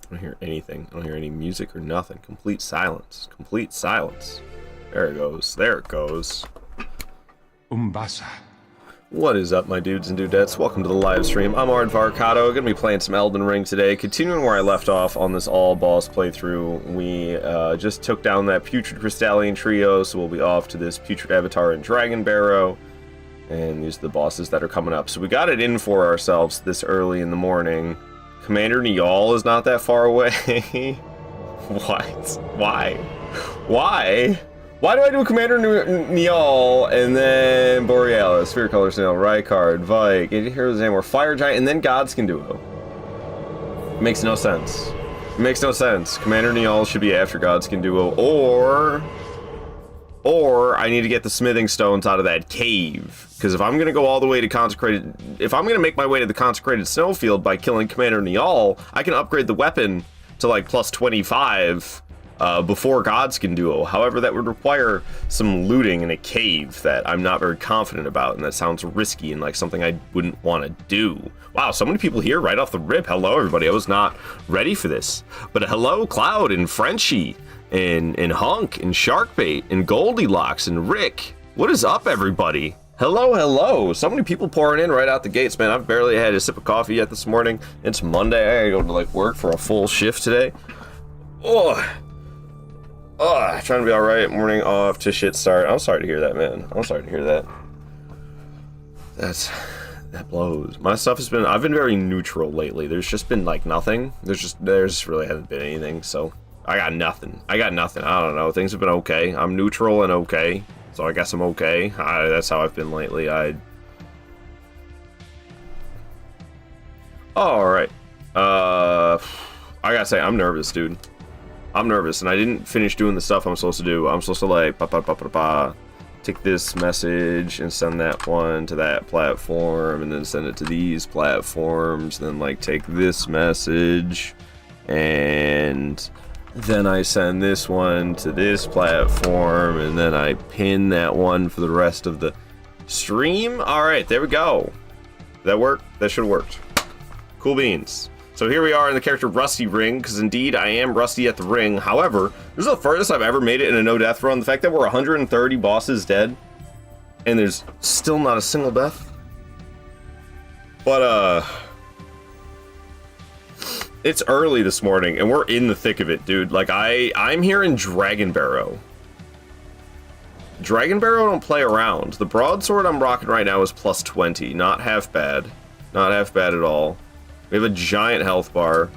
I don't hear anything. I don't hear any music or nothing. Complete silence. Complete silence. There it goes. There it goes. Umbasa. What is up, my dudes and dudettes? Welcome to the live stream. I'm Varcado. Gonna be playing some Elden Ring today. Continuing where I left off on this all-boss playthrough. We just took down that Putrid Crystalline trio, so we'll be off to this Putrid Avatar and Dragon Barrow. And these are the bosses that are coming up. So we got it in for ourselves this early in the morning. Commander Niall is not that far away. What? Why? Why? Why do I do Commander Niall and then Borealis, Sphere Color Snail, Rykard, Vike, Heroes Name, or Fire Giant, and then Godskin Duo? It makes no sense. It makes no sense. Commander Niall should be after Godskin Duo, or I need to get the smithing stones out of that cave. Because if I'm gonna go all the way to consecrated, if I'm gonna make my way to the consecrated snowfield by killing Commander Niall, I can upgrade the weapon to like plus 25. Before Godskin Duo. However, that would require some looting in a cave that I'm not very confident about, and that sounds risky and like something I wouldn't want to do. Wow, so many people here right off the rip. Hello, everybody. I was not ready for this. But hello, Cloud and Frenchie and Hunk and Sharkbait and Goldilocks and Rick. What is up, everybody? Hello, hello. So many people pouring in right out the gates, man. I've barely had a sip of coffee yet this morning. It's Monday. I gotta go to like work for a full shift today. Trying to be alright. Morning off to shit start. I'm sorry to hear that, man. I'm sorry to hear that. That blows. My stuff has been, I've been very neutral lately. There's just been like nothing. There's really hasn't been anything, so I got nothing. I don't know. Things have been okay. I'm neutral and okay, so I guess I'm okay. That's how I've been lately. Alright. I gotta say, I'm nervous, dude. I'm nervous, and I didn't finish doing the stuff I'm supposed to do. I'm supposed to like take this message and send that one to that platform, and then send it to these platforms, then like take this message, and then I send this one to this platform, and then I pin that one for the rest of the stream. All right, there we go. That worked? That should have worked. Cool beans. So here we are in the character Rusty Ring, because indeed I am rusty at the ring. However, this is the furthest I've ever made it in a no-death run. The fact that we're 130 bosses dead, and there's still not a single death. But, it's early this morning, and we're in the thick of it, dude. Like, I'm here in Dragon Barrow. Dragon Barrow don't play around. The broadsword I'm rocking right now is plus 20. Not half bad. Not half bad at all. We have a giant health bar,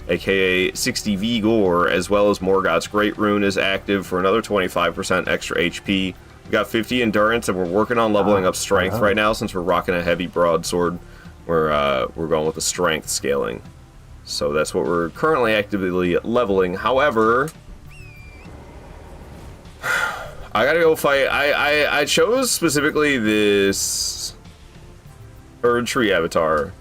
aka 60 Vigor, as well as Morgoth's Great Rune is active for another 25% extra HP. We got 50 endurance, and we're working on leveling up strength right now since we're rocking a heavy broadsword. We're going with the strength scaling, so that's what we're currently actively leveling. However, I gotta go fight. I chose specifically this Erdtree avatar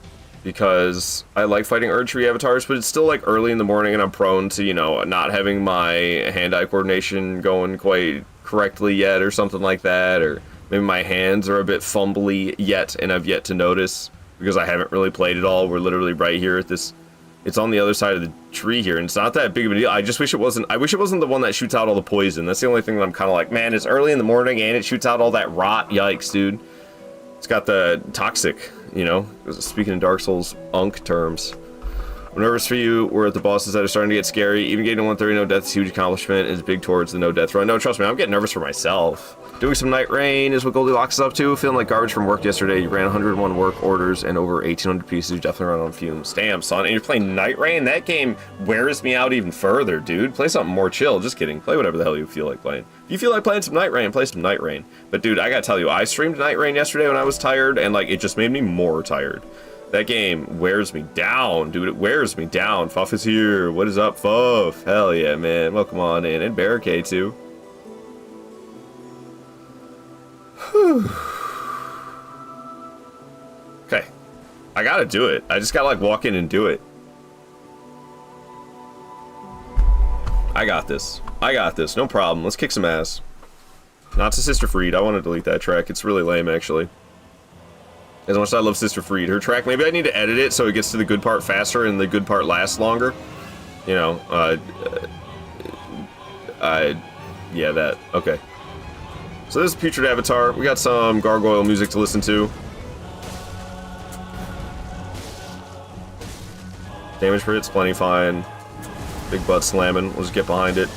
because I like fighting Erdtree avatars, but it's still like early in the morning, and I'm prone to, you know, not having my hand-eye coordination going quite correctly yet, or something like that, or maybe my hands are a bit fumbly yet, and I've yet to notice because I haven't really played it all. We're literally right here at this. It's on the other side of the tree here, and it's not that big of a deal. I just wish it wasn't. I wish it wasn't the one that shoots out all the poison. That's the only thing that I'm kind of like, man, it's early in the morning and it shoots out all that rot. Yikes, dude. It's got the toxic, you know, speaking in Dark Souls Unk terms. I'm nervous for you. We're at the bosses that are starting to get scary. Even getting to 130 no death is a huge accomplishment. It's big towards the no death run. No, trust me, I'm getting nervous for myself. Doing some night rain is what Goldilocks is up to. Feeling like garbage from work yesterday. You ran 101 work orders and over 1,800 pieces. You definitely run on fumes. Damn, son. And you're playing night rain? That game wears me out even further, dude. Play something more chill. Just kidding. Play whatever the hell you feel like playing. If you feel like playing some night rain, play some night rain. But dude, I gotta tell you, I streamed night rain yesterday when I was tired, and like it just made me more tired. That game wears me down, dude. It wears me down. Fuff is here. What is up, Fuff? Hell yeah, man. Welcome on in. And Barricade, too. Whew. Okay. I gotta do it. I just gotta, like, walk in and do it. I got this. I got this. No problem. Let's kick some ass. Not to Sister Freed. I want to delete that track. It's really lame, actually. As much as I love Sister Freed. Her track, maybe I need to edit it so it gets to the good part faster and the good part lasts longer. You know, yeah, that. Okay. So this is Putrid Avatar. We got some gargoyle music to listen to. Damage per hit's plenty fine. Big butt slamming. We'll just get behind it.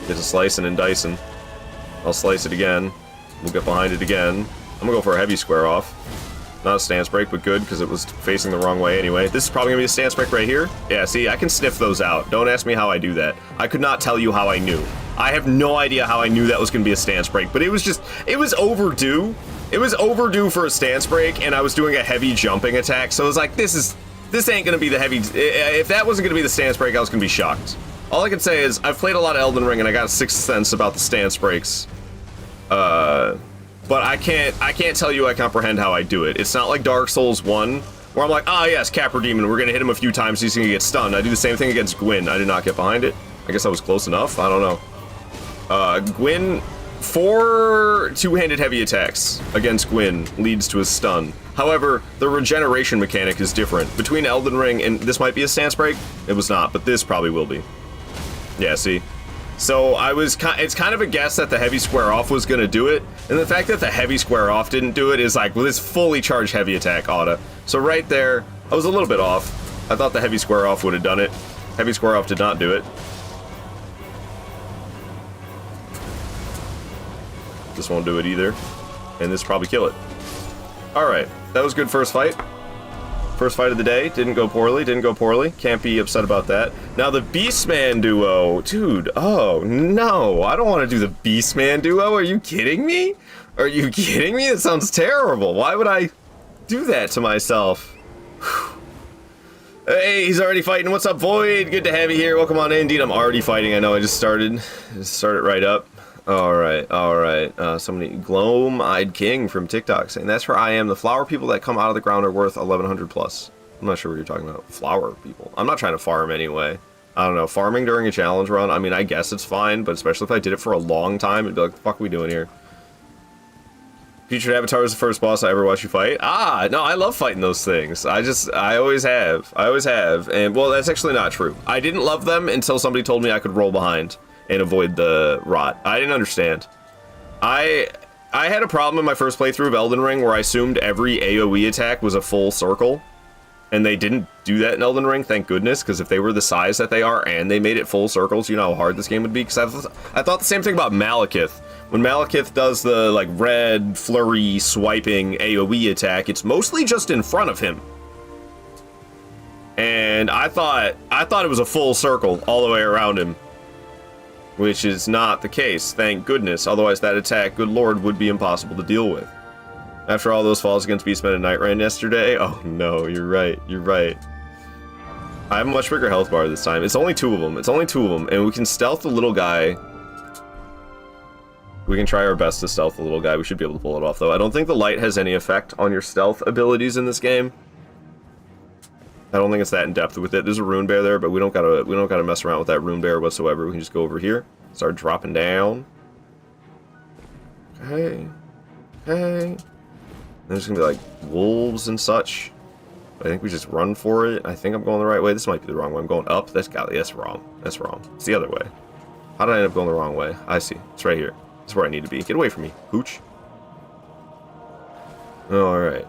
Get to slicing and dicing. I'll slice it again. We'll get behind it again. I'm gonna go for a heavy square off. Not a stance break, but good, because it was facing the wrong way anyway. This is probably gonna be a stance break right here. Yeah, see, I can sniff those out. Don't ask me how I do that. I could not tell you how I knew. I have no idea how I knew that was gonna be a stance break, but it was just, it was overdue. It was overdue for a stance break, and I was doing a heavy jumping attack, so I was like, this ain't gonna be the heavy, if that wasn't gonna be the stance break, I was gonna be shocked. All I can say is, I've played a lot of Elden Ring, and I got a sixth sense about the stance breaks. But I can't tell you I comprehend how I do it. It's not like Dark Souls 1, where I'm like, ah yes, Capra Demon, we're gonna hit him a few times, he's gonna get stunned. I do the same thing against Gwyn. I did not get behind it. I guess I was close enough, I don't know. Gwyn, 4 two-handed heavy attacks against Gwyn leads to a stun. However, the regeneration mechanic is different. Between Elden Ring and this might be a stance break, it was not, but this probably will be. Yeah, see? So it's kind of a guess that the heavy square off was gonna do it, and the fact that the heavy square off didn't do it is like, well, this fully charged heavy attack oughta. So right there, I was a little bit off. I thought the heavy square off would have done it. Heavy square off did not do it. This won't do it either, and this probably kill it. All right, that was good first fight. First fight of the day, didn't go poorly, can't be upset about that. Now the Beastman duo, dude, oh no, I don't want to do the Beastman duo, are you kidding me? Are you kidding me? That sounds terrible, why would I do that to myself? Hey, he's already fighting, what's up Void? Good to have you here, welcome on in. Indeed, I'm already fighting, I know, I just started right up. Alright, somebody, Gloam-Eyed King from TikTok saying, that's where I am, the flower people that come out of the ground are worth 1100 plus. I'm not sure what you're talking about. Flower people. I'm not trying to farm anyway. I don't know, farming during a challenge run, I mean, I guess it's fine, but especially if I did it for a long time, it'd be like, what the fuck are we doing here? Putrid Avatar is the first boss I ever watched you fight. Ah, no, I love fighting those things. I always have. And, well, that's actually not true. I didn't love them until somebody told me I could roll behind and avoid the rot. I didn't understand. I had a problem in my first playthrough of Elden Ring where I assumed every AoE attack was a full circle, and they didn't do that in Elden Ring, thank goodness, because if they were the size that they are and they made it full circles, you know how hard this game would be, because I thought the same thing about Malekith. When Malekith does the, like, red, flurry, swiping AoE attack, it's mostly just in front of him. And I thought it was a full circle all the way around him. Which is not the case, thank goodness. Otherwise, that attack, good lord, would be impossible to deal with. After all those falls against Beastmen and Nightrand yesterday, oh no, you're right. I have a much bigger health bar this time. It's only 2 of them, and we can stealth the little guy. We can try our best to stealth the little guy. We should be able to pull it off, though. I don't think the light has any effect on your stealth abilities in this game. I don't think it's that in depth with it. There's a rune bear there, but we don't gotta mess around with that rune bear whatsoever. We can just go over here, start dropping down. Okay. There's gonna be like wolves and such. I think we just run for it. I think I'm going the right way. This might be the wrong way. I'm going up. That's wrong. It's the other way. How did I end up going the wrong way? I see. It's right here. That's where I need to be. Get away from me, hooch. All right.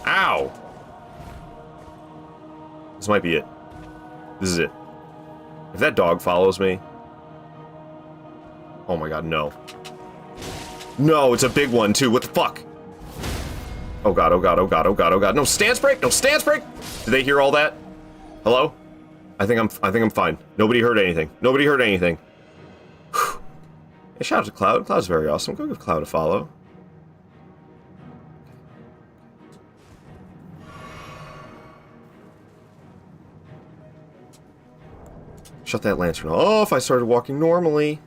Ow! This might be it. This is it. If that dog follows me... Oh my god, no. No, it's a big one too, what the fuck? Oh god. No stance break! Did they hear all that? Hello? I think I'm fine. Nobody heard anything. Whew. Hey, shout out to Cloud. Cloud's very awesome. Go give Cloud a follow. Shut that lantern off. I started walking normally.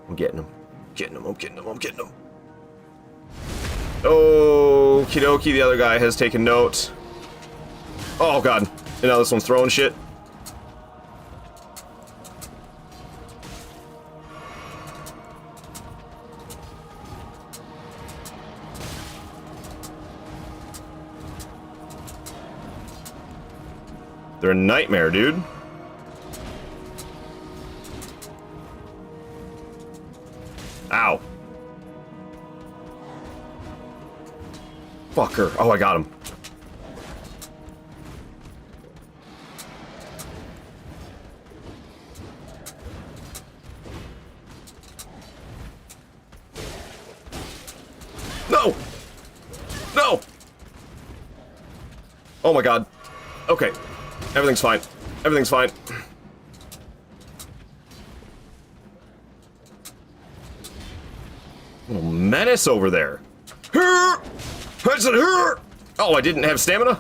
I'm getting him. I'm getting him. Okie dokie, the other guy has taken note. Oh god. And now this one's throwing shit. They're a nightmare, dude. Ow. Fucker. Oh, I got him. No! No! Oh my god. Okay. Everything's fine. Everything's fine. Little menace over there. I said, oh, I didn't have stamina?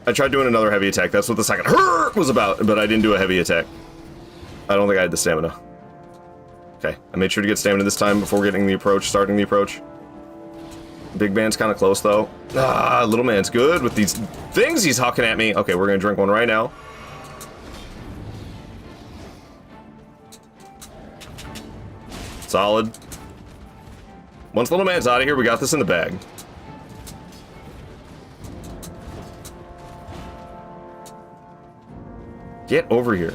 I tried doing another heavy attack. That's what the second was about, but I didn't do a heavy attack. I don't think I had the stamina. Okay, I made sure to get stamina this time before getting the approach, starting the approach. Big man's kind of close, though. Ah, little man's good with these things he's hucking at me. Okay, we're gonna drink one right now. Solid. Once little man's out of here, we got this in the bag. Get over here.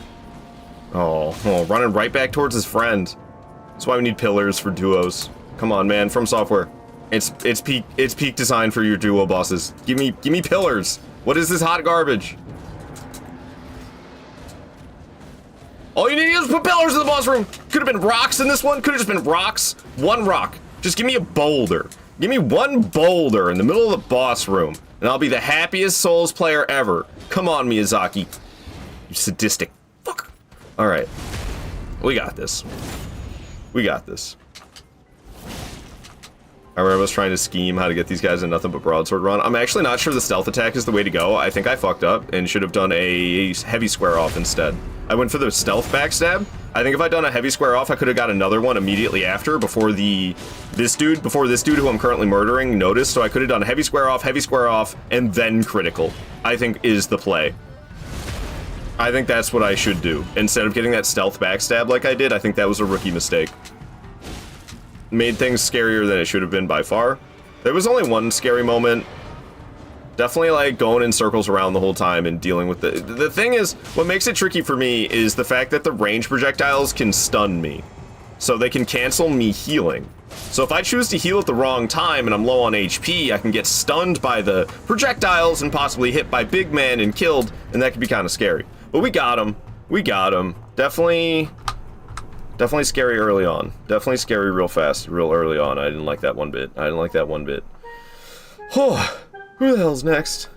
Oh, running right back towards his friend. That's why we need pillars for duos. Come on, man, From Software. It's peak design for your duo bosses. Give me pillars. What is this hot garbage? All you need to do is put pillars in the boss room. Could have been rocks in this one. Could have just been rocks. One rock. Just give me a boulder. Give me one boulder in the middle of the boss room, and I'll be the happiest Souls player ever. Come on, Miyazaki. You sadistic fucker. All right, we got this. We got this. I remember I was trying to scheme how to get these guys in nothing but broadsword run. I'm actually not sure the stealth attack is the way to go. I think I fucked up and should have done a heavy square off instead. I went for the stealth backstab. I think if I'd done a heavy square off, I could have got another one immediately after before this dude who I'm currently murdering noticed. So I could have done a heavy square off, and then critical. I think is the play. I think that's what I should do. Instead of getting that stealth backstab like I did, I think that was a rookie mistake. Made things scarier than it should have been by far. There was only one scary moment. Definitely like going in circles around the whole time and dealing with the thing is, what makes it tricky for me is the fact that the range projectiles can stun me. So they can cancel me healing. So if I choose to heal at the wrong time and I'm low on HP, I can get stunned by the projectiles and possibly hit by big man and killed, and that could be kind of scary. But we got him. We got him. Definitely scary early on. Definitely scary real fast, real early on. I didn't like that one bit. I didn't like that one bit. Oh, who the hell's next?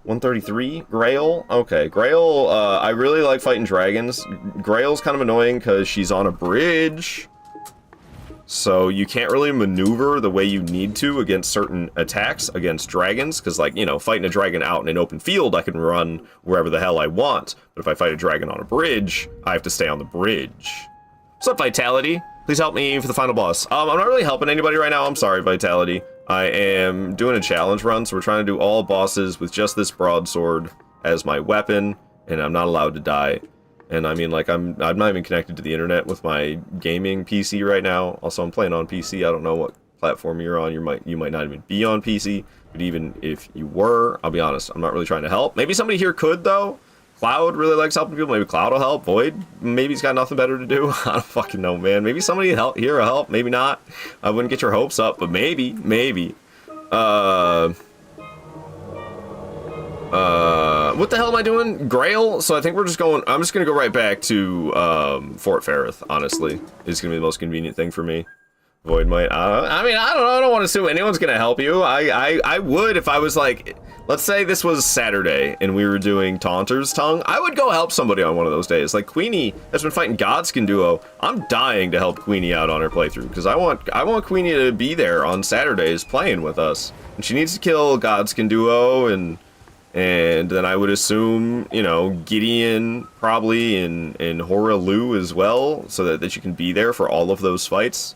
133? Grail? Okay, Grail, I really like fighting dragons. Grail's kind of annoying because she's on a bridge. So you can't really maneuver the way you need to against certain attacks against dragons. Because, like, you know, fighting a dragon out in an open field, I can run wherever the hell I want. But if I fight a dragon on a bridge, I have to stay on the bridge. What's up, Vitality? Please help me for the final boss. I'm not really helping anybody right now. I'm sorry, Vitality. I am doing a challenge run, so we're trying to do all bosses with just this broadsword as my weapon, and I'm not allowed to die. And I mean, like, I'm not even connected to the internet with my gaming PC right now. Also, I'm playing on PC. I don't know what platform you're on. You might not even be on PC. But even if you were, I'll be honest, I'm not really trying to help. Maybe somebody here could, though. Cloud really likes helping people. Maybe Cloud will help. Void, maybe he's got nothing better to do. I don't fucking know, man. Maybe somebody here will help. Maybe not. I wouldn't get your hopes up, but maybe. What the hell am I doing? Grail? So I think I'm just gonna go right back to, Fort Ferrith, honestly. It's gonna be the most convenient thing for me. Void might, I mean, I don't know, I don't want to assume anyone's gonna help you. I would if I was like, let's say this was Saturday and we were doing Taunter's Tongue, I would go help somebody on one of those days. Like Queenie has been fighting Godskin Duo. I'm dying to help Queenie out on her playthrough because I want Queenie to be there on Saturdays playing with us. And she needs to kill Godskin Duo and then I would assume, you know, Gideon probably and Hora Lu as well, so that you can be there for all of those fights.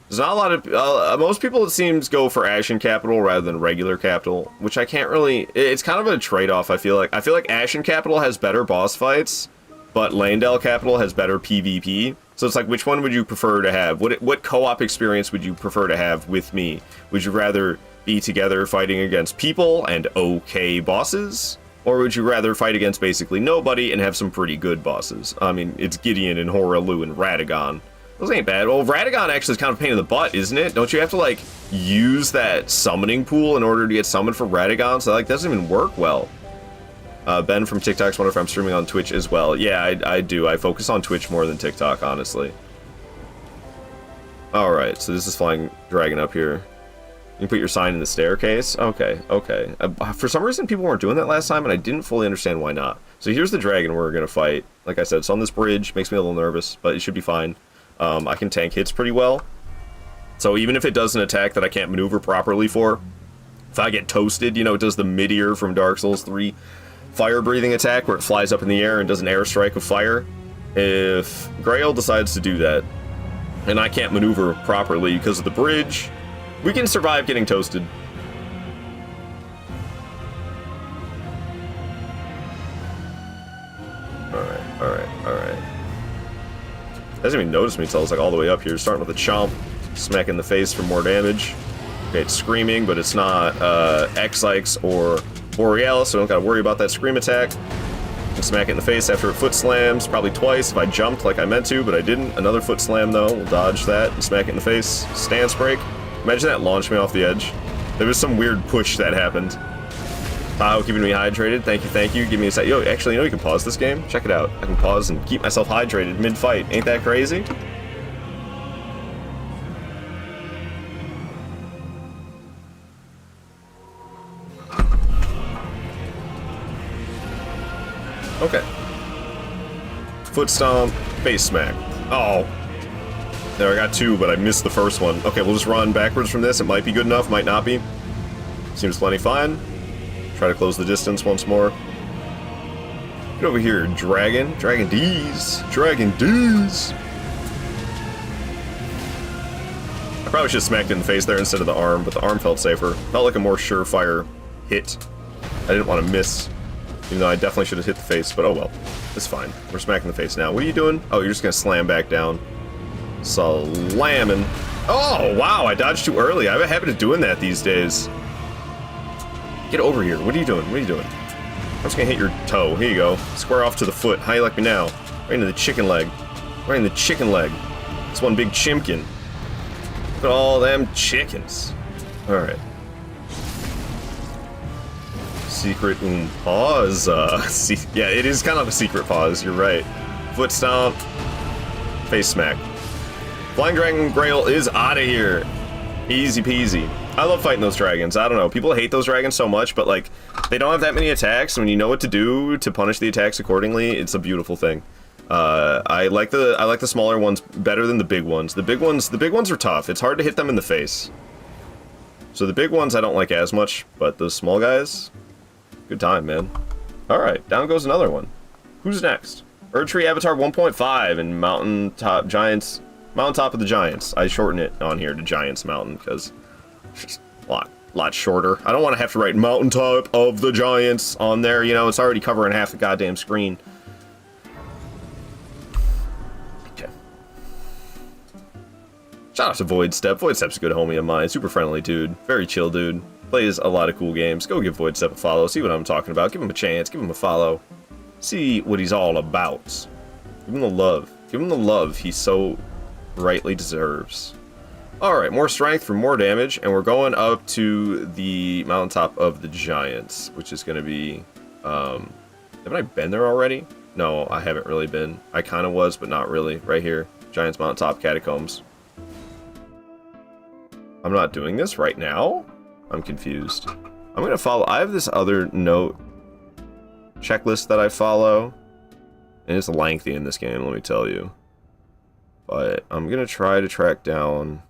There's not a lot of, most people it seems go for Ashen Capital rather than regular Capital, which I can't really, it's kind of a trade-off, I feel like. I feel like Ashen Capital has better boss fights, but Landale Capital has better PvP. So it's like, which one would you prefer to have? What co-op experience would you prefer to have with me? Would you rather be together fighting against people and okay bosses? Or would you rather fight against basically nobody and have some pretty good bosses? I mean, it's Gideon and Horalu and Radagon. Those ain't bad. Well, Radagon actually is kind of a pain in the butt, isn't it? Don't you have to, like, use that summoning pool in order to get summoned for Radagon? So, like, doesn't even work well. Ben from TikTok's wondering if I'm streaming on Twitch as well. Yeah, I do. I focus on Twitch more than TikTok, honestly. Alright, so this is Flying Dragon up here. You can put your sign in the staircase? Okay, okay. For some reason, people weren't doing that last time, and I didn't fully understand why not. So here's the dragon we're gonna fight. Like I said, it's on this bridge. Makes me a little nervous, but it should be fine. I can tank hits pretty well. So even if it does an attack that I can't maneuver properly for, if I get toasted, you know, it does the mid-ear from Dark Souls 3 fire-breathing attack where it flies up in the air and does an airstrike of fire. If Grail decides to do that, and I can't maneuver properly because of the bridge, we can survive getting toasted. Alright. Doesn't even notice me until it's like all the way up here. Starting with a chomp, smack in the face for more damage. Okay, it's screaming, but it's not X-Ikes or Borealis, so I don't gotta worry about that scream attack. And smack it in the face after it foot slams, probably twice if I jumped like I meant to, but I didn't. Another foot slam though, we'll dodge that and smack it in the face. Stance break. Imagine that launched me off the edge. There was some weird push that happened. Tahoe keeping me hydrated. Thank you. Give me a sec. Yo, actually, you know you can pause this game? Check it out. I can pause and keep myself hydrated mid-fight. Ain't that crazy? Okay. Foot stomp, face smack. Oh. There, I got two, but I missed the first one. Okay, we'll just run backwards from this. It might be good enough, might not be. Seems plenty fine. Try to close the distance once more. Get over here, Dragon. Dragon D's. Dragon D's. I probably should have smacked it in the face there instead of the arm, but the arm felt safer. Felt like a more surefire hit. I didn't want to miss. Even though I definitely should have hit the face, but oh well. It's fine. We're smacking the face now. What are you doing? Oh, you're just gonna slam back down. Slamming. Oh, wow, I dodged too early. I have a habit of doing that these days. Get over here. What are you doing? What are you doing? I'm just gonna hit your toe. Here you go. Square off to the foot. How you like me now? Right into the chicken leg. Right in the chicken leg. It's one big chimkin. Look at all them chickens. Alright. Secret pause. Yeah, it is kind of a secret pause. You're right. Foot stomp. Face smack. Flying Dragon Grail is out of here. Easy peasy. I love fighting those dragons. I don't know. People hate those dragons so much, but like, they don't have that many attacks. When you know what to do to punish the attacks accordingly, it's a beautiful thing. I like the smaller ones better than the big ones. The big ones are tough. It's hard to hit them in the face. So the big ones I don't like as much, but those small guys, good time, man. All right, down goes another one. Who's next? Erdtree Avatar 1.5 and Mountaintop of the Giants. I shorten it on here to Giants Mountain because it's just a lot shorter. I don't want to have to write Mountaintop of the Giants on there. You know, it's already covering half the goddamn screen. Okay. Shout out to Voidstep. Voidstep's a good homie of mine. Super friendly dude. Very chill dude. Plays a lot of cool games. Go give Voidstep a follow. See what I'm talking about. Give him a chance. Give him a follow. See what he's all about. Give him the love. Give him the love he so rightly deserves. Alright, more strength for more damage, and we're going up to the Mountaintop of the Giants, which is going to be, haven't I been there already? No, I haven't really been. I kind of was, but not really. Right here, Giants Mountaintop Catacombs. I'm not doing this right now? I'm confused. I'm going to follow, I have this other note checklist that I follow, and it's lengthy in this game, let me tell you. But I'm gonna try to track down.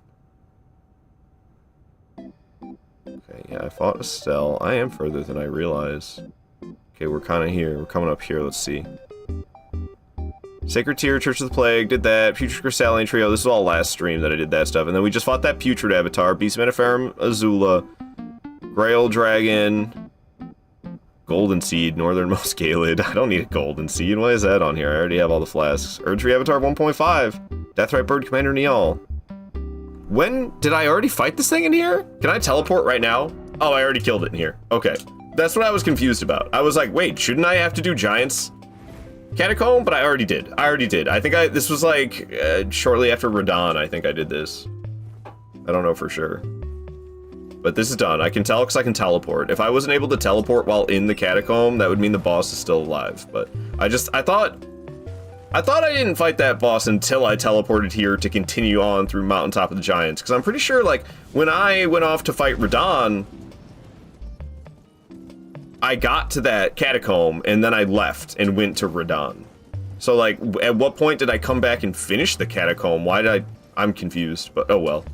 Okay, yeah, I fought Estelle. I am further than I realize. Okay, we're kind of here. We're coming up here. Let's see. Sacred Tear, Church of the Plague, did that. Putrid Crystalline Trio. This was all last stream that I did that stuff. And then we just fought that Putrid Avatar. Beast Metaferum Azula. Grail Dragon. Golden Seed, Northernmost Galid. I don't need a Golden Seed. Why is that on here? I already have all the flasks. Erdtree Avatar 1.5. Deathrite Bird Commander Niall. When did I already fight this thing in here? Can I teleport right now? Oh, I already killed it in here. Okay. That's what I was confused about. I was like, wait, shouldn't I have to do Giants Catacomb? But I already did. I think this was like shortly after Radon, I think I did this. I don't know for sure. But this is done. I can tell because I can teleport. If I wasn't able to teleport while in the catacomb, that would mean the boss is still alive. But I thought I didn't fight that boss until I teleported here to continue on through Mountaintop of the Giants. Because I'm pretty sure, like, when I went off to fight Radon, I got to that catacomb, and then I left and went to Radon. So, like, at what point did I come back and finish the catacomb? I'm confused, but oh well.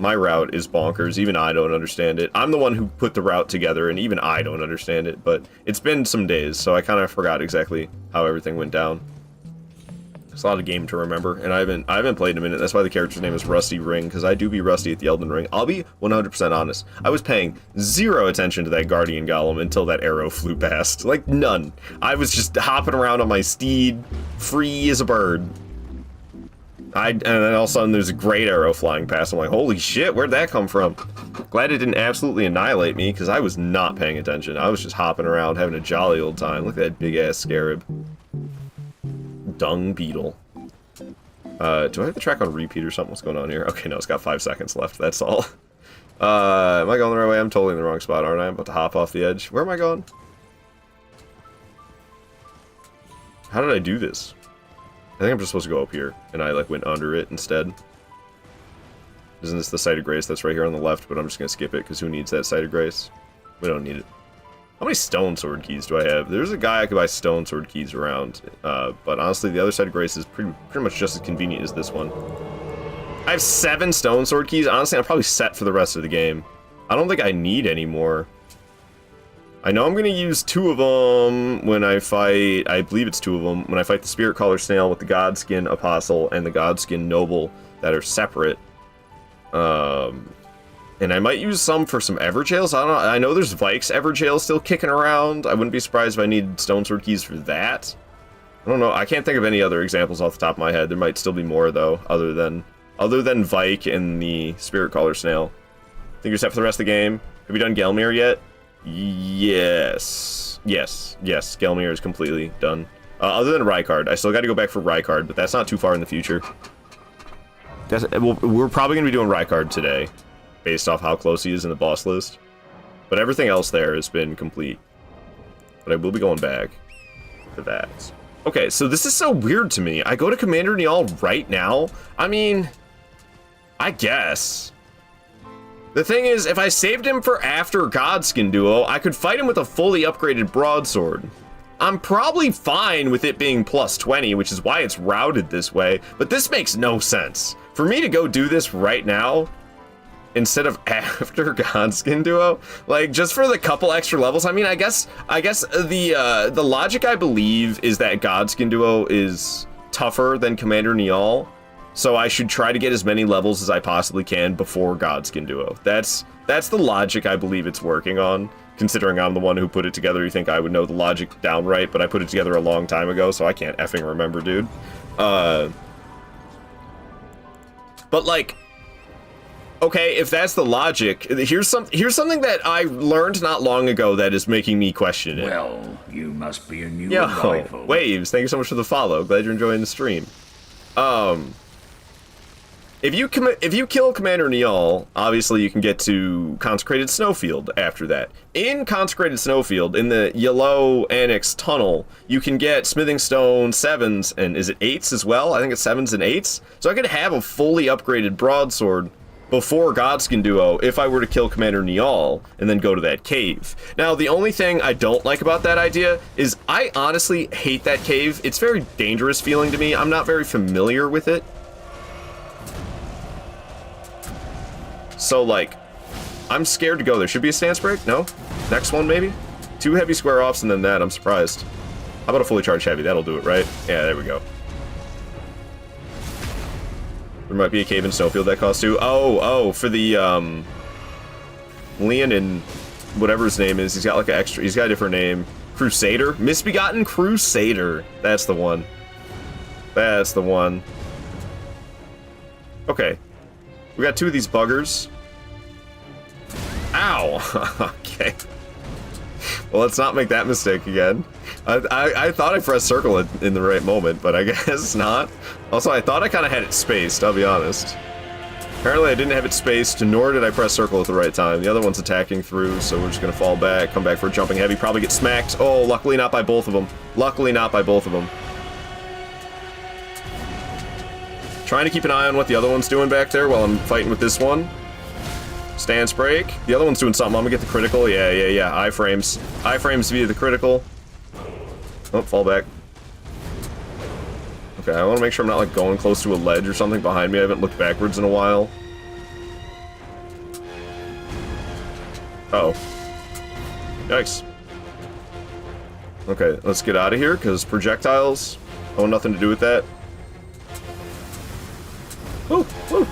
My route is bonkers. Even I don't understand it. I'm the one who put the route together, and even I don't understand it, but it's been some days, so I kind of forgot exactly how everything went down. It's a lot of game to remember, and I haven't played in a minute. That's why the character's name is Rusty Ring, because I do be rusty at the Elden Ring. I'll be 100% honest. I was paying zero attention to that Guardian Golem until that arrow flew past. Like, none. I was just hopping around on my steed, free as a bird. And then all of a sudden there's a great arrow flying past. I'm like, holy shit, where'd that come from? Glad it didn't absolutely annihilate me, because I was not paying attention. I was just hopping around, having a jolly old time. Look at that big-ass scarab. Dung beetle. Do I have the track on repeat or something? What's going on here? Okay, no, it's got 5 seconds left, that's all. Am I going the right way? I'm totally in the wrong spot, aren't I? I'm about to hop off the edge. Where am I going? How did I do this? I think I'm just supposed to go up here, and I, like, went under it instead. Isn't this the Site of Grace that's right here on the left? But I'm just gonna skip it, because who needs that Site of Grace? We don't need it. How many stone sword keys do I have? There's a guy I could buy stone sword keys around, but honestly, the other Site of Grace is pretty much just as convenient as this one. I have 7 stone sword keys. Honestly, I'm probably set for the rest of the game. I don't think I need any more. I know I'm going to use 2 of them when I fight, I believe it's 2 of them, when I fight the Spirit Caller Snail with the Godskin Apostle and the Godskin Noble that are separate. And I might use some for some Everjails. I don't know. I know there's Vike's Everjail still kicking around. I wouldn't be surprised if I needed Stone Sword keys for that. I don't know. I can't think of any other examples off the top of my head. There might still be more, though, other than Vike and the Spirit Caller Snail. Think you're set for the rest of the game? Have you done Gelmir yet? Yes. Gelmir is completely done. Other than Rykard. I still got to go back for Rykard, but that's not too far in the future. We're probably going to be doing Rykard today, based off how close he is in the boss list. But everything else there has been complete. But I will be going back for that. Okay, so this is so weird to me. I go to Commander Niall right now? I mean, I guess. The thing is, if I saved him for after Godskin Duo, I could fight him with a fully upgraded broadsword. I'm probably fine with it being plus 20, which is why it's routed this way, but this makes no sense. For me to go do this right now, instead of after Godskin Duo, like, just for the couple extra levels, I mean, I guess the logic, I believe, is that Godskin Duo is tougher than Commander Niall, so I should try to get as many levels as I possibly can before Godskin Duo. That's the logic I believe it's working on. Considering I'm the one who put it together, you think I would know the logic downright, but I put it together a long time ago, so I can't effing remember, dude. But, like, okay, if that's the logic, here's something that I learned not long ago that is making me question it. Well, you must be a new Yo, arrival. Waves, thank you so much for the follow. Glad you're enjoying the stream. If you kill Commander Niall, obviously you can get to Consecrated Snowfield after that. In Consecrated Snowfield, in the Yellow Annex Tunnel, you can get Smithing Stone 7s, and is it 8s as well? I think it's 7s and 8s. So I could have a fully upgraded broadsword before Godskin Duo if I were to kill Commander Niall and then go to that cave. Now, the only thing I don't like about that idea is I honestly hate that cave. It's very dangerous feeling to me. I'm not very familiar with it. So, like, I'm scared to go there. Should be a stance break? No? Next one, maybe? 2 heavy square offs and then that. I'm surprised. How about a fully charged heavy? That'll do it, right? Yeah, there we go. There might be a cave in Snowfield that costs 2. Oh, for the, Leonin, whatever his name is, he's got like an extra, he's got a different name. Crusader? Misbegotten Crusader. That's the one. That's the one. Okay. We got 2 of these buggers. Ow! Okay. Well, let's not make that mistake again. I thought I pressed circle in the right moment, but I guess not. Also, I thought I kind of had it spaced, I'll be honest. Apparently I didn't have it spaced, nor did I press circle at the right time. The other one's attacking through, so we're just gonna fall back, come back for a jumping heavy, probably get smacked. Oh, luckily not by both of them. Luckily not by both of them. Trying to keep an eye on what the other one's doing back there while I'm fighting with this one. Stance break. The other one's doing something. I'm gonna get the critical. Yeah. Iframes. Iframes via the critical. Oh, fall back. Okay, I want to make sure I'm not like going close to a ledge or something behind me. I haven't looked backwards in a while. Uh oh. Yikes. Okay, let's get out of here because projectiles. I want nothing to do with that. Woo! Woo!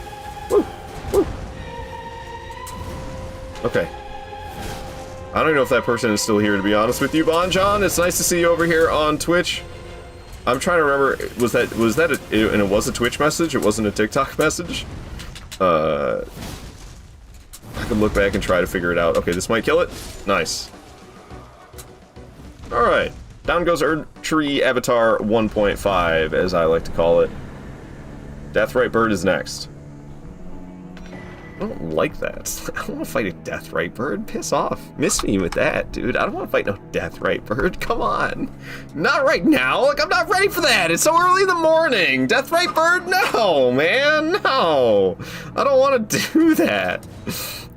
Woo! Woo! Okay. I don't even know if that person is still here, to be honest with you, Bon John. It's nice to see you over here on Twitch. I'm trying to remember, was that and it was a Twitch message? It wasn't a TikTok message? I can look back and try to figure it out. Okay, this might kill it. Nice. Alright. Down goes Erdtree Avatar 1.5, as I like to call it. Deathrite Bird is next. I don't like that. I don't want to fight a Deathrite Bird. Piss off. Miss me with that, dude. I don't want to fight no Deathrite Bird. Come on. Not right now. Like, I'm not ready for that. It's so early in the morning. Deathrite Bird? No, man. No. I don't want to do that.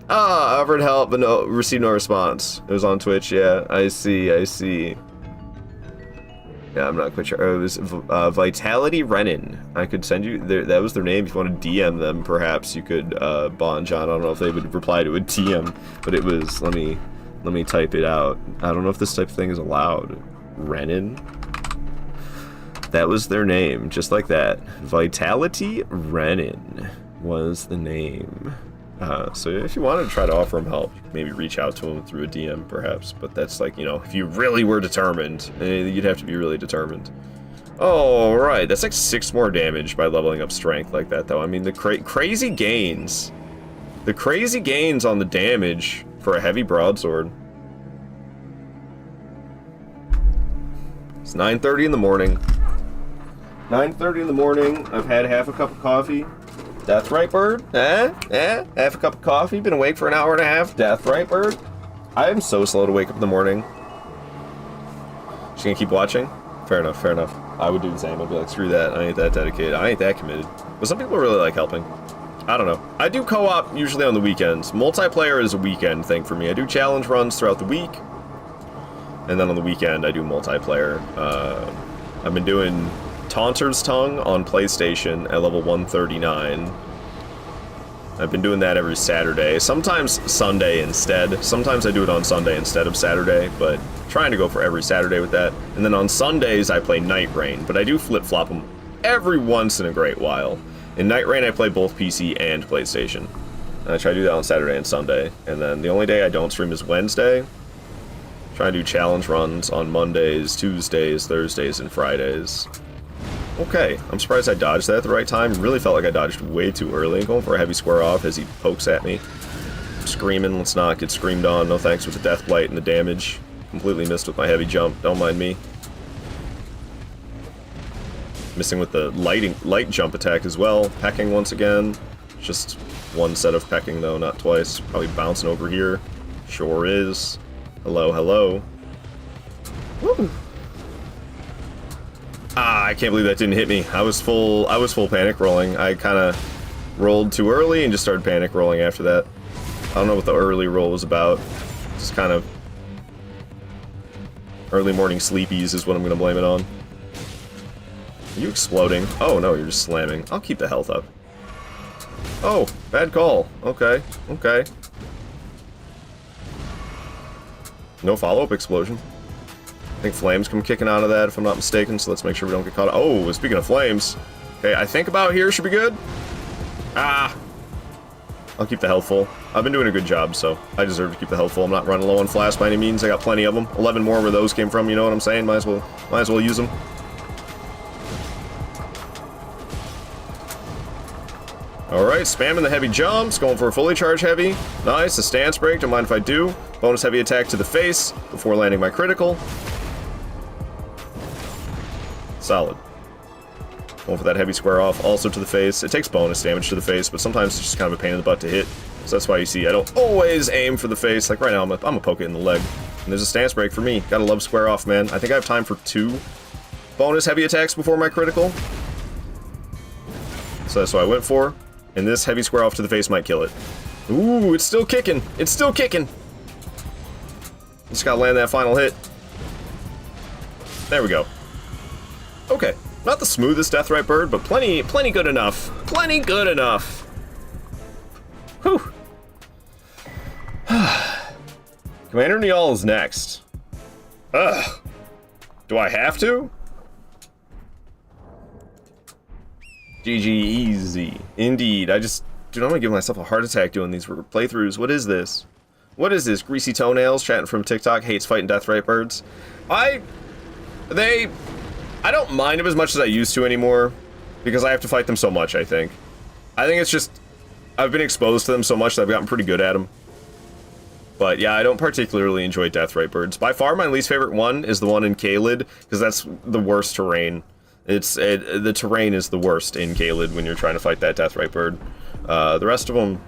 Offered help, but no, received no response. It was on Twitch. Yeah, I see. Yeah, I'm not quite sure. It was Vitality Renin. I could send you that was their name. If you want to DM them, perhaps you could. Bon John. I don't know if they would reply to a DM, but it was. Let me type it out. I don't know if this type of thing is allowed. Renin. That was their name, just like that. Vitality Renin was the name. So if you wanted to try to offer him help, you could maybe reach out to him through a DM, perhaps. But that's like, you know, if you really were determined, you'd have to be really determined. Oh, right. That's like 6 more damage by leveling up strength like that, though. I mean, the crazy gains. The crazy gains on the damage for a heavy broadsword. It's 9:30 in the morning. 9:30 in the morning. I've had half a cup of coffee. Deathrite Bird? Half a cup of coffee, been awake for an hour and a half. Deathrite Bird? I am so slow to wake up in the morning. She's gonna keep watching? Fair enough, fair enough. I would do the same. I'd be like, screw that. I ain't that dedicated. I ain't that committed. But some people really like helping. I don't know. I do co-op usually on the weekends. Multiplayer is a weekend thing for me. I do challenge runs throughout the week. And then on the weekend, I do multiplayer. I've been doing Taunter's Tongue on PlayStation at level 139. I've been doing that every Saturday, sometimes Sunday instead. Sometimes I do it on Sunday instead of Saturday, but trying to go for every Saturday with that. And then on Sundays I play Night Rain, but I do flip-flop them every once in a great while. In Night Rain I play both PC and PlayStation. And I try to do that on Saturday and Sunday. And then the only day I don't stream is Wednesday. Try to do challenge runs on Mondays, Tuesdays, Thursdays, and Fridays. Okay, I'm surprised I dodged that at the right time. Really felt like I dodged way too early. Going for a heavy square off as he pokes at me. I'm screaming, let's not get screamed on. No thanks with the death blight and the damage. Completely missed with my heavy jump, don't mind me. Missing with the light jump attack as well. Pecking once again. Just one set of pecking though, not twice. Probably bouncing over here. Sure is. Hello, hello. Woo! Ah, I can't believe that didn't hit me. I was full panic rolling. I kind of rolled too early and just started panic rolling after that. I don't know what the early roll was about. Just kind of early morning sleepies is what I'm going to blame it on. Are you exploding? Oh no, you're just slamming. I'll keep the health up. Oh, bad call. Okay, okay. No follow-up explosion. I think flames come kicking out of that, if I'm not mistaken, so let's make sure we don't get caught. Oh, speaking of flames. Okay, I think about here should be good. Ah! I'll keep the health full. I've been doing a good job, so I deserve to keep the health full. I'm not running low on flasks by any means. I got plenty of them. 11 more where those came from, you know what I'm saying? Might as well use them. Alright, spamming the heavy jumps, going for a fully charged heavy. Nice, a stance break, don't mind if I do. Bonus heavy attack to the face before landing my critical. Solid. Going for that heavy square off, also to the face. It takes bonus damage to the face, but sometimes it's just kind of a pain in the butt to hit. So that's why you see I don't always aim for the face. Like right now, I'm gonna poke it in the leg. And there's a stance break for me. Gotta love square off, man. I think I have time for 2 bonus heavy attacks before my critical. So that's what I went for. And this heavy square off to the face might kill it. Ooh, it's still kicking. It's still kicking. Just gotta land that final hit. There we go. Okay. Not the smoothest Deathrite bird, but plenty good enough. Plenty good enough. Whew. Commander Niall is next. Ugh. Do I have to? GG easy. Indeed. Dude, I'm gonna give myself a heart attack doing these playthroughs. What is this? What is this? Greasy Toenails chatting from TikTok hates fighting Deathrite birds. I don't mind them as much as I used to anymore because I have to fight them so much, I think. I think it's just I've been exposed to them so much that I've gotten pretty good at them. But yeah, I don't particularly enjoy Deathrite birds. By far, my least favorite one is the one in Caelid, because that's the worst terrain. The terrain is the worst in Caelid when you're trying to fight that Deathrite bird. The rest of them,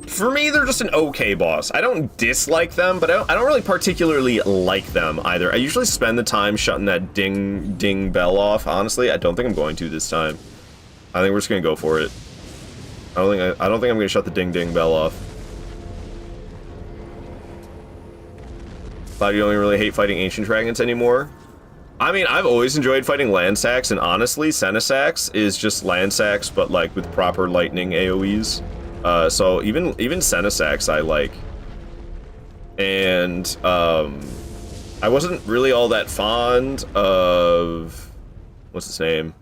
for me, they're just an okay boss. I don't dislike them, but I don't really particularly like them either. I usually spend the time shutting that ding bell off. Honestly, I don't think I'm going to this time. I think we're just gonna go for it. I don't think I'm gonna shut the ding bell off. Thought you don't really hate fighting ancient dragons anymore. I mean, I've always enjoyed fighting land sacks, and honestly, Senesax is just land sacks, but like with proper lightning AoEs. So even Senesax I like. And I wasn't really all that fond of what's its name?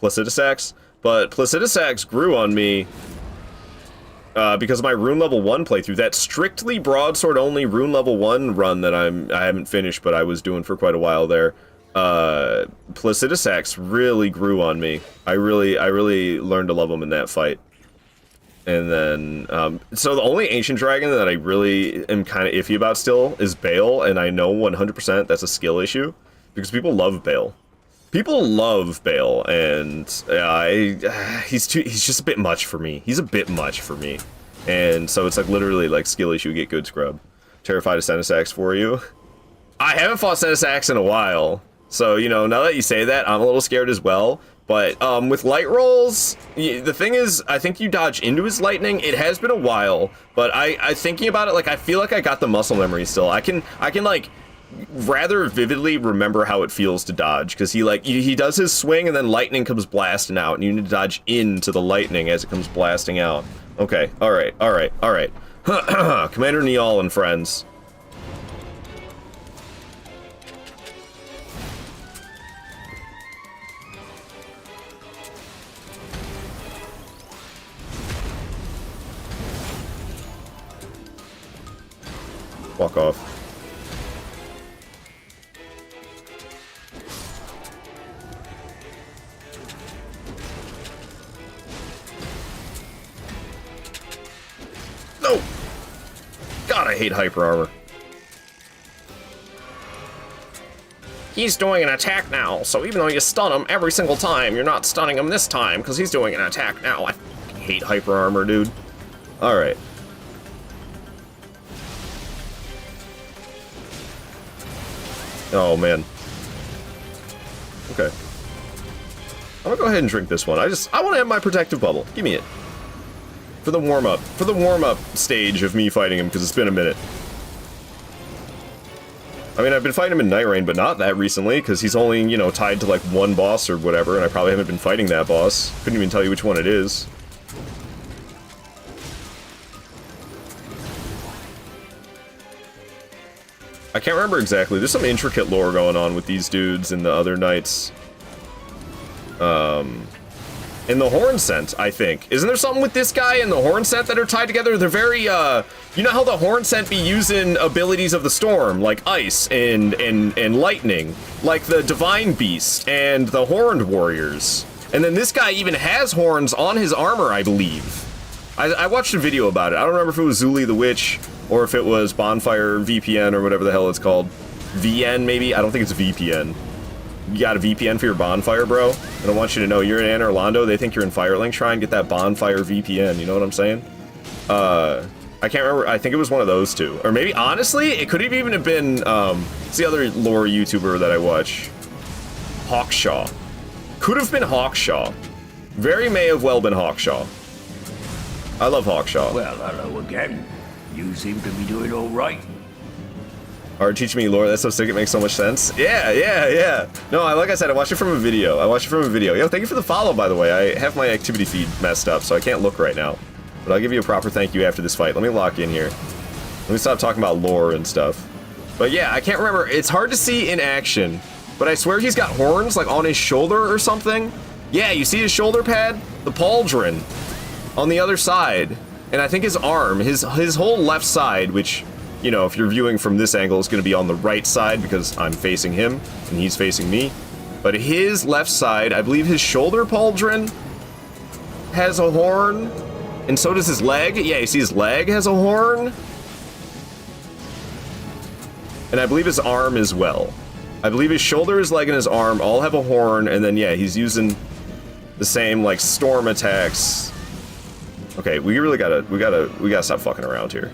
Placidusax, but Placidusax grew on me because of my rune level 1 playthrough. That strictly broadsword only rune level 1 run that I haven't finished, but I was doing for quite a while there. Placidusax really grew on me. I really learned to love him in that fight. And then, so the only ancient dragon that I really am kind of iffy about still is Bale, and I know 100% that's a skill issue, because people love Bale. People love Bale, and he's just a bit much for me. He's a bit much for me. And so it's like literally like skill issue, get good scrub. Terrified of Senesax for you. I haven't fought Senesax in a while, so, you know, now that you say that, I'm a little scared as well. But with light rolls, the thing is, I think you dodge into his lightning. It has been a while, but I thinking about it, like, I feel like I got the muscle memory still. I can like rather vividly remember how it feels to dodge, because he does his swing and then lightning comes blasting out, and you need to dodge into the lightning as it comes blasting out. Okay, all right. Commander Niall and friends. Walk off. No! God, I hate hyper armor. He's doing an attack now, so even though you stun him every single time, you're not stunning him this time, because he's doing an attack now. I hate hyper armor, dude. Alright. Oh, man. Okay. I'm gonna go ahead and drink this one. I want to have my protective bubble. Give me it. For the warm-up. For the warm-up stage of me fighting him, because it's been a minute. I mean, I've been fighting him in Night Rain, but not that recently, because he's only, you know, tied to, like, one boss or whatever, and I probably haven't been fighting that boss. Couldn't even tell you which one it is. I can't remember exactly. There's some intricate lore going on with these dudes and the other knights. In the Horn Scent, I think. Isn't there something with this guy and the Horn Scent that are tied together? They're very, you know how the Horn Scent be using abilities of the storm, like ice and lightning, like the Divine Beast and the Horned Warriors. And then this guy even has horns on his armor, I believe. I watched a video about it. I don't remember if it was Zuli the Witch or if it was Bonfire VPN or whatever the hell it's called. VN, maybe? I don't think it's VPN. You got a VPN for your Bonfire, bro? And I want you to know, you're in Anne Orlando, they think you're in Firelink, try and get that Bonfire VPN, you know what I'm saying? I can't remember, I think it was one of those two. Or maybe, honestly, it could have even have been, it's the other lore YouTuber that I watch. Hawkshaw. Could have been Hawkshaw. Very may have well been Hawkshaw. I love Hawkshaw. Well, hello again. You seem to be doing all right. Or teach me lore, that's so sick, it makes so much sense. Yeah. No, like I said, I watched it from a video. Yo, thank you for the follow, by the way. I have my activity feed messed up, so I can't look right now. But I'll give you a proper thank you after this fight. Let me lock in here. Let me stop talking about lore and stuff. But yeah, I can't remember. It's hard to see in action. But I swear he's got horns, like, on his shoulder or something. Yeah, you see his shoulder pad? The pauldron on the other side. And I think his arm, his whole left side, which, you know, if you're viewing from this angle, is going to be on the right side because I'm facing him and he's facing me. But his left side, I believe his shoulder pauldron has a horn. And so does his leg. Yeah, you see his leg has a horn. And I believe his arm as well. I believe his shoulder, his leg, and his arm all have a horn, and then, yeah, he's using the same, like, storm attacks. Okay, we gotta stop fucking around here.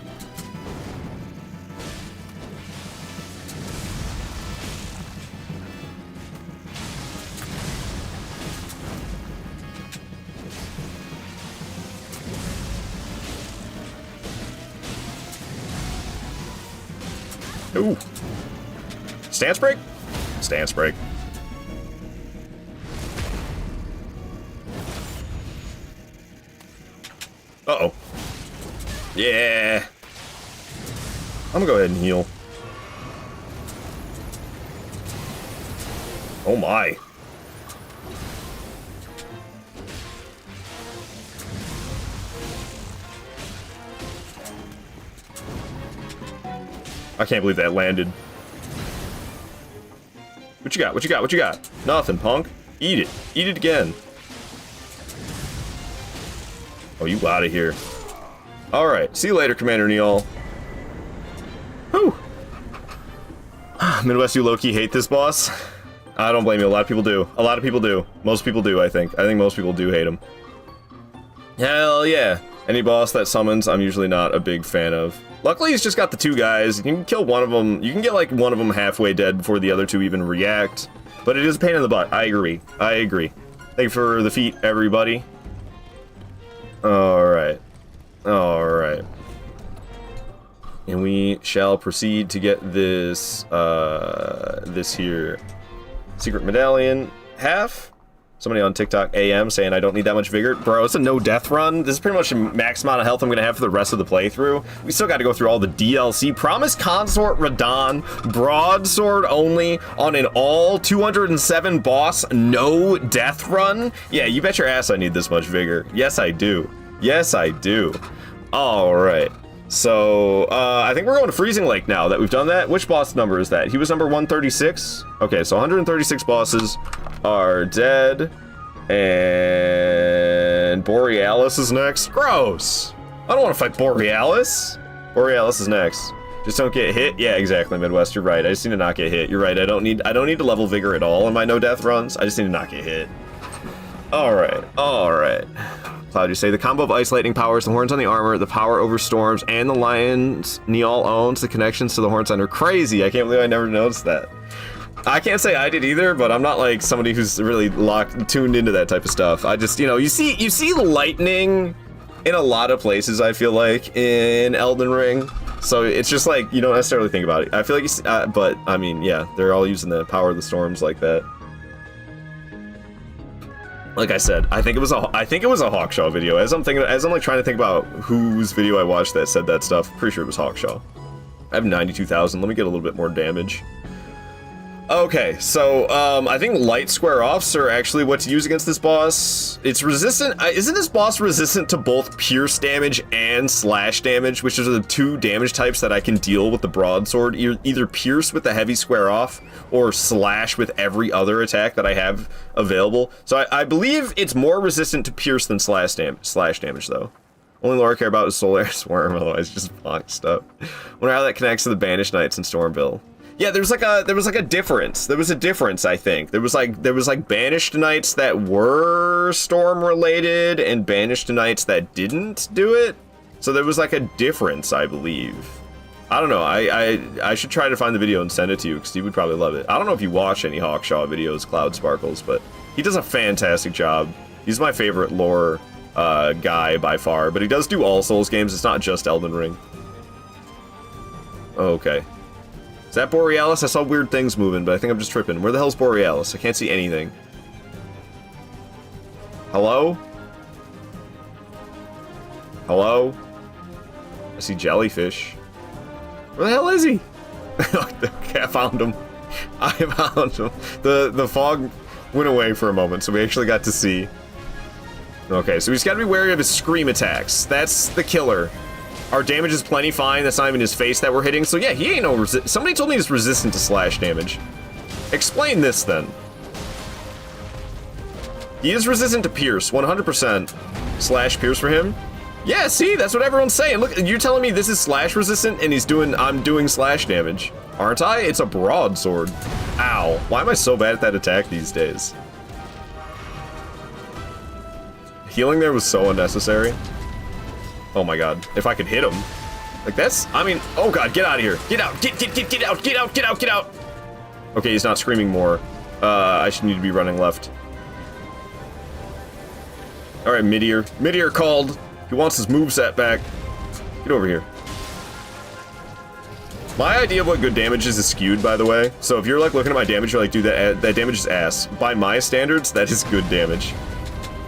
Ooh. Stance break? Stance break. Uh-oh. Yeah. I'm gonna go ahead and heal. Oh my. I can't believe that landed. What you got? What you got? What you got? Nothing, punk. Eat it. Eat it again. Oh, you out of here. Alright. See you later, Commander Neal. Whew. Midwest, you low-key hate this boss? I don't blame you. A lot of people do. A lot of people do. Most people do, I think. I think most people do hate him. Hell yeah. Any boss that summons, I'm usually not a big fan of. Luckily, he's just got the two guys. You can kill one of them. You can get, like, one of them halfway dead before the other two even react. But it is a pain in the butt. I agree. I agree. Thank you for the feat, everybody. Alright. Alright. And we shall proceed to get this, this here secret medallion half. Somebody on TikTok AM saying I don't need that much vigor. Bro, it's a no death run. This is pretty much the max amount of health I'm gonna have for the rest of the playthrough. We still gotta go through all the DLC. Promised Consort Radon, broadsword only on an all 207 boss, no death run. Yeah, you bet your ass I need this much vigor. Yes, I do. Yes, I do. All right. So, I think we're going to Freezing Lake now that we've done that. Which boss number is that? He was number 136? Okay, so 136 bosses are dead. And Borealis is next. Gross! I don't want to fight Borealis. Borealis is next. Just don't get hit. Yeah, exactly, Midwest. You're right. I just need to not get hit. You're right. I don't need to level vigor at all in my no death runs. I just need to not get hit. All right. All right. Cloud, you say the combo of ice lightning powers, the horns on the armor, the power over storms, and the lions Neal owns. The connections to the horns are crazy. I can't believe I never noticed that. I can't say I did either, but I'm not like somebody who's really tuned into that type of stuff. I just, you know, you see lightning in a lot of places. I feel like in Elden Ring, so it's just like you don't necessarily think about it. I feel like you see, but I mean, yeah, they're all using the power of the storms like that. Like I said, I think it was a Hawkshaw video. As I'm like trying to think about whose video I watched that said that stuff, pretty sure it was Hawkshaw. I have 92,000. Let me get a little bit more damage. Okay, so I think light square offs are actually what to use against this boss. It's resistant. Isn't this boss resistant to both pierce damage and slash damage, which are the two damage types that I can deal with the broadsword? Either pierce with the heavy square off or slash with every other attack that I have available. So I believe it's more resistant to pierce than slash damage though. Only lore I care about is Solar Swarm, otherwise just boxed up. Wonder how that connects to the Banished Knights in Stormville. Yeah, there was like a difference. There was a difference, I think. There was like Banished Knights that were Storm related and Banished Knights that didn't do it. So there was like a difference, I believe. I don't know. I should try to find the video and send it to you because you would probably love it. I don't know if you watch any Hawkshaw videos, Cloud Sparkles, but he does a fantastic job. He's my favorite lore guy by far, but he does do all Souls games. It's not just Elden Ring. Okay. Is that Borealis? I saw weird things moving, but I think I'm just tripping. Where the hell's Borealis? I can't see anything. Hello? Hello? I see jellyfish. Where the hell is he? Okay, I found him. I found him. The fog went away for a moment, so we actually got to see. Okay, so he's got to be wary of his scream attacks. That's the killer. Our damage is plenty fine. That's not even his face that we're hitting. So yeah, he ain't no somebody told me he's resistant to slash damage. Explain this then. He is resistant to pierce, 100%. Slash pierce for him. Yeah, see, that's what everyone's saying. Look, you're telling me this is slash resistant and I'm doing slash damage. Aren't I? It's a broadsword. Ow. Why am I so bad at that attack these days? Healing there was so unnecessary. Oh my god, if I could hit him. Like that's, I mean, oh god, get out of here. Get out, get out. Okay, he's not screaming more. I should need to be running left. Alright, Midir. Midir called. He wants his moveset back. Get over here. My idea of what good damage is skewed, by the way. So if you're like looking at my damage, you're like, dude, that damage is ass. By my standards, that is good damage.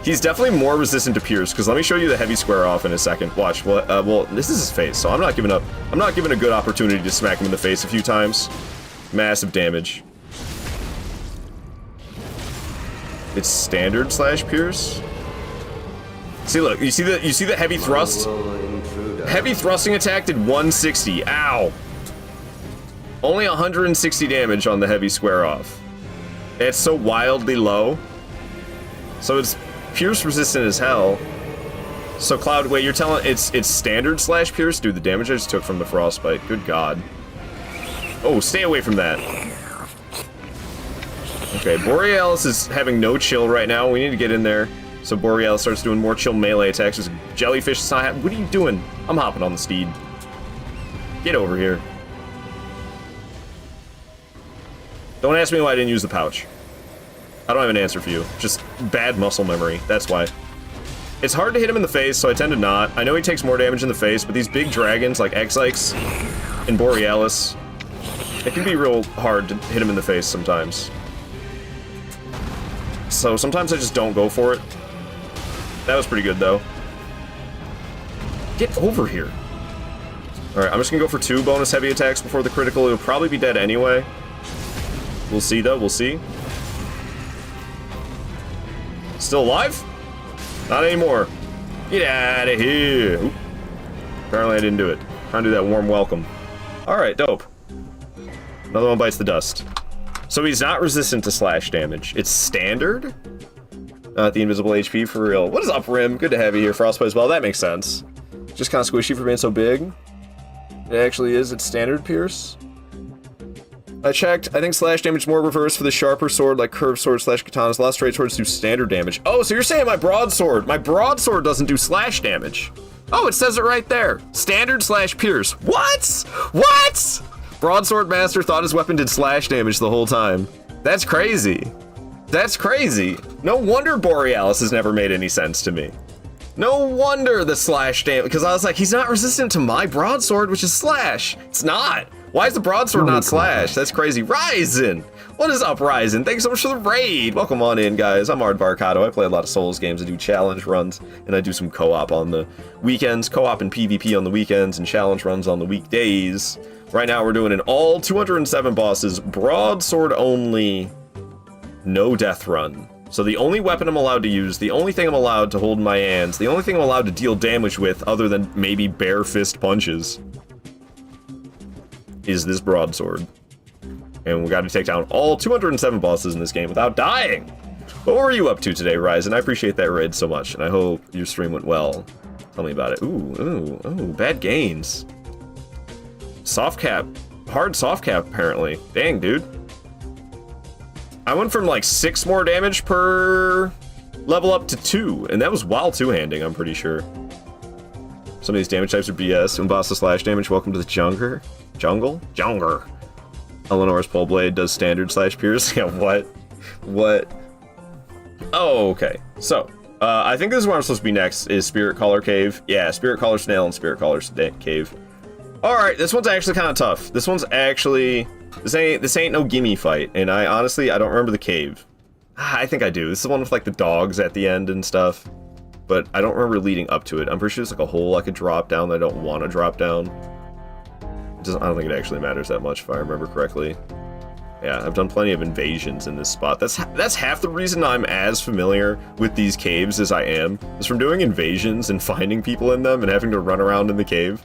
He's definitely more resistant to pierce, because let me show you the heavy square off in a second. Watch. Well, this is his face, so I'm not giving up. I'm not giving a good opportunity to smack him in the face a few times. Massive damage. It's standard slash pierce. See, look. You see the heavy thrust? Heavy thrusting attack did 160. Ow. Only 160 damage on the heavy square off. It's so wildly low. So it's pierce resistant as hell. So Cloud, wait, you're telling it's standard slash pierce? Dude, the damage I just took from the frostbite. Good god. Oh, stay away from that. Okay, Borealis is having no chill right now. We need to get in there. So Borealis starts doing more chill melee attacks. There's jellyfish. What are you doing? I'm hopping on the steed. Get over here. Don't ask me why I didn't use the pouch. I don't have an answer for you. Just bad muscle memory. That's why. It's hard to hit him in the face, so I tend to not. I know he takes more damage in the face, but these big dragons like X-Ikes and Borealis, it can be real hard to hit him in the face sometimes. So sometimes I just don't go for it. That was pretty good, though. Get over here. Alright, I'm just gonna go for 2 bonus heavy attacks before the critical. It'll probably be dead anyway. We'll see, though. We'll see. Still alive? Not anymore. Get out of here. Oop. Apparently I didn't do it. Trying to do that warm welcome. Alright, dope. Another one bites the dust. So he's not resistant to slash damage. It's standard? Not the invisible HP for real. What is up, Rim? Good to have you here. Frostbite as well. That makes sense. Just kind of squishy for being so big. It actually is. It's standard pierce. I checked. I think slash damage more reverse for the sharper sword, like curved sword slash katanas. A lot of straight swords do standard damage. Oh, so you're saying my broadsword doesn't do slash damage? Oh, it says it right there. Standard slash pierce. What? What? Broadsword master thought his weapon did slash damage the whole time. That's crazy. That's crazy. No wonder Borealis has never made any sense to me. No wonder the slash damage, because I was like, he's not resistant to my broadsword, which is slash. It's not. Why is the broadsword not slash? That's crazy. Ryzen! What is up, Ryzen? Thanks so much for the raid. Welcome on in, guys. I'm Ard Barcado. I play a lot of Souls games. I do challenge runs, and I do some co-op on the weekends. Co-op and PvP on the weekends, and challenge runs on the weekdays. Right now, we're doing an all 207 bosses, broadsword only, no death run. So the only weapon I'm allowed to use, the only thing I'm allowed to hold in my hands, the only thing I'm allowed to deal damage with, other than maybe bare fist punches, is this broadsword. And we got to take down all 207 bosses in this game without dying. What were you up to today, Ryzen? I appreciate that raid so much, and I hope your stream went well. Tell me about it. Ooh, bad gains. Soft cap. Hard soft cap, apparently. Dang, dude. I went from like 6 more damage per level up to 2, and that was while two-handing, I'm pretty sure. Some of these damage types are BS. Umbasa slash damage, welcome to the Jungle? Eleanor's pole blade does standard slash pierce. Yeah, what? Oh, okay. So, I think this is where I'm supposed to be next, is Spirit Caller Cave. Yeah, Spirit Caller Snail and Spirit Caller Cave. Alright, this one's actually kind of tough. This ain't no gimme fight, and I don't remember the cave. I think I do. This is the one with like the dogs at the end and stuff, but I don't remember leading up to it. I'm pretty sure there's like a hole I could drop down that I don't want to drop down. I don't think it actually matters that much if I remember correctly. Yeah, I've done plenty of invasions in this spot. That's half the reason I'm as familiar with these caves as I am, is from doing invasions and finding people in them and having to run around in the cave.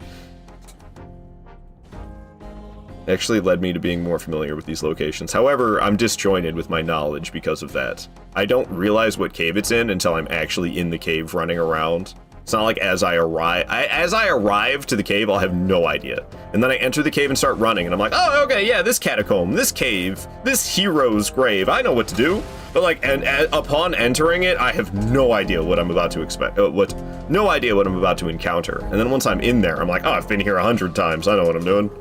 It actually led me to being more familiar with these locations. However, I'm disjointed with my knowledge because of that. I don't realize what cave it's in until I'm actually in the cave running around. It's not like as I arrive to the cave, I'll have no idea. And then I enter the cave and start running, and I'm like, oh, okay, yeah, this catacomb, this cave, this hero's grave, I know what to do. But like, upon entering it, I have no idea what I'm about to expect, no idea what I'm about to encounter. And then once I'm in there, I'm like, oh, I've been here 100 times, I know what I'm doing.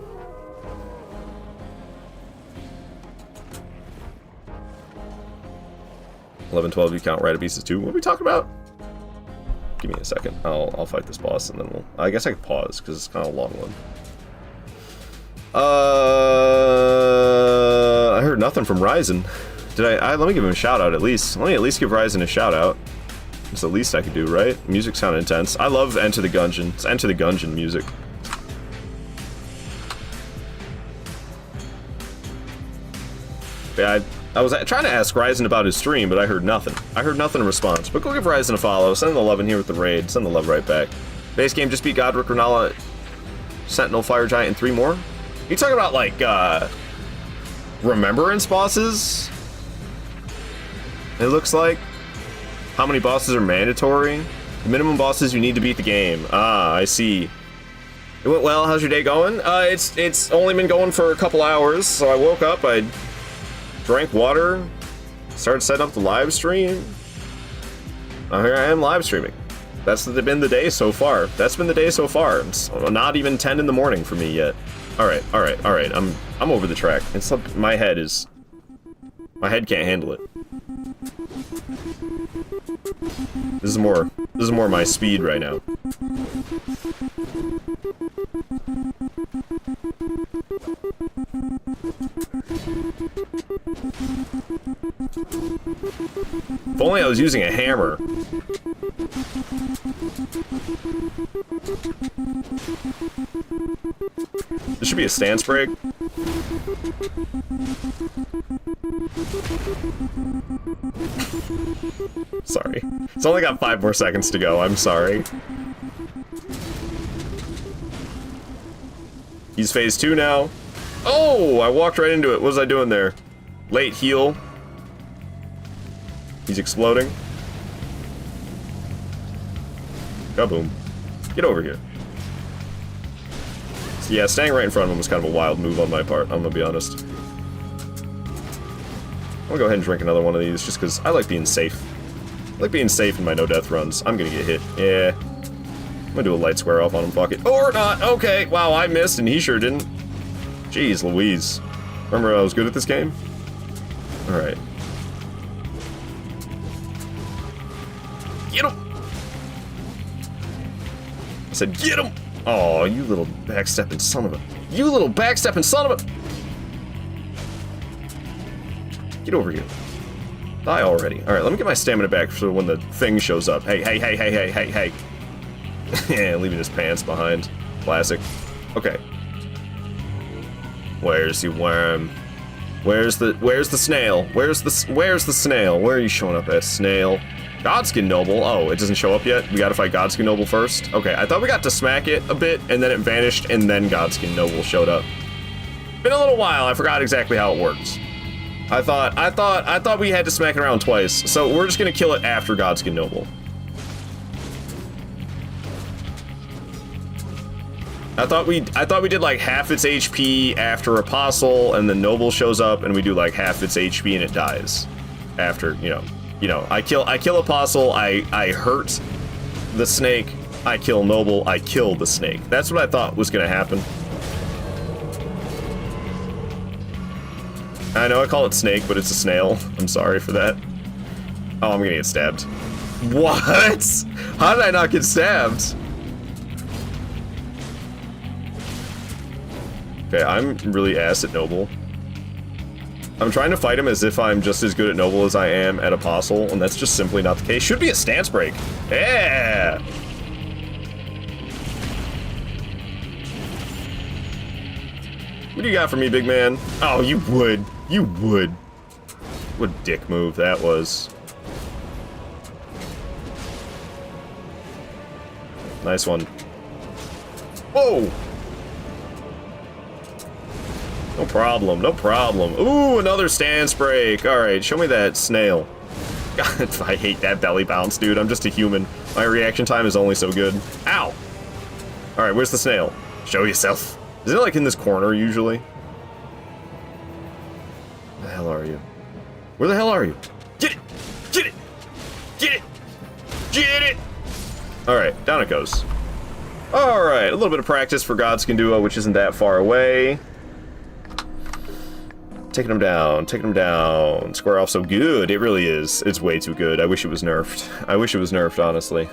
$11-12, you count Rite of Beasts 2. What are we talking about? Give me a second. I'll fight this boss, and then I guess I could pause, because it's kind of a long one. I heard nothing from Ryzen. Let me give him a shout-out, at least. Let me at least give Ryzen a shout-out. It's the least I could do, right? Music's kind of intense. I love Enter the Gungeon. It's Enter the Gungeon music. Yeah, I was trying to ask Ryzen about his stream, but I heard nothing. I heard nothing in response. But go give Ryzen a follow. Send the love in here with the raid. Send the love right back. Base game just beat Godric, Renala, Sentinel, Fire Giant, and 3 more? You talking about, like, Remembrance bosses? It looks like. How many bosses are mandatory? The minimum bosses you need to beat the game. Ah, I see. It went well. How's your day going? It's only been going for a couple hours, so I woke up, I drank water, started setting up the live stream. Now here I am live streaming. That's been the day so far. That's been the day so far. It's not even 10 in the morning for me yet. All right. I'm over the track. It's like my head can't handle it. This is more my speed right now. If only I was using a hammer. This should be a stance break. Sorry. It's only got 5 more seconds to go, I'm sorry. He's phase 2 now. Oh, I walked right into it. What was I doing there? Late heal. He's exploding. Kaboom. Get over here. So yeah, staying right in front of him was kind of a wild move on my part, I'm gonna be honest. I'm gonna go ahead and drink another one of these, just because I like being safe. I like being safe in my no-death runs. I'm gonna get hit. Yeah. I'm gonna do a light square off on him, fuck it. Or not! Okay, wow, I missed and he sure didn't. Jeez Louise. Remember I was good at this game? Alright. Get him! I said, get him! Oh, you little backstepping son of a... You little backstepping son of a... Get over here. Die already. Alright, let me get my stamina back so when the thing shows up. Hey, hey, hey, hey, hey, hey, hey. Yeah, leaving his pants behind. Classic. Okay. Where's the worm? Where's the snail? Where's the snail? Where are you showing up at, snail? Godskin Noble. Oh, it doesn't show up yet? We gotta fight Godskin Noble first? Okay, I thought we got to smack it a bit, and then it vanished, and then Godskin Noble showed up. Been a little while, I forgot exactly how it works. I thought we had to smack it around twice, so we're just gonna kill it after Godskin Noble. I thought we did like half its HP after Apostle, and then Noble shows up, and we do like half its HP and it dies. After, you know, I kill Apostle, I hurt the snake, I kill Noble, I kill the snake. That's what I thought was gonna happen. I know I call it snake, but it's a snail. I'm sorry for that. Oh, I'm gonna get stabbed. What? How did I not get stabbed? Okay, I'm really ass at Noble. I'm trying to fight him as if I'm just as good at Noble as I am at Apostle, and that's just simply not the case. Should be a stance break. Yeah! What do you got for me, big man? Oh, you would. You would. What a dick move that was. Nice one. Whoa! No problem, no problem. Ooh, another stance break. Alright, show me that snail. God, I hate that belly bounce, dude. I'm just a human. My reaction time is only so good. Ow! Alright, where's the snail? Show yourself. Is it like in this corner, usually? Where the hell are you? Where the hell are you? Get it! Get it! Get it! Get it! Alright, down it goes. Alright, a little bit of practice for Godskin Duo, which isn't that far away. Taking him down, taking him down. Square off so good. It really is. It's way too good. I wish it was nerfed. I wish it was nerfed, honestly.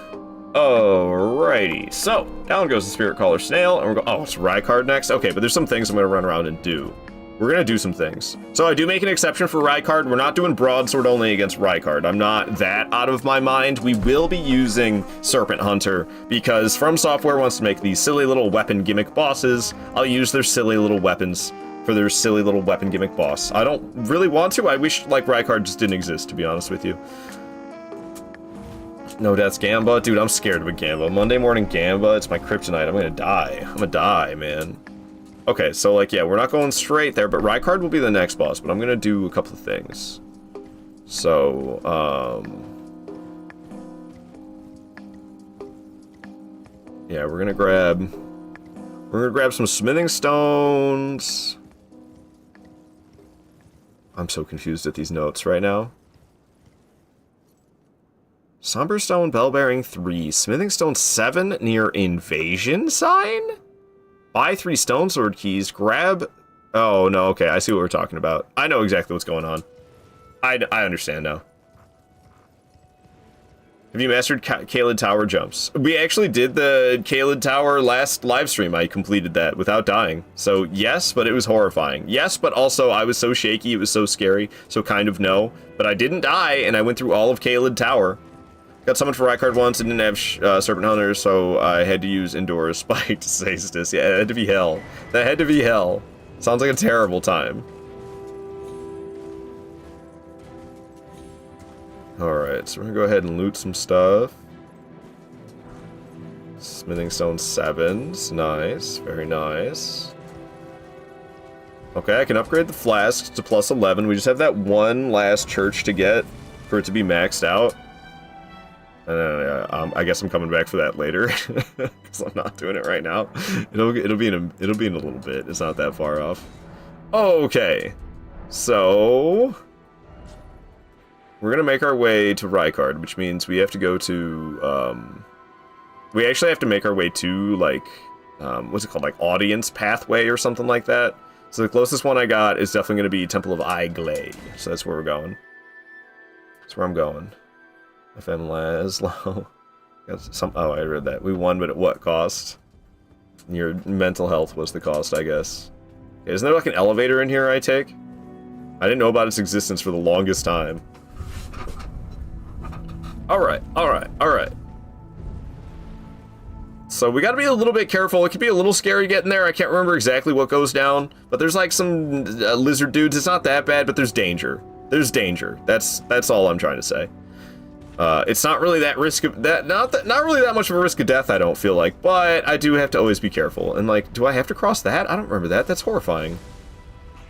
Alrighty. So, down goes the Spirit Caller Snail, and we're going. Oh, it's Rykard next? Okay, but there's some things I'm going to run around and do. We're going to do some things. So I do make an exception for Rykard. We're not doing Broadsword only against Rykard. I'm not that out of my mind. We will be using Serpent Hunter, because From Software wants to make these silly little weapon gimmick bosses. I'll use their silly little weapons for their silly little weapon gimmick boss. I don't really want to. I wish, like, Rykard just didn't exist, to be honest with you. No deaths Gamba? Dude, I'm scared of a Gamba. Monday morning Gamba, it's my kryptonite. I'm gonna die. I'm gonna die, man. Okay, so, like, yeah, we're not going straight there, but Rykard will be the next boss, but I'm gonna do a couple of things. So, yeah, we're gonna grab some smithing stones. I'm so confused at these notes right now. Somber Stone, Bell Bearing 3, Smithing Stone 7 near Invasion Sign? Buy 3 Stone Sword Keys, grab... Oh, no, okay, I see what we're talking about. I know exactly what's going on. I understand now. Have you mastered Caelid Tower jumps? We actually did the Caelid Tower last live stream. I completed that without dying. So yes, but it was horrifying. Yes, but also I was so shaky, it was so scary, so kind of no. But I didn't die, and I went through all of Caelid Tower. Got summoned for Rykard once and didn't have Serpent Hunter, so I had to use Endor's Spike to save this. Yeah, it had to be hell. That had to be hell. Sounds like a terrible time. Alright, so we're gonna go ahead and loot some stuff. Smithing Stone 7s. Nice. Very nice. Okay, I can upgrade the flasks to plus 11. We just have that one last church to get for it to be maxed out. And I guess I'm coming back for that later because I'm not doing it right now. It'll be in a little bit. It's not that far off. Okay, so we're gonna make our way to Rykard, which means we have to go to we actually have to make our way to, like, what's it called, like Audience Pathway or something like that. So the closest one I got is definitely gonna be Temple of Iglay. So that's where we're going. That's where I'm going. FM Laszlo. Oh, I read that. We won, but at what cost? Your mental health was the cost, I guess. Okay, isn't there like an elevator in here I take? I didn't know about its existence for the longest time. Alright, alright, alright. So we gotta be a little bit careful. It could be a little scary getting there. I can't remember exactly what goes down, but there's like some lizard dudes. It's not that bad, but there's danger. There's danger. That's all I'm trying to say. It's not really that risk of that. Not really that much of a risk of death. I don't feel like, but I do have to always be careful. And like, do I have to cross that? I don't remember that. That's horrifying.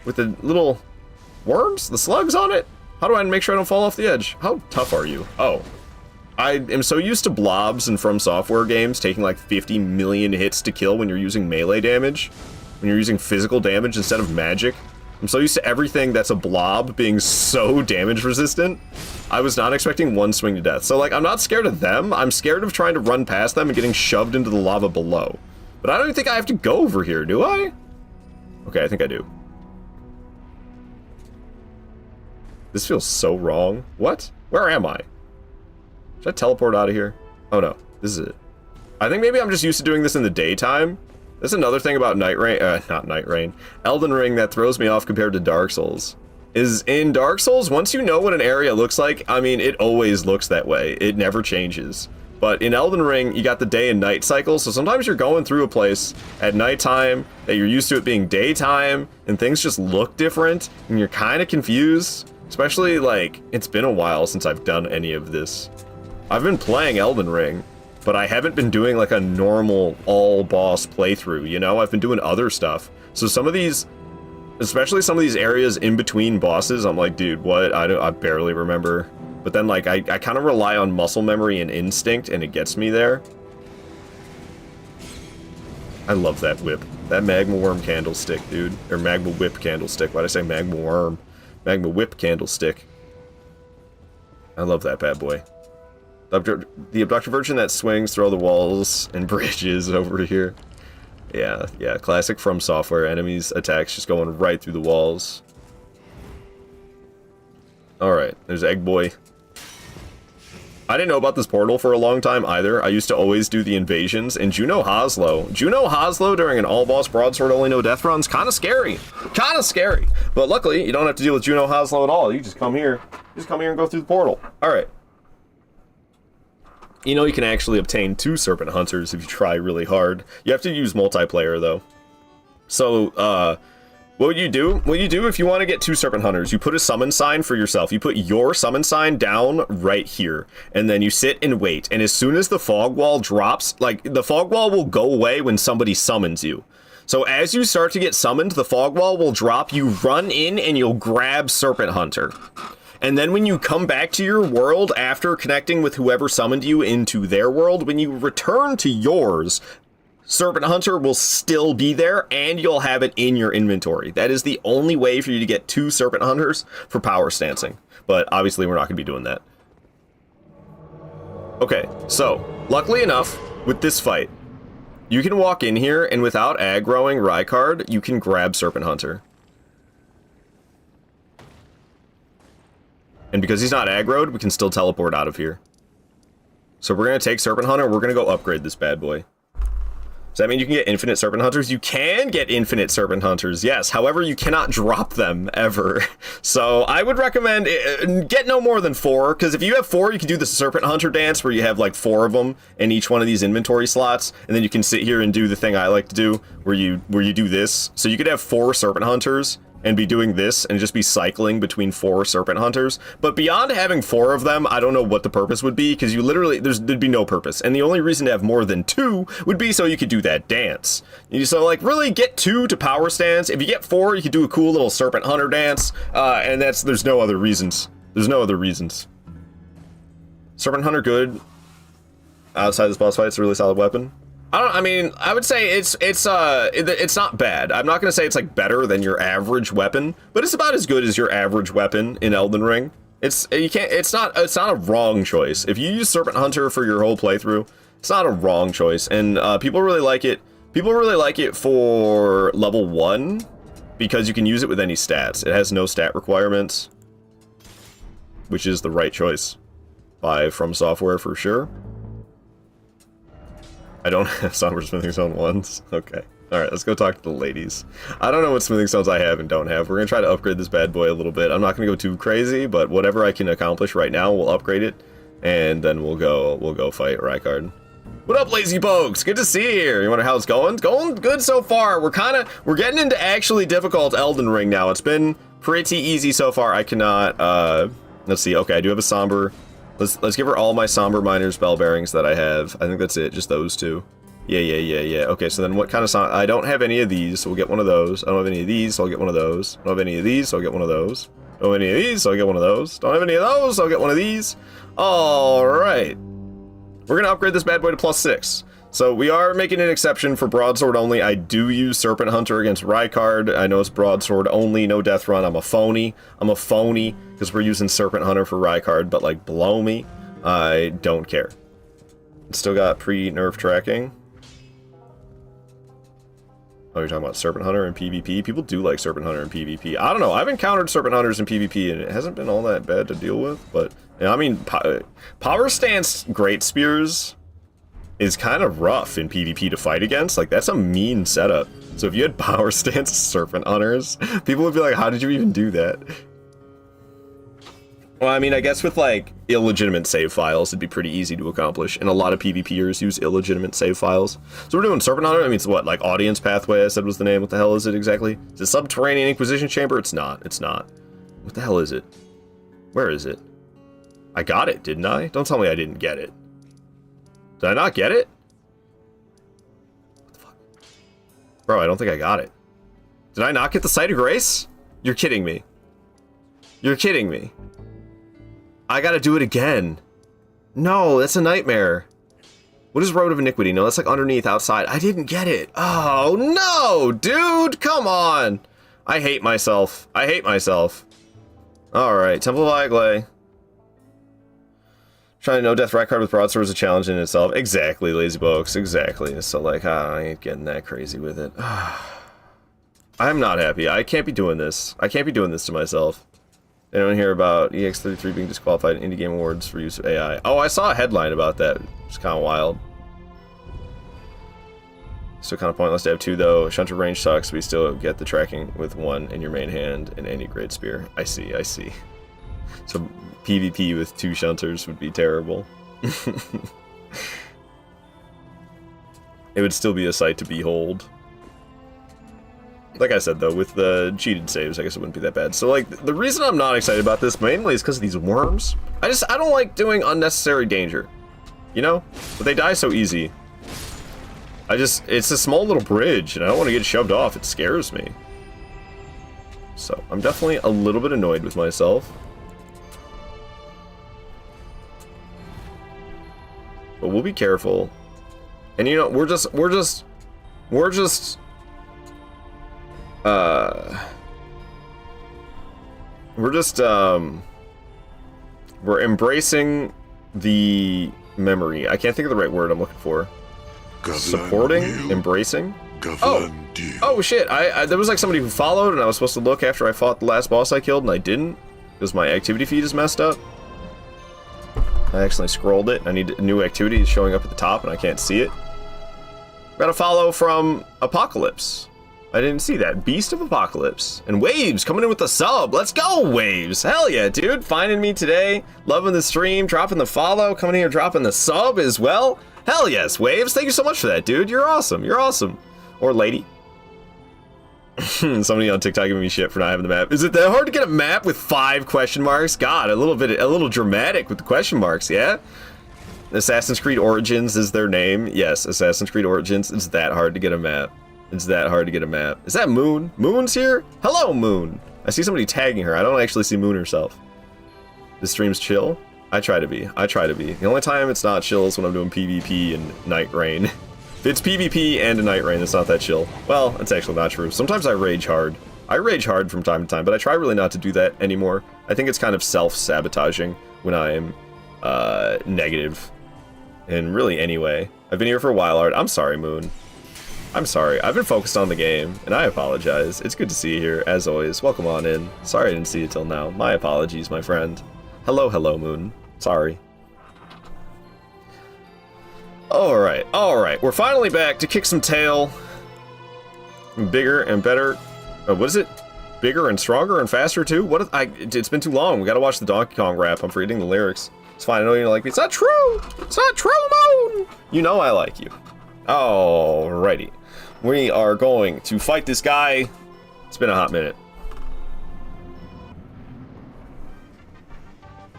With the little worms, the slugs on it. How do I make sure I don't fall off the edge? How tough are you? Oh. I am so used to blobs and From Software games taking like 50 million hits to kill when you're using melee damage, when you're using physical damage instead of magic. I'm so used to everything that's a blob being so damage resistant. I was not expecting one swing to death. So like, I'm not scared of them. I'm scared of trying to run past them and getting shoved into the lava below. But I don't even think I have to go over here, do I? Okay, I think I do. This feels so wrong. What? Where am I? Should I teleport out of here? Oh no, this is it. I think maybe I'm just used to doing this in the daytime. That's another thing about Elden Ring that throws me off compared to Dark Souls. Is in Dark Souls, once you know what an area looks like, I mean, it always looks that way. It never changes. But in Elden Ring, you got the day and night cycle, so sometimes you're going through a place at nighttime that you're used to it being daytime, and things just look different, and you're kind of confused. Especially, like, it's been a while since I've done any of this. I've been playing Elden Ring, but I haven't been doing like a normal all-boss playthrough, you know? I've been doing other stuff. So some of these, especially some of these areas in between bosses, I'm like, dude, what? I barely remember. But then like, I kind of rely on muscle memory and instinct, and it gets me there. I love that whip. That magma worm candlestick, dude. Or magma whip candlestick. Why'd I say magma worm? Magma whip candlestick. I love that bad boy. The abducted version that swings through all the walls and bridges over here. Yeah, classic From Software. Enemies attacks just going right through the walls. Alright, there's Egg Boy. I didn't know about this portal for a long time either. I used to always do the invasions, and Juno Hoslow during an all-boss broadsword only no death run's kinda scary. Kinda scary. But luckily, you don't have to deal with Juno Hoslow at all. You just come here. Just come here and go through the portal. Alright. You know you can actually obtain 2 Serpent Hunters if you try really hard. You have to use multiplayer, though. So, what you do if you want to get 2 Serpent Hunters, you put a summon sign for yourself. You put your summon sign down right here, and then you sit and wait. And as soon as the fog wall drops, like, the fog wall will go away when somebody summons you. So as you start to get summoned, the fog wall will drop, you run in, and you'll grab Serpent Hunter. And then when you come back to your world after connecting with whoever summoned you into their world, when you return to yours, Serpent Hunter will still be there, and you'll have it in your inventory. That is the only way for you to get 2 Serpent Hunters for power stancing. But obviously we're not going to be doing that. Okay, so, luckily enough, with this fight, you can walk in here, and without aggroing Rykard, you can grab Serpent Hunter. And because he's not aggroed, we can still teleport out of here. So we're going to take Serpent Hunter, we're going to go upgrade this bad boy. Does that mean you can get infinite Serpent Hunters? You can get infinite Serpent Hunters, yes. However, you cannot drop them, ever. So I would recommend get no more than 4, because if you have 4, you can do the Serpent Hunter dance, where you have like 4 of them in each one of these inventory slots, and then you can sit here and do the thing I like to do, where you do this. So you could have 4 Serpent Hunters, and be doing this, and just be cycling between 4 Serpent Hunters. But beyond having 4 of them, I don't know what the purpose would be, because you literally, there'd be no purpose. And the only reason to have more than 2 would be so you could do that dance. So, like, really get 2 to power stance. If you get 4, you could do a cool little Serpent Hunter dance, and there's no other reasons. There's no other reasons. Serpent Hunter good. Outside this boss fight, it's a really solid weapon. I would say it's not bad. I'm not gonna say it's like better than your average weapon, but it's about as good as your average weapon in Elden Ring. It's not a wrong choice. If you use Serpent Hunter for your whole playthrough, it's not a wrong choice, and people really like it. People really like it for level 1 because you can use it with any stats. It has no stat requirements, which is the right choice by From Software for sure. I don't have Somber Smithing Zone once. Okay. Alright, let's go talk to the ladies. I don't know what smithing stones I have and don't have. We're gonna try to upgrade this bad boy a little bit. I'm not gonna go too crazy, but whatever I can accomplish right now, we'll upgrade it. And then we'll go fight Rykard. What up, lazy pokes? Good to see you here. You wonder how it's going? It's going good so far. We're getting into actually difficult Elden Ring now. It's been pretty easy so far. I cannot, let's see. Okay, I do have a somber. Let's give her all my somber miner's bell bearings that I have. I think that's it, just those two. Yeah. Okay, so then what kind of I don't have any of these, so we'll get one of those. I don't have any of these, so I'll get one of those. I don't have any of these, so I'll get one of those. Don't have any of these, so I'll get one of those. Don't have any of those, so I'll get one of these. Alright. We're gonna upgrade this bad boy to +6. So we are making an exception for broadsword only. I do use Serpent Hunter against Rykard. I know it's broadsword only, no death run. I'm a phony, because we're using Serpent Hunter for Rykard, but like, blow me. I don't care. Still got pre-nerf tracking. Oh, you're talking about Serpent Hunter in PvP? People do like Serpent Hunter in PvP. I don't know. I've encountered Serpent Hunters in PvP, and it hasn't been all that bad to deal with. But, you know, I mean, Power Stance Great Spears is kind of rough in PvP to fight against. Like, that's a mean setup. So if you had Power Stance Serpent Hunters, people would be like, how did you even do that? Well, I mean, I guess with, like, illegitimate save files, it'd be pretty easy to accomplish, and a lot of PvPers use illegitimate save files. So we're doing Serpent Hunter? I mean, it's what, like, Audience Pathway, I said was the name. What the hell is it exactly? Is it Subterranean Inquisition Chamber? It's not. It's not. What the hell is it? Where is it? I got it, didn't I? Don't tell me I didn't get it. Did I not get it? What the fuck? Bro, I don't think I got it. Did I not get the Sight of Grace? You're kidding me. You're kidding me. I gotta do it again. No, that's a nightmare. What is Road of Iniquity? No, that's like underneath, outside. I didn't get it. Oh, no, dude, come on. I hate myself. I hate myself. Alright, Temple of Iglay. Trying to no death Rykard with broadsword is a challenge in itself. Exactly, lazy books, exactly. So, like, I ain't getting that crazy with it. I'm not happy. I can't be doing this. I can't be doing this to myself. Anyone hear about EX33 being disqualified in Indie Game Awards for use of AI? Oh, I saw a headline about that. It's kind of wild. Still kind of pointless to have two, though. Shunter range sucks, but you still get the tracking with one in your main hand and any great spear. I see, I see. So PvP with two Shunters would be terrible. It would still be a sight to behold. Like I said, though, with the cheated saves, I guess it wouldn't be that bad. So, like, the reason I'm not excited about this mainly is because of these worms. I don't like doing unnecessary danger. You know? But they die so easy. It's a small little bridge, and I don't want to get shoved off. It scares me. So, I'm definitely a little bit annoyed with myself. But we'll be careful. And, you know, we're we're embracing the memory. I can't think of the right word I'm looking for. Supporting? Embracing? Oh shit, there was like somebody who followed and I was supposed to look after I fought the last boss I killed and I didn't. Because my activity feed is messed up. I accidentally scrolled it. I need new activities showing up at the top and I can't see it. Got a follow from Apocalypse. I didn't see that. Beast of Apocalypse. And Waves coming in with the sub. Let's go, Waves. Hell yeah, dude. Finding me today. Loving the stream. Dropping the follow. Coming here dropping the sub as well. Hell yes, Waves. Thank you so much for that, dude. You're awesome. You're awesome. Or lady. Somebody on TikTok giving me shit for not having the map. Is it that hard to get a map with 5 question marks? God, a little dramatic with the question marks, yeah? Assassin's Creed Origins is their name. Yes, Assassin's Creed Origins. It's that hard to get a map. It's that hard to get a map. Is that Moon? Moon's here? Hello, Moon. I see somebody tagging her. I don't actually see Moon herself. This stream's chill? I try to be. I try to be. The only time it's not chill is when I'm doing PvP and Night Rain. If it's PvP and a Night Rain, it's not that chill. Well, it's actually not true. Sometimes I rage hard. I rage hard from time to time, but I try really not to do that anymore. I think it's kind of self-sabotaging when I am negative. And really, anyway. I've been here for a while, Art. I'm sorry, Moon. I'm sorry. I've been focused on the game, and I apologize. It's good to see you here, as always. Welcome on in. Sorry I didn't see you till now. My apologies, my friend. Hello, hello, Moon. Sorry. Alright, alright. We're finally back to kick some tail. Bigger and better. What is it? Bigger and stronger and faster too? It's been too long. We gotta watch the Donkey Kong rap. I'm forgetting the lyrics. It's fine. I know you don't like me. It's not true. It's not true, Moon. You know I like you. Alrighty. We are going to fight this guy. It's been a hot minute.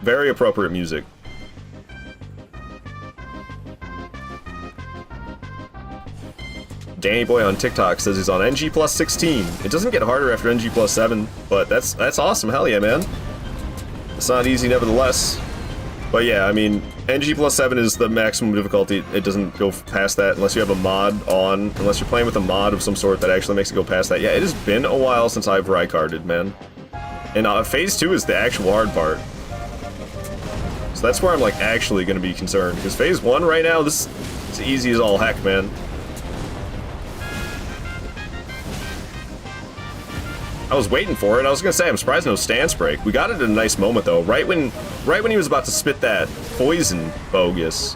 Very appropriate music. Danny Boy on TikTok says he's on NG plus 16. It doesn't get harder after NG plus 7, but that's awesome. Hell yeah, man. It's not easy nevertheless. But yeah, I mean, NG plus 7 is the maximum difficulty. It doesn't go past that unless you have a mod on, unless you're playing with a mod of some sort that actually makes it go past that. Yeah, it has been a while since I've Rykarded, man. And Phase 2 is the actual hard part. So that's where I'm like actually gonna be concerned, because Phase 1 right now, this is easy as all heck, man. I was waiting for it. I was gonna say I'm surprised no stance break. We got it at a nice moment though, right when he was about to spit that poison bogus.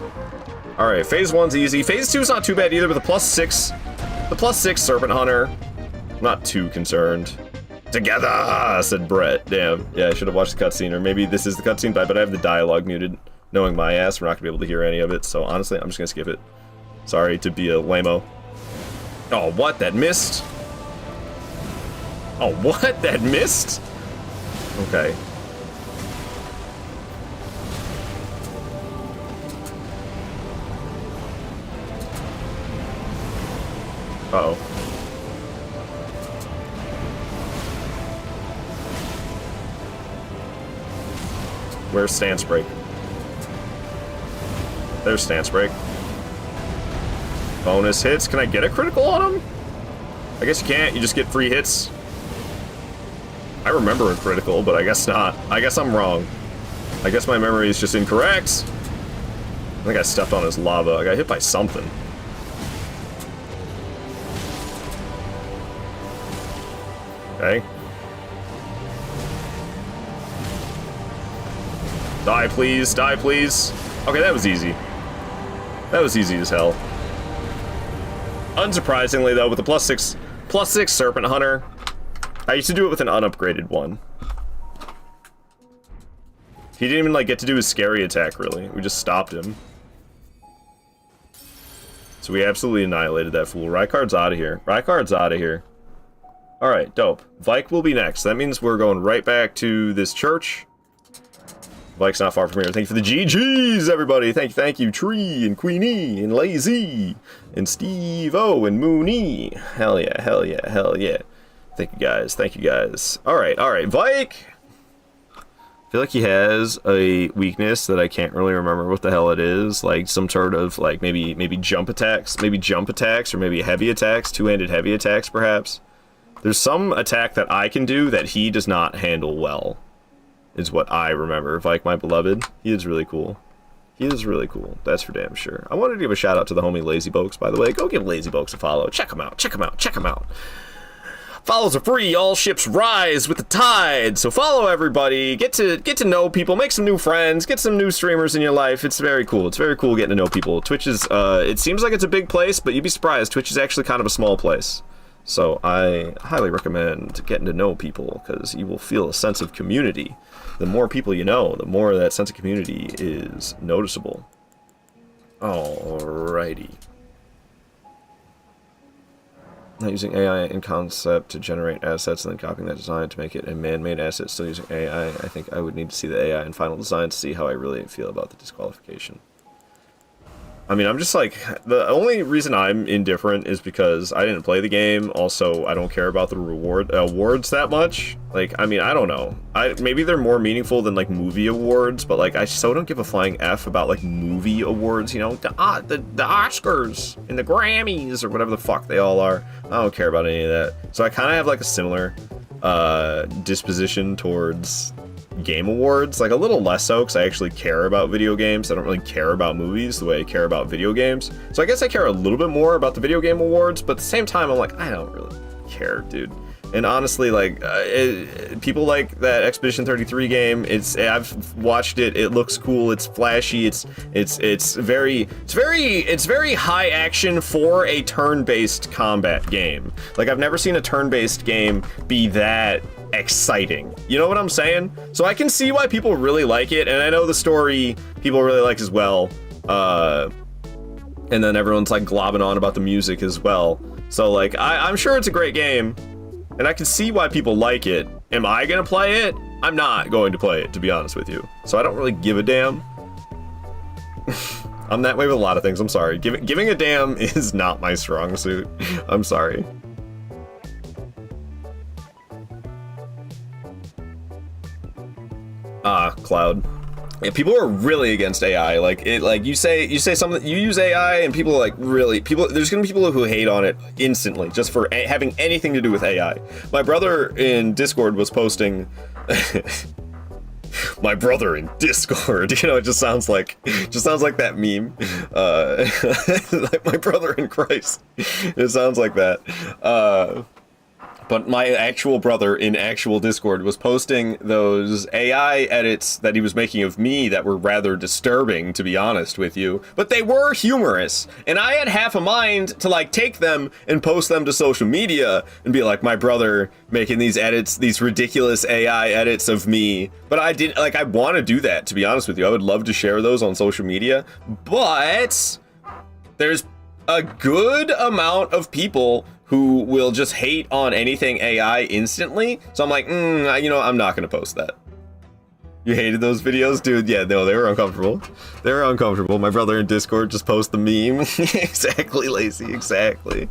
All right, Phase 1's easy. Phase 2's not too bad either, but the +6 Serpent Hunter, I'm not too concerned. Together, said Brett. Damn. Yeah, I should have watched the cutscene, or maybe this is the cutscene, but I have the dialogue muted. Knowing my ass, we're not gonna be able to hear any of it. So honestly, I'm just gonna skip it. Sorry to be a lame-o. Oh, what? That missed? Oh, what? That missed? Okay. Uh-oh. Where's stance break? There's stance break. Bonus hits. Can I get a critical on him? I guess you can't. You just get free hits. I remember a critical, but I guess not. I guess I'm wrong. I guess my memory is just incorrect. I think I stepped on his lava. I got hit by something. Okay. Die, please. Die, please. Okay, that was easy. That was easy as hell. Unsurprisingly, though, with the +6 Serpent Hunter, I used to do it with an unupgraded one. He didn't even, like, get to do his scary attack, really. We just stopped him. So we absolutely annihilated that fool. Rykard's out of here. Rykard's out of here. Alright, dope. Vike will be next. That means we're going right back to this church. Vike's not far from here. Thank you for the GGs, everybody. Thank you, Tree, and Queenie, and Lazy, and Steve-O, and Mooney. Hell yeah, hell yeah, hell yeah. Thank you guys, thank you guys. Alright, Vike! I feel like he has a weakness that I can't really remember what the hell it is. Like some sort of, like, maybe jump attacks. Maybe jump attacks, or maybe heavy attacks. Two-handed heavy attacks, perhaps. There's some attack that I can do that he does not handle well, is what I remember. Vike, my beloved, he is really cool. He is really cool. That's for damn sure. I wanted to give a shout out to the homie Lazy Bokes, by the way. Go give Lazy Bokes a follow. Check him out. Check him out. Check him out. Follows are free. All ships rise with the tide. So follow everybody. Get to know people. Make some new friends. Get some new streamers in your life. It's very cool. It's very cool getting to know people. Twitch is, it seems like it's a big place, but you'd be surprised. Twitch is actually kind of a small place. So I highly recommend getting to know people, because you will feel a sense of community. The more people you know, the more that sense of community is noticeable. Alrighty. Not using AI in concept to generate assets and then copying that design to make it a man-made asset, still using AI. I think I would need to see the AI in final design to see how I really feel about the disqualification. I mean, I'm just like, the only reason I'm indifferent is because I didn't play the game. Also, I don't care about the awards that much. Like, I mean, I don't know. Maybe they're more meaningful than, like, movie awards, but, like, I so don't give a flying F about, like, movie awards, you know? The Oscars and the Grammys or whatever the fuck they all are. I don't care about any of that. So I kind of have, like, a similar disposition towards game awards, like a little less so because I actually care about video games. I don't really care about movies the way I care about video games. So I guess I care a little bit more about the video game awards, but at the same time I'm like, I don't really care, dude. And honestly, like, people like that Expedition 33 game. I've watched it. It looks cool. It's flashy. It's very high action for a turn-based combat game. Like, I've never seen a turn-based game be that exciting. You know what I'm saying? So I can see why people really like it, and I know the story people really like as well. And then everyone's like globbing on about the music as well. So like, I'm sure it's a great game, and I can see why people like it. Am I gonna play it? I'm not going to play it, to be honest with you. So I don't really give a damn. I'm that way with a lot of things. I'm sorry. Giving a damn is not my strong suit. I'm sorry. Cloud. Yeah, people are really against AI. Like you say something, you use AI, and people are like really There's gonna be people who hate on it instantly just for having anything to do with AI. My brother in Discord was posting. My brother in Discord. You know, it just sounds like that meme. Like my brother in Christ. It sounds like that. But my actual brother in actual Discord was posting those AI edits that he was making of me that were rather disturbing, to be honest with you. But they were humorous. And I had half a mind to like take them and post them to social media and be like, my brother making these edits, these ridiculous AI edits of me. But I didn't, like, I want to do that, to be honest with you. I would love to share those on social media. But there's a good amount of people who will just hate on anything AI instantly. So I'm like, you know, I'm not gonna post that. You hated those videos? Dude, yeah, no, they were uncomfortable. They were uncomfortable. My brother in Discord just post the meme. Exactly, Lacey, exactly.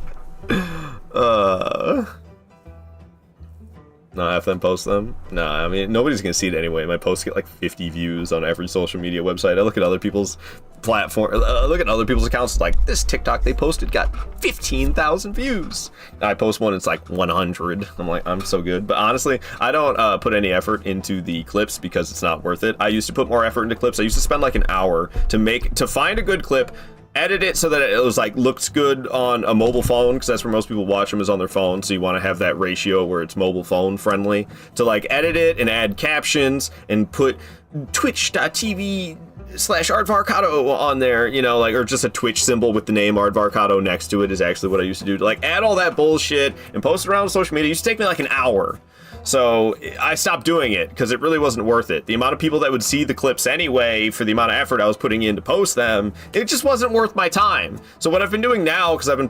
Not have them post them? Nah, I mean, nobody's gonna see it anyway. My posts get like 50 views on every social media website. I look at other people's platform, look at other people's accounts, like, this TikTok they posted got 15,000 views. And I post one, it's like 100. I'm like, I'm so good. But honestly, I don't put any effort into the clips because it's not worth it. I used to put more effort into clips. I used to spend like an hour to find a good clip, edit it so that it was like looks good on a mobile phone, because that's where most people watch them, is on their phone. So you want to have that ratio where it's mobile phone friendly, to like edit it and add captions and put twitch.tv/Aardvarkato on there, you know, like, or just a Twitch symbol with the name Aardvarkato next to it is actually what I used to do, to like add all that bullshit and post it around on social media. It used to take me like an hour. So I stopped doing it because it really wasn't worth it. The amount of people that would see the clips anyway for the amount of effort I was putting in to post them, it just wasn't worth my time. So what I've been doing now, because I've been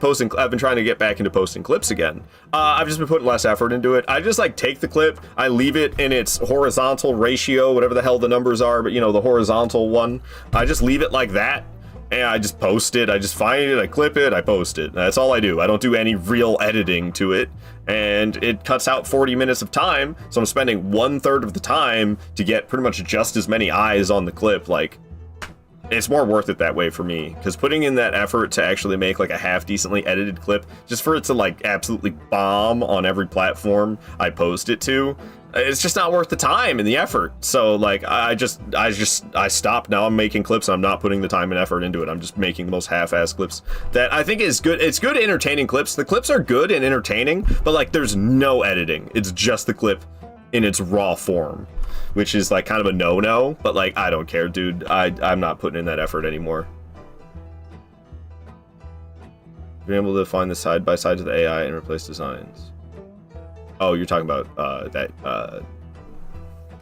trying to get back into posting clips again, I've just been putting less effort into it. I just like take the clip, I leave it in its horizontal ratio, whatever the hell the numbers are, but you know, the horizontal one. I just leave it like that. And I just post it, I just find it, I clip it, I post it. That's all I do. I don't do any real editing to it. And it cuts out 40 minutes of time, so I'm spending 1/3 of the time to get pretty much just as many eyes on the clip. Like, it's more worth it that way for me, because putting in that effort to actually make like a half decently edited clip, just for it to like absolutely bomb on every platform I post it to, it's just not worth the time and the effort. So like, I stopped. Now I'm making clips and I'm not putting the time and effort into it. I'm just making the most half-ass clips that I think is good. It's good entertaining clips. The clips are good and entertaining, but like, there's no editing. It's just the clip in its raw form, which is like kind of a no-no, but like, I don't care, dude. I'm not putting in that effort anymore. Being able to find the side-by-side to the AI and replace designs. Oh, you're talking about that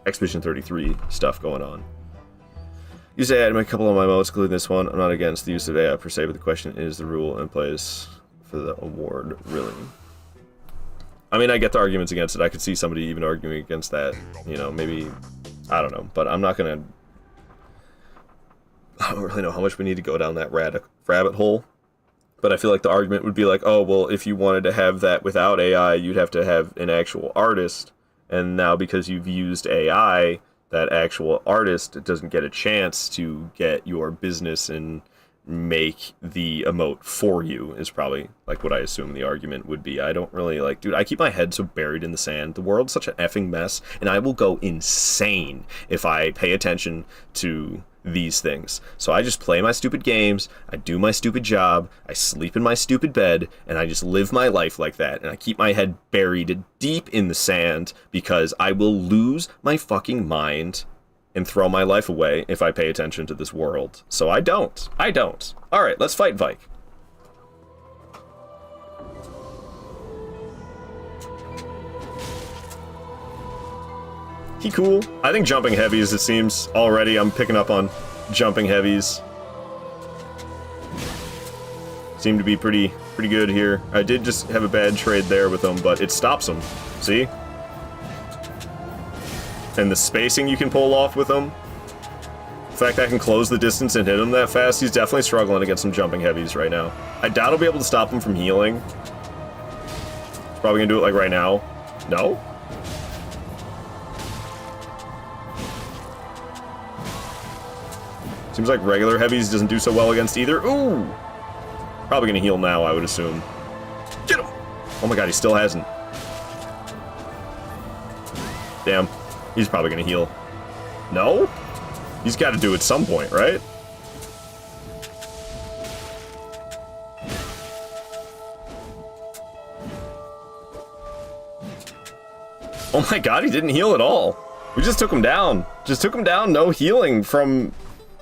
Expedition 33 stuff going on. Use AI to make a couple of my modes, including this one. I'm not against the use of AI per se, but the question is the rule in place for the award, really? I mean, I get the arguments against it. I could see somebody even arguing against that. You know, maybe, I don't know. But I'm not gonna... I don't really know how much we need to go down that rabbit hole. But I feel like the argument would be like, oh, well, if you wanted to have that without AI, you'd have to have an actual artist. And now because you've used AI, that actual artist doesn't get a chance to get your business and make the emote for you, is probably like what I assume the argument would be. I don't really like, dude, I keep my head so buried in the sand. The world's such an effing mess, and I will go insane if I pay attention to these things. So I just play my stupid games, I do my stupid job, I sleep in my stupid bed, and I just live my life like that. And I keep my head buried deep in the sand because I will lose my fucking mind and throw my life away if I pay attention to this world. So I don't. Alright, let's fight Vike. He cool. I think jumping heavies, it seems. Already I'm picking up on jumping heavies. Seem to be pretty good here. I did just have a bad trade there with him, but it stops him. See? And the spacing you can pull off with him. The fact I can close the distance and hit him that fast, he's definitely struggling against some jumping heavies right now. I doubt I'll be able to stop him from healing. He's probably gonna do it like right now. No? Seems like regular heavies doesn't do so well against either. Ooh! Probably gonna heal now, I would assume. Get him! Oh my god, he still hasn't. Damn. He's probably gonna heal. No? He's gotta do it at some point, right? Oh my god, he didn't heal at all. We just took him down. Just took him down, no healing from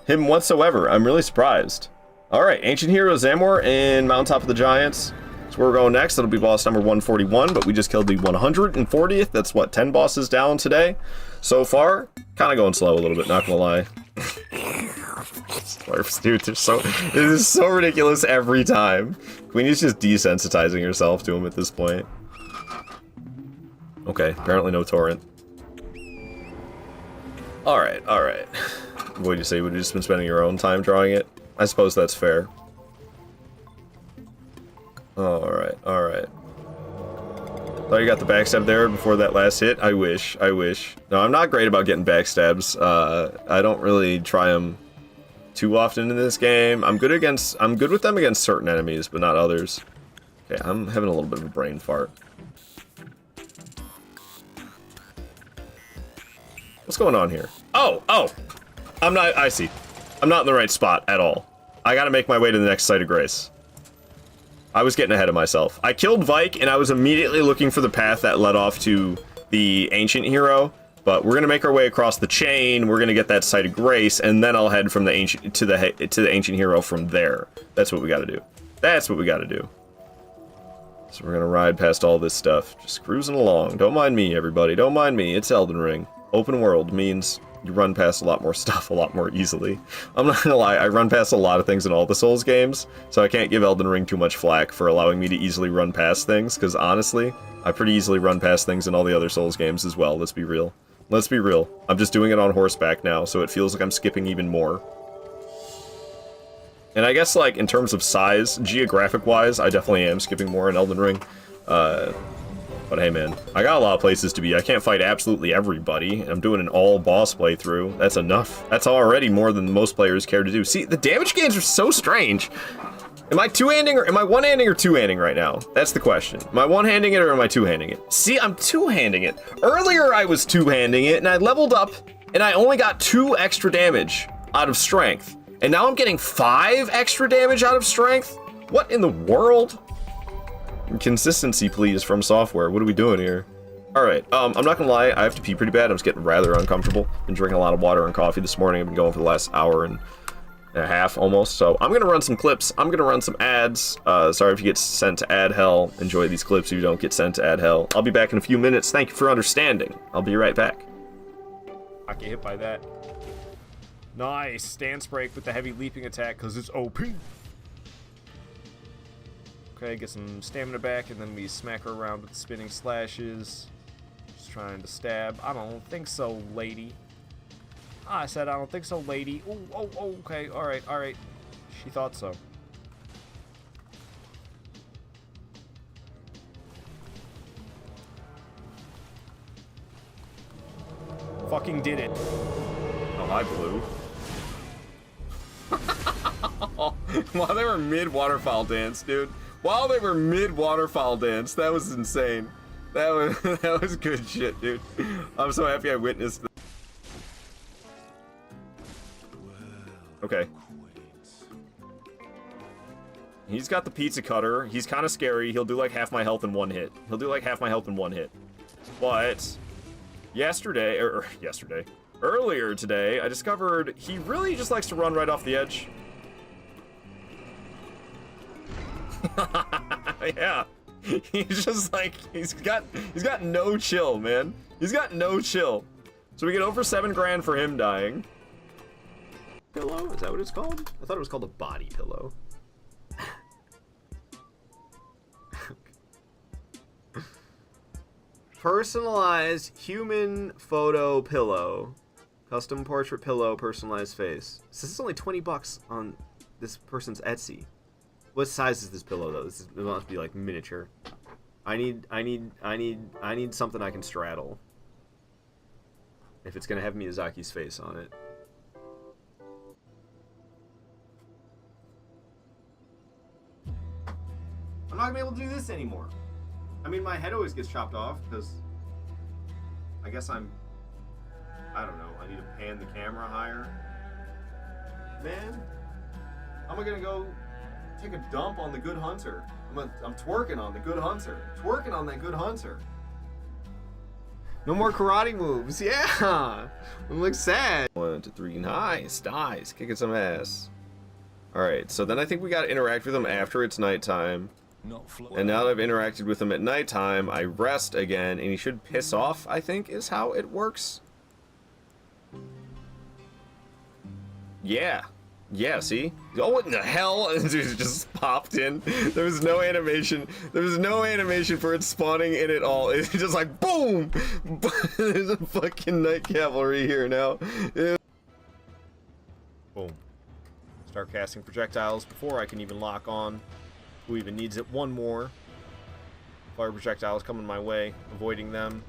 him whatsoever. I'm really surprised. Alright, Ancient Hero Zamor in Mountaintop of the Giants. That's where we're going next. That'll be boss number 141, but we just killed the 140th. That's what, 10 bosses down today so far. Kind of going slow a little bit, not gonna lie. Slurps, dude, it is so ridiculous every time. Queenie's just desensitizing herself to him at this point. Okay, apparently no torrent. Alright. What did you say? Would you just been spending your own time drawing it? I suppose that's fair. Alright. Thought you got the backstab there before that last hit. I wish. No, I'm not great about getting backstabs. I don't really try them too often in this game. I'm good with them against certain enemies, but not others. Okay, I'm having a little bit of a brain fart. What's going on here? Oh! I see. I'm not in the right spot at all. I gotta make my way to the next site of grace. I was getting ahead of myself. I killed Vike, and I was immediately looking for the path that led off to the Ancient Hero, but we're gonna make our way across the chain, we're gonna get that site of grace, and then I'll head from the Ancient to the Ancient Hero from there. That's what we gotta do. So we're gonna ride past all this stuff, just cruising along. Don't mind me, everybody. Don't mind me. It's Elden Ring. Open world means you run past a lot more stuff a lot more easily. I'm not gonna lie, I run past a lot of things in all the Souls games, so I can't give Elden Ring too much flack for allowing me to easily run past things, because honestly, I pretty easily run past things in all the other Souls games as well, let's be real. I'm just doing it on horseback now, so it feels like I'm skipping even more. And I guess, like, in terms of size, geographic-wise, I definitely am skipping more in Elden Ring. But hey, man, I got a lot of places to be. I can't fight absolutely everybody. I'm doing an all-boss playthrough. That's enough. That's already more than most players care to do. See, the damage gains are so strange. Am I two-handing or am I one-handing or two-handing right now? That's the question. Am I one-handing it or am I two-handing it? See, I'm two-handing it. Earlier, I was two-handing it, and I leveled up, and I only got 2 extra damage out of strength. And now I'm getting 5 extra damage out of strength? What in the world? Consistency, please, from software. What are we doing here? Alright, I'm not gonna lie, I have to pee pretty bad. I'm just getting rather uncomfortable. Been drinking a lot of water and coffee this morning. I've been going for the last hour and a half, almost. So I'm gonna run some clips. I'm gonna run some ads. Sorry if you get sent to ad hell. Enjoy these clips if you don't get sent to ad hell. I'll be back in a few minutes. Thank you for understanding. I'll be right back. I get hit by that. Nice. Stance break with the heavy leaping attack because it's OP. Okay, get some stamina back, and then we smack her around with the spinning slashes. Just trying to stab. I don't think so, lady. I said I don't think so, lady. Oh, okay, alright. She thought so. Fucking did it. Oh, hi, Blue. While they were mid-waterfowl dance, dude. While they were mid-waterfowl dance, that was insane. That was good shit, dude. I'm so happy I witnessed that. Okay. He's got the pizza cutter. He's kind of scary. He'll do like half my health in one hit. But earlier today, I discovered he really just likes to run right off the edge. Yeah. He's just like, he's got no chill, man. He's got no chill. So we get over 7 grand for him dying. Pillow? Is that what it's called? I thought it was called a body pillow. Personalized human photo pillow. Custom portrait pillow, personalized face. So this is only 20 bucks on this person's Etsy. What size is this pillow though? It must be like miniature. I need something I can straddle. If it's gonna have Miyazaki's face on it. I'm not gonna be able to do this anymore. I mean, my head always gets chopped off because I guess I don't know. I need to pan the camera higher. Man, how am I gonna go take a dump on the Good Hunter? I'm twerking on the Good Hunter. Twerking on that Good Hunter. No more karate moves. Yeah, it looks sad. 1, 2, 3, nice, kicking some ass. All right, so then I think we gotta interact with him after it's nighttime. And now that I've interacted with him at nighttime, I rest again, and he should piss off, I think, is how it works. Yeah. Yeah, see? Oh, what in the hell? It just popped in. There was no animation. There was no animation for it spawning in at all. It's just like, boom! There's a fucking night cavalry here now. Boom. Start casting projectiles before I can even lock on. Who even needs it? One more. Fire projectiles coming my way, avoiding them.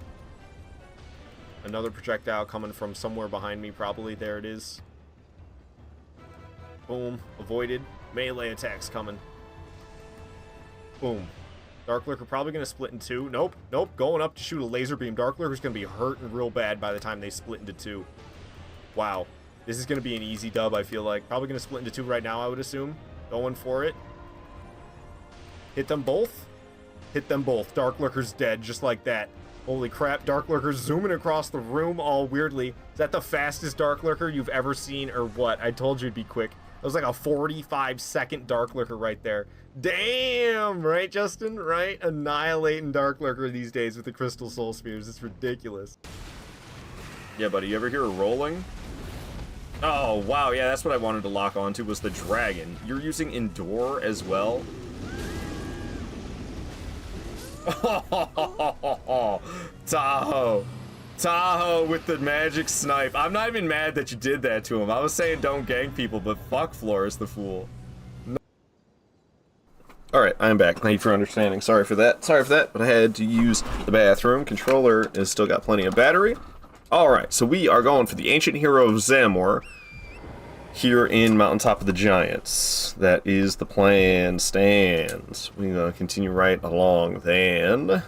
Another projectile coming from somewhere behind me, probably. There it is. Boom. Avoided. Melee attacks coming. Boom. Dark Lurker probably going to split in 2. Nope. Nope. Going up to shoot a laser beam. Dark Lurker's going to be hurting real bad by the time they split into 2. Wow. This is going to be an easy dub, I feel like. Probably going to split into 2 right now, I would assume. Going for it. Hit them both. Hit them both. Dark Lurker's dead, just like that. Holy crap, Dark Lurker's zooming across the room all weirdly. Is that the fastest Dark Lurker you've ever seen, or what? I told you it'd be quick. That was like a 45-second Dark Lurker right there. Damn! Right, Justin? Right? Annihilating Dark Lurker these days with the Crystal Soul Spheres. It's ridiculous. Yeah, buddy, you ever hear a rolling? Oh, wow, yeah, that's what I wanted to lock onto, was the dragon. You're using Endure as well? Tahoe. Tahoe with the magic snipe. I'm not even mad that you did that to him. I was saying don't gang people, but fuck Flores the fool. No. Alright, I'm back. Thank you for understanding. Sorry for that, but I had to use the bathroom. Controller has still got plenty of battery. Alright, so we are going for the ancient hero of Zamor here in Mountaintop of the Giants. That is the plan. Stands. We're gonna continue right along then.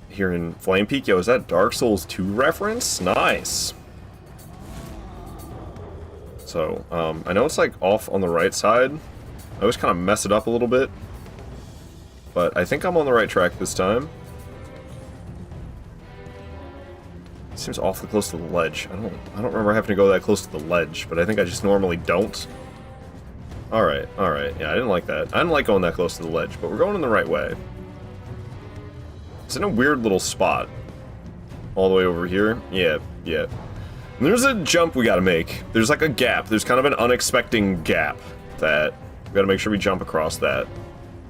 Here in Flame Peak. Yo, is that Dark Souls 2 reference? Nice. So, I know it's like off on the right side. I always kind of mess it up a little bit. But I think I'm on the right track this time. Seems awfully close to the ledge. I don't remember having to go that close to the ledge, but I think I just normally don't. Alright. Yeah, I didn't like that. I didn't like going that close to the ledge, but we're going in the right way. It's in a weird little spot. All the way over here. Yeah. And there's a jump we gotta make. There's like a gap. There's kind of an unexpected gap that we gotta make sure we jump across that.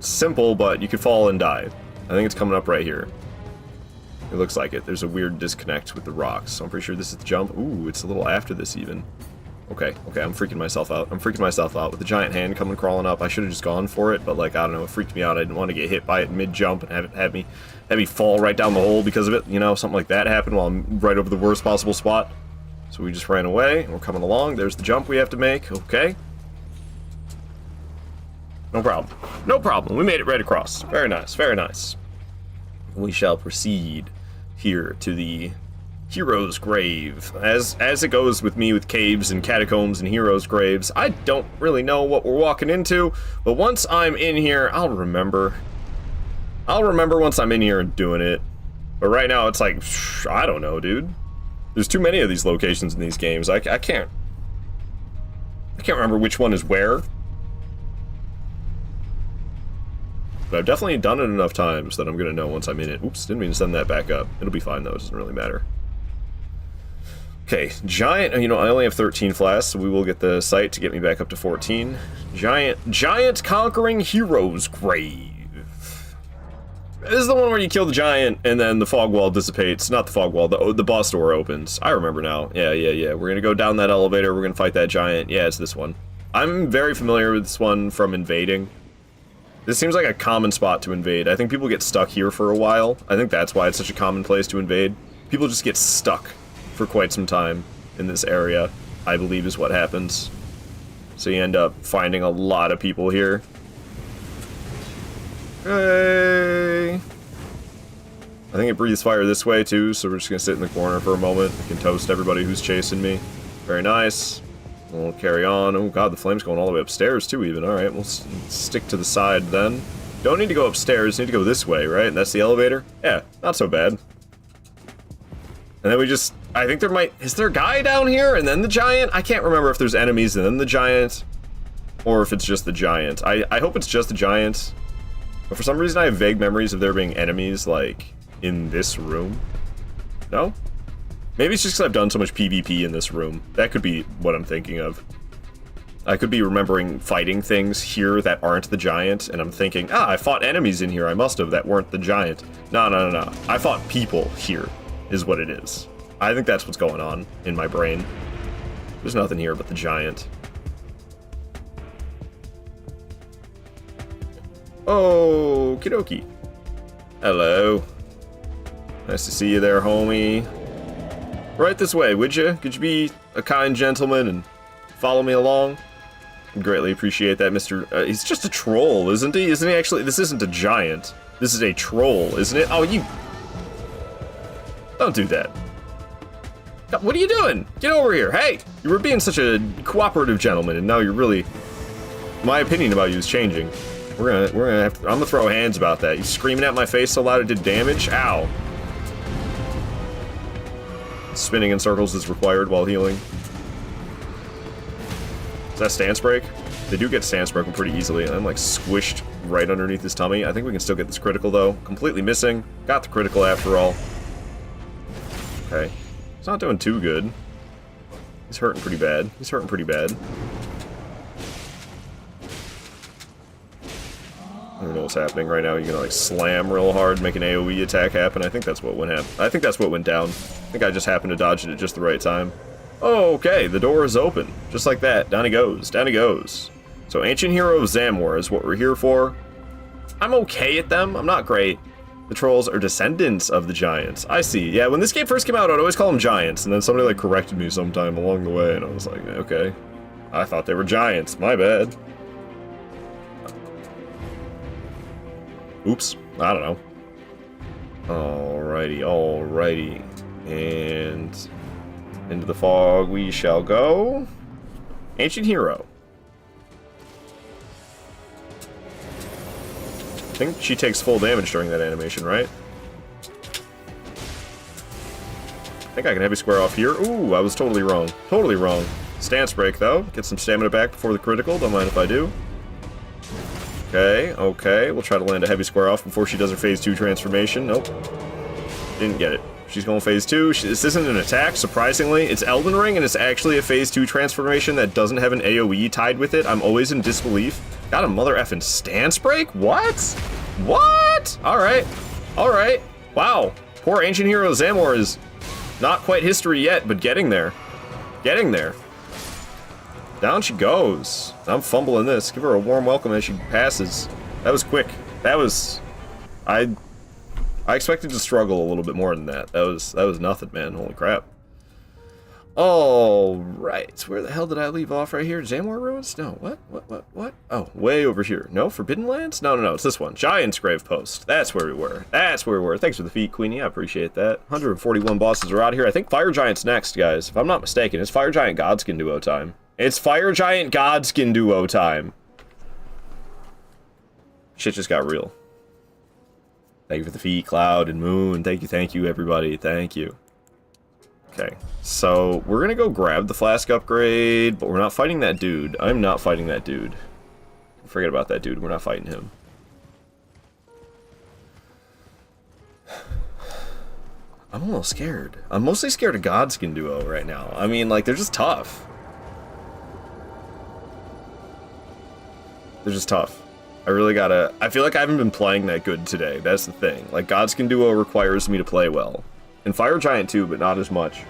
Simple, but you could fall and die. I think it's coming up right here. It looks like it. There's a weird disconnect with the rocks, so I'm pretty sure this is the jump. Ooh, it's a little after this even. Okay, I'm freaking myself out. With the giant hand coming crawling up. I should have just gone for it, but like, I don't know, it freaked me out. I didn't want to get hit by it mid-jump and have me fall right down the hole because of it. You know, something like that happened while I'm right over the worst possible spot. So we just ran away, and we're coming along. There's the jump we have to make. Okay. No problem. We made it right across. Very nice. We shall proceed here to the Hero's Grave. As it goes with me with caves and catacombs and heroes' graves, I don't really know what we're walking into, but once I'm in here, I'll remember. I'll remember once I'm in here and doing it. But right now, it's like, I don't know, dude. There's too many of these locations in these games. I can't remember which one is where. But I've definitely done it enough times that I'm gonna know once I'm in it. Oops, didn't mean to send that back up. It'll be fine though, it doesn't really matter. Okay, giant, you know, I only have 13 flasks, so we will get the site to get me back up to 14. Giant conquering hero's grave. This is the one where you kill the giant and then the fog wall dissipates. Not the fog wall, the boss door opens. I remember now. Yeah. We're gonna go down that elevator, we're gonna fight that giant. Yeah, it's this one. I'm very familiar with this one from invading. This seems like a common spot to invade. I think people get stuck here for a while. I think that's why it's such a common place to invade. People just get stuck for quite some time in this area, I believe is what happens. So you end up finding a lot of people here. Hey! I think it breathes fire this way too, so we're just gonna sit in the corner for a moment. I can toast everybody who's chasing me. Very nice. We'll carry on. Oh god, the flame's going all the way upstairs too even. Alright, we'll stick to the side then. Don't need to go upstairs, need to go this way, right? And that's the elevator? Yeah, not so bad. And then we just, I think there might, is there a guy down here and then the giant? I can't remember if there's enemies and then the giant, or if it's just the giant. I hope it's just the giant, but for some reason I have vague memories of there being enemies, like, in this room. No? Maybe it's just because I've done so much PvP in this room. That could be what I'm thinking of. I could be remembering fighting things here that aren't the giant, and I'm thinking, ah, I fought enemies in here, I must have, that weren't the giant. No. I fought people here, is what it is. I think that's what's going on in my brain. There's nothing here but the giant. Oh, kidoki. Hello. Nice to see you there, homie. Right this way, would you? Could you be a kind gentleman and follow me along? I'd greatly appreciate that, Mr. He's just a troll, isn't he? Isn't he actually? This isn't a giant. This is a troll, isn't it? Oh, you... Don't do that. What are you doing? Get over here. Hey! You were being such a cooperative gentleman, and now you're really... My opinion about you is changing. We're gonna have to... I'm gonna throw hands about that. You screaming at my face so loud it did damage? Ow. Spinning in circles is required while healing. Is that stance break? They do get stance broken pretty easily. I'm like squished right underneath his tummy. I think we can still get this critical though. Completely missing. Got the critical after all. Okay. He's not doing too good. He's hurting pretty bad. He's hurting pretty bad. I don't know what's happening right now. You're gonna like slam real hard, make an AoE attack happen. I think that's what went I think that's what went down. I think I just happened to dodge it at just the right time. Oh, okay, the door is open. Just like that. Down he goes. Down he goes. So Ancient Hero of Zamor is what we're here for. I'm okay at them. I'm not great. The trolls are descendants of the giants. I see. Yeah, when this game first came out, I'd always call them giants, and then somebody like corrected me sometime along the way, and I was like, okay. I thought they were giants. My bad. Oops. I don't know. Alrighty. And into the fog we shall go. Ancient Hero. I think she takes full damage during that animation, right? I think I can heavy square off here. Ooh, I was totally wrong. Totally wrong. Stance break, though. Get some stamina back before the critical. Don't mind if I do. Okay. We'll try to land a heavy square off before she does her phase 2 transformation. Nope. Didn't get it. She's going phase 2. This isn't an attack, surprisingly. It's Elden Ring, and it's actually a phase 2 transformation that doesn't have an AoE tied with it. I'm always in disbelief. Got a mother effing stance break? What? What? Alright. Wow. Poor Ancient Hero Zamor is not quite history yet, but getting there. Getting there. Down she goes. I'm fumbling this. Give her a warm welcome as she passes. That was quick. That was... I expected to struggle a little bit more than that. That was nothing, man. Holy crap. All right, where the hell did I leave off right here? Zamor Ruins? No, what? Oh, way over here. No, Forbidden Lands? No, it's this one. Giant's Grave Post. That's where we were. Thanks for the feat, Queenie. I appreciate that. 141 bosses are out here. I think Fire Giant's next, guys. If I'm not mistaken, it's Fire Giant Godskin duo time. It's Fire Giant Godskin duo time. Shit just got real. Thank you for the feat, Cloud and Moon. Thank you, everybody. Thank you. Okay, so we're gonna go grab the flask upgrade, but we're not fighting that dude. I'm not fighting that dude. Forget about that dude. We're not fighting him. I'm a little scared. I'm mostly scared of Godskin duo right now. I mean, like, they're just tough. They're just tough. I really gotta... I feel like I haven't been playing that good today. That's the thing. Like, Godskin duo requires me to play well. And Fire Giant too, but not as much.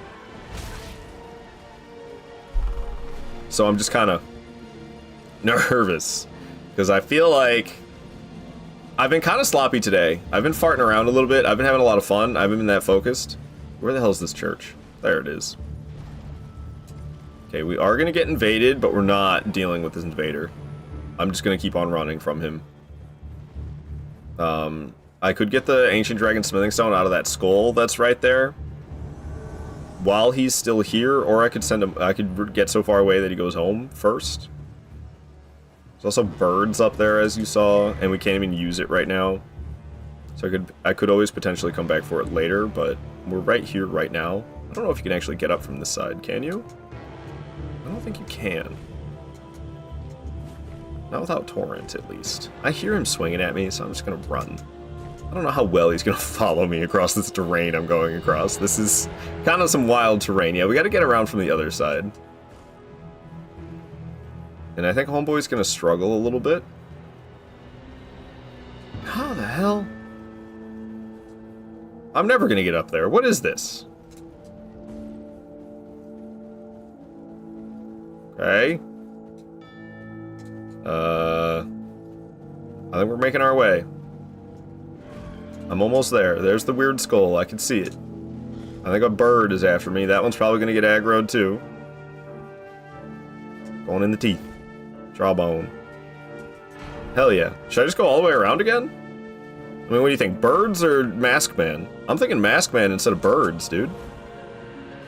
So I'm just kind of nervous. Because I feel like I've been kind of sloppy today. I've been farting around a little bit. I've been having a lot of fun. I haven't been that focused. Where the hell is this church? There it is. Okay, we are going to get invaded, but we're not dealing with this invader. I'm just going to keep on running from him. I could get the Ancient Dragon Smithing Stone out of that skull that's right there while he's still here, or I could send him, I could get so far away that he goes home first. There's also birds up there, as you saw, and we can't even use it right now. So I could always potentially come back for it later, but we're right here right now. I don't know if you can actually get up from this side, can you? I don't think you can. Not without Torrent, at least. I hear him swinging at me, so I'm just gonna run. I don't know how well he's gonna follow me across this terrain I'm going across. This is kind of some wild terrain. Yeah, we gotta get around from the other side. And I think Homeboy's gonna struggle a little bit. How the hell? I'm never gonna get up there. What is this? Okay. I think we're making our way. I'm almost there. There's the weird skull. I can see it. I think a bird is after me. That one's probably going to get aggroed too. Going in the teeth. Jawbone. Hell yeah. Should I just go all the way around again? I mean, what do you think? Birds or Mask Man? I'm thinking Mask Man instead of birds, dude.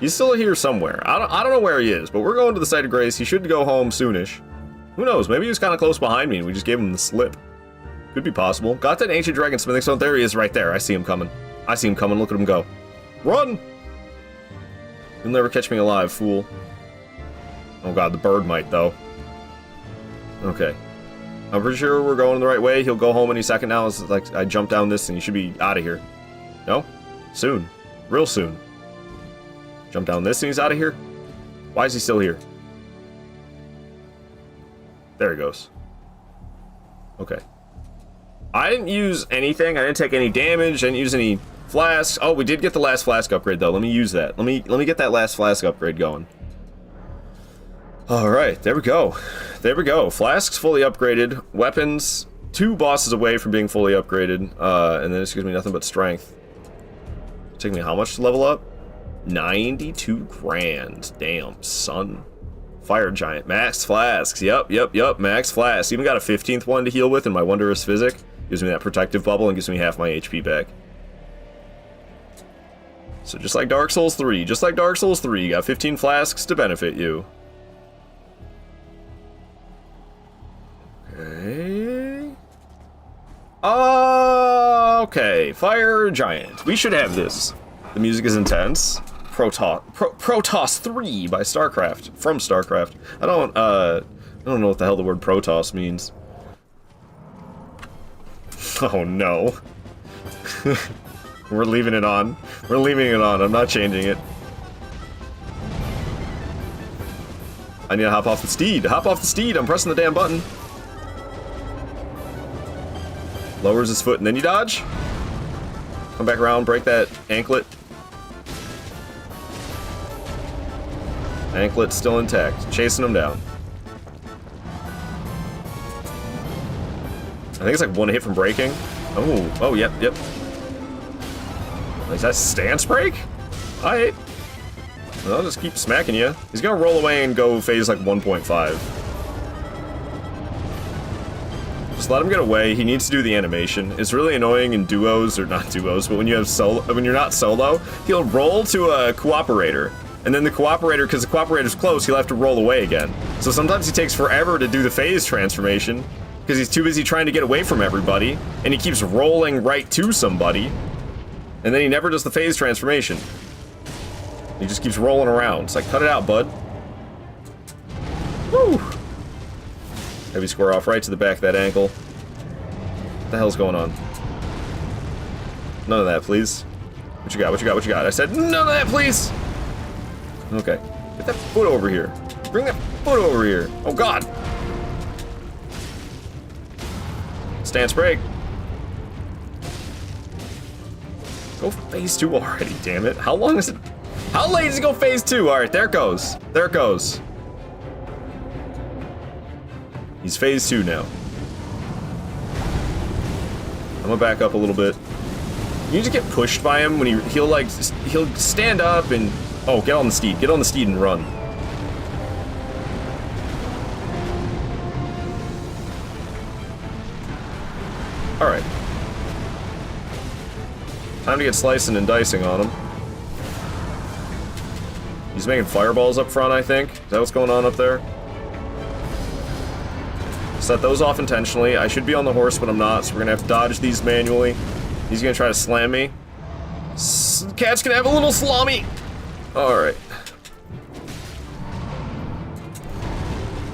He's still here somewhere. I don't know where he is, but we're going to the site of grace. He should go home soonish. Who knows? Maybe he was kind of close behind me and we just gave him the slip. Could be possible. Got that Ancient Dragon Smithing Stone. There he is right there. I see him coming. I see him coming. Look at him go. Run! You'll never catch me alive, fool. Oh god, the bird might, though. Okay. I'm pretty sure we're going the right way. He'll go home any second now. It's like I jump down this and he should be out of here. No? Soon. Real soon. Jump down this and he's out of here? Why is he still here? There he goes. Okay. I didn't use anything. I didn't take any damage. I didn't use any flasks. Oh, we did get the last flask upgrade, though. Let me use that. Let me get that last flask upgrade going. All right, there we go. There we go. Flasks fully upgraded. Weapons, 2 bosses away from being fully upgraded. And then this gives me nothing but strength. It's taking me how much to level up? 92 grand. Damn, son. Fire Giant. Max flasks. Yep. Max flasks. Even got a 15th one to heal with in my Wondrous Physic. Gives me that protective bubble and gives me half my HP back. So just like Dark Souls 3. Just like Dark Souls 3. You got 15 flasks to benefit you. Okay. Okay. Fire Giant. We should have this. The music is intense. Protoss 3 by StarCraft. From StarCraft. I don't know what the hell the word Protoss means. Oh no. We're leaving it on. We're leaving it on. I'm not changing it. I need to hop off the steed. Hop off the steed. I'm pressing the damn button. Lowers his foot and then you dodge. Come back around, break that anklet. Anklet's still intact. Chasing him down. I think it's like 1 hit from breaking. Oh, yep. Is that stance break? Alright. I'll just keep smacking you. He's gonna roll away and go phase like 1.5. Just let him get away. He needs to do the animation. It's really annoying in duos, or not duos, but when you have when you're not solo, he'll roll to a cooperator. And then the cooperator, because the cooperator's close, he'll have to roll away again. So sometimes he takes forever to do the phase transformation, because he's too busy trying to get away from everybody, and he keeps rolling right to somebody, and then he never does the phase transformation. He just keeps rolling around. It's like, cut it out, bud. Woo! Heavy square off right to the back of that ankle. What the hell's going on? None of that, please. What you got? What you got? What you got? I said none of that, please! Okay. Get that foot over here. Bring that foot over here. Oh, God! Stance break. Go phase 2 already, damn it. How long is it? How late does it go phase 2? Alright, there it goes. There it goes. He's phase 2 now. I'm gonna back up a little bit. You need to get pushed by him when he'll stand up and... Oh, get on the steed. Get on the steed and run. Alright. Time to get slicing and dicing on him. He's making fireballs up front, I think. Is that what's going on up there? Set those off intentionally. I should be on the horse, but I'm not, so we're gonna have to dodge these manually. He's gonna try to slam me. Cat's gonna have a little salami! Alright.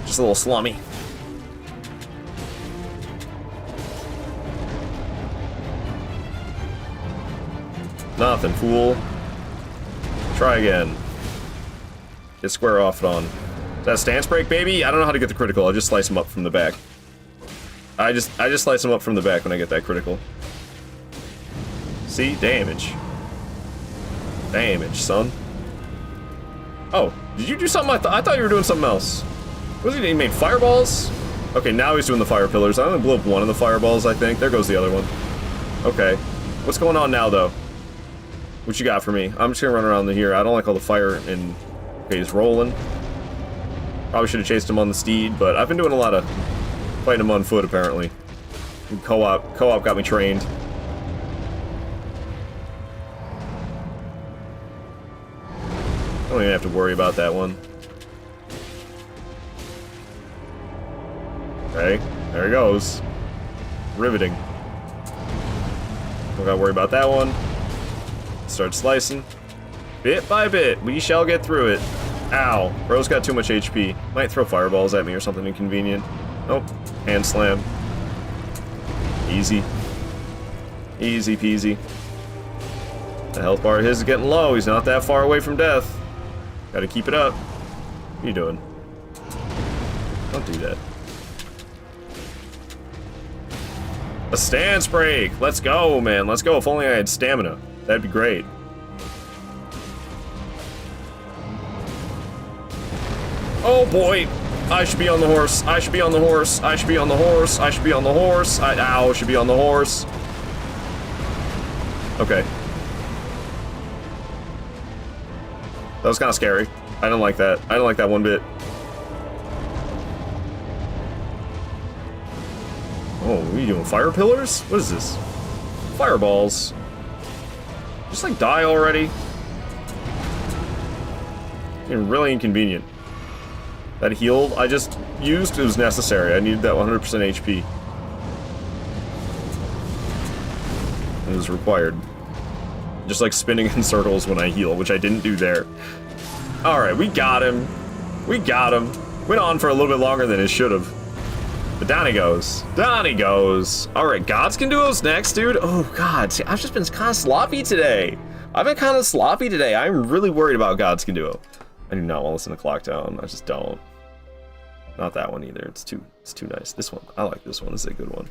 Just a little salami. Nothing, fool. Try again. Get square off on. Is that a stance break, baby? I don't know how to get the critical. I just slice him up from the back. I just slice him up from the back when I get that critical. See? Damage. Damage, son. Oh, did you do something? I thought you were doing something else. What did he made? Fireballs? Okay, now he's doing the fire pillars. I only blew up one of the fireballs, I think. There goes the other one. Okay. What's going on now, though? What you got for me? I'm just gonna run around here. I don't like all the fire and... Okay, he's rolling. Probably should have chased him on the steed, but I've been doing a lot of fighting him on foot, apparently. Co-op got me trained. I don't even have to worry about that one. Okay, there he goes. Riveting. Don't gotta worry about that one. Start slicing. Bit by bit, we shall get through it. Ow. Bro's got too much HP. Might throw fireballs at me or something inconvenient. Nope. Hand slam. Easy. Easy peasy. The health bar of his is getting low. He's not that far away from death. Gotta keep it up. What are you doing? Don't do that. A stance break! Let's go, man. Let's go. If only I had stamina. That'd be great. Oh boy! I should be on the horse. I should be on the horse. I should be on the horse. I should be on the horse. Ow, should be on the horse. Okay. That was kind of scary. I don't like that. I don't like that one bit. Oh, what are you doing? Fire pillars? What is this? Fireballs. Just like die already. Getting really inconvenient. That heal I just used, it was necessary. I needed that 100% HP. It was required. Just like spinning in circles when I heal, which I didn't do there. Alright, we got him. We got him. Went on for a little bit longer than it should have. But down he goes. Down he goes. Alright, Gods Can Duo's next, dude. Oh, God. See, I've just been kind of sloppy today. I've been kind of sloppy today. I'm really worried about Gods Can Duo. I do not want to listen to Clock Town. I just don't. Not that one either. It's too nice. This one. I like this one. This is a good one.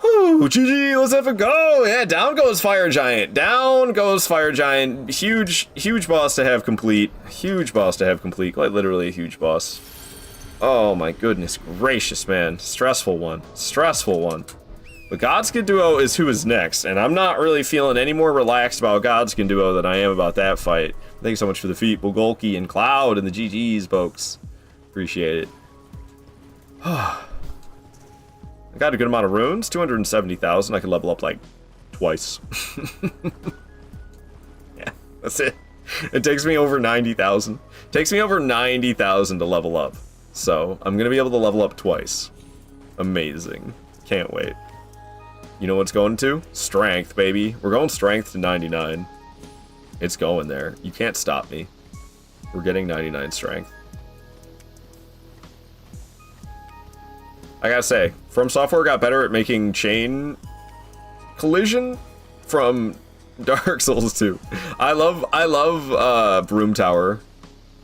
Whew, GG, let's have a go. Yeah, down goes Fire Giant. Down goes Fire Giant. Huge boss to have complete. Huge boss to have complete. Quite literally a huge boss. Oh my goodness gracious, man. Stressful one. Stressful one. But Godskin Duo is who is next, and I'm not really feeling any more relaxed about Godskin Duo than I am about that fight. Thanks so much for the feet, Bulgolki and Cloud and the GGs, folks. Appreciate it. I got a good amount of runes, 270,000. I could level up like twice. Yeah, that's it. It takes me over 90,000. Takes me over 90,000 to level up. So I'm gonna be able to level up twice. Amazing. Can't wait. You know what's going to? Strength, baby. We're going strength to 99. It's going there. You can't stop me. We're getting 99 strength. I gotta say, From Software got better at making chain collision from Dark Souls 2. I love Broom Tower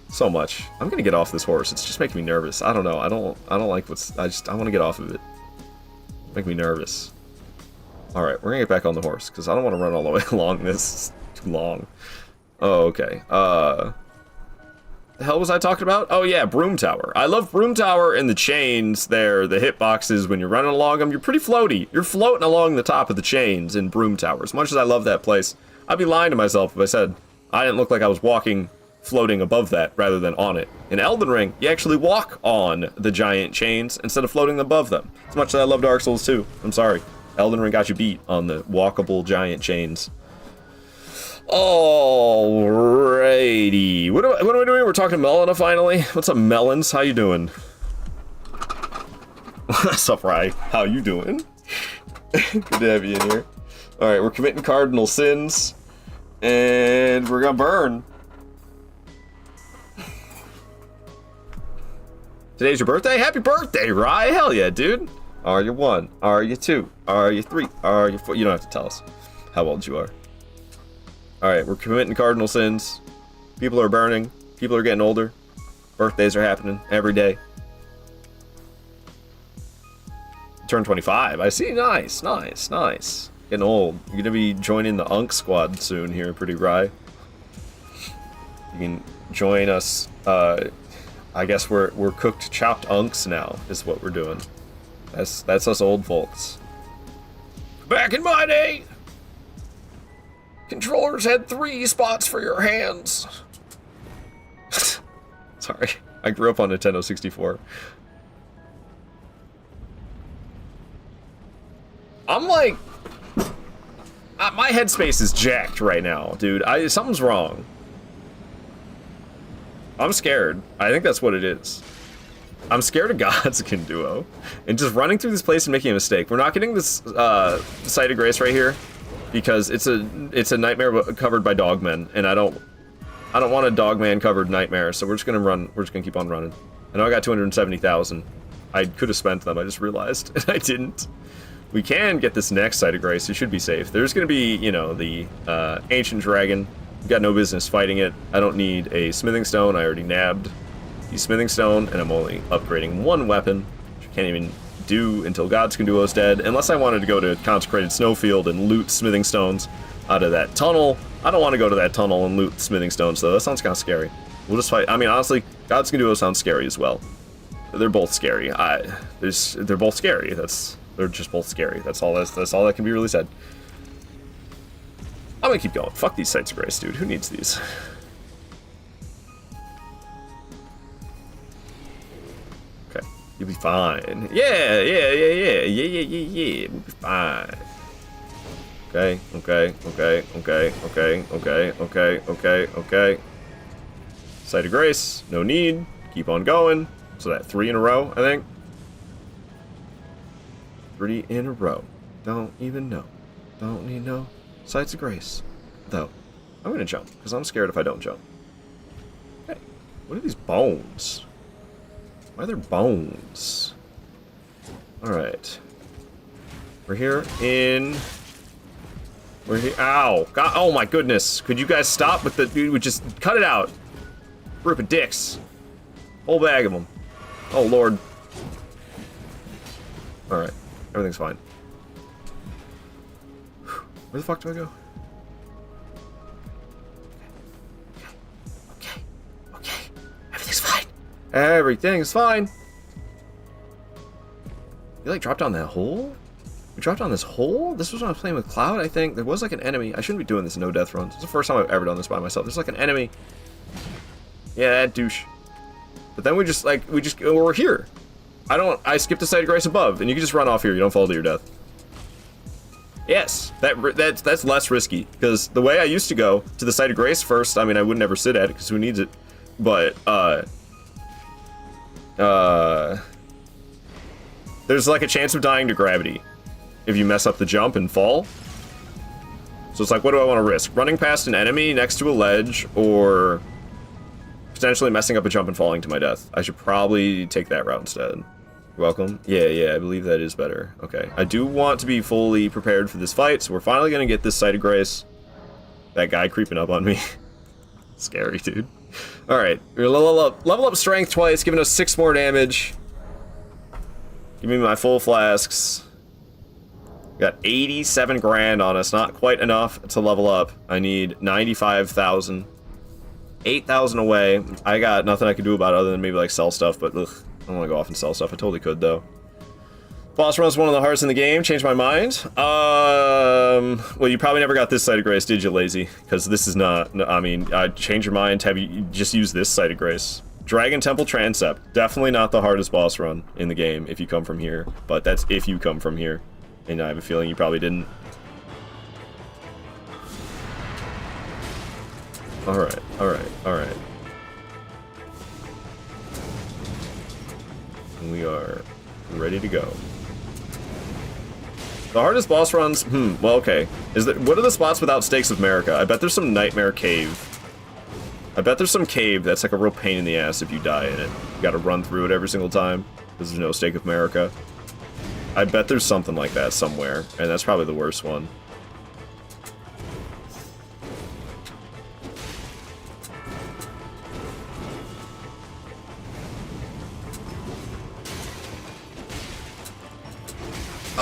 so much. I'm gonna get off this horse. It's just making me nervous. I don't know. I don't like what's. I want to get off of it. Make me nervous. All right, we're gonna get back on the horse because I don't want to run all the way along this. It's too long. Oh, okay. The hell was I talking about? Oh yeah, Broom Tower. I love Broom Tower and the chains there, the hitboxes when you're running along them. You're pretty floaty. You're floating along the top of the chains in Broom Tower. As much as I love that place, I'd be lying to myself if I said I didn't look like I was floating above that rather than on it. In Elden Ring, you actually walk on the giant chains instead of floating above them. As much as I love Dark Souls 2, I'm sorry. Elden Ring got you beat on the walkable giant chains. Alrighty. What are we doing? We're talking Melina finally. What's up, Melons? How you doing? What's up, Rye? How you doing? Good to have you in here. Alright, we're committing cardinal sins. And we're gonna burn. Today's your birthday? Happy birthday, Rye! Hell yeah, dude! Are you 1? Are you 2? Are you 3? Are you 4? You don't have to tell us how old you are. Alright, we're committing cardinal sins. People are burning. People are getting older. Birthdays are happening every day. Turn 25. I see. Nice, nice, nice. Getting old. You're gonna be joining the Unk squad soon here, Pretty Rye. You can join us. I guess we're cooked chopped unks now, is what we're doing. That's us old folks. Back in my day, controllers had 3 spots for your hands. Sorry, I grew up on Nintendo 64. I'm like, my headspace is jacked right now, dude. Something's wrong. I'm scared. I think that's what it is. I'm scared of Godskin Duo. And just running through this place and making a mistake. We're not getting this Site of Grace right here because it's a nightmare covered by dogmen, and I don't want a dogman covered nightmare, so we're just gonna run. We're just gonna keep on running. I know I got 270,000. I could have spent them. I just realized, and I didn't. We can get this next Site of Grace. It should be safe. There's gonna be, you know, the ancient dragon. We've got no business fighting it. I don't need a smithing stone. I already nabbed the smithing stone, and I'm only upgrading 1 weapon, which I can't even do until Godskin Duo's dead, unless I wanted to go to Consecrated Snowfield and loot smithing stones out of that tunnel. I don't want to go to that tunnel and loot smithing stones, though. That sounds kind of scary. We'll just fight. I mean, honestly, Godskin Duo sounds scary as well. They're both scary. They're both scary. They're just both scary. That's all that can be really said. I'm gonna keep going. Fuck these Sites of Grace, dude. Who needs these? Okay. You'll be fine. Yeah. We'll be fine. Okay. Site of Grace. No need. Keep on going. So that 3 in a row, I think. 3 in a row. Don't even know. Don't need no Sites of Grace. Though. I'm gonna jump, because I'm scared if I don't jump. Hey, what are these bones? Why are there bones? Alright. We're here. Ow! God, oh my goodness! Could you guys stop with the... Dude, just cut it out! Group of dicks. Whole bag of them. Oh lord. Alright. Everything's fine. Where the fuck do I go? Okay. Everything's fine. Everything's fine. You like dropped down that hole? We dropped down this hole? This was when I was playing with Cloud, I think. There was like an enemy. I shouldn't be doing this no death runs. It's the first time I've ever done this by myself. There's like an enemy. Yeah, that douche. But then we're here. I skipped the site of grace above, and you can just run off here. You don't fall to your death. Yes, that's less risky, because the way I used to go to the site of grace first, I mean, I would never sit at it, because who needs it? But, there's like a chance of dying to gravity if you mess up the jump and fall. So it's like, what do I want to risk? Running past an enemy next to a ledge, or potentially messing up a jump and falling to my death? I should probably take that route instead. You're welcome. Yeah, I believe that is better. Okay, I do want to be fully prepared for this fight, so we're finally gonna get this site of grace. That guy creeping up on me. Scary, dude. Alright, we're level up strength twice, giving us 6 more damage. Give me my full flasks. Got 87 grand on us, not quite enough to level up. I need 95,000. 8,000 away. I got nothing I can do about it other than maybe like sell stuff, but ugh, I don't want to go off and sell stuff. I totally could though. Boss run's one of the hardest in the game. Changed my mind. Well, you probably never got this site of grace, did you, lazy? Because this is not. I mean, change your mind. Have you just use this site of grace? Dragon Temple Transept. Definitely not the hardest boss run in the game if you come from here. But that's if you come from here, and I have a feeling you probably didn't. Alright. We are ready to go. The hardest boss runs, well, okay. What are the spots without Stakes of America? I bet there's some Nightmare Cave. I bet there's some cave that's like a real pain in the ass if you die in it. You gotta run through it every single time, because there's no Stake of America. I bet there's something like that somewhere, and that's probably the worst one.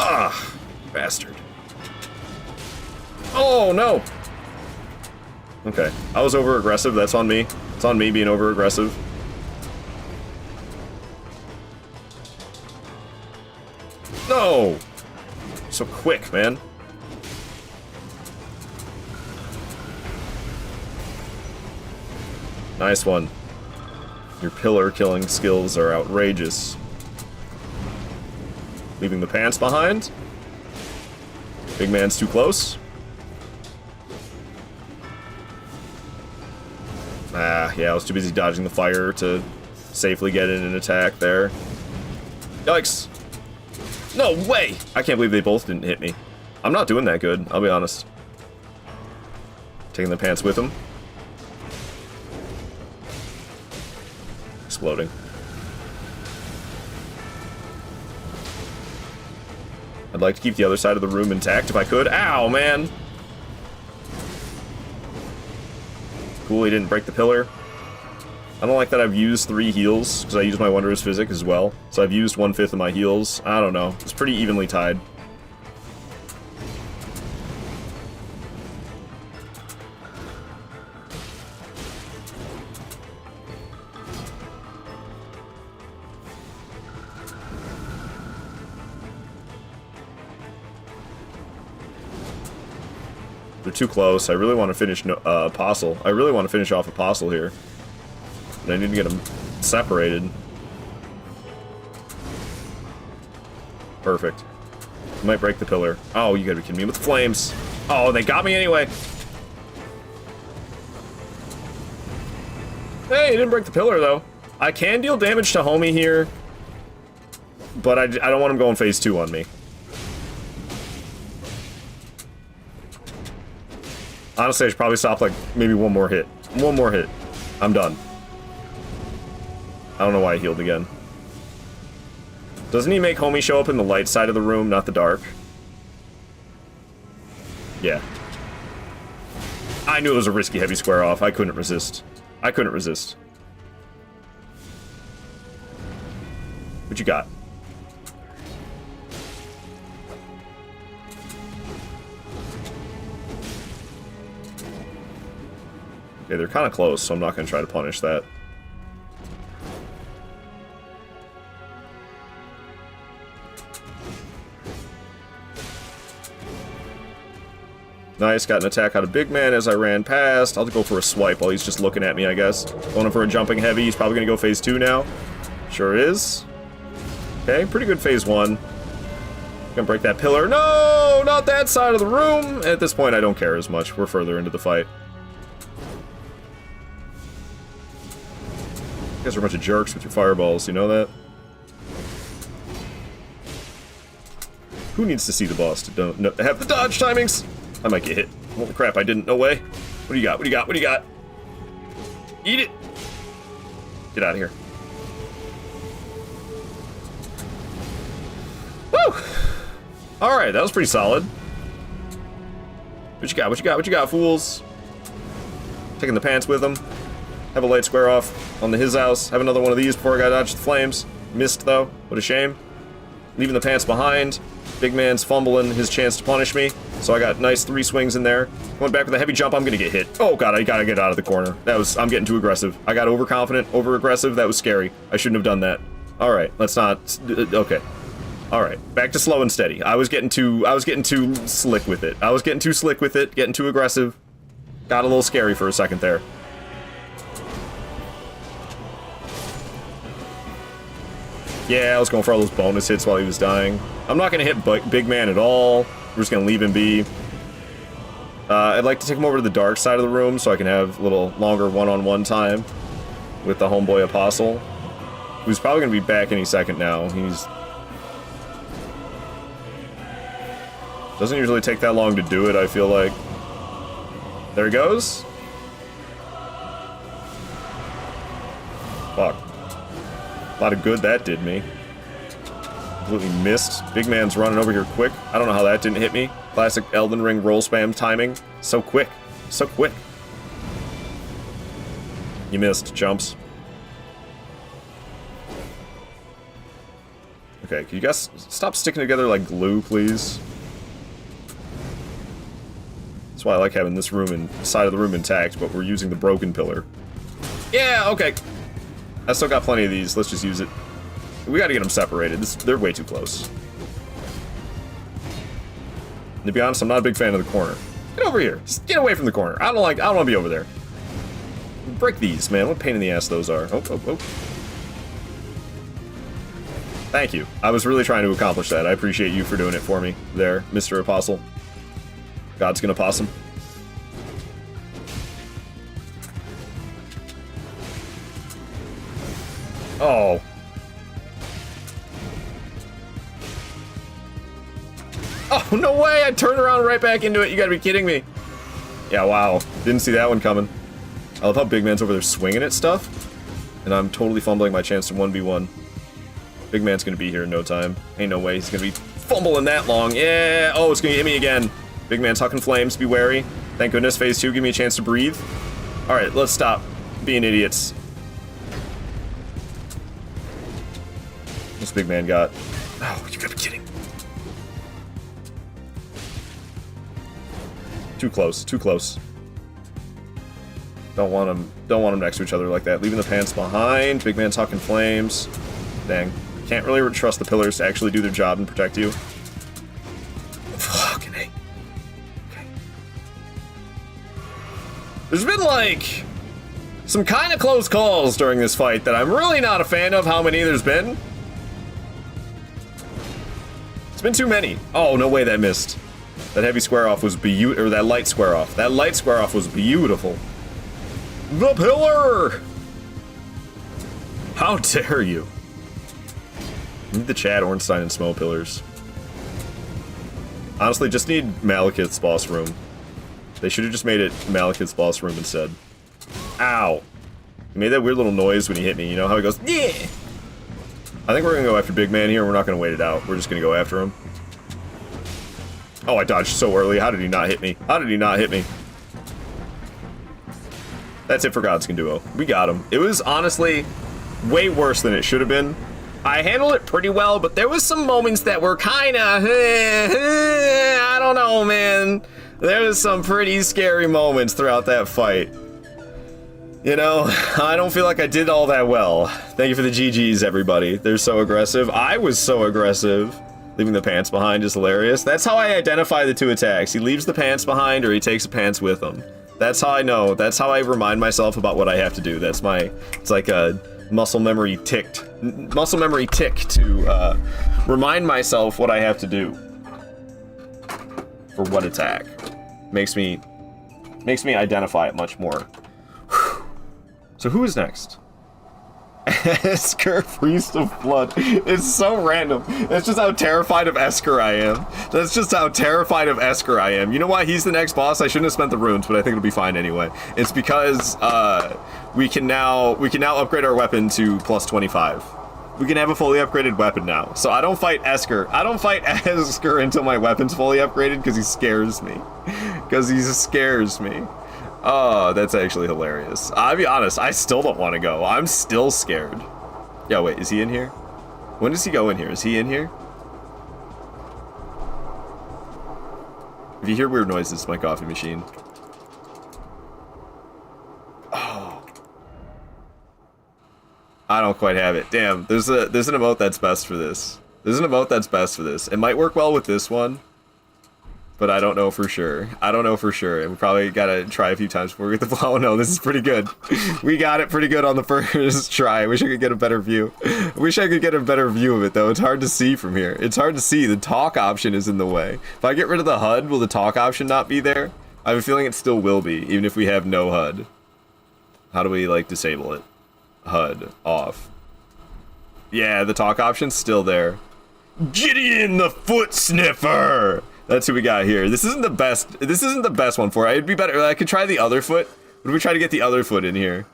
Ah, bastard. Oh, no! Okay, I was over-aggressive, that's on me. It's on me being over-aggressive. No! So quick, man. Nice one. Your pillar killing skills are outrageous. Leaving the pants behind. Big man's too close. Ah, yeah, I was too busy dodging the fire to safely get in an attack there. Yikes. No way! I can't believe they both didn't hit me. I'm not doing that good, I'll be honest. Taking the pants with him. Exploding. I'd like to keep the other side of the room intact if I could. Ow, man! Cool, he didn't break the pillar. I don't like that I've used 3 heals, because I use my Wondrous Physic as well. So I've used 1/5 of my heals. I don't know. It's pretty evenly tied. They're too close. I really want to finish Apostle. I really want to finish off Apostle here. But I need to get them separated. Perfect. Might break the pillar. Oh, you gotta be kidding me with the flames. Oh, they got me anyway. Hey, he didn't break the pillar, though. I can deal damage to homie here, but I don't want him going phase 2 on me. Honestly, I should probably stop, like, maybe one more hit. One more hit. I'm done. I don't know why I healed again. Doesn't he make homie show up in the light side of the room, not the dark? Yeah. I knew it was a risky heavy square off. I couldn't resist. I couldn't resist. What you got? Okay, they're kind of close, so I'm not going to try to punish that. Nice, got an attack out of Big Man as I ran past. I'll go for a swipe while he's just looking at me, I guess. Going in for a jumping heavy. He's probably going to go phase 2 now. Sure is. Okay, pretty good phase 1. Gonna break that pillar. No, not that side of the room. At this point, I don't care as much. We're further into the fight. You guys are a bunch of jerks with your fireballs, you know that? Who needs to see the boss to don't have the dodge timings? I might get hit. Holy crap, I didn't. No way. What do you got? What do you got? What do you got? Eat it. Get out of here. Woo! Alright, that was pretty solid. What you got? What you got? What you got, fools? Taking the pants with them. Have a light square off on the his house. Have another one of these before I got dodged the flames. Missed, though. What a shame. Leaving the pants behind. Big man's fumbling his chance to punish me. So I got nice 3 swings in there. Going back with a heavy jump, I'm gonna get hit. Oh god, I gotta get out of the corner. I'm getting too aggressive. I got overconfident, over-aggressive. That was scary. I shouldn't have done that. Alright, let's not... Okay. Alright, back to slow and steady. I was getting too slick with it. Getting too aggressive. Got a little scary for a second there. Yeah, I was going for all those bonus hits while he was dying. I'm not going to hit Big Man at all. We're just going to leave him be. I'd like to take him over to the dark side of the room so I can have a little longer one-on-one time with the homeboy Apostle, who's probably going to be back any second now. He's... Doesn't usually take that long to do it, I feel like. There he goes. Fuck. A lot of good that did me. Completely missed. Big man's running over here quick. I don't know how that didn't hit me. Classic Elden Ring roll spam timing. So quick. So quick. You missed. Jumps. Okay, can you guys stop sticking together like glue, please? That's why I like having this room and side of the room intact, but we're using the broken pillar. Yeah, okay. I still got plenty of these. Let's just use it. We gotta get them separated. They're way too close. And to be honest, I'm not a big fan of the corner. Get over here. Just get away from the corner. I don't want to be over there. Break these, man. What a pain in the ass those are. Oh, oh, oh. Thank you. I was really trying to accomplish that. I appreciate you for doing it for me there, Mr. Apostle. God's gonna possum. Oh. Oh, no way! I turned around right back into it. You gotta be kidding me. Yeah, wow. Didn't see that one coming. I love how Big Man's over there swinging at stuff, and I'm totally fumbling my chance to 1v1. Big Man's gonna be here in no time. Ain't no way he's gonna be fumbling that long. Yeah! Oh, it's gonna hit me again. Big Man's hucking flames. Be wary. Thank goodness phase 2 give me a chance to breathe. Alright, let's stop being idiots. What's Big Man got? Oh, you gotta be kidding. Too close, too close. Don't want them next to each other like that. Leaving the pants behind. Big Man's hucking flames. Dang. Can't really trust the pillars to actually do their job and protect you. Fucking A. Okay. There's been, like, some kind of close calls during this fight that I'm really not a fan of how many there's been. It's been too many. Oh, no way that missed. That heavy square off was beautiful, or that light square off. That light square off was beautiful. The pillar! How dare you? Need the Chad, Ornstein, and Smo pillars. Honestly, just need Malekith's boss room. They should have just made it Malekith's boss room instead. Ow. He made that weird little noise when he hit me, you know how he goes, yeah! I think we're gonna go after Big Man here, and we're not gonna wait it out. We're just gonna go after him. Oh, I dodged so early. How did he not hit me? How did he not hit me? That's it for Gods Can Duo. We got him. It was honestly way worse than it should have been. I handled it pretty well, but there was some moments that were kinda... I don't know, man. There was some pretty scary moments throughout that fight. You know, I don't feel like I did all that well. Thank you for the GGs, everybody. They're so aggressive. I was so aggressive. Leaving the pants behind is hilarious. That's how I identify the two attacks. He leaves the pants behind or he takes the pants with him. That's how I know. That's how I remind myself about what I have to do. That's my, it's like a muscle memory tick to remind myself what I have to do for what attack. Makes me identify it much more. Whew. So who is next? Esker, Priest of Blood. It's so random. That's just how terrified of Esker I am. That's just how terrified of Esker I am. You know why he's the next boss? I shouldn't have spent the runes, but I think it'll be fine anyway. It's because we can now upgrade our weapon to plus 25. We can have a fully upgraded weapon now. So I don't fight Esker. I don't fight Esker until my weapon's fully upgraded because he scares me. Because he scares me. Oh, that's actually hilarious. I'll be honest, I still don't want to go. I'm still scared. Yeah, wait, is he in here? When does he go in here? Is he in here? If you hear weird noises, it's my coffee machine. Oh. I don't quite have it. Damn, there's an emote that's best for this. There's an emote that's best for this. It might work well with this one. But I don't know for sure. I don't know for sure. And we probably gotta try a few times before we get the flow. Oh no, this is pretty good. We got it pretty good on the first try. I wish I could get a better view. I wish I could get a better view of it though. It's hard to see from here. It's hard to see. The talk option is in the way. If I get rid of the HUD, will the talk option not be there? I have a feeling it still will be, even if we have no HUD. How do we like disable it? HUD off. Yeah, the talk option's still there. Gideon the Foot Sniffer! That's who we got here. This isn't the best. This isn't the best one for it. It'd be better. I could try the other foot. Would we try to get the other foot in here?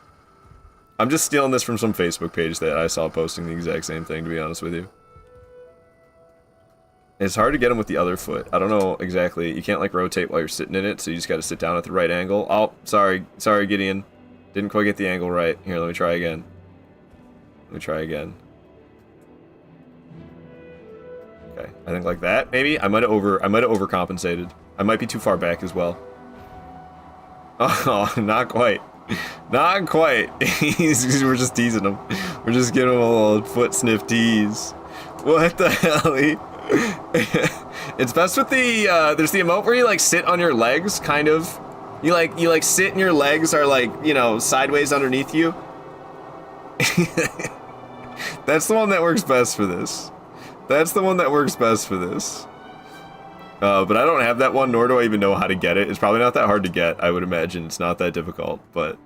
I'm just stealing this from some Facebook page that I saw posting the exact same thing, to be honest with you. It's hard to get him with the other foot. I don't know exactly. You can't like rotate while you're sitting in it, so you just got to sit down at the right angle. Oh, sorry, Gideon. Didn't quite get the angle right. Here, let me try again. Let me try again. Okay, I think like that, maybe? I might have overcompensated. I might be too far back as well. Oh, not quite. Not quite. We're just teasing him. We're just giving him a little foot sniff tease. What the hell? It's best with the, there's the emote where you like sit on your legs, kind of. You like sit and your legs are like, you know, sideways underneath you. That's the one that works best for this. That's the one that works best for this. But I don't have that one, nor do I even know how to get it. It's probably not that hard to get, I would imagine. It's not that difficult, but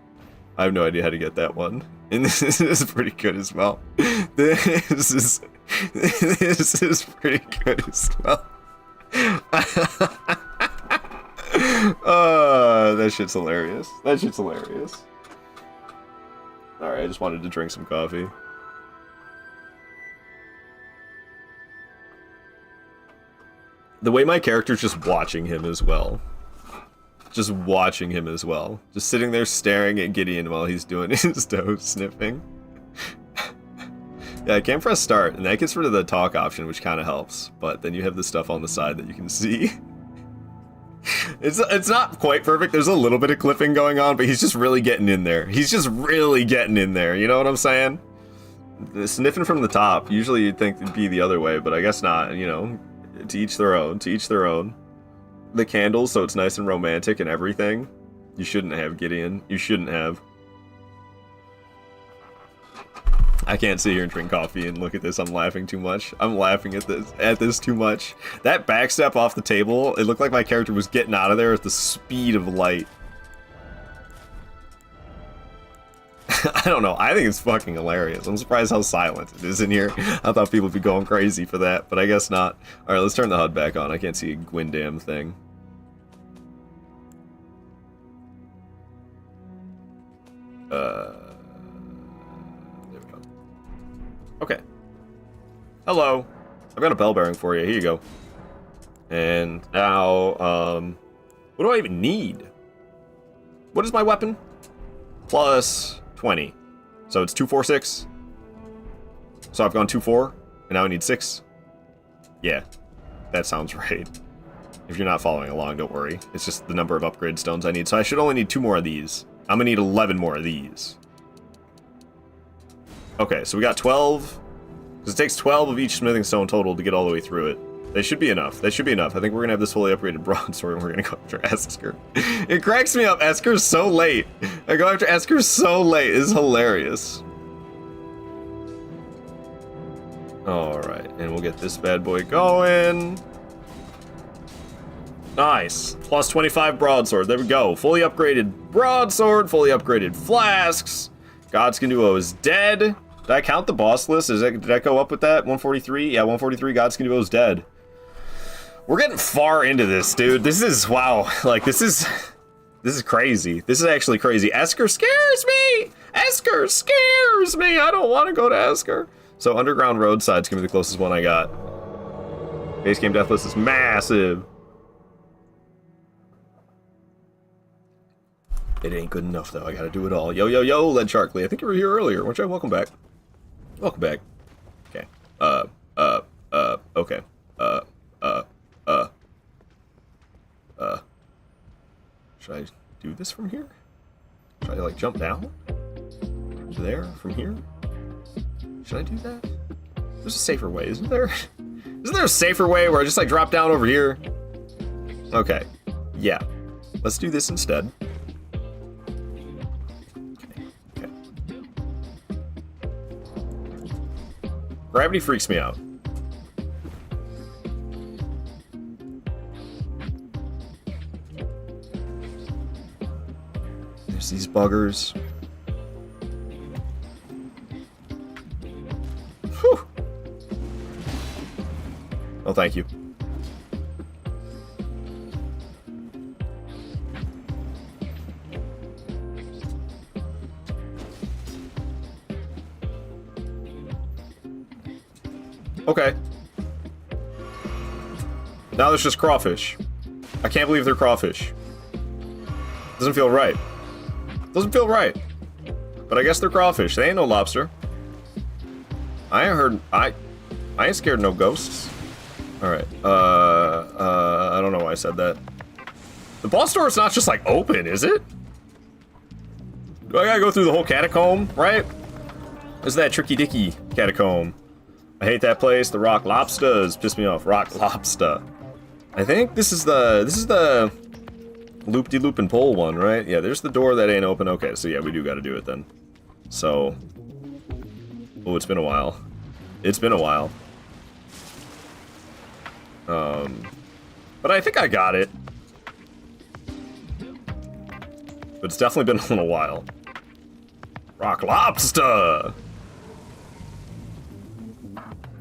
I have no idea how to get that one. And this is pretty good as well. This is pretty good as well. That shit's hilarious. That shit's hilarious. Alright, I just wanted to drink some coffee. The way my character's just watching him as well. Just watching him as well. Just sitting there staring at Gideon while he's doing his toe sniffing. Yeah, I can't press start, and that gets rid of the talk option, which kind of helps. But then you have the stuff on the side that you can see. It's not quite perfect. There's a little bit of clipping going on, but he's just really getting in there. He's just really getting in there. You know what I'm saying? The sniffing from the top. Usually you'd think it'd be the other way, but I guess not, you know. To each their own, to each their own. The candles, so it's nice and romantic and everything. You shouldn't have, Gideon. You shouldn't have. I can't sit here and drink coffee and look at this. I'm laughing too much. I'm laughing at this too much. That backstep off the table, it looked like my character was getting out of there at the speed of light. I don't know. I think it's fucking hilarious. I'm surprised how silent it is in here. I thought people would be going crazy for that, but I guess not. Alright, let's turn the HUD back on. I can't see a Gwindam thing. There we go. Okay. Hello. I've got a bell bearing for you. Here you go. And now, what do I even need? What is my weapon? Plus 20. So it's 246. So I've gone 2-4, and now I need 6. Yeah, that sounds right. If you're not following along, don't worry. It's just the number of upgrade stones I need. So I should only need 2 more of these. I'm gonna need 11 more of these. Okay, so we got 12. Because it takes 12 of each smithing stone total to get all the way through it. They should be enough. They should be enough. I think we're gonna have this fully upgraded broadsword and we're gonna go after Esker. It cracks me up. Esker's so late. I go after Esker so late. It's hilarious. Alright, and we'll get this bad boy going. Nice. Plus 25 broadsword. There we go. Fully upgraded broadsword, fully upgraded flasks. Godskin Duo is dead. Did I count the boss list? Did that go up with that? 143? Yeah, 143. Godskin Duo is dead. We're getting far into this, dude. This is, wow. Like, this is crazy. This is actually crazy. Esker scares me! Esker scares me! I don't want to go to Esker. So, Underground Roadside's gonna be the closest one I got. Base game death list is massive. It ain't good enough, though. I gotta do it all. Yo, yo, yo, Lead Sharkly. I think you were here earlier, weren't you? Welcome back. Welcome back. Okay. Okay. Should I do this from here? Should I, like, jump down? There? From here? Should I do that? There's a safer way, isn't there? Isn't there a safer way where I just, like, drop down over here? Okay. Yeah. Let's do this instead. Okay. Gravity freaks me out. There's these buggers. Whew. Oh, thank you. Okay. Now there's just crawfish. I can't believe they're crawfish. Doesn't feel right. Doesn't feel right. But I guess they're crawfish. They ain't no lobster. I ain't scared of no ghosts. Alright. I don't know why I said that. The boss door is not just like open, is it? Do I gotta go through the whole catacomb, right? Is that Tricky Dicky catacomb? I hate that place. The rock lobsters piss me off. Rock lobster. I think this is the loop-de-loop and pole one, right? Yeah, there's the door that ain't open. Okay, so yeah, we do gotta do it then. So, oh, it's been a while. It's been a while. But I think I got it. But it's definitely been a little while. Rock lobster.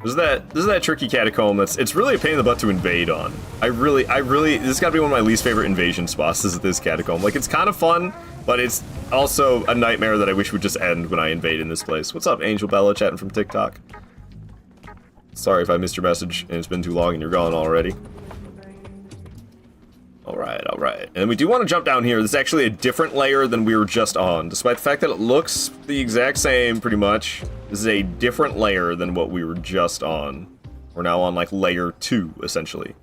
This is that tricky catacomb it's really a pain in the butt to invade on. I really, this has got to be one of my least favorite invasion spots, is this catacomb. Like, it's kind of fun, but it's also a nightmare that I wish would just end when I invade in this place. What's up, Angel Bella, chatting from TikTok? Sorry if I missed your message and it's been too long and you're gone already. Alright. And we do want to jump down here. This is actually a different layer than we were just on. Despite the fact that it looks the exact same, pretty much, this is a different layer than what we were just on. We're now on, like, layer 2, essentially.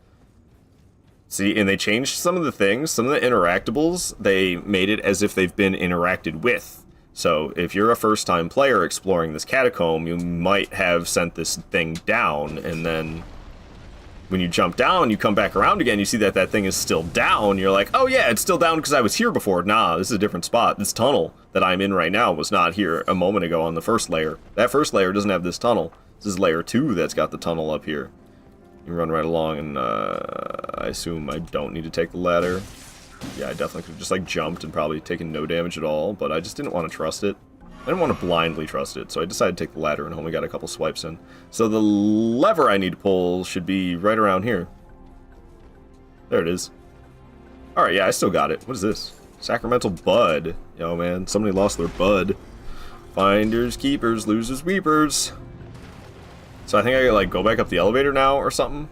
See, and they changed some of the things. Some of the interactables, they made it as if they've been interacted with. So, if you're a first-time player exploring this catacomb, you might have sent this thing down, and then when you jump down, you come back around again, you see that that thing is still down, you're like, oh yeah, it's still down because I was here before. Nah, this is a different spot. This tunnel that I'm in right now was not here a moment ago on the first layer. That first layer doesn't have this tunnel. This is layer 2 that's got the tunnel up here. You run right along, and I assume I don't need to take the ladder. Yeah, I definitely could have just, like, jumped and probably taken no damage at all, but I just didn't want to trust it. I didn't want to blindly trust it, so I decided to take the ladder and only got a couple swipes in. So the lever I need to pull should be right around here. There it is. Alright, yeah, I still got it. What is this? Sacramental Bud. Yo, man, somebody lost their bud. Finders, keepers, losers, weepers. So I think I gotta, like, go back up the elevator now or something?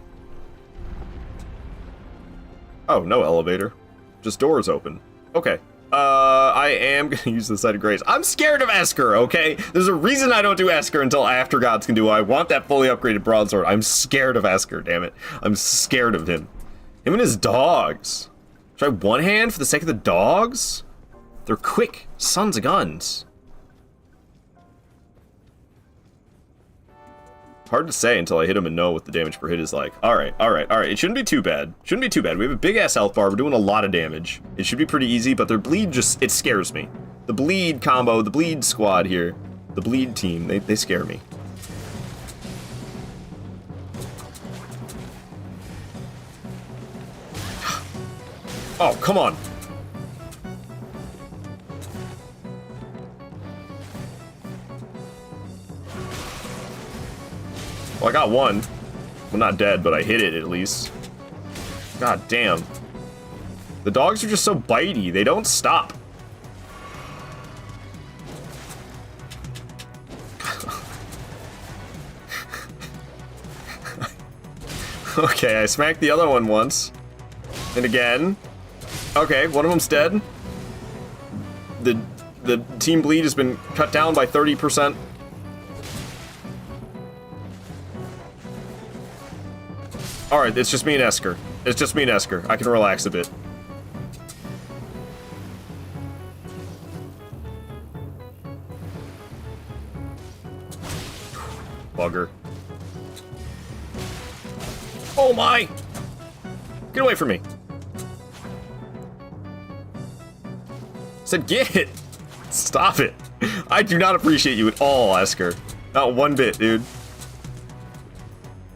Oh, no elevator. Just doors open. Okay. I am gonna use the Site of Grace. I'm scared of Esker, okay? There's a reason I don't do Esker until after Godskin Duo. I want that fully upgraded broadsword. I'm scared of Esker, damn it. I'm scared of him. Him and his dogs. Should I one hand for the sake of the dogs? They're quick sons of guns. hard to say until I hit him and know what the damage per hit is like. Alright, alright, alright. It shouldn't be too bad. Shouldn't be too bad. We have a big-ass health bar. We're doing a lot of damage. It should be pretty easy, but their bleed just... It scares me. The bleed combo, the bleed squad here, the bleed team, they scare me. Oh, come on. Well, I got one. Well, not dead, but I hit it at least. God damn. The dogs are just so bitey. They don't stop. Okay, I smacked the other one once. And again. Okay, one of them's dead. The team bleed has been cut down by 30%. Alright, it's just me and Esker. It's just me and Esker. I can relax a bit. Bugger. Oh my! Get away from me. Said get it! Stop it. I do not appreciate you at all, Esker. Not one bit, dude.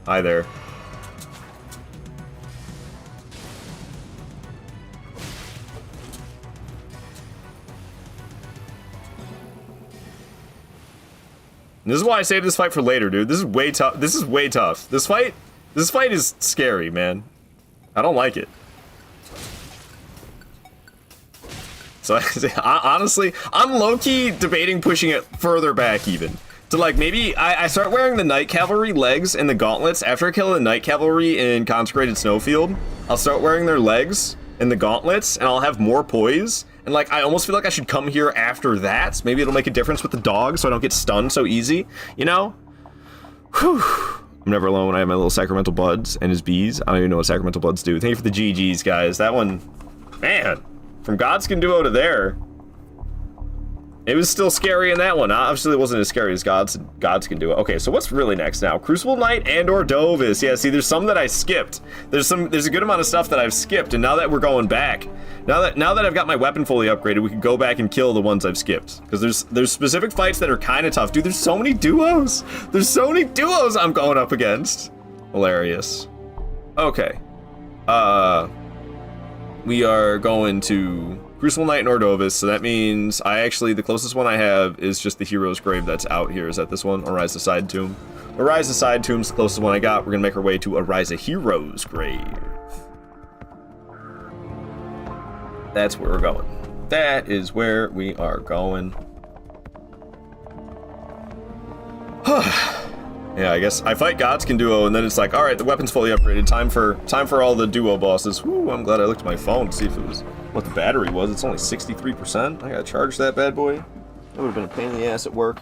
Hi there. And this is why I saved this fight for later, dude. This is way tough. This is way tough. This fight is scary, man. I don't like it. So, honestly, I'm low-key debating pushing it further back, even. To, like, maybe I start wearing the Night Cavalry legs and the gauntlets. After I kill the Night Cavalry in Consecrated Snowfield, I'll start wearing their legs and the gauntlets, and I'll have more poise. And, like, I almost feel like I should come here after that. Maybe it'll make a difference with the dog so I don't get stunned so easy, you know? Whew. I'm never alone when I have my little Sacramental Buds and his bees. I don't even know what Sacramental Buds do. Thank you for the GGs, guys. That one, man, from Godskin Duo to there, it was still scary in that one. Obviously, it wasn't as scary as Godskin Duo. Okay, so what's really next now? Crucible Knight and or Dovis. Yeah, see, there's some that I skipped. There's a good amount of stuff that I've skipped, and now that we're going back, now that I've got my weapon fully upgraded, we can go back and kill the ones I've skipped. Because there's specific fights that are kind of tough. Dude, there's so many duos. There's so many duos I'm going up against. Hilarious. Okay. We are going to Crucible Knight and Ordovis, so that means the closest one I have is just the Hero's Grave that's out here. Is that this one? Orisa Side Tomb. Orisa Side Tomb's the closest one I got. We're gonna make our way to Orisa Hero's Grave. That's where we're going. That is where we are going. Yeah, I guess I fight Godskin Duo, and then it's like, all right, the weapon's fully upgraded. Time for all the duo bosses. Woo, I'm glad I looked at my phone to see if it was what the battery was. It's only 63%. I gotta charge that bad boy. That would have been a pain in the ass at work.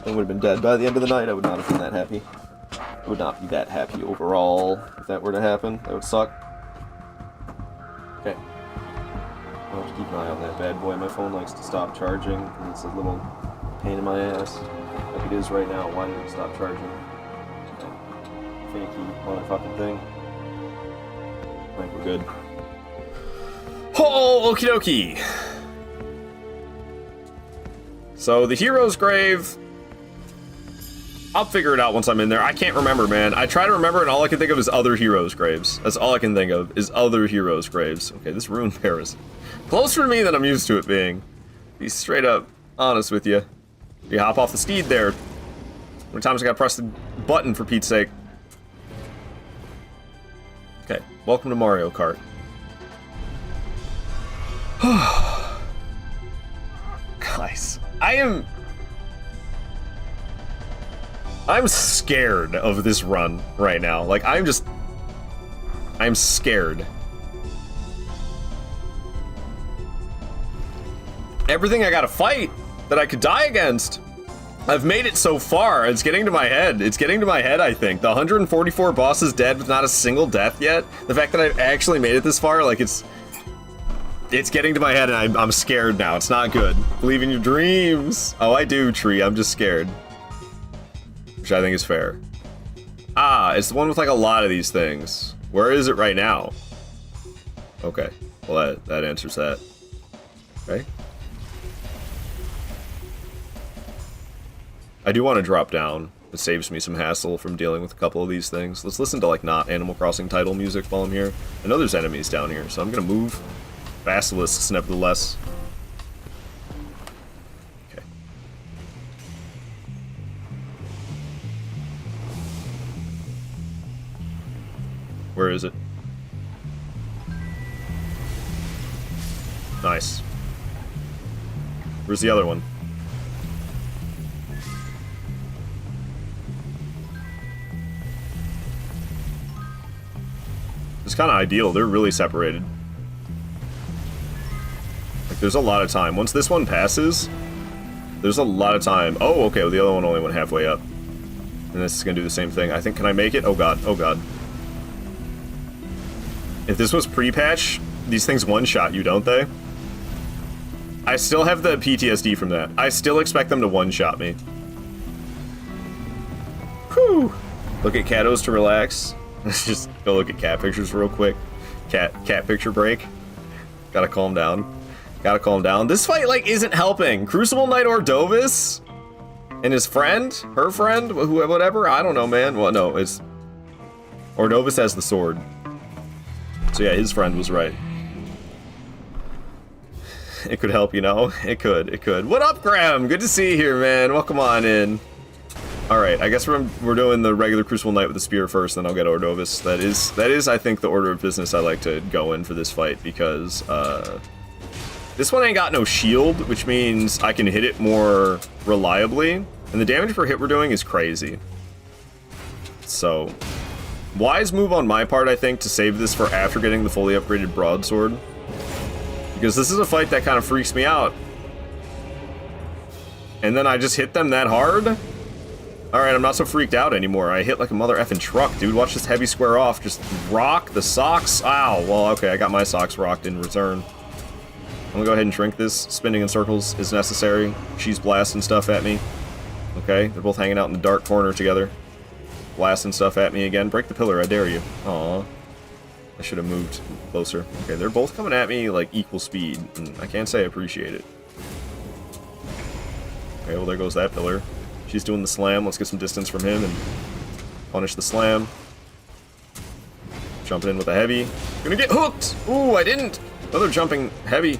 I would have been dead by the end of the night. I would not have been that happy. I would not be that happy overall if that were to happen. That would suck. Okay. I'll have to keep an eye on that bad boy. My phone likes to stop charging, and it's a little pain in my ass. Like it is right now. Why did it stop charging? Finicky motherfucking thing. I think we're good. Oh, okie dokie. So the Hero's Grave, I'll figure it out once I'm in there. I can't remember, man. I try to remember, and all I can think of is other heroes' graves. That's all I can think of is other heroes' graves. Okay, this rune pair is closer to me than I'm used to it being. Be straight up honest with you. You hop off the steed there. How many times I gotta press the button, for Pete's sake? Okay, welcome to Mario Kart. Guys, I'm scared of this run right now. Like, I'm scared. Everything I gotta fight that I could die against, I've made it so far. It's getting to my head. It's getting to my head, I think. The 144 bosses dead with not a single death yet. The fact that I've actually made it this far, like, it's getting to my head, and I'm scared now. It's not good. Believe in your dreams. Oh, I do, Tree. I'm just scared. which I think is fair. Ah, it's the one with like a lot of these things. Where is it right now? Okay, well that answers that. Okay. I do want to drop down. It saves me some hassle from dealing with a couple of these things. Let's listen to like not Animal Crossing title music while I'm here. I know there's enemies down here, so I'm gonna move. Basilisks, nevertheless. Okay. Where is it? Nice. Where's the other one? It's kind of ideal. They're really separated. Like, there's a lot of time. Once this one passes, there's a lot of time. Oh, okay. Well, the other one only went halfway up. And this is going to do the same thing. I think, can I make it? Oh, God. Oh, God. If this was pre-patch, these things one-shot you, don't they? I still have the PTSD from that. I still expect them to one-shot me. Whew. Look at Katos to relax. Let's just go look at cat pictures real quick. Cat picture break. Gotta calm down. Gotta calm down. This fight, like, isn't helping. Crucible Knight Ordovis and his friend? Her friend? Whatever? I don't know, man. Well, no, it's... Ordovis has the sword. So yeah, his friend was right. It could help, you know? It could, it could. What up, Graham? Good to see you here, man. Welcome on in. Alright, I guess we're doing the regular Crucible Knight with the spear first, then I'll get Ordovis. That is, I think, the order of business I like to go in for this fight, because, this one ain't got no shield, which means I can hit it more reliably, and the damage per hit we're doing is crazy. So, wise move on my part, I think, to save this for after getting the fully upgraded broadsword. Because this is a fight that kind of freaks me out. And then I just hit them that hard? Alright, I'm not so freaked out anymore. I hit like a mother effing truck, dude. Watch this heavy square off. Just rock the socks. Ow. Well, okay, I got my socks rocked in return. I'm gonna go ahead and shrink this. Spinning in circles is necessary. She's blasting stuff at me. Okay, they're both hanging out in the dark corner together. Blasting stuff at me again. Break the pillar, I dare you. Aw. I should have moved closer. Okay, they're both coming at me like equal speed, and I can't say I appreciate it. Okay, well there goes that pillar. She's doing the slam. Let's get some distance from him and punish the slam. Jumping in with a heavy. Gonna get hooked! Ooh, I didn't! Another jumping heavy.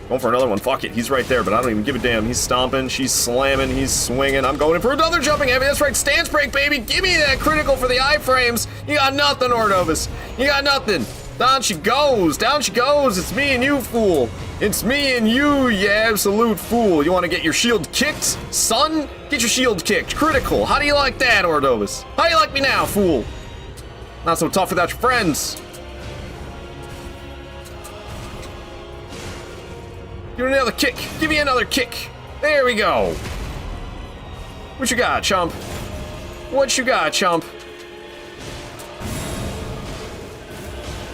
Going for another one. Fuck it. He's right there, but I don't even give a damn. He's stomping. She's slamming. He's swinging. I'm going in for another jumping heavy. That's right. Stance break, baby. Give me that critical for the iframes. You got nothing, Ordovis. You got nothing. Down she goes. Down she goes. It's me and you, fool. It's me and you, you absolute fool. You want to get your shield kicked, son? Get your shield kicked. Critical. How do you like that, Ordovis? How do you like me now, fool? Not so tough without your friends. Give me another kick. Give me another kick. There we go. What you got, chump? What you got, chump?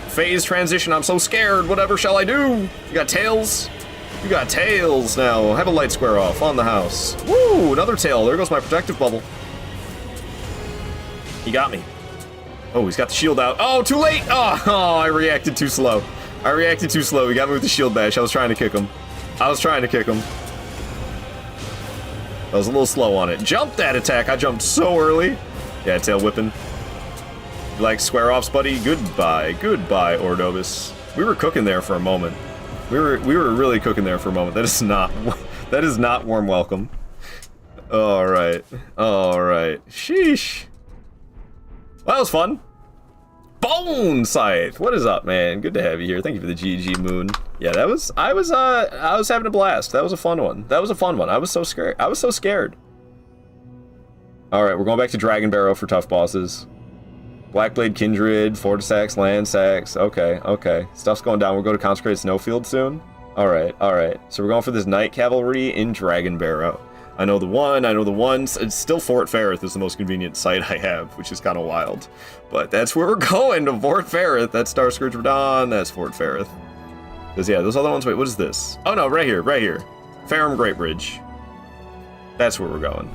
Phase transition. I'm so scared. Whatever shall I do? You got tails? You got tails now. Have a light square off on the house. Woo! Another tail. There goes my protective bubble. He got me. Oh, he's got the shield out. Oh, too late! Oh, I reacted too slow. I reacted too slow. He got me with the shield bash. I was trying to kick him. I was trying to kick him. I was a little slow on it. Jump that attack. I jumped so early. Yeah, tail whipping. You like square offs, buddy? Goodbye. Goodbye, Ordovis. We were cooking there for a moment. We were really cooking there for a moment. That is not warm welcome. Alright. Alright. Sheesh. Well, that was fun. Bone Scythe! What is up, man? Good to have you here. Thank you for the GG Moon. Yeah, I was having a blast. That was a fun one. That was a fun one. I was so scared. I was so scared. Alright, we're going back to Dragon Barrow for tough bosses. Blackblade Kindred, Fortisax, Landsax. Okay, okay. Stuff's going down. We'll go to Consecrated Snowfield soon. Alright, alright. So we're going for this Night Cavalry in Dragon Barrow. I know the one. It's still Fort Ferrith is the most convenient site I have, which is kind of wild. But that's where we're going, to Fort Ferrith. That's Star Scourge Radon, that's Fort Ferrith. Because, yeah, those other ones, wait, what is this? Oh, no, right here, right here. Farum Great Bridge. That's where we're going.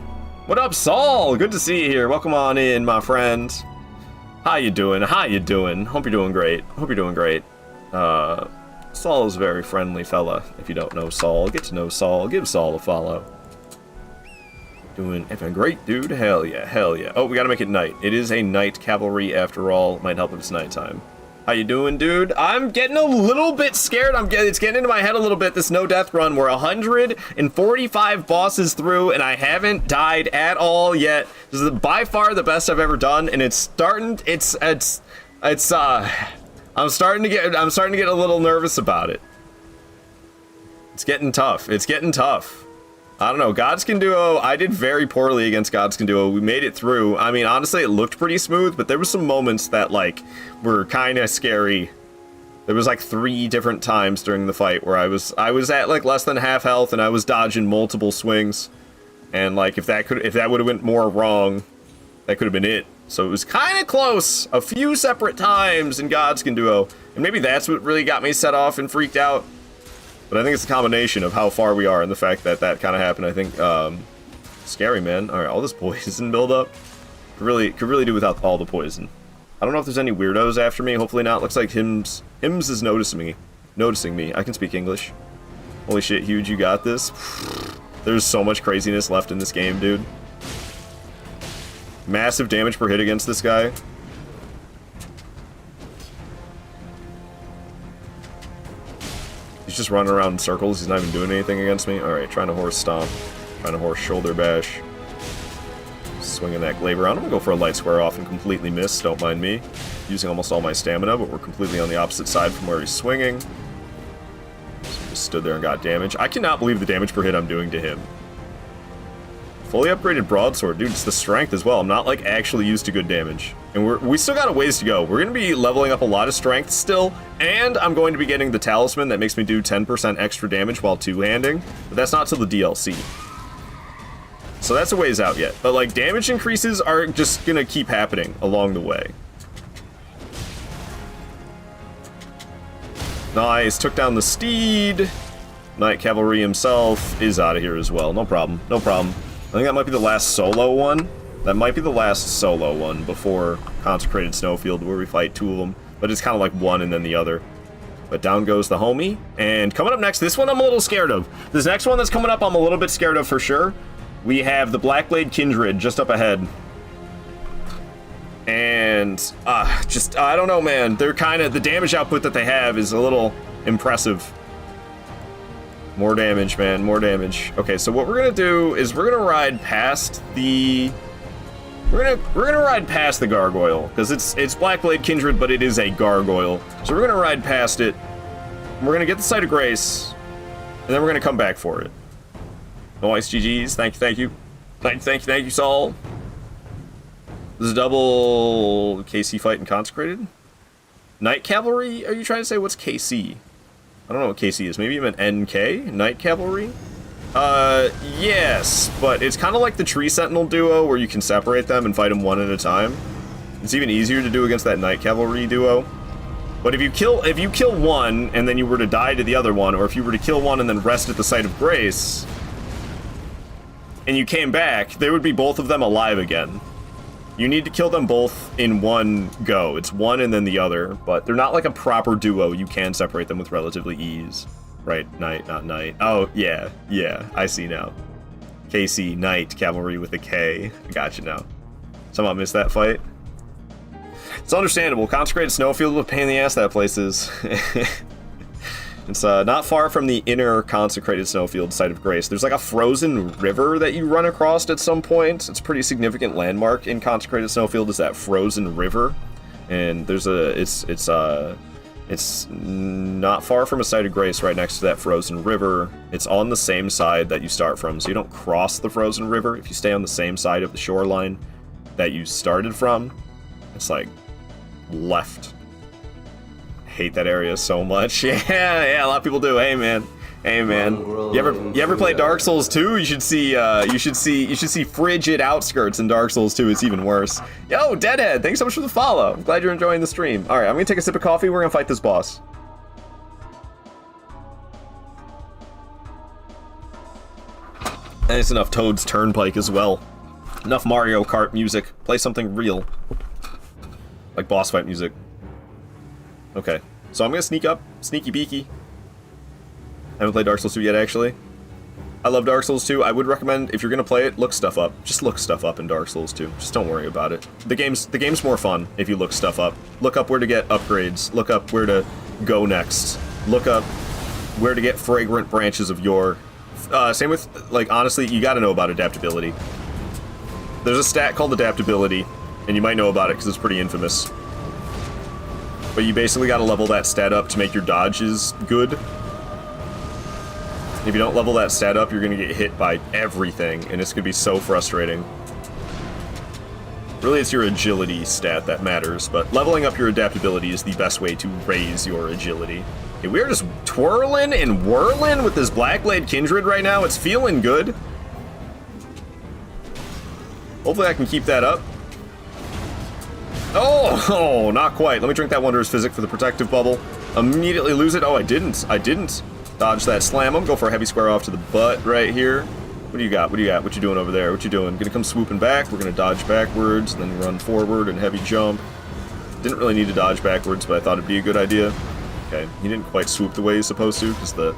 What up, Saul? Good to see you here. Welcome on in, my friend. How you doing? How you doing? Hope you're doing great. Hope you're doing great. Saul is a very friendly fella. If you don't know Saul, get to know Saul. Give Saul a follow. Doing great, dude. Hell yeah, hell yeah. Oh, we gotta make it night. It is a night cavalry after all. Might help if it's nighttime. How you doing, dude? I'm getting a little bit scared. It's getting into my head a little bit, this no death run. We're 145 bosses through, and I haven't died at all yet. This is by far the best I've ever done, and it's starting. I'm starting to get a little nervous about it. It's getting tough. It's getting tough. I don't know, Godskin Duo, I did very poorly against Godskin Duo. We made it through. I mean, honestly, it looked pretty smooth, but there were some moments that, like, were kind of scary. There was, like, 3 different times during the fight where I was at, like, less than half health, and I was dodging multiple swings. And, like, if that would have went more wrong, that could have been it. So it was kind of close a few separate times in Godskin Duo. And maybe that's what really got me set off and freaked out. But I think it's a combination of how far we are and the fact that that kind of happened. I think, scary, man. All right, all this poison buildup. Could really do without all the poison. I don't know if there's any weirdos after me. Hopefully not. Looks like Hims is noticing me. I can speak English. Holy shit, Huge, you got this. There's so much craziness left in this game, dude. Massive damage per hit against this guy. He's just running around in circles. He's not even doing anything against me. Alright, trying to horse stomp. Trying to horse shoulder bash. Swinging that glaive around. I'm gonna go for a light square off and completely miss. Don't mind me. Using almost all my stamina, but we're completely on the opposite side from where he's swinging. So he just stood there and got damage. I cannot believe the damage per hit I'm doing to him. Fully upgraded broadsword. Dude, it's the strength as well. I'm not, like, actually used to good damage. And we still got a ways to go. We're going to be leveling up a lot of strength still, and I'm going to be getting the talisman that makes me do 10% extra damage while two-handing, but that's not till the DLC. So that's a ways out yet. But, like, damage increases are just going to keep happening along the way. Nice. Took down the steed. Knight Cavalry himself is out of here as well. No problem. No problem. I think that might be the last solo one. That might be the last solo one before Consecrated Snowfield, where we fight 2 of them. But it's kind of like one and then the other. But down goes the homie. And coming up next, this one I'm a little scared of. This next one that's coming up, I'm a little bit scared of for sure. We have the Blackblade Kindred just up ahead. And, I don't know, man. They're kind of, the damage output that they have is a little impressive. More damage, man, more damage. Okay, so what we're gonna do is we're gonna ride past the... We're gonna ride past the gargoyle, because it's Blackblade Kindred, but it is a gargoyle. So we're gonna ride past it, we're gonna get the Site of Grace, and then we're gonna come back for it. Nice, GG's, thank you. Thank you, Saul. This is a double KC fight and Consecrated? Knight Cavalry, are you trying to say? What's KC? I don't know what KC is. Maybe even NK? Knight Cavalry? Yes, but it's kind of like the Tree Sentinel duo where you can separate them and fight them one at a time. It's even easier to do against that Knight Cavalry duo. But if you kill one and then you were to die to the other one, or if you were to kill one and then rest at the Site of Grace, and you came back, there would be both of them alive again. You need to kill them both in one go. It's one and then the other, but they're not like a proper duo. You can separate them with relatively ease. Right, Knight, not Knight. Oh, yeah, I see now. KC, Knight, Cavalry with a K. I got you now. Somehow missed that fight. It's understandable. Consecrated Snowfield, what a pain in the ass that place is. It's not far from the inner Consecrated Snowfield Site of Grace. There's like a frozen river that you run across at some point. It's a pretty significant landmark in Consecrated Snowfield, is that frozen river. And there's it's not far from a Site of Grace right next to that frozen river. It's on the same side that you start from, so you don't cross the frozen river. If you stay on the same side of the shoreline that you started from, it's like left. Hate that area so much. Yeah, a lot of people do. Hey man. You ever play Dark Souls 2? You should see frigid outskirts in Dark Souls 2. It's even worse. Yo, Deadhead, thanks so much for the follow. I'm glad you're enjoying the stream. All right, I'm gonna take a sip of coffee. We're gonna fight this boss. And it's enough Toad's Turnpike as well. Enough Mario Kart music. Play something real. Like boss fight music. Okay. So I'm gonna sneak up. Sneaky beaky. I haven't played Dark Souls 2 yet, actually. I love Dark Souls 2. I would recommend, if you're gonna play it, look stuff up. Just look stuff up in Dark Souls 2. Just don't worry about it. The game's more fun if you look stuff up. Look up where to get upgrades. Look up where to go next. Look up where to get fragrant branches of yore. Same with, like, honestly, you gotta know about adaptability. There's a stat called adaptability, and you might know about it because it's pretty infamous. But you basically gotta level that stat up to make your dodges good. If you don't level that stat up, you're gonna get hit by everything, and it's gonna be so frustrating. Really, it's your agility stat that matters, but leveling up your adaptability is the best way to raise your agility. Okay, we are just twirling and whirling with this Blackblade Kindred right now. It's feeling good. Hopefully I can keep that up. Oh, not quite. Let me drink that Wondrous Physic for the protective bubble. Immediately lose it. Oh, I didn't. Dodge that slam. I'm gonna go for a heavy square off to the butt right here. What do you got? What do you got? What you doing over there? What you doing? Gonna come swooping back. We're gonna dodge backwards, then run forward and heavy jump. Didn't really need to dodge backwards, but I thought it'd be a good idea. Okay, he didn't quite swoop the way he's supposed to, because the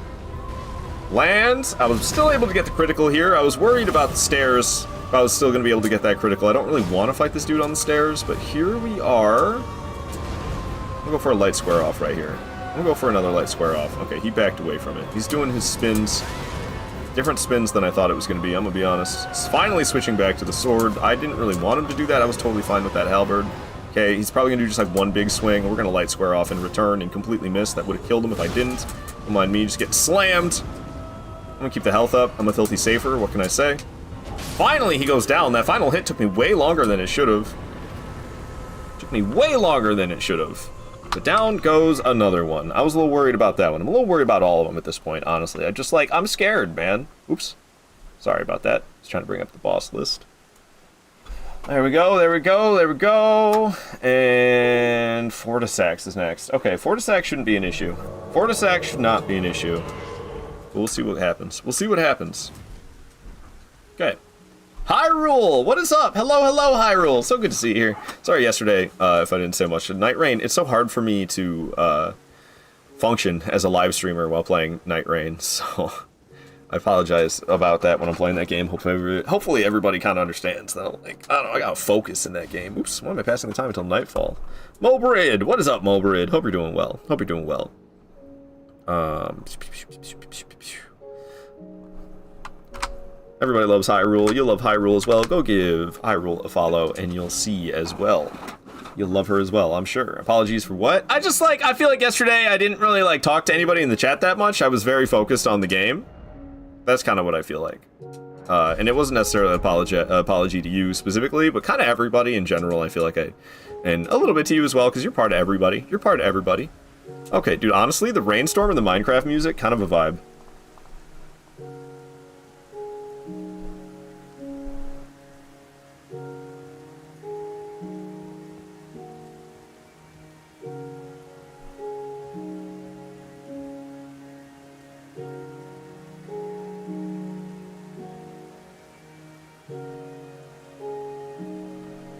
lands. I was still able to get the critical here. I was worried about the stairs. If I was still gonna be able to get that critical. I don't really want to fight this dude on the stairs, but here we are. I'll go for a light square off right here. I'm gonna go for another light square off. Okay, he backed away from it. He's doing his spins. Different spins than I thought it was gonna be, I'm gonna be honest. He's finally switching back to the sword. I didn't really want him to do that. I was totally fine with that halberd. Okay, he's probably gonna do just like one big swing. We're gonna light square off in return and completely miss. That would have killed him if I didn't. Don't mind me just getting slammed. I'm gonna keep the health up. I'm a filthy safer, what can I say? Finally, he goes down. That final hit took me way longer than it should have. Took me way longer than it should have. But down goes another one. I was a little worried about that one. I'm a little worried about all of them at this point, honestly. I'm scared, man. Oops. Sorry about that. I was trying to bring up the boss list. There we go, there we go, there we go. And Fortisax is next. Okay, Fortisax shouldn't be an issue. Fortisax should not be an issue. We'll see what happens. We'll see what happens. Okay. Hyrule, what is up? Hello, Hyrule. So good to see you here. Sorry yesterday if I didn't say much. Night Rain, it's so hard for me to function as a live streamer while playing Night Rain, so I apologize about that when I'm playing that game. Hopefully everybody kind of understands that. Like, I don't know, I gotta focus in that game. Oops, why am I passing the time until nightfall? Mobrid, what is up, Mobrid? Hope you're doing well. Hope you're doing well. Everybody loves Hyrule. You'll love Hyrule as well. Go give Hyrule a follow, and you'll see as well. You'll love her as well, I'm sure. Apologies for what? I feel like yesterday I didn't really, talk to anybody in the chat that much. I was very focused on the game. That's kind of what I feel like. And it wasn't necessarily an apology to you specifically, but kind of everybody in general, I feel like and a little bit to you as well, because you're part of everybody. You're part of everybody. Okay, dude, honestly, the rainstorm and the Minecraft music, kind of a vibe.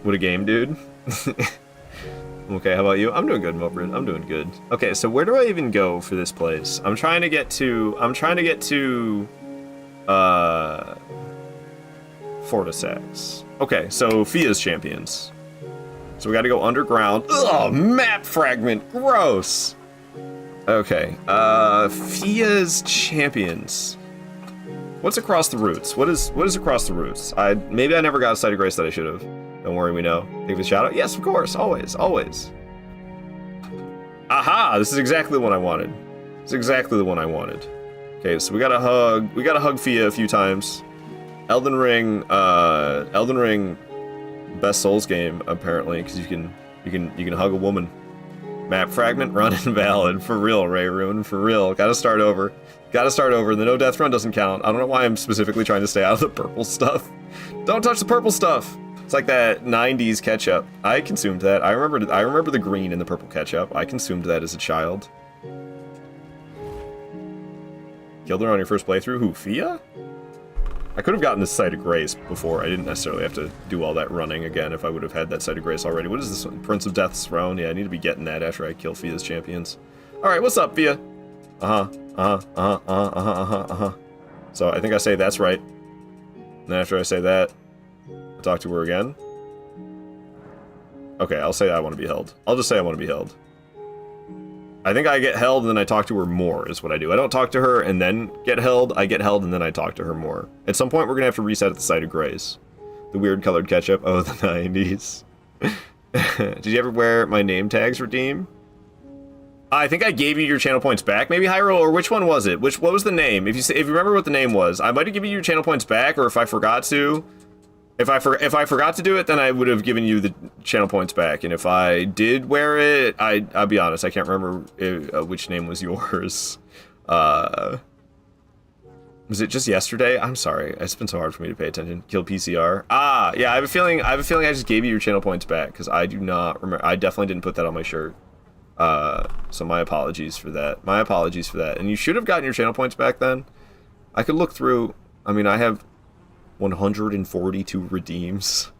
What a game, dude. Okay, how about you? I'm doing good, Moprid. I'm doing good. Okay, so where do I even go for this place? I'm trying to get to Fortisax. Okay, so Fia's champions. So we gotta go underground. Ugh, map fragment, gross. Okay, Fia's champions. What's across the routes? What is across the routes? Maybe I never got a site of grace that I should have. Don't worry, we know. Give it a shout out. Yes, of course, always, always. Aha! This is exactly the one I wanted. It's exactly the one I wanted. Okay, so we gotta hug Fia a few times. Elden Ring, best Souls game apparently, because you can hug a woman. Map fragment, run invalid. For real, Ray Rune, for real. Gotta start over. The no death run doesn't count. I don't know why I'm specifically trying to stay out of the purple stuff. Don't touch the purple stuff. It's like that 90s ketchup. I consumed that. I remember the green in the purple ketchup. I consumed that as a child. Killed her on your first playthrough? Who, Fia? I could have gotten this Site of Grace before. I didn't necessarily have to do all that running again if I would have had that Site of Grace already. What is this one? Prince of Death's Throne? Yeah, I need to be getting that after I kill Fia's champions. Alright, what's up, Fia? So I think I say that's right. And then after I say that, I'll talk to her again. Okay, I'll say I want to be held. I'll just say I want to be held. I think I get held and then I talk to her more is what I do. I don't talk to her and then get held. I get held and then I talk to her more. At some point, we're going to have to reset at the Site of Grace. The weird colored ketchup. Oh, the 90s. Did you ever wear my name tags redeem? I think I gave you your channel points back. Maybe Hyrule, or which one was it? What was the name? If you remember what the name was, I might have given you your channel points back, or if I forgot to. If I forgot to do it, then I would have given you the channel points back. And if I did wear it, I'll be honest, I can't remember which name was yours. Was it just yesterday? I'm sorry. It's been so hard for me to pay attention. Kill PCR. Ah, yeah. I have a feeling I just gave you your channel points back because I do not remember. I definitely didn't put that on my shirt. So my apologies for that. My apologies for that. And you should have gotten your channel points back then. I could look through. I mean, I have 142 redeems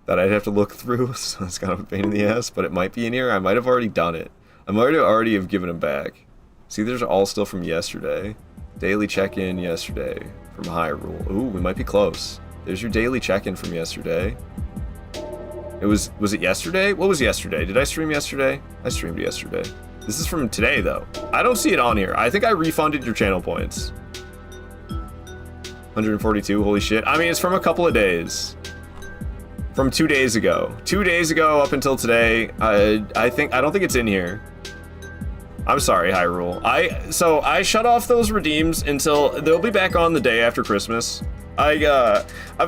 that I'd have to look through, so it's kind of a pain in the ass, but it might be in here. I might have already done it. I might have already have given them back. See, there's all still from yesterday. Daily check-in yesterday from Hyrule. Ooh, we might be close. There's your daily check-in from yesterday. Was it yesterday? What was yesterday? Did I stream yesterday? I streamed yesterday. This is from today, though. I don't see it on here. I think I refunded your channel points. 142, holy shit. I mean, it's from a couple of days. From 2 days ago. 2 days ago up until today. I don't think it's in here. I'm sorry, Hyrule. So I shut off those redeems until they'll be back on the day after Christmas. I've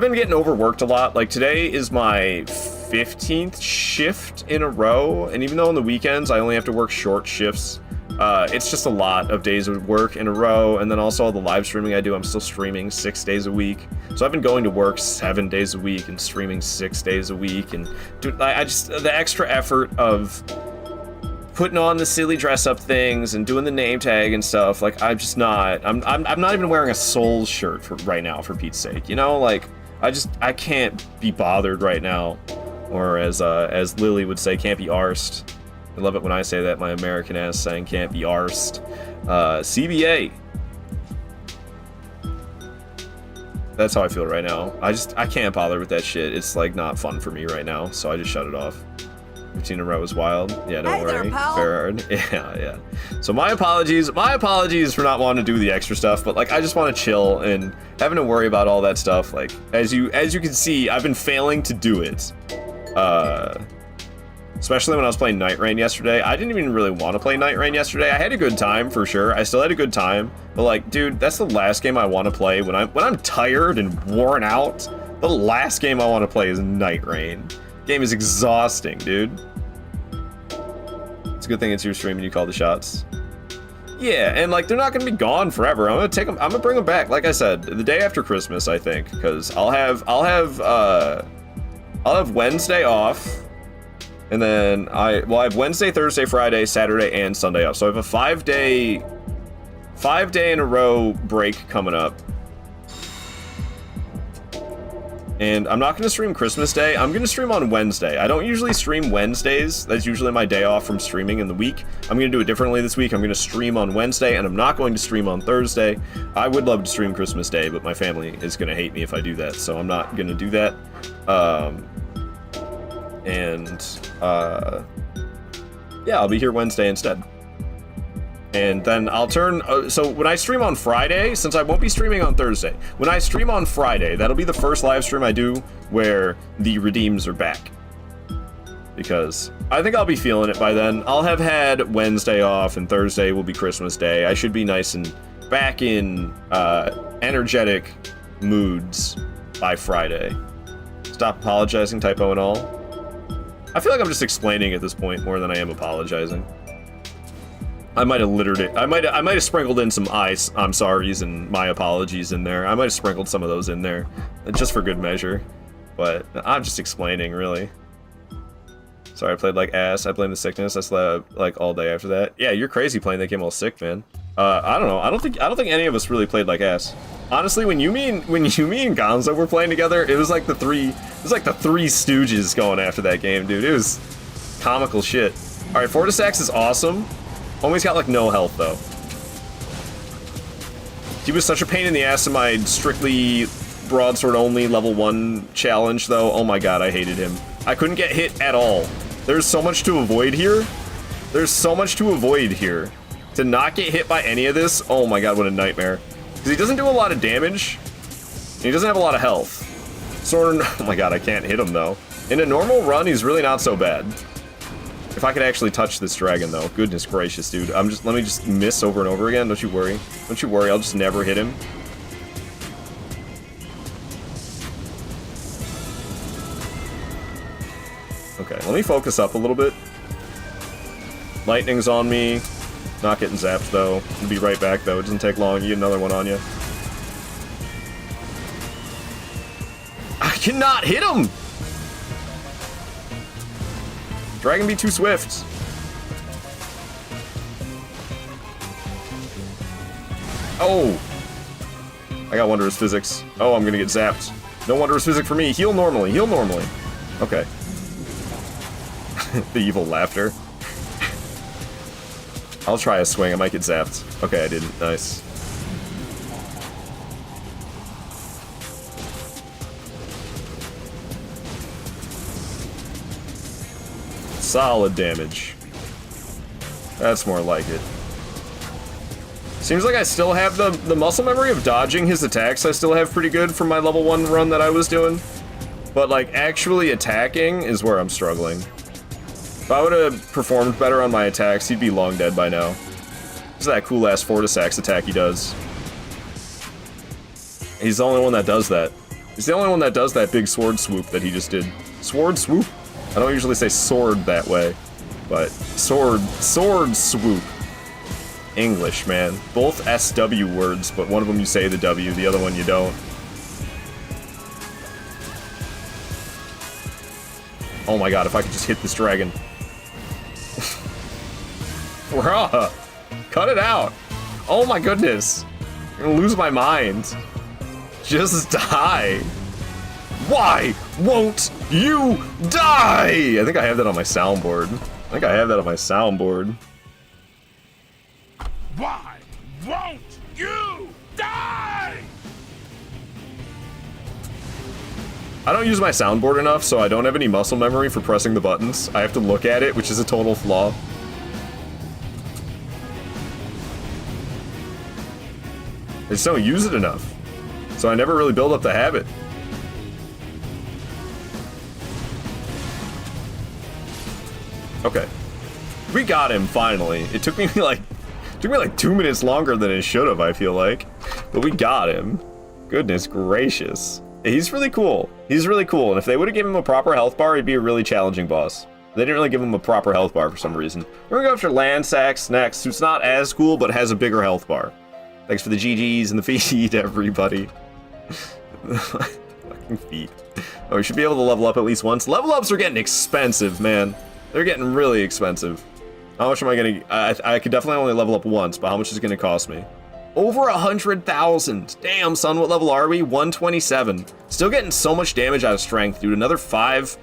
been getting overworked a lot. Like, today is my 15th shift in a row, and even though on the weekends I only have to work short shifts, it's just a lot of days of work in a row, and then also all the live streaming I do, I'm still streaming 6 days a week. So I've been going to work 7 days a week and streaming 6 days a week, and I just, the extra effort of putting on the silly dress-up things and doing the name tag and stuff, like, I'm just not, I'm not even wearing a Souls shirt for right now, for Pete's sake, you know, like, I can't be bothered right now, or as Lily would say, can't be arsed. I love it when I say that, my American ass saying can't be arsed. CBA. That's how I feel right now. I can't bother with that shit. It's like not fun for me right now, so I just shut it off. 15 in a row was wild. Yeah, don't worry. Fair. Yeah. So my apologies for not wanting to do the extra stuff, but like I just want to chill and having to worry about all that stuff. Like as you can see, I've been failing to do it. Especially when I was playing Night Rain yesterday. I didn't even really want to play Night Rain yesterday. I had a good time for sure. I still had a good time, but like, dude, that's the last game I want to play when I'm tired and worn out. The last game I want to play is Night Rain. Game is exhausting, dude. It's a good thing it's your stream and you call the shots. Yeah, and like they're not gonna be gone forever. I'm gonna take them. I'm gonna bring them back. Like I said, the day after Christmas, I think, because I'll have Wednesday off, and then I have Wednesday, Thursday, Friday, Saturday, and Sunday off. So I have a 5 day in a row break coming up. And I'm not going to stream Christmas Day. I'm going to stream on Wednesday. I don't usually stream Wednesdays. That's usually my day off from streaming in the week. I'm going to do it differently this week. I'm going to stream on Wednesday, and I'm not going to stream on Thursday. I would love to stream Christmas Day, but my family is going to hate me if I do that, so I'm not going to do that. Yeah, I'll be here Wednesday instead. And then I'll turn, so when I stream on Friday, since I won't be streaming on Thursday, when I stream on Friday, that'll be the first live stream I do where the redeems are back. Because I think I'll be feeling it by then. I'll have had Wednesday off, and Thursday will be Christmas Day. I should be nice and back in energetic moods by Friday. Stop apologizing, typo and all. I feel like I'm just explaining at this point more than I am apologizing. I might have littered it. I might have sprinkled in some I'm sorries and my apologies in there. I might have sprinkled some of those in there, just for good measure. But I'm just explaining, really. Sorry, I played like ass. I blame the sickness. I slept like all day after that. Yeah, you're crazy playing that game all sick, man. I don't know. I don't think any of us really played like ass. Honestly, when you and Gonzo were playing together, it was like the three Stooges going after that game, dude. It was comical shit. All right, Fortisax is awesome. Homie's got like no health though. He was such a pain in the ass in my strictly broadsword only level 1 challenge though. Oh my god, I hated him. I couldn't get hit at all. There's so much to avoid here. To not get hit by any of this, oh my god, what a nightmare. Because he doesn't do a lot of damage, and he doesn't have a lot of health. Sword, oh my god, I can't hit him though. In a normal run, he's really not so bad. If I could actually touch this dragon though, goodness gracious, dude. let me just miss over and over again, don't you worry. Don't you worry, I'll just never hit him. Okay, let me focus up a little bit. Lightning's on me. Not getting zapped though. I'll be right back though. It doesn't take long. You get another one on you. I cannot hit him! Dragon be too swift. Oh! I got Wondrous Physics. Oh, I'm gonna get zapped. No Wondrous Physic for me. Heal normally. Heal normally. Okay. The evil laughter. I'll try a swing. I might get zapped. Okay, I didn't. Nice. Solid damage. That's more like it. Seems like I still have the muscle memory of dodging his attacks. I still have pretty good from my level 1 run that I was doing. But, like, actually attacking is where I'm struggling. If I would have performed better on my attacks, he'd be long dead by now. This is that cool-ass Fortisax attack he does. He's the only one that does that. He's the only one that does that big sword swoop that he just did. Sword swoop? I don't usually say sword that way, but sword swoop. English, man. Both SW words, but one of them you say the W, the other one you don't. Oh my god, if I could just hit this dragon. Bruh! Cut it out! Oh my goodness! I'm gonna lose my mind. Just die! Why won't you die? I think I have that on my soundboard. Why won't you die? I don't use my soundboard enough, so I don't have any muscle memory for pressing the buttons. I have to look at it, which is a total flaw. I just don't use it enough. So I never really build up the habit. Okay. We got him, finally. It took me like 2 minutes longer than it should have, I feel like. But we got him. Goodness gracious. He's really cool. He's really cool, and if they would have given him a proper health bar, he'd be a really challenging boss. They didn't really give him a proper health bar for some reason. We're gonna go after Landsax next, who's not as cool, but has a bigger health bar. Thanks for the GGs and the feed, everybody. Fucking feet. Oh, we should be able to level up at least once. Level ups are getting expensive, man. They're getting really expensive. How much am I gonna... I could definitely only level up once, but how much is it gonna cost me? Over 100,000. Damn, son, what level are we? 127. Still getting so much damage out of strength, dude. Another 5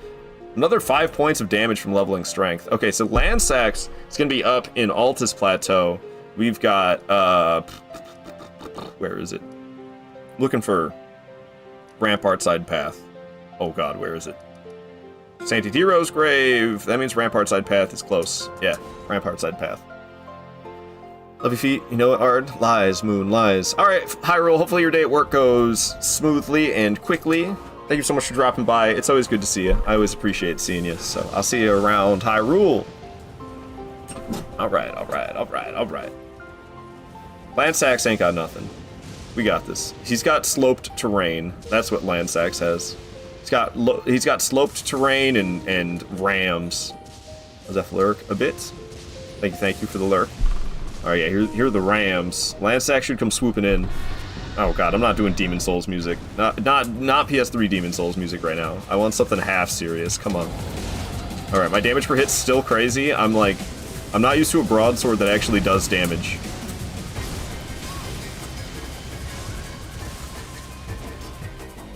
points of damage from leveling strength. Okay, so Landsax is gonna be up in Altus Plateau. We've got, where is it? Looking for Rampart Side Path. Oh god, where is it? Saint Hero's Grave. That means Rampart Side Path is close. Yeah, Rampart Side Path. Love your feet. You know it hard. Lies, moon, lies. Alright, Hyrule, hopefully your day at work goes smoothly and quickly. Thank you so much for dropping by. It's always good to see you. I always appreciate seeing you. So I'll see you around Hyrule. Alright. Landsax ain't got nothing. We got this. He's got sloped terrain. That's what Landsax has. He's got sloped terrain and rams. Was that lurk a bit? Thank you for the lurk. Alright, yeah, here are the rams. Landsax should come swooping in. Oh god, I'm not doing Demon Souls music. Not PS3 Demon Souls music right now. I want something half serious. Come on. Alright, my damage per hit's still crazy. I'm not used to a broadsword that actually does damage.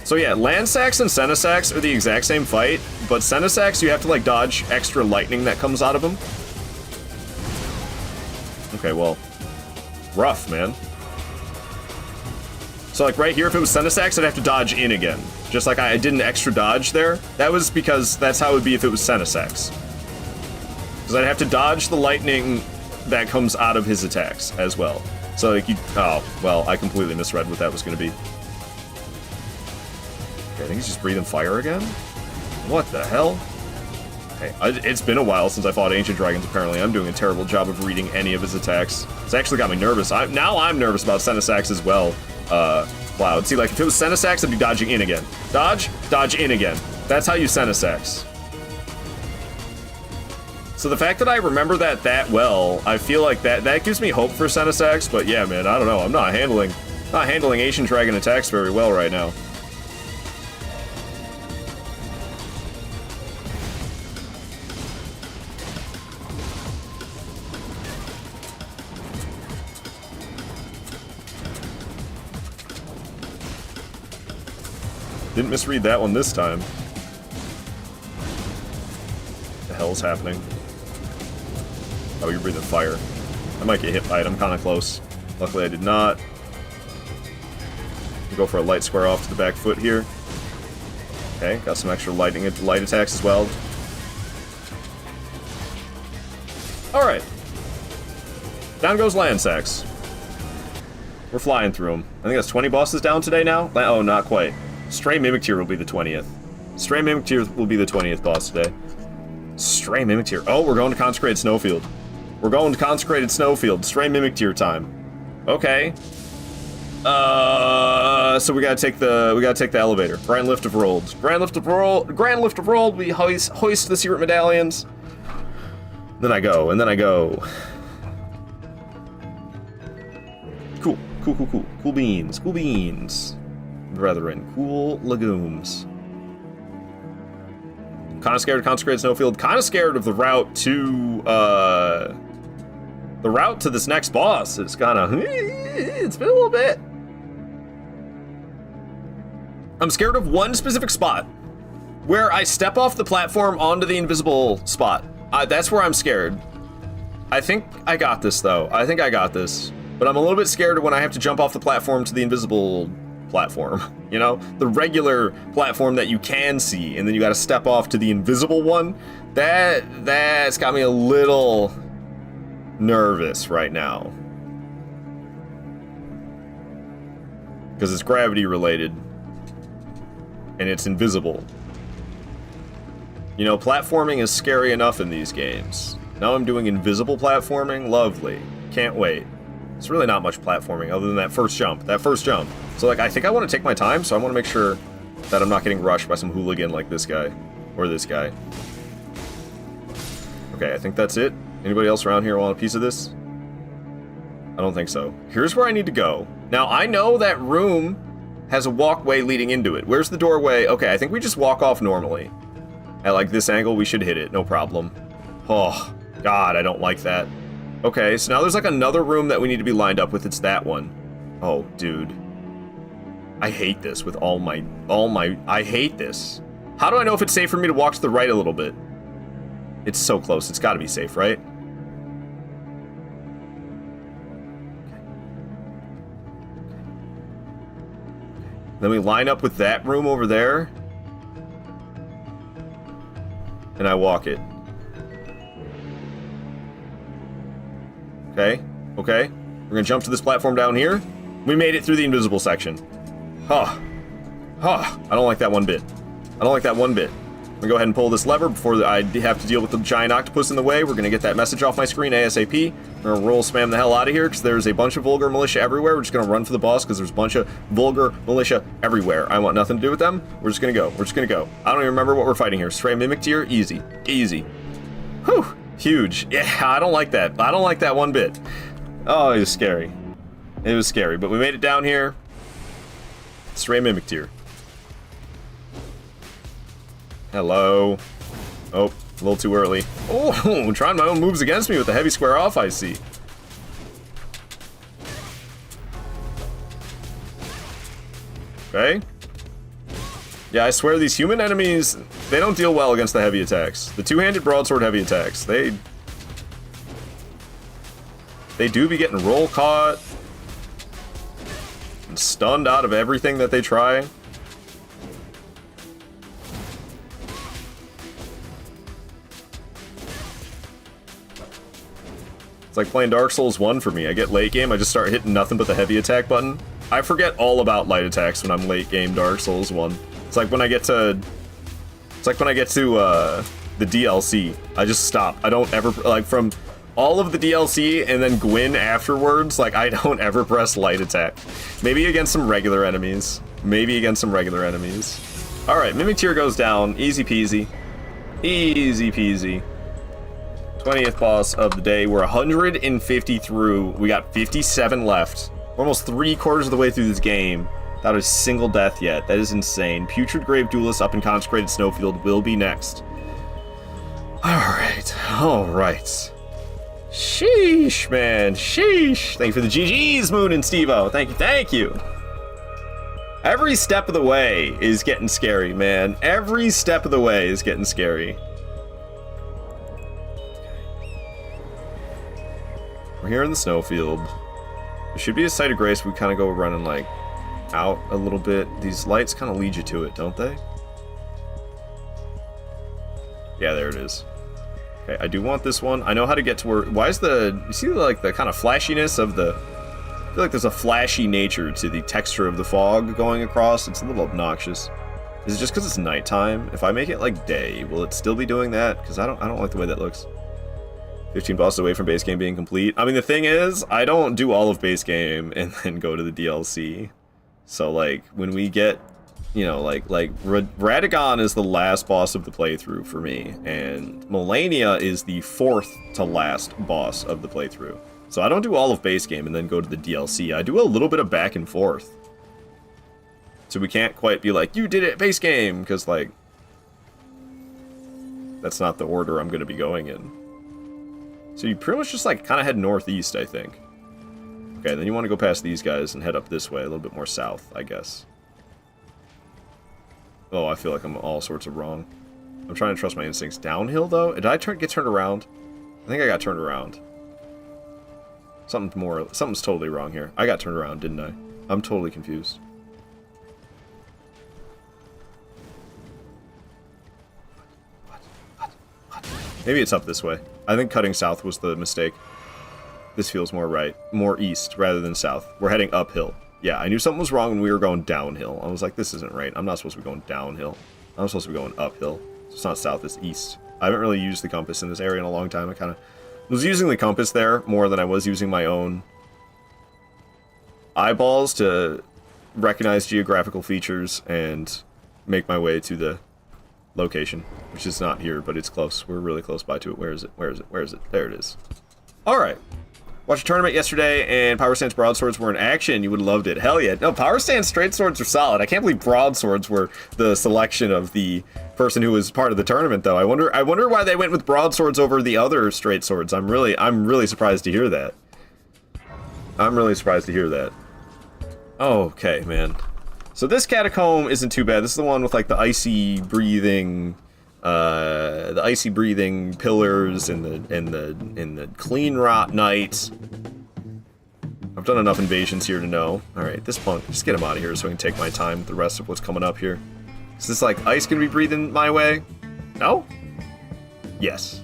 So yeah, Landsax and Senesax are the exact same fight, but Senesax you have to like dodge extra lightning that comes out of him. Okay, well, rough, man. So like right here, if it was Senesax, I'd have to dodge in again. Just like I did an extra dodge there. That was because that's how it would be if it was Senesax. Because I'd have to dodge the lightning that comes out of his attacks as well. So like you, oh, well, I completely misread what that was going to be. Okay, I think he's just breathing fire again? What the hell? Okay, it's been a while since I fought Ancient Dragons, apparently. I'm doing a terrible job of reading any of his attacks. It's actually got me nervous. Now I'm nervous about Senesax as well. Cloud. See, like, if it was Senesax, I'd be dodging in again. Dodge, dodge in again. That's how you Senesax. So the fact that I remember that well, I feel like that gives me hope for Senesax, but yeah, man, I don't know. I'm not handling Ancient Dragon attacks very well right now. Didn't misread that one this time. What the hell's happening? Oh, you're breathing fire. I might get hit by it. I'm kind of close. Luckily, I did not. Go for a light square off to the back foot here. Okay, got some extra light attacks as well. Alright. Down goes Landsax. We're flying through them. I think that's 20 bosses down today now? Oh, not quite. Stray Mimic Tier will be the 20th. Stray Mimic Tier will be the 20th boss today. Stray Mimic Tier. Oh, we're going to Consecrated Snowfield. We're going to Consecrated Snowfield. Stray Mimic Tier time. Okay. So we gotta take the elevator. Grand Lift of Rold. Grand Lift of Rold. We hoist the secret medallions. Then I go, and then I go. Cool. Cool beans. Brethren, cool legumes. Kind of scared of Consecrated Snowfield. Kind of scared of the route to this next boss. It's kind of, it's been a little bit. I'm scared of one specific spot where I step off the platform onto the invisible spot. That's where I'm scared. I think I got this though. I think I got this, but I'm a little bit scared of when I have to jump off the platform to the invisible platform, you know, the regular platform that you can see, and then you got to step off to the invisible one. That's got me a little nervous right now because it's gravity related and it's invisible. You know, platforming is scary enough in these games. Now I'm doing invisible platforming. Lovely. Can't wait. It's really not much platforming other than that first jump. So, like, I think I want to take my time, so I want to make sure that I'm not getting rushed by some hooligan like this guy. Or this guy. Okay, I think that's it. Anybody else around here want a piece of this? I don't think so. Here's where I need to go. Now, I know that room has a walkway leading into it. Where's the doorway? Okay, I think we just walk off normally. At, like, this angle, we should hit it. No problem. Oh, God, I don't like that. Okay, so now there's like another room that we need to be lined up with. It's that one. Oh, dude. I hate this with all my, I hate this. How do I know if it's safe for me to walk to the right a little bit? It's so close. It's got to be safe, right? Then we line up with that room over there. And I walk it. Okay, we're gonna jump to this platform down here. We made it through the invisible section. I don't like that one bit. I'm gonna go ahead and pull this lever before I have to deal with the giant octopus in the way. We're gonna get that message off my screen ASAP. We're gonna roll spam the hell out of here because there's a bunch of vulgar militia everywhere. We're just gonna run for the boss because there's a bunch of vulgar militia everywhere. I want nothing to do with them. We're just gonna go. I don't even remember what we're fighting here. Stray Mimic Tier, easy. Whew. Huge. Yeah, I don't like that. I don't like that one bit. Oh, it was scary. It was scary, but we made it down here. Stray Mimic Tier. Hello. Oh, a little too early. Oh, trying my own moves against me with the heavy square off, I see. Okay. Yeah, I swear these human enemies, they don't deal well against the heavy attacks. The two-handed broadsword heavy attacks, they do be getting roll caught and stunned out of everything that they try. It's like playing Dark Souls 1 for me. I get late game, I just start hitting nothing but the heavy attack button. I forget all about light attacks when I'm late game Dark Souls 1. It's like when I get to the DLC, I just stop. I don't ever, like, from all of the DLC and then Gwyn afterwards, like, I don't ever press light attack. Maybe against some regular enemies. Alright, Mimic Tear goes down. Easy peasy. Easy peasy. 20th boss of the day. We're 150 through. We got 57 left. We're almost 3/4 of the way through this game without a single death yet. That is insane. Putrid Grave Duelist up in Consecrated Snowfield will be next. Alright. Sheesh, man. Sheesh. Thank you for the GGs, Moon and Steve-O. Thank you. Every step of the way is getting scary, man. Every step of the way is getting scary. We're here in the snowfield. There should be a site of grace. We kind of go running, like, out a little bit. These lights kind of lead you to it, don't they? Yeah, there it is. Okay, I do want this one. I know how to get to where... Why is the... You see, like, the kind of flashiness of the... I feel like there's a flashy nature to the texture of the fog going across. It's a little obnoxious. Is it just because it's nighttime? If I make it, like, day, will it still be doing that? Because I don't like the way that looks. 15 bosses away from base game being complete. I mean, the thing is, I don't do all of base game and then go to the DLC. So, like, when we get, you know, like Radagon is the last boss of the playthrough for me, and Melania is the 4th to last boss of the playthrough. So I don't do all of base game and then go to the DLC. I do a little bit of back and forth. So we can't quite be like, you did it, base game, because, like, that's not the order I'm going to be going in. So you pretty much just, like, kind of head northeast, I think. Okay, then you want to go past these guys and head up this way, a little bit more south, I guess. Oh, I feel like I'm all sorts of wrong. I'm trying to trust my instincts. Downhill, though? Did I get turned around? I think I got turned around. Something's totally wrong here. I got turned around, didn't I? I'm totally confused. What? Maybe it's up this way. I think cutting south was the mistake. This feels more right. More east rather than south. We're heading uphill. Yeah, I knew something was wrong when we were going downhill. I was like, this isn't right. I'm not supposed to be going downhill. I'm supposed to be going uphill. So it's not south, it's east. I haven't really used the compass in this area in a long time. I kind of was using the compass there more than I was using my own eyeballs to recognize geographical features and make my way to the location, which is not here, but it's close. We're really close by to it. Where is it? Where is it? Where is it? There it is. Alright. Watched a tournament yesterday, and Power Stance Broadswords were in action. You would have loved it. Hell yeah. No, Power Stance Straight Swords are solid. I can't believe Broadswords were the selection of the person who was part of the tournament, though. I wonder why they went with Broadswords over the other Straight Swords. I'm really surprised to hear that. I'm really surprised to hear that. Okay, man. So this catacomb isn't too bad. This is the one with, like, the icy breathing pillars and the clean rot knights. I've done enough invasions here to know. Alright, this punk, just get him out of here so I can take my time with the rest of what's coming up here. Is this, like, ice gonna be breathing my way? No? Yes.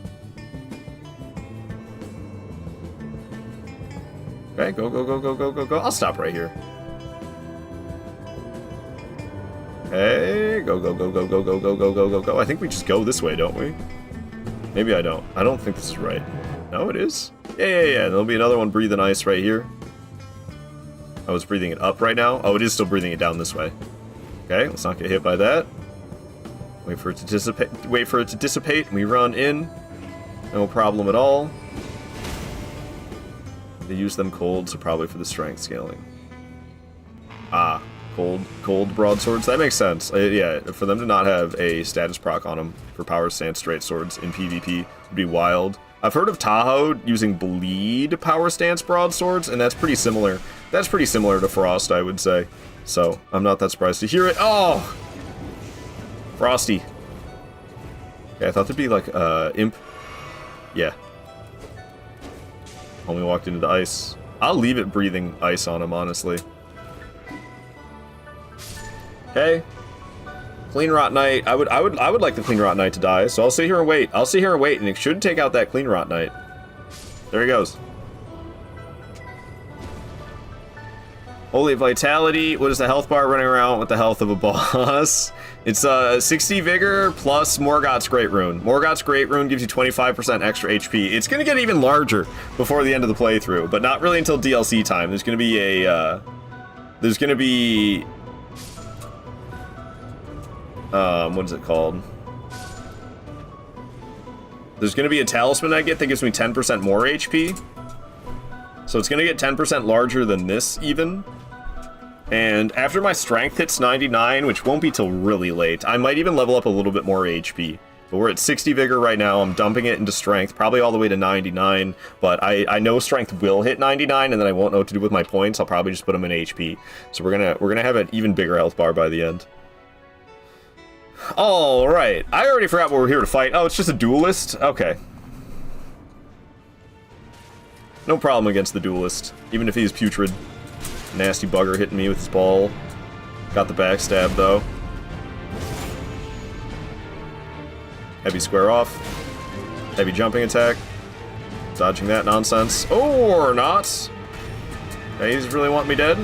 Okay, go, go, go, go, go, go, go. I'll stop right here. Hey, go, go, go, go, go, go, go, go, go, go, go. I think we just go this way, don't we? Maybe I don't. I don't think this is right. No, it is. Yeah. There'll be another one breathing ice right here. I was breathing it up right now. Oh, it is still breathing it down this way. Okay, let's not get hit by that. Wait for it to dissipate. Wait for it to dissipate. We run in. No problem at all. They use them cold, so probably for the strength scaling. Ah. Cold broadswords. That makes sense. Yeah, for them to not have a status proc on them for Power Stance Straight Swords in PvP would be wild. I've heard of Tahoe using bleed Power Stance Broadswords, and that's pretty similar. That's pretty similar to Frost, I would say. So, I'm not that surprised to hear it. Oh! Frosty. Okay, I thought there'd be like imp. Yeah. Only walked into the ice. I'll leave it breathing ice on him, honestly. Okay. Clean Rot Knight. I would like the Clean Rot Knight to die, so I'll sit here and wait. I'll sit here and wait, and it should take out that Clean Rot Knight. There he goes. Holy Vitality. What is the health bar running around with the health of a boss? It's 60 Vigor plus Morgoth's Great Rune. Morgoth's Great Rune gives you 25% extra HP. It's going to get even larger before the end of the playthrough, but not really until DLC time. There's going to be a... what is it called? There's going to be a talisman I get that gives me 10% more HP. So it's going to get 10% larger than this, even. And after my strength hits 99, which won't be till really late, I might even level up a little bit more HP. But we're at 60 Vigor right now. I'm dumping it into strength, probably all the way to 99. But I know strength will hit 99, and then I won't know what to do with my points. I'll probably just put them in HP. So we're gonna have an even bigger health bar by the end. All right, I already forgot what we're here to fight. Oh, it's just a duelist? Okay. No problem against the duelist, even if he's putrid. Nasty bugger hitting me with his ball. Got the backstab, though. Heavy square off. Heavy jumping attack. Dodging that nonsense. Or not. Okay, he's really wanting me dead.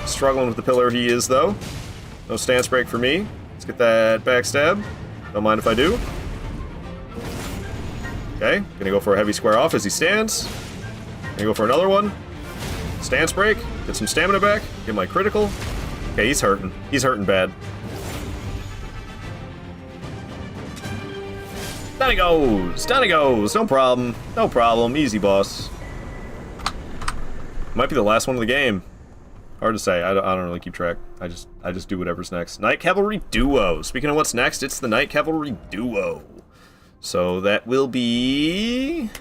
Struggling with the pillar he is, though. No stance break for me. Let's get that backstab. Don't mind if I do. Okay, gonna go for a heavy square off as he stands. Gonna go for another one. Stance break. Get some stamina back. Get my critical. Okay, he's hurting. He's hurting bad. Down he goes. Down he goes. No problem. No problem. Easy, boss. Might be the last one of the game. Hard to say. I don't really keep track. I just do whatever's next. Night Cavalry Duo. Speaking of what's next, it's the Night Cavalry Duo. So that will be...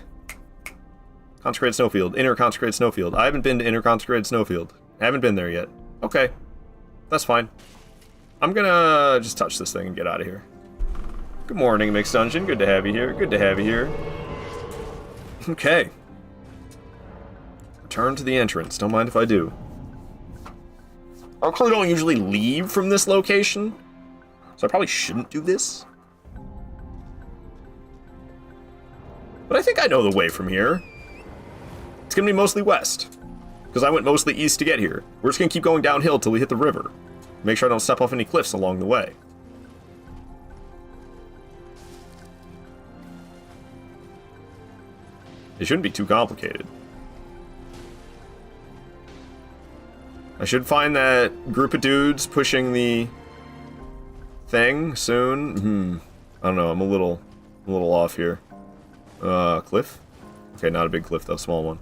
Consecrated Snowfield. Inner Consecrated Snowfield. I haven't been to Inner Consecrated Snowfield. I haven't been there yet. Okay. That's fine. I'm gonna just touch this thing and get out of here. Good morning, Mixed Dungeon. Good to have you here. Good to have you here. Okay. Return to the entrance. Don't mind if I do. I actually don't usually leave from this location, so I probably shouldn't do this. But I think I know the way from here. It's gonna be mostly west, because I went mostly east to get here. We're just gonna keep going downhill till we hit the river. Make sure I don't step off any cliffs along the way. It shouldn't be too complicated. I should find that group of dudes pushing the thing soon. I don't know, I'm a little off here. Cliff? Okay, not a big cliff though, small one.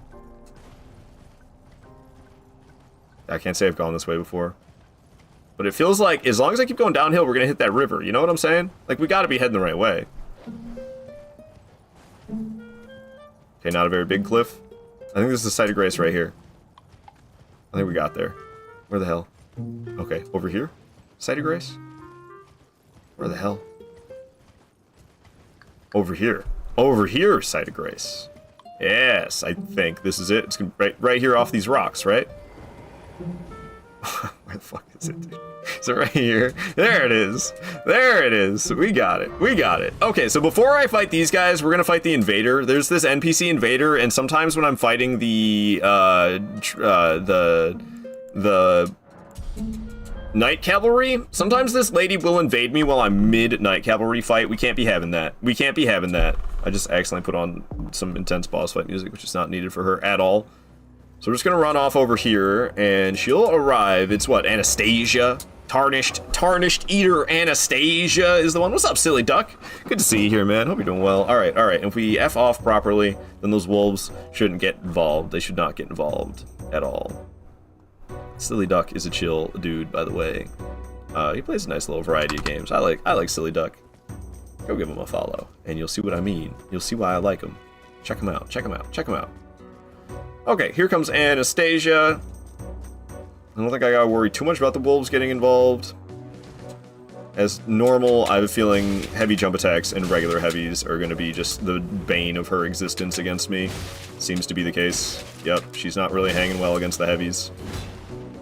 I can't say I've gone this way before. But it feels like, as long as I keep going downhill, we're gonna hit that river, you know what I'm saying? Like, we gotta be heading the right way. Okay, not a very big cliff. I think this is the Site of Grace right here. I think we got there. Where the hell? Okay, over here? Site of Grace? Where the hell? Over here. Over here, Site of Grace. Yes, I think this is it. It's right here off these rocks, right? Where the fuck is it, dude? Is it right here? There it is. There it is. We got it. We got it. Okay, so before I fight these guys, we're gonna fight the invader. There's this NPC invader, and sometimes when I'm fighting the Night Cavalry, sometimes this lady will invade me while I'm mid-Night Cavalry fight. We can't be having that. We can't be having that. I just accidentally put on some intense boss fight music, which is not needed for her at all. So we're just gonna run off over here, and she'll arrive. It's what, Anastasia? Tarnished Eater Anastasia is the one. What's up, silly duck? Good to see you here, man. Hope you're doing well. All right. And if we F off properly, then those wolves shouldn't get involved. They should not get involved at all. Silly Duck is a chill dude, by the way. He plays a nice little variety of games. I like Silly Duck. Go give him a follow, and you'll see what I mean. You'll see why I like him. Check him out. Check him out. Check him out. Okay, here comes Anastasia. I don't think I gotta worry too much about the wolves getting involved. As normal, I have a feeling heavy jump attacks and regular heavies are going to be just the bane of her existence against me. Seems to be the case. Yep, she's not really hanging well against the heavies.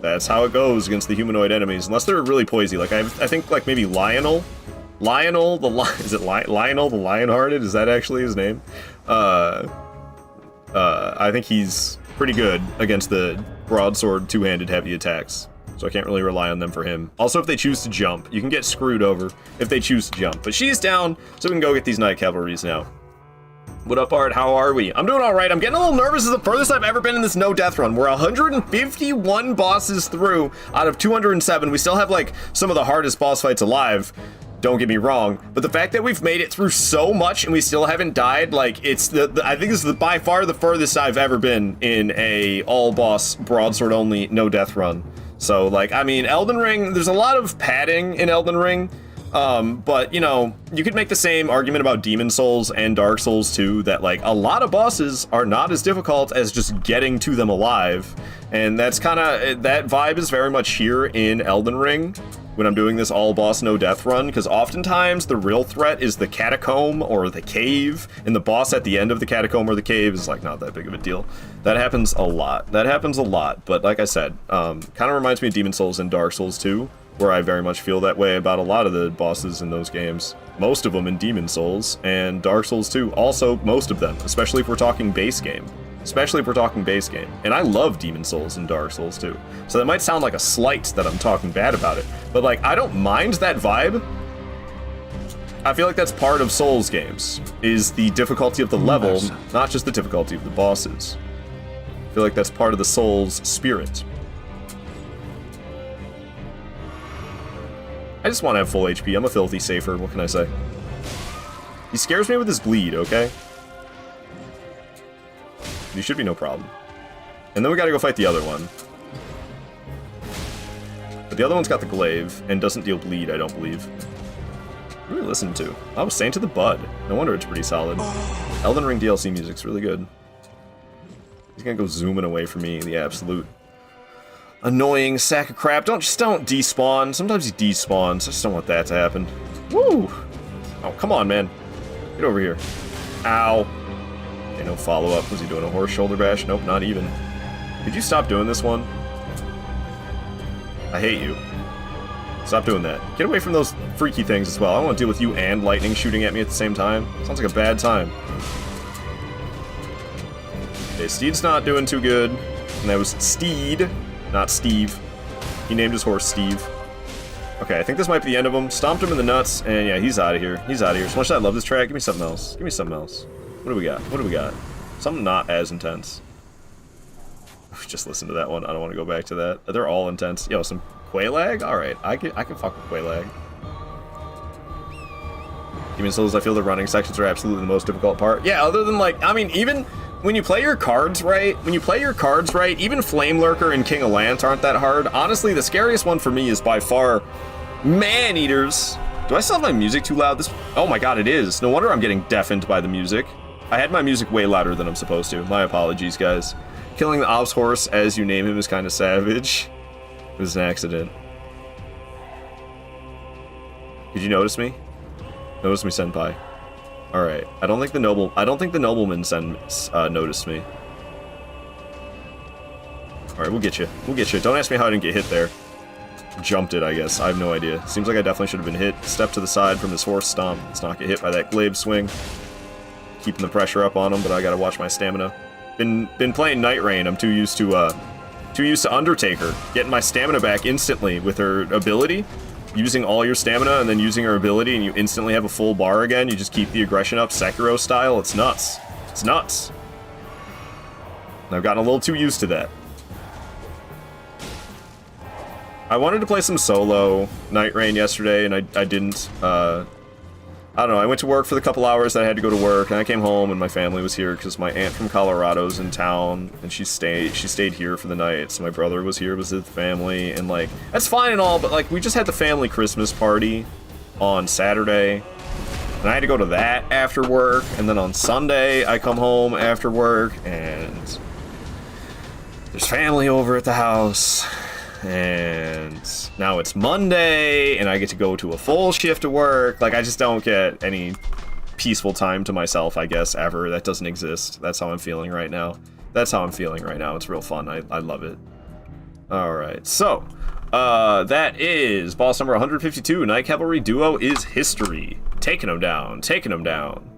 That's how it goes against the humanoid enemies, unless they're really poisy. Like, I think, like, maybe Lionel? Lionel the Lionel the Lionhearted? Is that actually his name? I think he's pretty good against the broadsword two-handed heavy attacks. So I can't really rely on them for him. Also, if they choose to jump, you can get screwed over if they choose to jump. But she's down, so we can go get these Night Cavalries now. What up, Art? How are we? I'm doing all right. I'm getting a little nervous. This is the furthest I've ever been in this no death run. We're 151 bosses through out of 207. We still have, like, some of the hardest boss fights alive. Don't get me wrong, but the fact that we've made it through so much and we still haven't died, like, it's I think this is by far the furthest I've ever been in a all-boss, broadsword-only, no-death run. So, like, I mean, Elden Ring, there's a lot of padding in Elden Ring, but, you know, you could make the same argument about Demon Souls and Dark Souls too, that, like, a lot of bosses are not as difficult as just getting to them alive, and that's kind of, that vibe is very much here in Elden Ring when I'm doing this all-boss no-death run, because oftentimes the real threat is the catacomb or the cave, and the boss at the end of the catacomb or the cave is, like, not that big of a deal. That happens a lot. That happens a lot, but like I said, kind of reminds me of Demon Souls and Dark Souls 2, where I very much feel that way about a lot of the bosses in those games. Most of them in Demon Souls, and Dark Souls 2, also most of them, especially if we're talking base game. Especially if we're talking base game. And I love Demon Souls and Dark Souls too. So that might sound like a slight that I'm talking bad about it, but, like, I don't mind that vibe. I feel like that's part of Souls games, is the difficulty of the level, not just the difficulty of the bosses. I feel like that's part of the Souls spirit. I just want to have full HP. I'm a filthy safer, what can I say? He scares me with his bleed, okay? You should be no problem. And then we gotta go fight the other one. But the other one's got the glaive, and doesn't deal bleed, I don't believe. Who are we listening to? Oh, Saint of the Bud. No wonder it's pretty solid. Elden Ring DLC music's really good. He's gonna go zooming away from me, the absolute annoying sack of crap. Don't despawn. Sometimes he despawns. I just don't want that to happen. Woo! Oh, come on, man. Get over here. Ow. Okay, no follow-up. Was he doing a horse shoulder bash? Nope, not even. Could you stop doing this one? I hate you. Stop doing that. Get away from those freaky things as well. I don't want to deal with you and lightning shooting at me at the same time. Sounds like a bad time. Okay, Steed's not doing too good. And that was Steed, not Steve. He named his horse Steve. Okay, I think this might be the end of him. Stomped him in the nuts, and yeah, he's out of here. He's out of here. So much as I love this track, give me something else. Give me something else. What do we got? What do we got? Something not as intense. Just listen to that one. I don't want to go back to that. They're all intense. Yo, some Quaalag? Alright, I can fuck with Quaalag. Demon Souls, I feel the running sections are absolutely the most difficult part. Yeah, other than, like, I mean, even when you play your cards right, even Flame Lurker and King of Lance aren't that hard. Honestly, the scariest one for me is by far Man-Eaters. Do I still have my music too loud? Oh my god, it is. No wonder I'm getting deafened by the music. I had my music way louder than I'm supposed to. My apologies, guys. Killing the Ops horse, as you name him, is kind of savage. It was an accident. Did you notice me? Notice me, senpai. Alright. I don't think the nobleman noticed me. Alright, we'll get you. We'll get you. Don't ask me how I didn't get hit there. Jumped it, I guess. I have no idea. Seems like I definitely should have been hit. Step to the side from his horse stomp. Let's not get hit by that glaive swing. Keeping the pressure up on him, but I gotta watch my stamina. Been playing Night Rain. I'm too used to Undertaker. Getting my stamina back instantly with her ability. Using all your stamina and then using her ability and you instantly have a full bar again. You just keep the aggression up, Sekiro style. It's nuts. It's nuts. And I've gotten a little too used to that. I wanted to play some solo Night Rain yesterday, and I didn't. I don't know, I went to work for the couple hours that I had to go to work, and I came home, and my family was here, because my aunt from Colorado's in town, and she stayed here for the night, so my brother was here, was with the family, and, like, that's fine and all, but, like, we just had the family Christmas party on Saturday, and I had to go to that after work, and then on Sunday, I come home after work, and there's family over at the house. And now it's Monday, and I get to go to a full shift of work. Like, I just don't get any peaceful time to myself, I guess, ever. That doesn't exist. That's how I'm feeling right now. That's how I'm feeling right now. It's real fun. I love it. Alright, so, that is boss number 152. Night Cavalry Duo is history. Taking them down. Taking them down.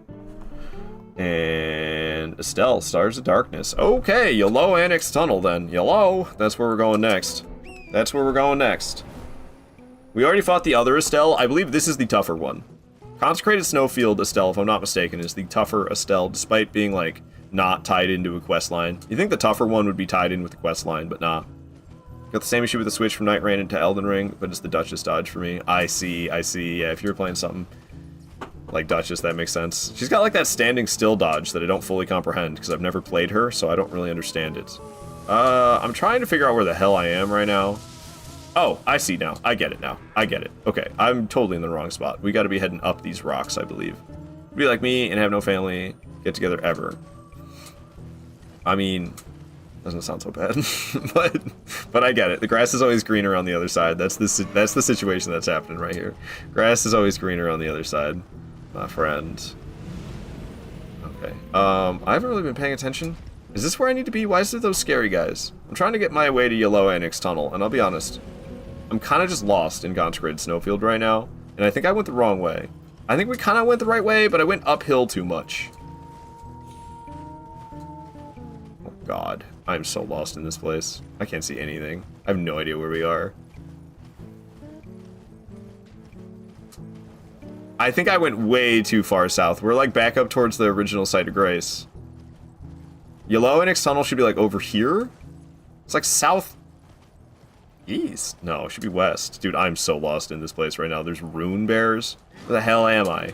And Estelle, Stars of Darkness. Okay, Yellow Annex Tunnel then. Yellow, that's where we're going next. That's where we're going next. We already fought the other Estelle. I believe this is the tougher one. Consecrated Snowfield Estelle, if I'm not mistaken, is the tougher Estelle, despite being, like, not tied into a quest line. You think the tougher one would be tied in with the quest line, but nah. Got the same issue with the switch from Night Rain into Elden Ring, but it's the Duchess dodge for me. I see. Yeah, if you're playing something like Duchess, that makes sense. She's got, like, that standing still dodge that I don't fully comprehend, because I've never played her, so I don't really understand it. I'm trying to figure out where the hell I am right now. Oh, I see now. I get it now. I get it. Okay, I'm totally in the wrong spot. We gotta be heading up these rocks, I believe. Be like me and have no family, get together ever. I mean, doesn't sound so bad, but I get it. The grass is always greener on the other side. That's the situation that's happening right here. Grass is always greener on the other side, my friend. Okay. I haven't really been paying attention. Is this where I need to be? Why is there those scary guys? I'm trying to get my way to Yellow Annex Tunnel, and I'll be honest, I'm kind of just lost in Consecrated Snowfield right now, and I think I went the wrong way. I think we kind of went the right way, but I went uphill too much. Oh god, I'm so lost in this place. I can't see anything. I have no idea where we are. I think I went way too far south. We're like back up towards the original site of Grace. Yellow Annex Tunnel should be like over here? It's like south east. No, it should be west. Dude, I'm so lost in this place right now. There's rune bears. Where the hell am I?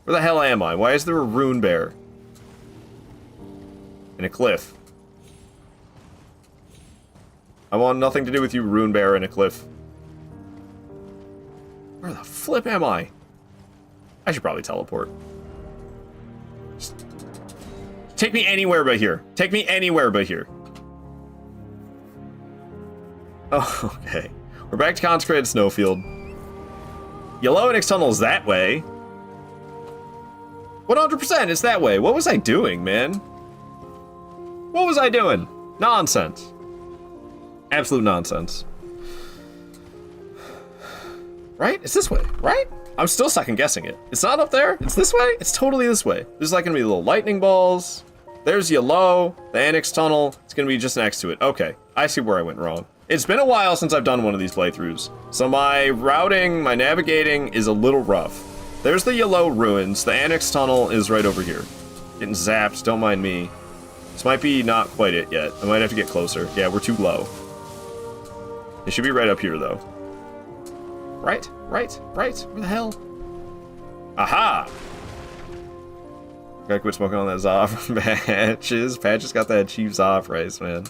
Where the hell am I? Why is there a rune bear? In a cliff. I want nothing to do with you, rune bear in a cliff. Where the flip am I? I should probably teleport. Just take me anywhere but here. Take me anywhere but here. Oh, okay. We're back to Consecrated Snowfield. Yellow Annex Tunnel is that way. 100% it's that way. What was I doing, man? What was I doing? Nonsense. Absolute nonsense. Right? It's this way, right? I'm still second guessing it. It's not up there? It's this way? It's totally this way. There's like gonna be little lightning balls. There's Yellow, the Annex Tunnel. It's gonna be just next to it. Okay, I see where I went wrong. It's been a while since I've done one of these playthroughs, so my routing, my navigating is a little rough. There's the Yellow Ruins. The Annex Tunnel is right over here. Getting zapped, don't mind me. This might be not quite it yet. I might have to get closer. Yeah, we're too low. It should be right up here, though. Right. Where the hell? Aha! Gotta quit smoking on that Zoff. Patches got that cheap Zoff rice, man.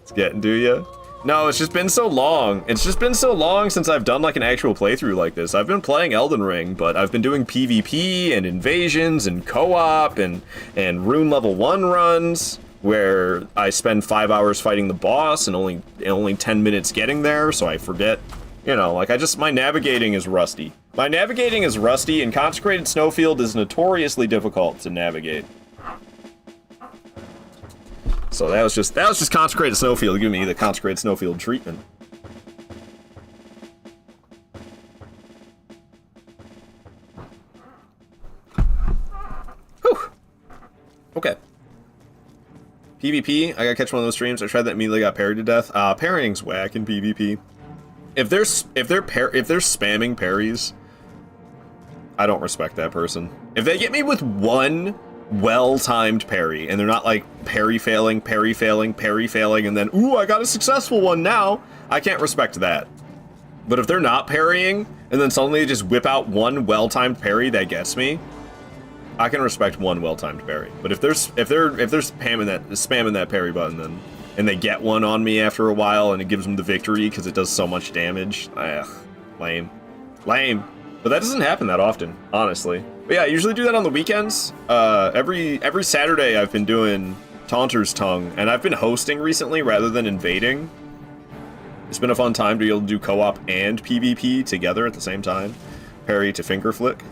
It's getting to you. No, it's just been so long. It's just been so long since I've done like an actual playthrough like this. I've been playing Elden Ring, but I've been doing PvP and invasions and co-op and rune level 1 runs where I spend 5 hours fighting the boss and only 10 minutes getting there, so I forget. You know, like my navigating is rusty. My navigating is rusty, and Consecrated Snowfield is notoriously difficult to navigate. So that was just Consecrated Snowfield giving me the Consecrated Snowfield treatment. Whew. Okay. PvP, I gotta catch one of those streams. I tried that, immediately got parried to death. Parrying's whack in PvP. If they're spamming parries, I don't respect that person. If they get me with one well-timed parry, and they're not like parry failing, and then, ooh, I got a successful one now, I can't respect that. But if they're not parrying, and then suddenly just whip out one well-timed parry that gets me, I can respect one well-timed parry. But if they're spamming that parry button, then and they get one on me after a while, and it gives them the victory because it does so much damage, lame. But that doesn't happen that often, honestly. But yeah, I usually do that on the weekends. Every Saturday I've been doing Taunter's Tongue, and I've been hosting recently rather than invading. It's been a fun time to be able to do co-op and PvP together at the same time. Parry to finger flick.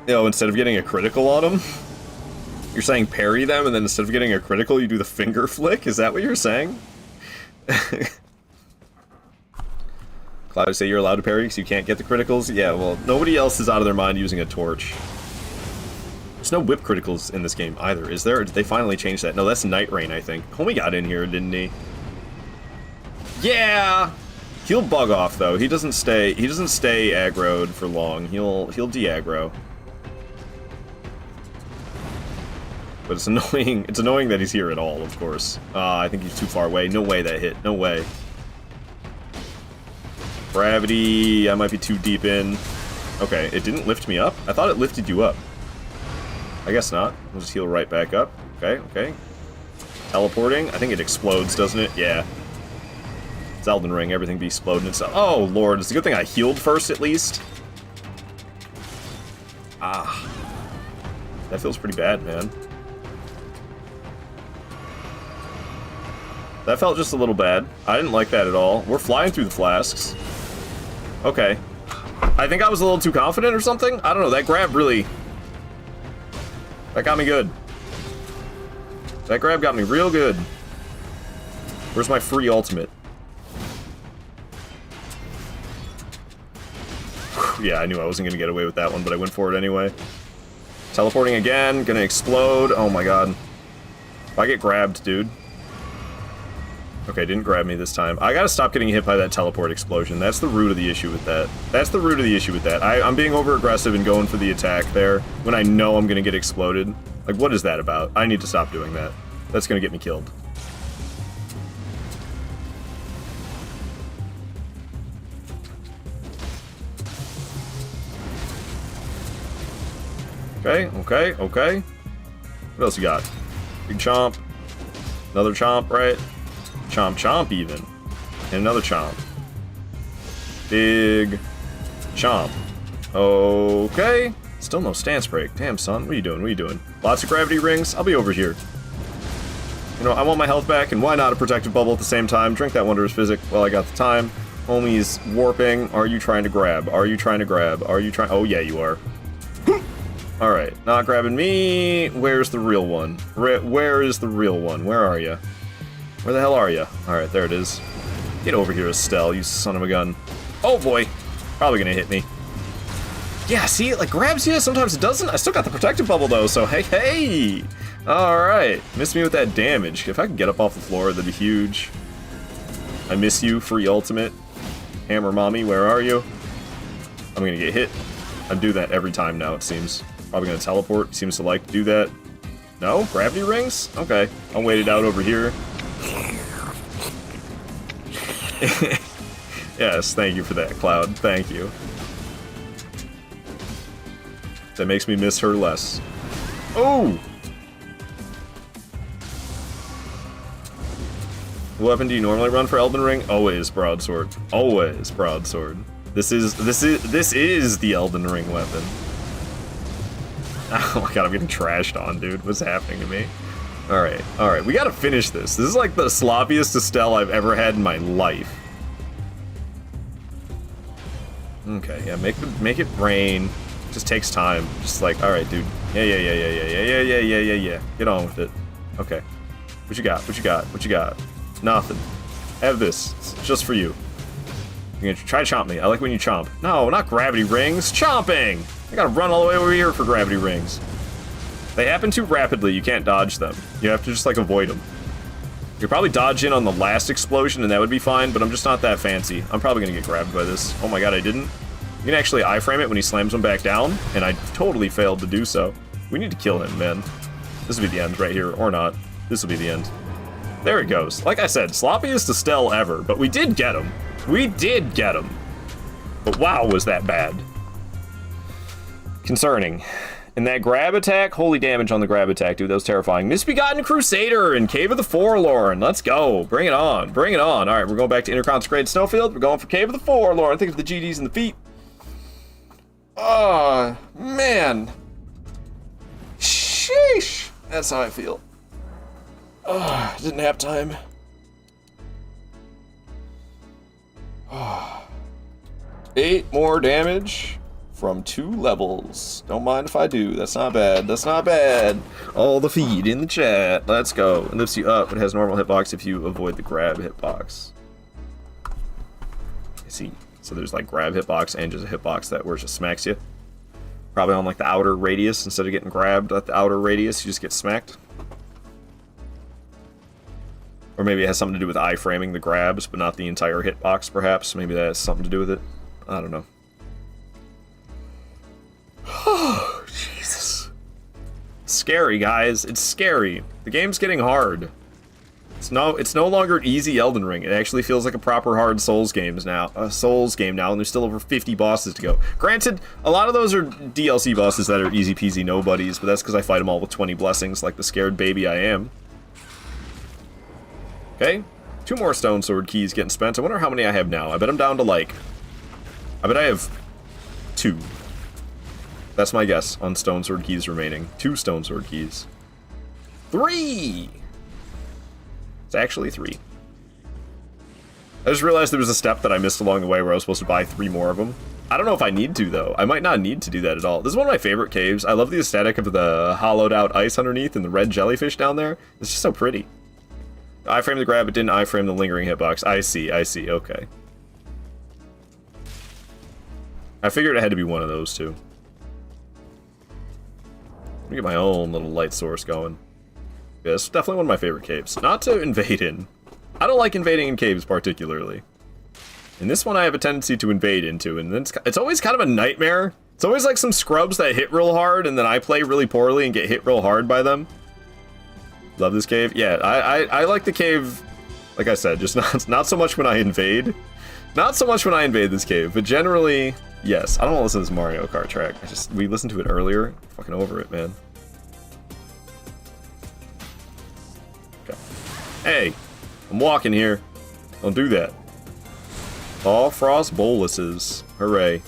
You know, instead of getting a critical on them, you're saying parry them, and then instead of getting a critical, you do the finger flick? Is that what you're saying? Cloud, say you're allowed to parry because you can't get the criticals? Yeah, well, nobody else is out of their mind using a torch. There's no whip criticals in this game either, is there? Or did they finally change that? No, that's Night Rain, I think. Homie got in here, didn't he? Yeah! He'll bug off though. He doesn't stay aggroed for long. He'll de-aggro. But it's annoying. It's annoying that he's here at all, of course. I think he's too far away. No way that hit. No way. Gravity. I might be too deep in. Okay, it didn't lift me up. I thought it lifted you up. I guess not. We'll just heal right back up. Okay, okay. Teleporting. I think it explodes, doesn't it? Yeah. It's Elden Ring. Everything be exploding and stuff. Oh, Lord. It's a good thing I healed first, at least. Ah. That feels pretty bad, man. That felt just a little bad. I didn't like that at all. We're flying through the flasks. Okay. I think I was a little too confident or something. I don't know. That grab really... That got me good. That grab got me real good. Where's my free ultimate? Whew, yeah, I knew I wasn't going to get away with that one, but I went for it anyway. Teleporting again. Gonna explode. Oh my god. If I get grabbed, dude. Okay, didn't grab me this time. I gotta stop getting hit by that teleport explosion. That's the root of the issue with that. That's the root of the issue with that. I'm being over-aggressive and going for the attack there when I know I'm gonna get exploded. Like, what is that about? I need to stop doing that. That's gonna get me killed. Okay, okay, okay. What else you got? Big chomp. Another chomp, right? Chomp chomp even. And another chomp. Big chomp. Okay. Still no stance break. Damn, son. What are you doing? What are you doing? Lots of gravity rings? I'll be over here. You know, I want my health back, and why not a protective bubble at the same time? Drink that Wondrous Physic while I got the time. Homie's warping. Are you trying to grab? Are you trying to grab? Are you trying? Oh, yeah, you are. Alright, not grabbing me. Where's the real one? Where is the real one? Where are you? Where the hell are you? Alright, there it is. Get over here, Estelle, you son of a gun. Oh boy! Probably gonna hit me. Yeah, see, it like grabs you, sometimes it doesn't. I still got the protective bubble though, so hey, hey! Alright, missed me with that damage. If I could get up off the floor, that'd be huge. I miss you, free ultimate. Hammer mommy, where are you? I'm gonna get hit. I do that every time now, it seems. Probably gonna teleport, seems to like to do that. No? Gravity rings? Okay, I'll wait it out over here. Yes, thank you for that, Cloud. Thank you. That makes me miss her less. Oh! What weapon do you normally run for Elden Ring? Always broadsword. Always broadsword. This is the Elden Ring weapon. Oh my god, I'm getting trashed on, dude. What's happening to me? Alright, we gotta finish this. This is like the sloppiest Estelle I've ever had in my life. Okay, yeah, make it rain. Just takes time. Just like, alright, dude. Yeah. Get on with it. Okay. What you got? What you got? What you got? Nothing. Have this. It's just for you. You're gonna try to chomp me. I like when you chomp. No, not gravity rings. Chomping! I gotta run all the way over here for gravity rings. They happen too rapidly, you can't dodge them. You have to just, like, avoid them. You could probably dodge in on the last explosion and that would be fine, but I'm just not that fancy. I'm probably gonna get grabbed by this. Oh my god, I didn't. You can actually iframe it when he slams him back down, and I totally failed to do so. We need to kill him, man. This will be the end right here, or not. This will be the end. There it goes. Like I said, sloppiest Estelle ever, but we did get him. We did get him. But wow, was that bad. Concerning. And that grab attack, holy damage on the grab attack, dude, that was terrifying. Misbegotten Crusader in Cave of the Forlorn. Let's go. Bring it on. Bring it on. All right, we're going back to Interconsecrated Snowfield. We're going for Cave of the Forlorn. Think of the GDs and the feet. Oh, man. Sheesh. That's how I feel. Oh, didn't have time. 8 more damage from 2 levels. Don't mind if I do. That's not bad. That's not bad. All the feed in the chat. Let's go. It lifts you up. It has normal hitbox if you avoid the grab hitbox. I see. So there's like grab hitbox and just a hitbox that where it just smacks you. Probably on like the outer radius. Instead of getting grabbed at the outer radius, you just get smacked. Or maybe it has something to do with iframing the grabs, but not the entire hitbox, perhaps. Maybe that has something to do with it. I don't know. Oh, Jesus. It's scary, guys. It's scary. The game's getting hard. It's no longer an easy Elden Ring. It actually feels like a proper hard Souls game now, and there's still over 50 bosses to go. Granted, a lot of those are DLC bosses that are easy peasy nobodies, but that's because I fight them all with 20 blessings like the scared baby I am. Okay, 2 more stone sword keys getting spent. I wonder how many I have now. I bet I'm down to like... I bet I have 2. That's my guess on stone sword keys remaining. 2 stone sword keys. 3! It's actually 3. I just realized there was a step that I missed along the way where I was supposed to buy 3 more of them. I don't know if I need to, though. I might not need to do that at all. This is one of my favorite caves. I love the aesthetic of the hollowed out ice underneath and the red jellyfish down there. It's just so pretty. I framed the grab, but didn't I-frame the lingering hitbox. I see, okay. I figured it had to be one of those two. Let me get my own little light source going. Yeah, it's definitely one of my favorite caves. Not to invade in. I don't like invading in caves particularly. In this one I have a tendency to invade into, and then it's always kind of a nightmare. It's always like some scrubs that hit real hard, and then I play really poorly and get hit real hard by them. Love this cave. Yeah, I like the cave, like I said, just not so much when I invade. Not so much when I invade this cave, but generally, yes. I don't want to listen to this Mario Kart track. We listened to it earlier. Fucking over it, man. Okay. Hey, I'm walking here. Don't do that. All frost boluses. Hooray.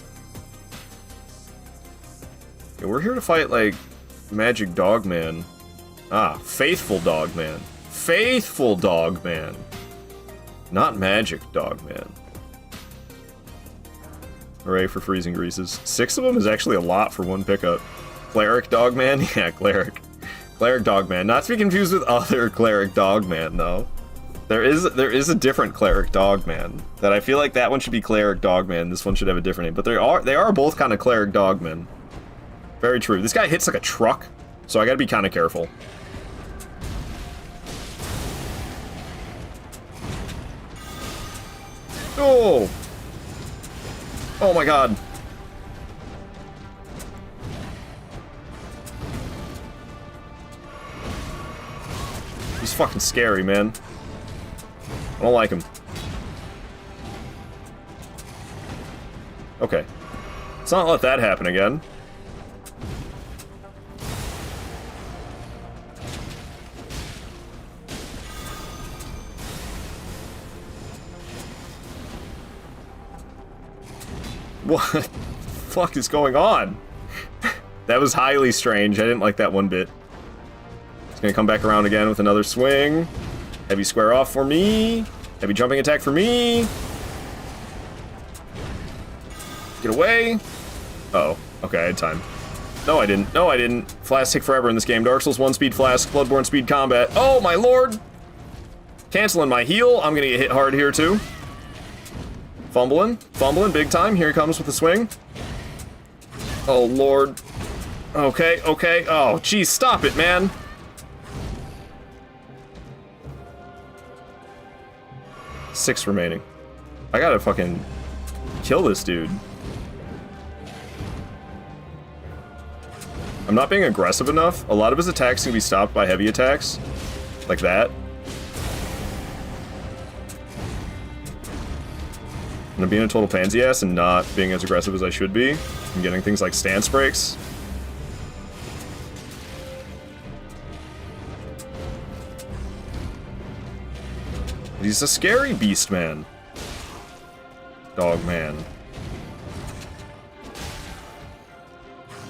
Okay, we're here to fight, like, Magic Dogman. Ah, Faithful Dogman. Faithful Dogman. Not Magic Dogman. Hooray for freezing greases. 6 of them is actually a lot for 1 pickup. Cleric Dogman? Yeah, Cleric. Cleric Dogman. Not to be confused with other Cleric Dogman, though. There is a different Cleric Dogman. That I feel like that one should be Cleric Dogman. This one should have a different name. But they are both kind of Cleric Dogmen. Very true. This guy hits like a truck, so I gotta be kind of careful. Oh! Oh my god. He's fucking scary, man. I don't like him. Okay. Let's not let that happen again. What the fuck is going on? That was highly strange. I didn't like that one bit. It's gonna come back around again with another swing. Heavy square off for me. Heavy jumping attack for me. Get away. Uh-oh. Okay, I had time. No, I didn't. No, I didn't. Flasks take forever in this game. Dark Souls 1 speed flask, Bloodborne speed combat. Oh, my lord! Canceling my heal. I'm gonna get hit hard here, too. Fumbling big time. Here he comes with the swing. Oh, lord. Okay. Oh, geez, stop it, man. Six remaining. I gotta fucking kill this dude. I'm not being aggressive enough. A lot of his attacks can be stopped by heavy attacks. Like that. I'm being a total pansy ass and not being as aggressive as I should be. I'm getting things like stance breaks. He's a scary beast man. Dog man.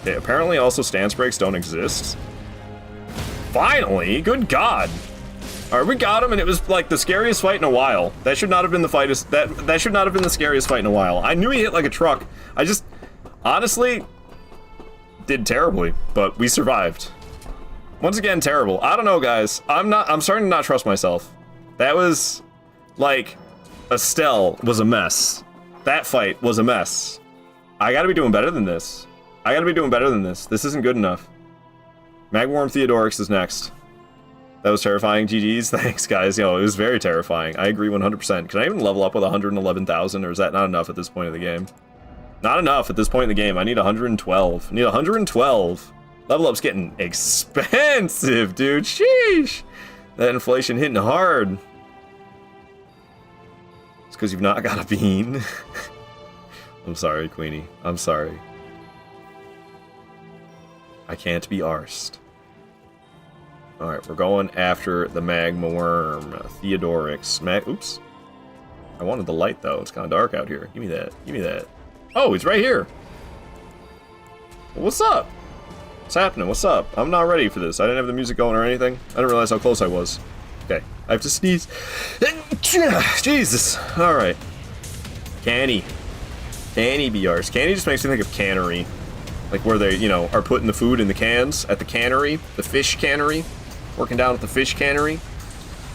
Okay, apparently also stance breaks don't exist. Finally! Good god! All right, we got him, and it was like the scariest fight in a while. That should not have been the fight. That should not have been the scariest fight in a while. I knew he hit like a truck. I just, honestly, did terribly, but we survived. Once again, terrible. I don't know, guys. I'm starting to not trust myself. That was, like, Estelle was a mess. That fight was a mess. I gotta be doing better than this. This isn't good enough. Magworm Theodorix is next. That was terrifying. GG's. Thanks, guys. It was very terrifying. I agree 100%. Can I even level up with 111,000, or is that not enough at this point of the game? Not enough at this point in the game. I need 112. I need 112. Level up's getting expensive, dude. Sheesh. That inflation hitting hard. It's because you've not got a bean. I'm sorry, Queenie. I'm sorry. I can't be arsed. Alright, we're going after the Magma Worm. Theodorix. Oops. I wanted the light, though. It's kind of dark out here. Give me that. Give me that. Oh, he's right here. Well, what's up? What's happening? What's up? I'm not ready for this. I didn't have the music going or anything. I didn't realize how close I was. Okay. I have to sneeze. Jesus. Alright. Canny. Canny BRs. Canny just makes me think of cannery. Like where they, are putting the food in the cans at the cannery. The fish cannery. Working down at the fish cannery.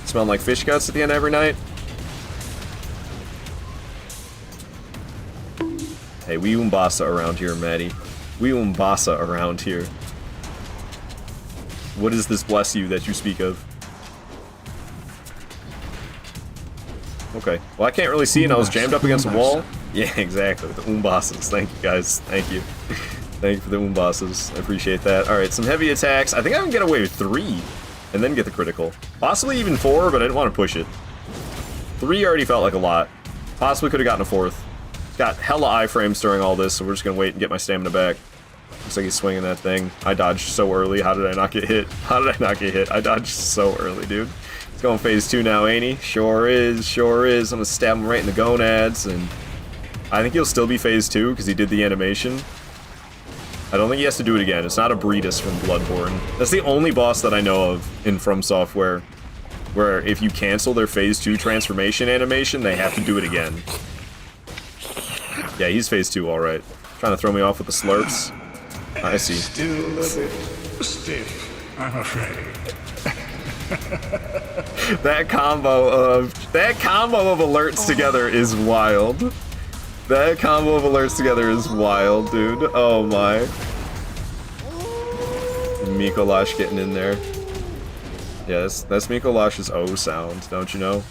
Smelling like fish guts at the end of every night. Hey, we Umbasa around here, Maddie. We Umbasa around here. What is this bless you that you speak of? Okay. Well, I can't really see, and I was jammed up against a wall. Yeah, exactly. The Umbasas. Thank you, guys. Thank you. Thank you for the Umbasas. I appreciate that. Alright, some heavy attacks. I think I can get away with 3, and then get the critical. Possibly even 4, but I didn't want to push it. 3 already felt like a lot. Possibly could have gotten a 4th. Got hella iframes during all this, so we're just gonna wait and get my stamina back. Looks like he's swinging that thing. I dodged so early. How did I not get hit? How did I not get hit? I dodged so early, dude. He's going phase 2 now, ain't he? Sure is, sure is. I'm gonna stab him right in the gonads, and I think he'll still be phase 2 because he did the animation. I don't think he has to do it again. It's not a Breedus from Bloodborne. That's the only boss that I know of in From Software where if you cancel their phase 2 transformation animation, they have to do it again. Yeah, he's phase 2, alright. Trying to throw me off with the slurps. I see. Still a bit stiff, I'm afraid. That combo of alerts together is wild. That combo of alerts together is wild, dude. Oh my. Mikolash getting in there. Yes, that's Mikolash's O sound, don't you know?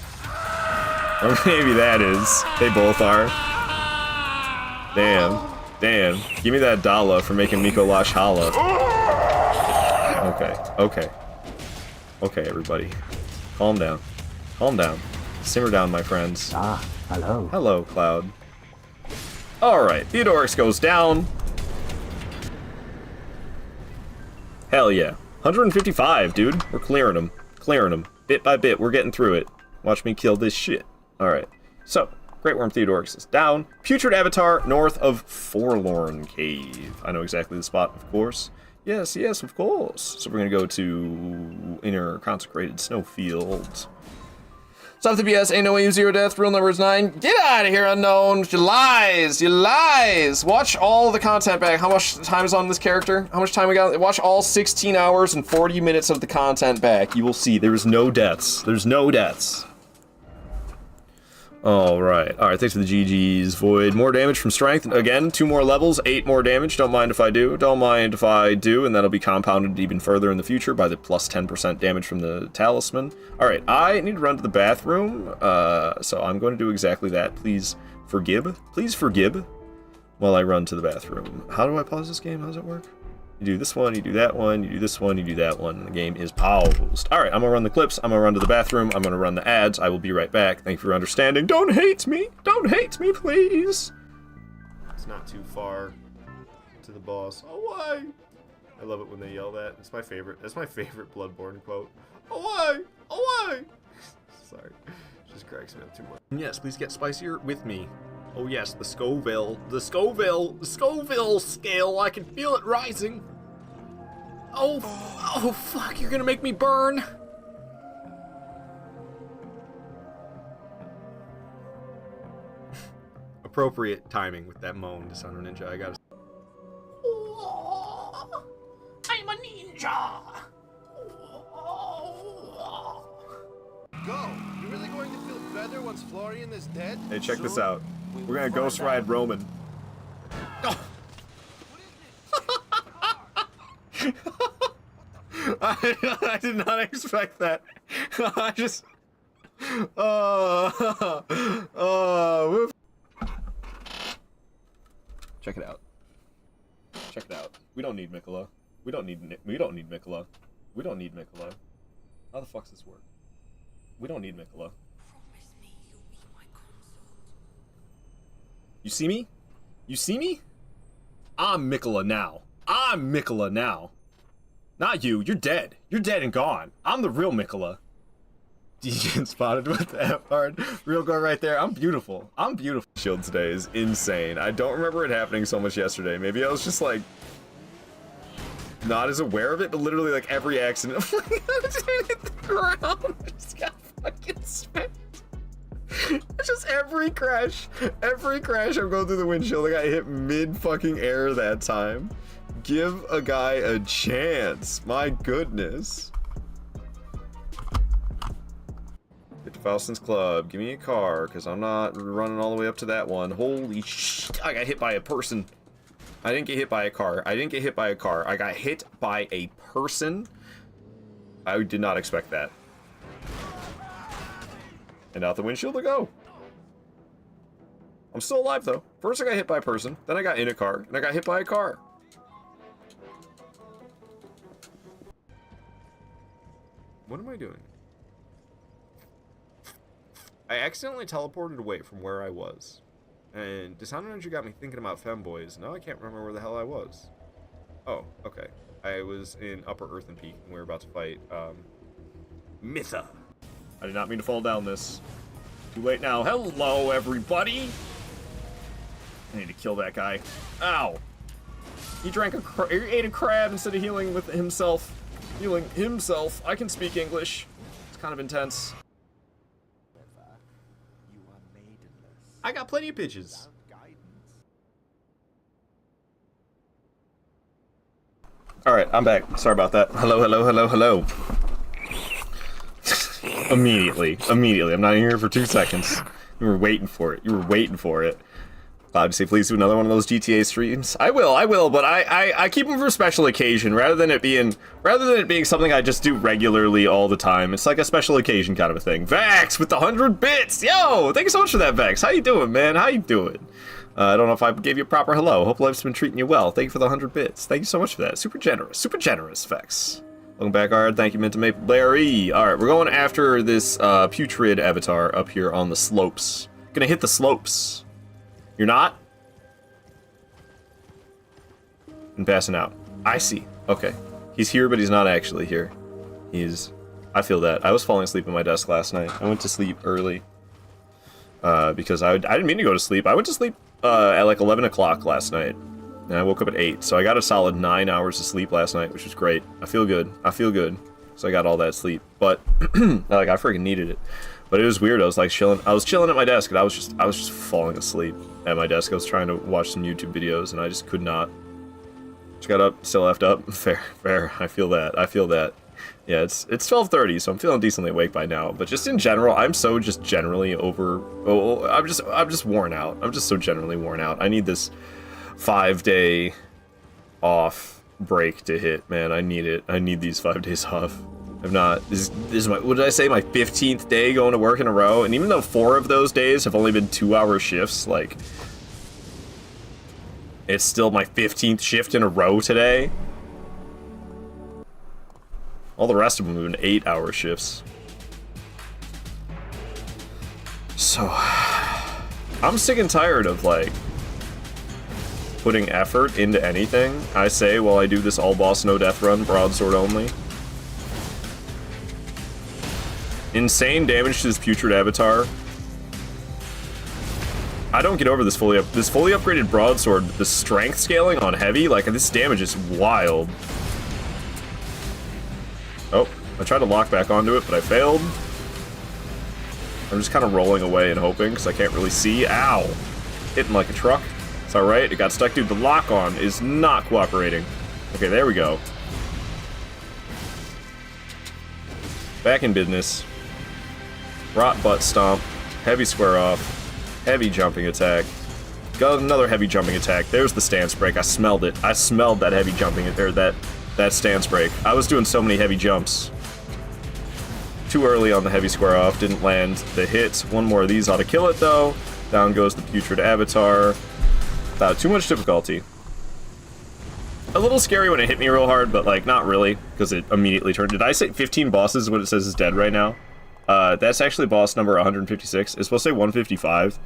Or maybe that is. They both are. Damn. Damn. Give me that Dala for making Mikolash holla. Okay. Okay. Okay, everybody. Calm down. Calm down. Simmer down, my friends. Ah, hello. Hello, Cloud. Alright, Theodorix goes down. Hell yeah. 155, dude. We're clearing them. Clearing them. Bit by bit, we're getting through it. Watch me kill this shit. Alright. So, Great Worm Theodorix is down. Putrid Avatar, north of Forlorn Cave. I know exactly the spot, of course. Yes, yes, of course. So we're gonna go to Inner Consecrated Snowfield. Stop the BS, ain't no way you zero death, rule number is 9. Get out of here, unknown! You lies! You lies! Watch all the content back. How much time is on this character? How much time we got? Watch all 16 hours and 40 minutes of the content back. You will see there is no deaths. There's no deaths. Alright, thanks for the GGs. Void, more damage from strength. Again, 2 more levels, 8 more damage. Don't mind if I do. Don't mind if I do, and that'll be compounded even further in the future by the plus 10% damage from the talisman. Alright, I need to run to the bathroom, so I'm going to do exactly that. Please forgive. Please forgive while I run to the bathroom. How do I pause this game? How does it work? You do this one, you do that one, you do this one, you do that one, and the game is paused. Alright, I'm gonna run the clips, I'm gonna run to the bathroom, I'm gonna run the ads, I will be right back. Thank you for understanding. Don't hate me! Don't hate me, please! It's not too far to the boss. Oh, why? I love it when they yell that. It's my favorite. That's my favorite Bloodborne quote. Oh, why? Oh, why? Sorry. It just cracks me up too much. Yes, please get spicier with me. Oh yes, the Scoville scale, I can feel it rising. Oh fuck, you're gonna make me burn. appropriate timing with that moan, Dishonor Ninja. I gotta. I'm a ninja. Go! You really going to feel better once Florian is dead? Hey, check this out. We're gonna ghost ride Roman. I did not expect that. I just. Whoop. Check it out. Check it out. We don't need Mikola. We don't need Mikola. We don't need Mikola. How the fuck's this work? We don't need Mikola. You see me? You see me? I'm Mikola now. I'm Mikola now. Not you. You're dead. You're dead and gone. I'm the real Mikola. DJ spotted with the F hard. Real girl right there. I'm beautiful. I'm beautiful. Shield today is insane. I don't remember it happening so much yesterday. Maybe I was just like not as aware of it, but literally like every accident I'm like, I just hit the ground. I just got fucking smacked. Just every crash I'm going through the windshield. I got hit mid fucking air that time. Give a guy a chance. My goodness. Get to Faustin's Club. Give me a car, because I'm not running all the way up to that one. Holy shit. I got hit by a person. I didn't get hit by a car. I didn't get hit by a car. I got hit by a person. I did not expect that. And out the windshield I go. I'm still alive, though. First I got hit by a person, then I got in a car, and I got hit by a car. What am I doing? I accidentally teleported away from where I was. And Dishonor Ninja got me thinking about femboys. Now I can't remember where the hell I was. Oh, okay. I was in Upper Earthen Peak, and we were about to fight, Mytha. I did not mean to fall down this. Too late now. Hello, everybody! I need to kill that guy. Ow! He ate a crab instead of healing with himself. Healing himself. I can speak English. It's kind of intense. I got plenty of pitches. Alright, I'm back. Sorry about that. Hello, hello, hello, hello. Immediately. I'm not here for 2 seconds. You were waiting for it. Cloud, say please do another one of those GTA streams. I will, but I keep them for special occasion rather than it being something I just do regularly all the time. It's like a special occasion kind of a thing. Vex with the 100 bits. Yo, thank you so much for that, Vex. How you doing, man? How you doing? I don't know if I gave you a proper hello. Hope life's been treating you well. Thank you for the 100 bits. Thank you so much for that. Super generous, Vex. Welcome back, Ard. Thank you, Mint to Maple Berry. Alright, we're going after this putrid avatar up here on the slopes. Gonna hit the slopes. You're not? And passing out. I see. Okay. He's here, but he's not actually here. I feel that. I was falling asleep at my desk last night. I went to sleep early. Because I didn't mean to go to sleep. I went to sleep at like 11 o'clock last night. And I woke up at 8. So I got a solid 9 hours of sleep last night, which was great. I feel good. So I got all that sleep. But, like, I freaking needed it. But it was weird. I was like chilling. I was chilling at my desk, and I was just falling asleep at my desk. I was trying to watch some YouTube videos, and I just could not. Just got up, still left up. Fair. I feel that. Yeah, it's 12:30, so I'm feeling decently awake by now. But just in general, I'm so just generally over. Oh, I'm just worn out. I'm just so generally worn out. I need this 5-day off break to hit, man. I need it. I need these 5 days off. I've not. This is my, what did I say, my 15th day going to work in a row, and even though 4 of those days have only been 2-hour shifts, like, it's still my 15th shift in a row today. All the rest of them have been 8-hour shifts. So, I'm sick and tired of, like, putting effort into anything I say while I do this all boss no death run, broadsword only. Insane damage to this putrid avatar. I don't get over this fully upgraded broadsword. The strength scaling on heavy, like, this damage is wild. Oh, I tried to lock back onto it, but I failed. I'm just kind of rolling away and hoping, because I can't really see. Ow! Hitting like a truck. It's alright. It got stuck. Dude, the lock-on is not cooperating. Okay, there we go. Back in business. Rot butt stomp. Heavy square off. Heavy jumping attack. Got another heavy jumping attack. There's the stance break. I smelled it. I smelled that heavy jumping, or that stance break. I was doing so many heavy jumps. Too early on the heavy square off. Didn't land the hits. One more of these ought to kill it, though. Down goes the putrid avatar. Without too much difficulty. A little scary when it hit me real hard, but, like, not really, because it immediately turned. Did I say 15 bosses is what it says is dead right now? That's actually boss number 156. It's supposed to say 155.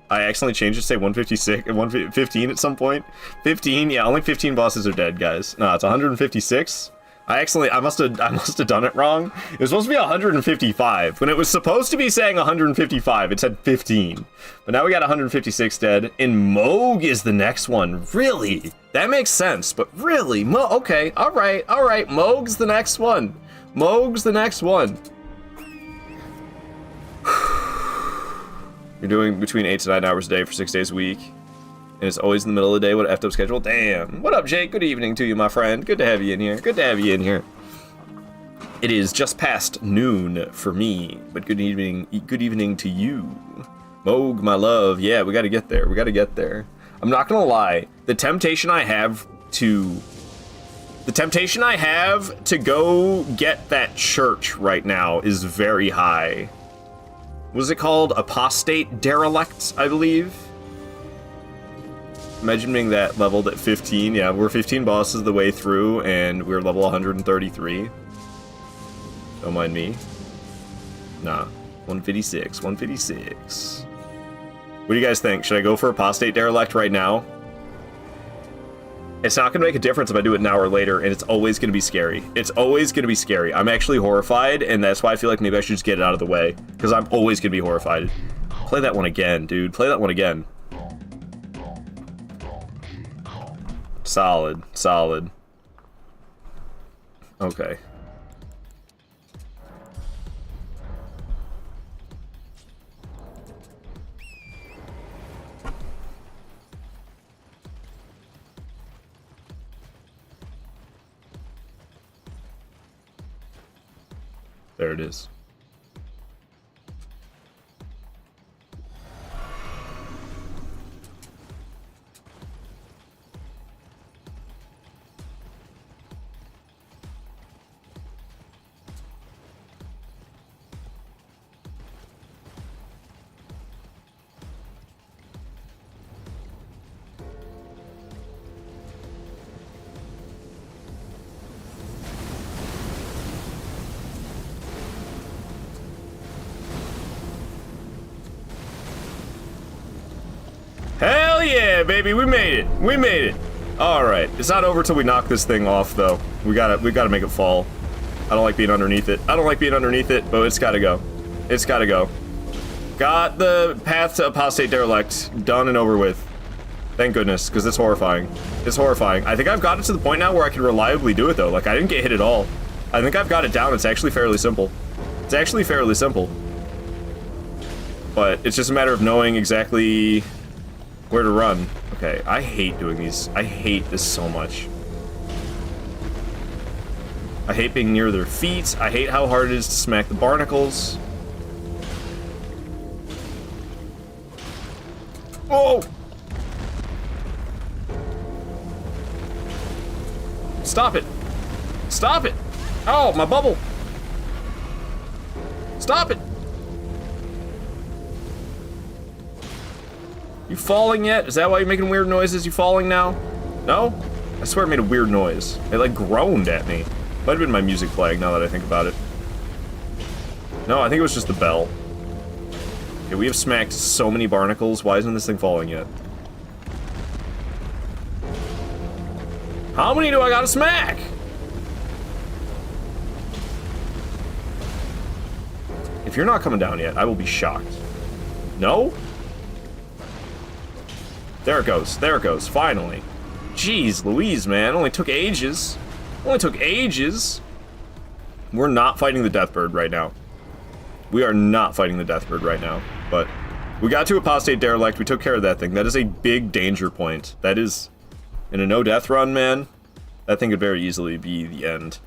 I accidentally changed it to say 156 and 115 at some point. 15, yeah, only 15 bosses are dead, guys. No, it's 156. I must have done it wrong. It was supposed to be 155. When it was supposed to be saying 155, it said 15. But now we got 156 dead, and Moog is the next one. Really? That makes sense, but really? Okay, alright, Moog's the next one. Moog's the next one. You're doing between 8 to 9 hours a day for 6 days a week. And it's always in the middle of the day. What an effed up schedule. Damn. What up, Jake? Good evening to you, my friend. Good to have you in here. Good to have you in here. It is just past noon for me, but good evening to you. Moog, my love. Yeah, we gotta get there. We gotta get there. I'm not gonna lie. The temptation I have to go get that church right now is very high. What is it called? Apostate Derelict, I believe. Imagining that leveled at 15. Yeah, we're 15 bosses the way through, and we're level 133. Don't mind me. Nah, 156, 156. What do you guys think? Should I go for Apostate Derelict right now? It's not going to make a difference if I do it now or later, and it's always going to be scary. It's always going to be scary. I'm actually horrified, and that's why I feel like maybe I should just get it out of the way, because I'm always going to be horrified. Play that one again, dude. Play that one again. Solid, solid. Okay. There it is. Hell yeah, baby, we made it. We made it. All right, it's not over till we knock this thing off, though. We gotta make it fall. I don't like being underneath it. I don't like being underneath it, but it's gotta go. It's gotta go. Got the path to Apostate Derelict done and over with. Thank goodness, because it's horrifying. It's horrifying. I think I've got it to the point now where I can reliably do it, though. Like, I didn't get hit at all. I think I've got it down. It's actually fairly simple. It's actually fairly simple. But it's just a matter of knowing exactly where to run. Okay, I hate doing these. I hate this so much. I hate being near their feet. I hate how hard it is to smack the barnacles. Oh! Stop it! Stop it! Oh, my bubble! Stop it! You falling yet? Is that why you're making weird noises? You falling now? No? I swear it made a weird noise. It like groaned at me. Might have been my music playing now that I think about it. No, I think it was just the bell. Okay, we have smacked so many barnacles. Why isn't this thing falling yet? How many do I gotta smack? If you're not coming down yet, I will be shocked. No? There it goes. There it goes. Finally. Jeez Louise, man. Only took ages. Only took ages. We're not fighting the Deathbird right now. We are not fighting the Deathbird right now. But We got to Apostate Derelict. We took care of that thing. That is a big danger point. That is, in a no-death run, man, that thing could very easily be the end.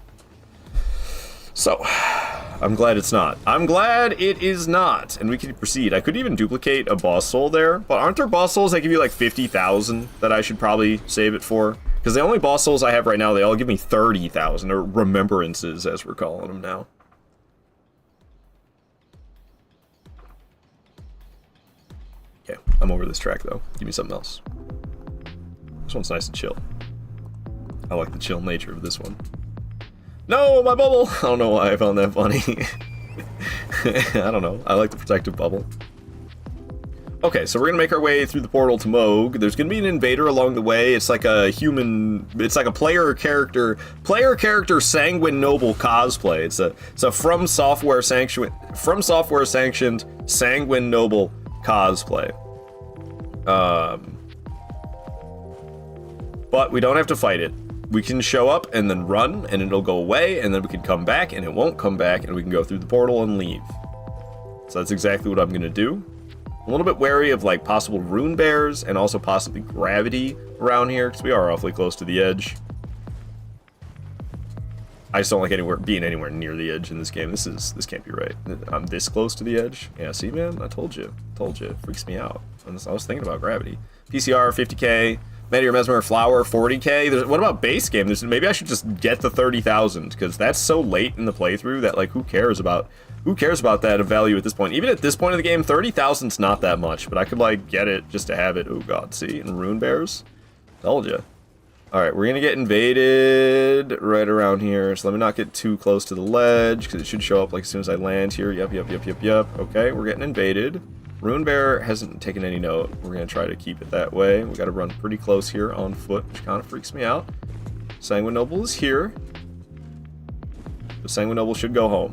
So, I'm glad it's not. I'm glad it is not. And we can proceed. I could even duplicate a boss soul there. But aren't there boss souls that give you like 50,000 that I should probably save it for? Because the only boss souls I have right now, they all give me 30,000, or remembrances, as we're calling them now. Okay, I'm over this track, though. Give me something else. This one's nice and chill. I like the chill nature of this one. No, my bubble! I don't know why I found that funny. I don't know. I like the protective bubble. Okay, so we're gonna make our way through the portal to Moog. There's gonna be an invader along the way. It's like a human. It's like a player character Sanguine Noble cosplay. It's a From Software sanctioned Sanguine Noble cosplay. But we don't have to fight it. We can show up and then run, and it'll go away, and then we can come back, and it won't come back, and we can go through the portal and leave. So that's exactly what I'm gonna do. A little bit wary of like possible rune bears and also possibly gravity around here, because we are awfully close to the edge. I just don't like being anywhere near the edge in this game. This can't be right. I'm this close to the edge. Yeah, see, man, I told you. It freaks me out. I was thinking about gravity. PCR 50k, Meteor Mesmer Flower 40k. What about base game? Maybe I should just get the 30,000, because that's so late in the playthrough that like who cares about that value at this point? Even at this point of the game, 30,000's not that much, but I could like get it just to have it. Oh god, see, and rune bears. Told you. Alright, we're gonna get invaded right around here, so let me not get too close to the ledge, because it should show up like as soon as I land here. Yep. Okay, we're getting invaded. Rune Bear hasn't taken any note. We're gonna try to keep it that way. We gotta run pretty close here on foot, which kind of freaks me out. Sanguine Noble is here. The Sanguine Noble should go home.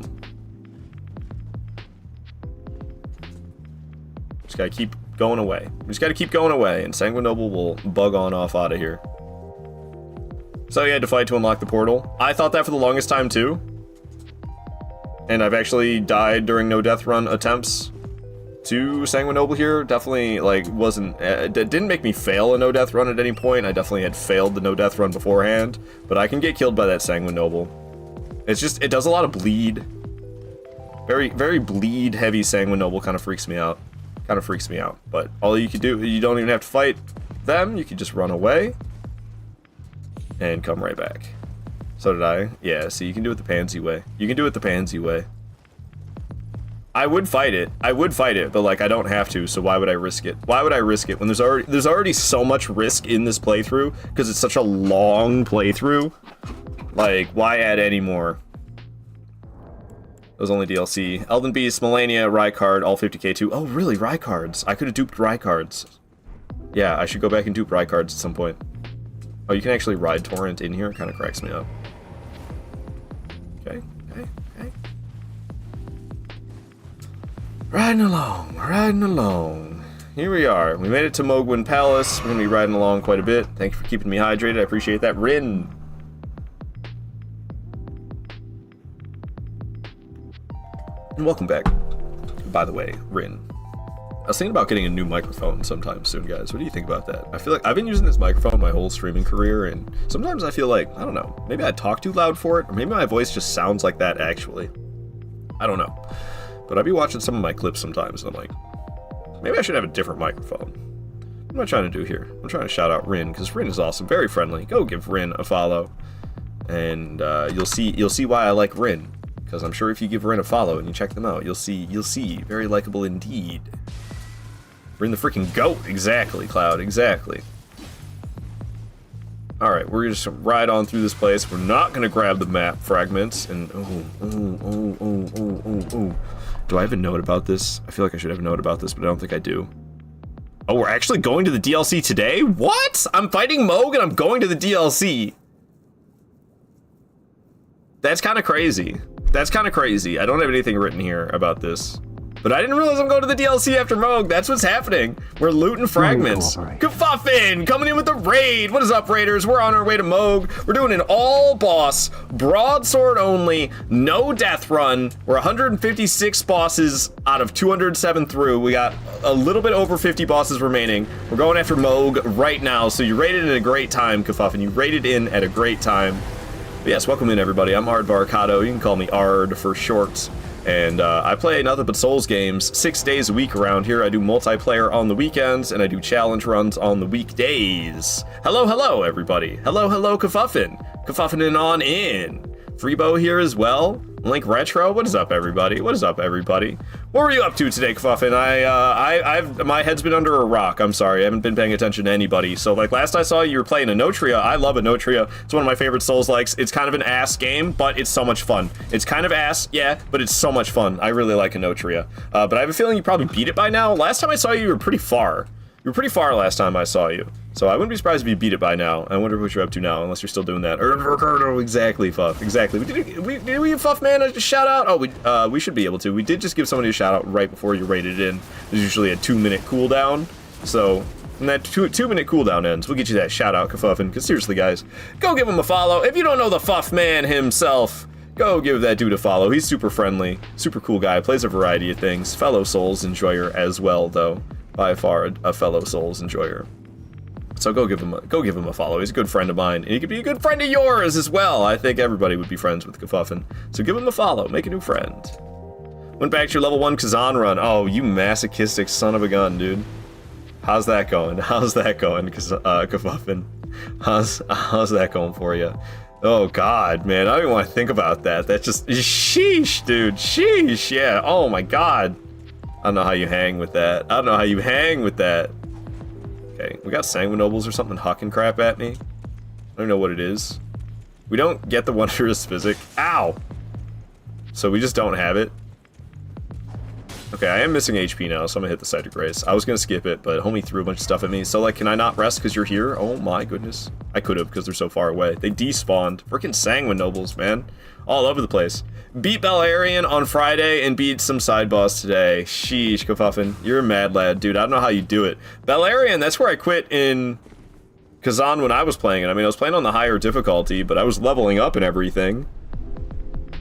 Just gotta keep going away. We just gotta keep going away, and Sanguine Noble will bug on off out of here. So you had to fight to unlock the portal. I thought that for the longest time too. And I've actually died during no death run attempts to Sanguine Noble here. Definitely like wasn't, didn't make me fail a no death run at any point. I definitely had failed the no death run beforehand, but I can get killed by that Sanguine Noble. It's just, it does a lot of bleed. Very, very bleed heavy Sanguine Noble kind of freaks me out. But all you can do, you don't even have to fight them. You can just run away and come right back. So did I. Yeah, see, you can do it the pansy way. I would fight it, but like I don't have to, so why would I risk it? Why would I risk it when there's already so much risk in this playthrough, because it's such a long playthrough? Like, why add any more? It was only DLC. Elden Beast, Melania, Rykard, all 50k too. Oh, really? Rykards. I could have duped Rykards. Yeah, I should go back and dupe Rykards at some point. Oh, you can actually ride Torrent in here? It kind of cracks me up. Okay. Riding along. Here we are. We made it to Mogwin Palace. We're going to be riding along quite a bit. Thank you for keeping me hydrated. I appreciate that. Rin. And welcome back. By the way, Rin. I was thinking about getting a new microphone sometime soon, guys. What do you think about that? I feel like I've been using this microphone my whole streaming career, and sometimes I feel like, I don't know, maybe I talk too loud for it, or maybe my voice just sounds like that actually. I don't know. But I'd be watching some of my clips sometimes, and I'm like, maybe I should have a different microphone. What am I trying to do here? I'm trying to shout out Rin, because Rin is awesome, very friendly. Go give Rin a follow, and you'll see why I like Rin. Because I'm sure if you give Rin a follow and you check them out, you'll see, very likable indeed. Rin the freaking goat, exactly, Cloud, exactly. Alright, we're just gonna ride on through this place. We're not gonna grab the map fragments, and do I have a note about this? I feel like I should have a note about this, but I don't think I do. Oh, we're actually going to the DLC today? What? I'm fighting Moog and I'm going to the DLC. That's kind of crazy. I don't have anything written here about this. But I didn't realize I'm going to the DLC after Moog. That's what's happening. We're looting fragments. Kafuffin coming in with the raid. What is up, raiders? We're on our way to Moog. We're doing an all-boss, broadsword only, no death run. We're 156 bosses out of 207 through. We got a little bit over 50 bosses remaining. We're going after Moog right now. So you raided at a great time, Kafuffin. You raided in at a great time. But yes, welcome in, everybody. I'm Ard Barcado. You can call me Ard for short. And I play nothing but Souls games 6 days a week around here. I do multiplayer on the weekends, and I do challenge runs on the weekdays. Hello, hello, everybody. Hello, hello, Kafuffin. Kafuffin on in. Freebo here as well. Link Retro. What is up, everybody? What is up, everybody? What were you up to today, Kafuffin? I've my head's been under a rock. I'm sorry. I haven't been paying attention to anybody. So, like, last I saw you were playing Anotria. I love Anotria. It's one of my favorite Souls-likes. It's kind of an ass game, but it's so much fun. It's kind of ass, yeah, but it's so much fun. I really like Anotria. But I have a feeling you probably beat it by now. Last time I saw you, you were pretty far. You were pretty far last time I saw you. So I wouldn't be surprised if you beat it by now. I wonder what you're up to now, unless you're still doing that. Exactly, Fuff. Exactly. Did we give Fuff Man a shout out? Oh, we should be able to. We did just give somebody a shout out right before you rated in. There's usually a 2-minute cooldown. So when that 2-minute cooldown ends, we'll get you that shout out, Kafuffin. Because seriously, guys, go give him a follow. If you don't know the Fuff Man himself, go give that dude a follow. He's super friendly, super cool guy, plays a variety of things. Fellow Souls enjoyer as well, though. By far a fellow Souls enjoyer. So go give him a follow. He's a good friend of mine, and he could be a good friend of yours as well. I think everybody would be friends with Kafuffin. So give him a follow. Make a new friend. Went back to your level 1 Kazan run. Oh, you masochistic son of a gun, dude. How's that going? How's that going, Kafuffin? How's that going for you? Oh God, man, I don't even want to think about that. That's just sheesh, dude. Sheesh, yeah. Oh my God. I don't know how you hang with that. I don't know how you hang with that. Okay, we got Sanguine Nobles or something hucking crap at me. I don't know what it is. We don't get the Wondrous Physic. Ow! So we just don't have it. Okay, I am missing HP now, so I'm gonna hit the Site of Grace. I was gonna skip it, but homie threw a bunch of stuff at me. So, like, can I not rest because you're here? Oh my goodness. I could have because they're so far away. They despawned. Freaking Sanguine Nobles, man. All over the place. Beat Beleriand on Friday and beat some side boss today. Sheesh, Kafuffin. You're a mad lad, dude. I don't know how you do it. Beleriand, that's where I quit in Kazan when I was playing it. I mean, I was playing on the higher difficulty, but I was leveling up and everything.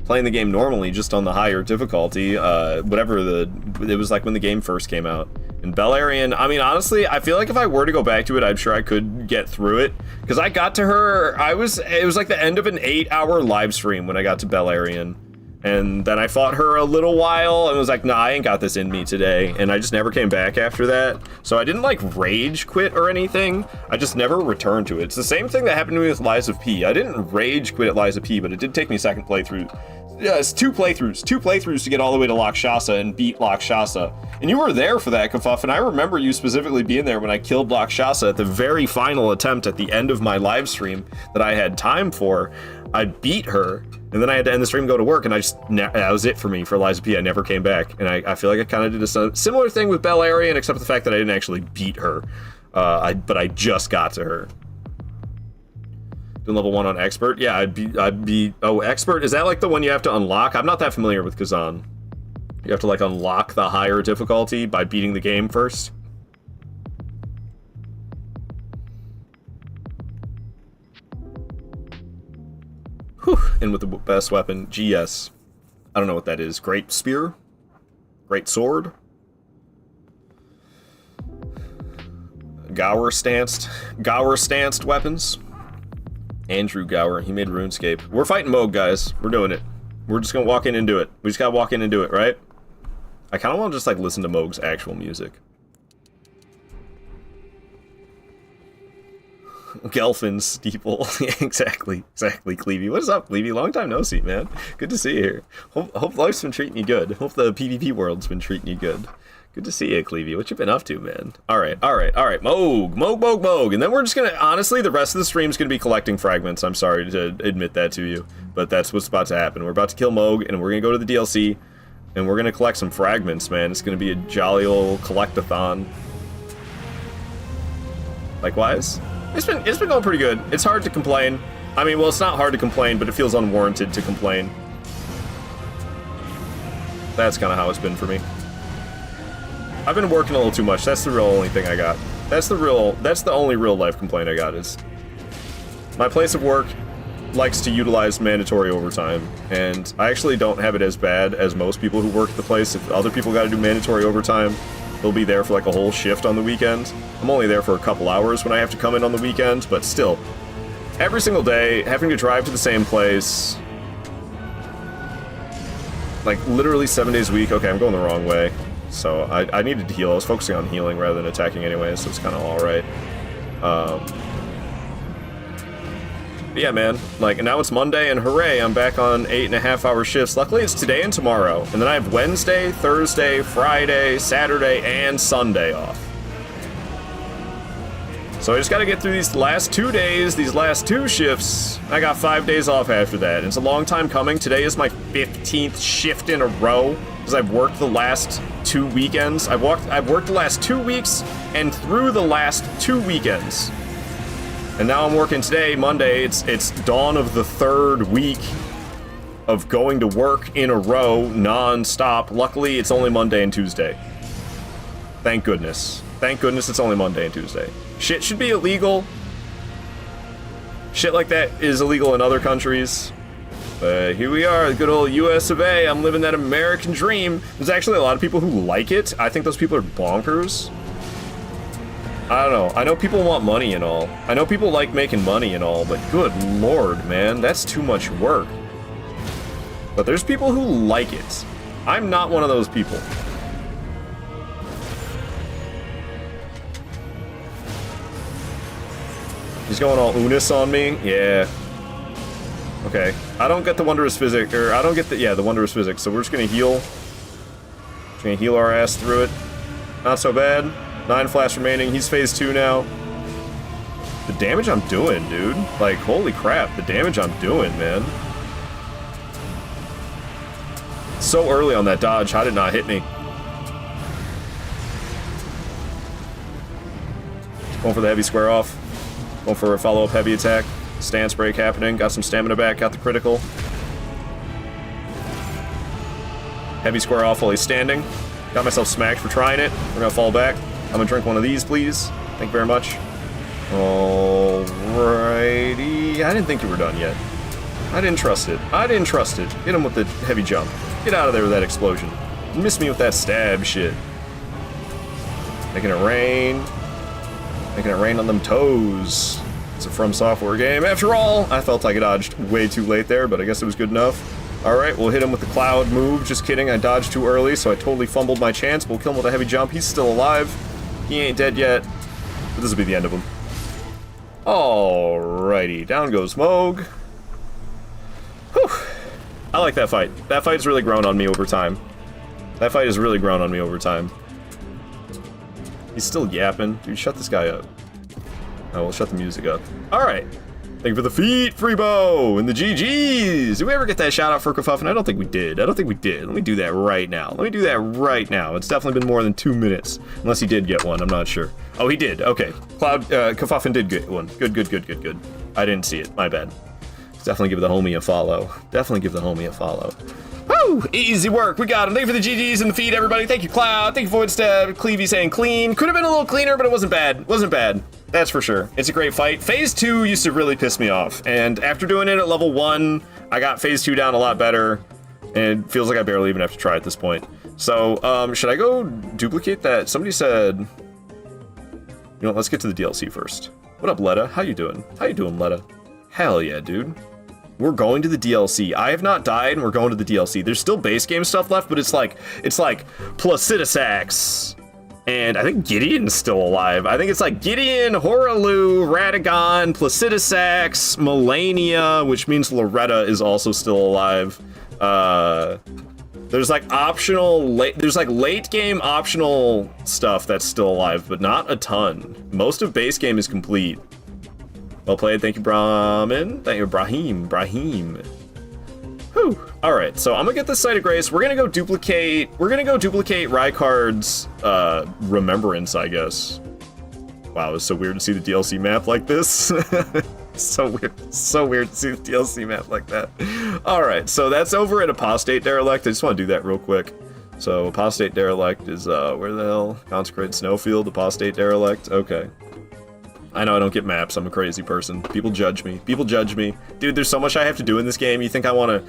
Playing the game normally, just on the higher difficulty. It was like when the game first came out. And Beleriand, I mean, honestly, I feel like if I were to go back to it, I'm sure I could get through it. Because I got to her, it was like the end of an 8-hour live stream when I got to Beleriand. And then I fought her a little while and was like, nah, I ain't got this in me today. And I just never came back after that. So I didn't like rage quit or anything. I just never returned to it. It's the same thing that happened to me with Lies of P. I didn't rage quit at Lies of P, but it did take me a second playthrough. Yeah, it's two playthroughs to get all the way to Lakshasa and beat Lakshasa. And you were there for that, Kafuff, and I remember you specifically being there when I killed Lakshasa at the very final attempt at the end of my live stream that I had time for. I beat her, and then I had to end the stream and go to work, and that was it for me for Lies of P. I never came back, and I feel like I kind of did a similar thing with Beleriand, except for the fact that I didn't actually beat her, but I just got to her. Doing level 1 on Expert? Yeah, I'd be... Oh, Expert? Is that like the one you have to unlock? I'm not that familiar with Kazan. You have to, like, unlock the higher difficulty by beating the game first? Whew. In with the best weapon. GS. I don't know what that is. Great Spear? Great Sword? Gower stanced weapons? Andrew Gower, he made RuneScape. We're fighting Moog, guys. We're doing it. We're just gonna walk in and do it. We just gotta walk in and do it, right? I kinda wanna just, like, listen to Moog's actual music. Gelfin Steeple. Exactly, Clevey. What is up, Clevey? Long time no see, man. Good to see you here. Hope life's been treating you good. Hope the PvP world's been treating you good. Good to see you, Clevey. What you been up to, man? Alright. Moog. And then we're just gonna, honestly, the rest of the stream's gonna be collecting fragments. I'm sorry to admit that to you, but that's what's about to happen. We're about to kill Moog, and we're gonna go to the DLC, and we're gonna collect some fragments, man. It's gonna be a jolly old collect-a-thon. Likewise. It's been going pretty good. It's hard to complain. I mean, well, it's not hard to complain, but it feels unwarranted to complain. That's kind of how it's been for me. I've been working a little too much. That's the real only thing I got. That's the only real life complaint I got is my place of work likes to utilize mandatory overtime, and I actually don't have it as bad as most people who work at the place. If other people got to do mandatory overtime, they'll be there for like a whole shift on the weekend. I'm only there for a couple hours when I have to come in on the weekend, but still, every single day, having to drive to the same place, like literally 7 days a week. Okay, I'm going the wrong way. So I needed to heal. I was focusing on healing rather than attacking anyway, so it's kind of alright. But yeah, man, like, now it's Monday, and hooray, I'm back on 8.5-hour shifts. Luckily, it's today and tomorrow. And then I have Wednesday, Thursday, Friday, Saturday, and Sunday off. So I just gotta get through these last 2 days, these last 2 shifts. I got 5 days off after that. It's a long time coming. Today is my 15th shift in a row, because I've worked the last 2 weekends. I've worked the last 2 weeks, and through the last 2 weekends. And now I'm working today, Monday. It's dawn of the 3rd week of going to work in a row, non-stop. Luckily, it's only Monday and Tuesday. Thank goodness. Thank goodness it's only Monday and Tuesday. Shit should be illegal. Shit like that is illegal in other countries. But here we are, the good old US of A. I'm living that American dream. There's actually a lot of people who like it. I think those people are bonkers. I don't know. I know people want money and all. I know people like making money and all, but good lord, man, that's too much work. But there's people who like it. I'm not one of those people. He's going all Unis on me? Yeah. Okay. I don't get the Wondrous Physics, or I don't get the Wondrous Physics, so we're just gonna heal. Just gonna heal our ass through it. Not so bad. 9 flash remaining. He's phase 2 now. The damage I'm doing, dude. Like, holy crap, the damage I'm doing, man. So early on that dodge, how did it not hit me? Going for the heavy square off. Going for a follow-up heavy attack. Stance break happening. Got some stamina back. Got the critical. Heavy square off while he's standing. Got myself smacked for trying it. We're gonna fall back. I'm gonna drink one of these, please. Thank you very much. Alrighty. I didn't think you were done yet. I didn't trust it. I didn't trust it. Hit him with the heavy jump. Get out of there with that explosion. You missed me with that stab shit. Making it rain. Making it rain on them toes. It's a From Software game. After all, I felt like I dodged way too late there, but I guess it was good enough. Alright, we'll hit him with the cloud move. Just kidding, I dodged too early, so I totally fumbled my chance. We'll kill him with a heavy jump. He's still alive. He ain't dead yet. But this will be the end of him. Alrighty, down goes Moog. Whew. I like that fight. That fight's really grown on me over time. That fight has really grown on me over time. He's still yapping. Dude, shut this guy up. Oh, we'll shut the music up. Alright. Thank you for the feet, Freebo, and the GGs. Did we ever get that shout out for Kafuffin? I don't think we did. I don't think we did. Let me do that right now. Let me do that right now. It's definitely been more than 2 minutes. Unless he did get one, I'm not sure. Oh, he did. Okay. Kafuffin did get one. Good, good, good, good, good. I didn't see it. My bad. Definitely give the homie a follow. Definitely give the homie a follow. Woo! Easy work. We got him. Thank you for the GGs and the feed, everybody. Thank you, Cloud. Thank you, Void Stab. Clevey saying clean. Could have been a little cleaner, but it wasn't bad. Wasn't bad. That's for sure. It's a great fight. Phase 2 used to really piss me off. And after doing it at level 1, I got Phase 2 down a lot better. And it feels like I barely even have to try at this point. So, should I go duplicate that? Somebody said... You know, let's get to the DLC first. What up, Letta? How you doing? How you doing, Letta? Hell yeah, dude. We're going to the DLC. I have not died, and we're going to the DLC. There's still base game stuff left, but it's like Placidusax. And I think Gideon's still alive. I think it's like Gideon, Horalu, Radagon, Placidusax, Melania, which means Loretta is also still alive. There's like late game optional stuff that's still alive, but not a ton. Most of base game is complete. Well played, thank you, Brahmin. Thank you, Brahim. Whew. Alright, so I'm gonna get this Site of Grace. We're gonna go duplicate Rykard's Remembrance, I guess. Wow, it's so weird to see the DLC map like this. So weird to see the DLC map like that. Alright, so that's over at Apostate Derelict. I just want to do that real quick. So Apostate Derelict is, where the hell? Consecrated Snowfield, Apostate Derelict, okay. I know I don't get maps, I'm a crazy person. People judge me. People judge me. Dude, there's so much I have to do in this game, you think I wanna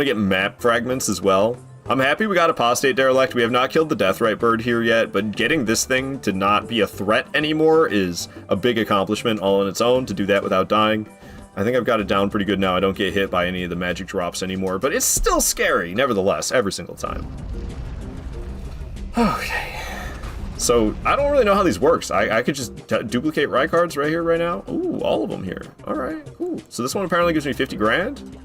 get map fragments as well? I'm happy we got Apostate Derelict. We have not killed the Deathrite Bird here yet, but getting this thing to not be a threat anymore is a big accomplishment all on its own, to do that without dying. I think I've got it down pretty good now. I don't get hit by any of the magic drops anymore, but it's still scary, nevertheless, every single time. Okay. So, I don't really know how these works. I could just duplicate ride cards right here, right now. Ooh, all of them here. Alright, cool. So this one apparently gives me 50 grand?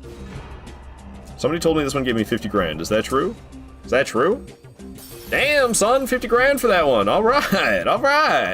Somebody told me this one gave me 50 grand. Is that true? Is that true? Damn, son, 50 grand for that one. All right,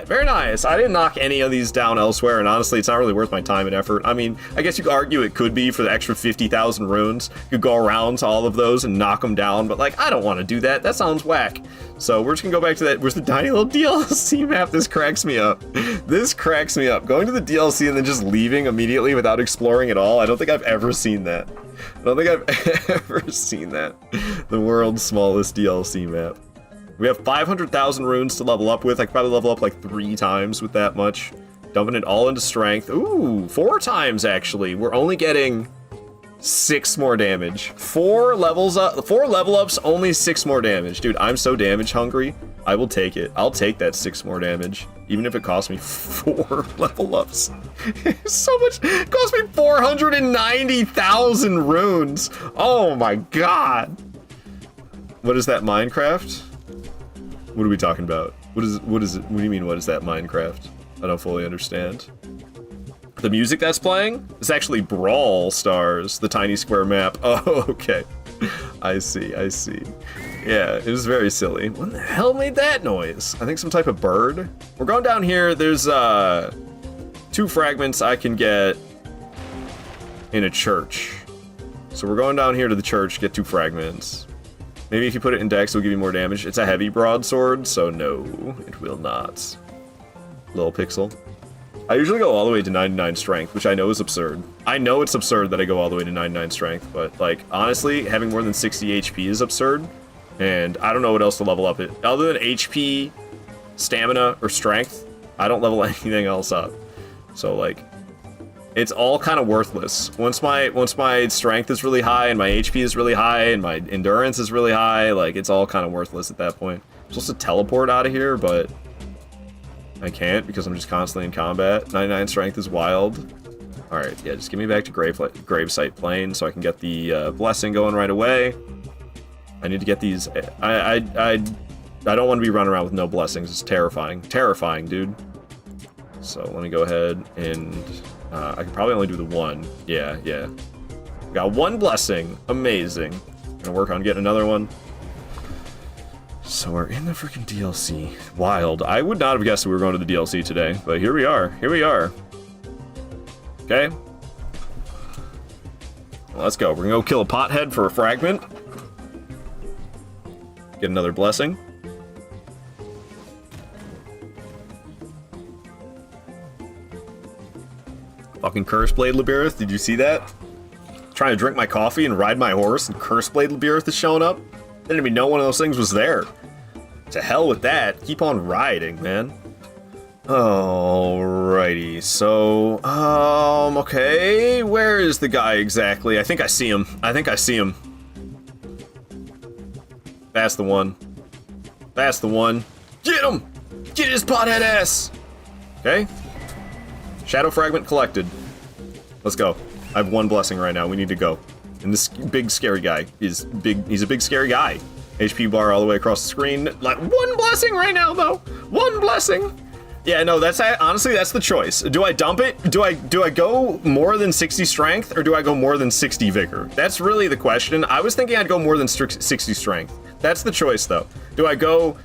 very nice. I didn't knock any of these down elsewhere, and honestly, it's not really worth my time and effort. I mean, I guess you could argue it could be for the extra 50,000 runes. You could go around to all of those and knock them down, but like, I don't want to do that. That sounds whack. So we're just gonna go back to that. Where's the tiny little DLC map? This cracks me up. This cracks me up. Going to the DLC and then just leaving immediately without exploring at all. I don't think I've ever seen that. I don't think I've ever seen that. The world's smallest DLC map. We have 500,000 runes to level up with. I could probably level up like 3 times with that much. Dumping it all into strength. Ooh, 4 times actually. We're only getting 6 more damage. 4 level ups, only 6 more damage. Dude, I'm so damage hungry. I will take it. I'll take that 6 more damage. Even if it costs me 4 level ups. So much. It cost me 490,000 runes. Oh my god. What is that, Minecraft? What are we talking about? What is it? What do you mean, what is that, Minecraft? I don't fully understand. The music that's playing is actually Brawl Stars, the tiny square map. Oh, okay. I see. Yeah, it was very silly. What the hell made that noise? I think some type of bird. We're going down here. There's 2 fragments I can get in a church. So we're going down here to the church, get 2 fragments. Maybe if you put it in dex, it'll give you more damage. It's a heavy broadsword, so no, it will not. Little pixel. I usually go all the way to 99 strength, which I know is absurd. I know it's absurd that I go all the way to 99 strength, but, like, honestly, having more than 60 HP is absurd, and I don't know what else to level up it. Other than HP, stamina, or strength, I don't level anything else up. So, like, it's all kind of worthless. Once my strength is really high, and my HP is really high, and my endurance is really high, like, it's all kind of worthless at that point. I'm supposed to teleport out of here, but I can't because I'm just constantly in combat. 99 strength is wild. Alright, yeah, just give me back to Gravesite Plain so I can get the blessing going right away. I need to get these. I don't want to be running around with no blessings. It's terrifying. Terrifying, dude. So let me go ahead and I can probably only do the 1. Yeah. Got 1 blessing. Amazing. Gonna work on getting another one. So we're in the freaking DLC. Wild. I would not have guessed we were going to the DLC today, but here we are. Okay. Well, let's go. We're gonna go kill a pothead for a fragment. Get another blessing. Fucking Curseblade Labirith, did you see that? Trying to drink my coffee and ride my horse, and Curseblade Labirith is showing up? Didn't even know one of those things was there. To hell with that. Keep on riding, man. Alrighty, so, okay. Where is the guy exactly? I think I see him. That's the one. Get him! Get his pothead ass! Okay. Shadow Fragment collected. Let's go. I have 1 blessing right now. We need to go. And this big scary guy is big. He's a big scary guy. HP bar all the way across the screen. Like 1 blessing right now, though. 1 blessing. Yeah, no, honestly, that's the choice. Do I dump it? Do I go more than 60 strength, or do I go more than 60 vigor? That's really the question. I was thinking I'd go more than 60 strength. That's the choice, though. Do I go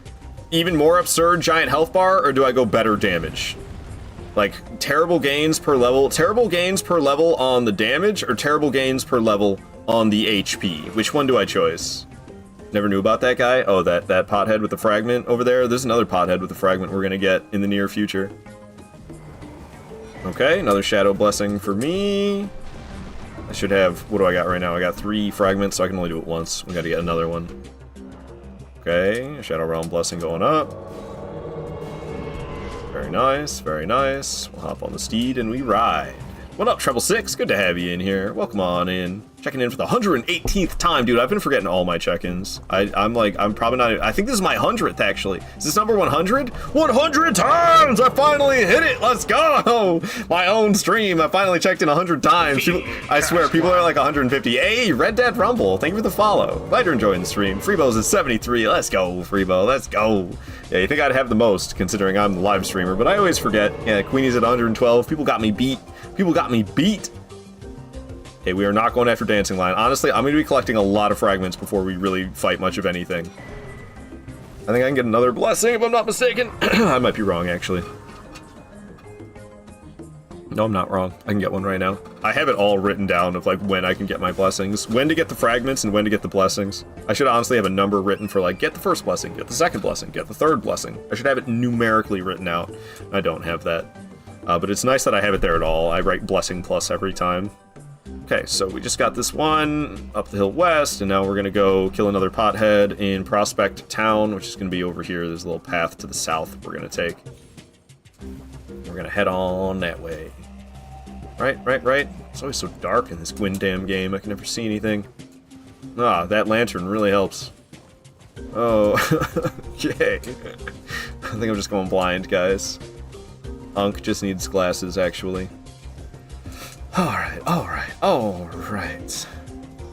even more absurd giant health bar, or do I go better damage? Like, terrible gains per level on the damage, or terrible gains per level on the HP? Which one do I choose? Never knew about that guy. Oh, that pothead with the fragment over there. There's another pothead with the fragment we're gonna get in the near future. Okay, another shadow blessing for me. I should have, what do I got right now? I got 3 fragments, so I can only do it once. We gotta get another one. Okay, Shadow Realm Blessing going up. Very nice, very nice. We'll hop on the steed and we ride. What up, Treble 6? Good to have you in here. Welcome on in. Checking in for the 118th time, dude. I've been forgetting all my check-ins. I'm probably not. I think this is my 100th, actually. Is this number 100? 100 times! I finally hit it! Let's go! My own stream. I finally checked in 100 times. I swear, people are like 150. Hey, Red Dead Rumble. Thank you for the follow. Glad you're enjoying the stream. Freebo's at 73. Let's go, Freebo. Let's go. Yeah, you think I'd have the most, considering I'm the live streamer, but I always forget. Yeah, Queenie's at 112. People got me beat. People got me beat. Okay, we are not going after Dancing Line. Honestly, I'm going to be collecting a lot of fragments before we really fight much of anything. I think I can get another blessing if I'm not mistaken. I might be wrong, actually. No, I'm not wrong. I can get one right now. I have it all written down of like when I can get my blessings, when to get the fragments, and when to get the blessings. I should honestly have a number written for like, get the first blessing, get the second blessing, get the third blessing. I should have it numerically written out. I don't have that. But it's nice that I have it there at all. I write blessing plus every time. Okay, so we just got this one up the hill west, and now we're gonna go kill another pothead in Prospect Town, which is gonna be over here. There's a little path to the south we're gonna take. We're gonna head on that way. Right. It's always so dark in this Gwindam game. I can never see anything. Ah, that lantern really helps. Oh, okay. I think I'm just going blind, guys. Unk just needs glasses, actually. Alright.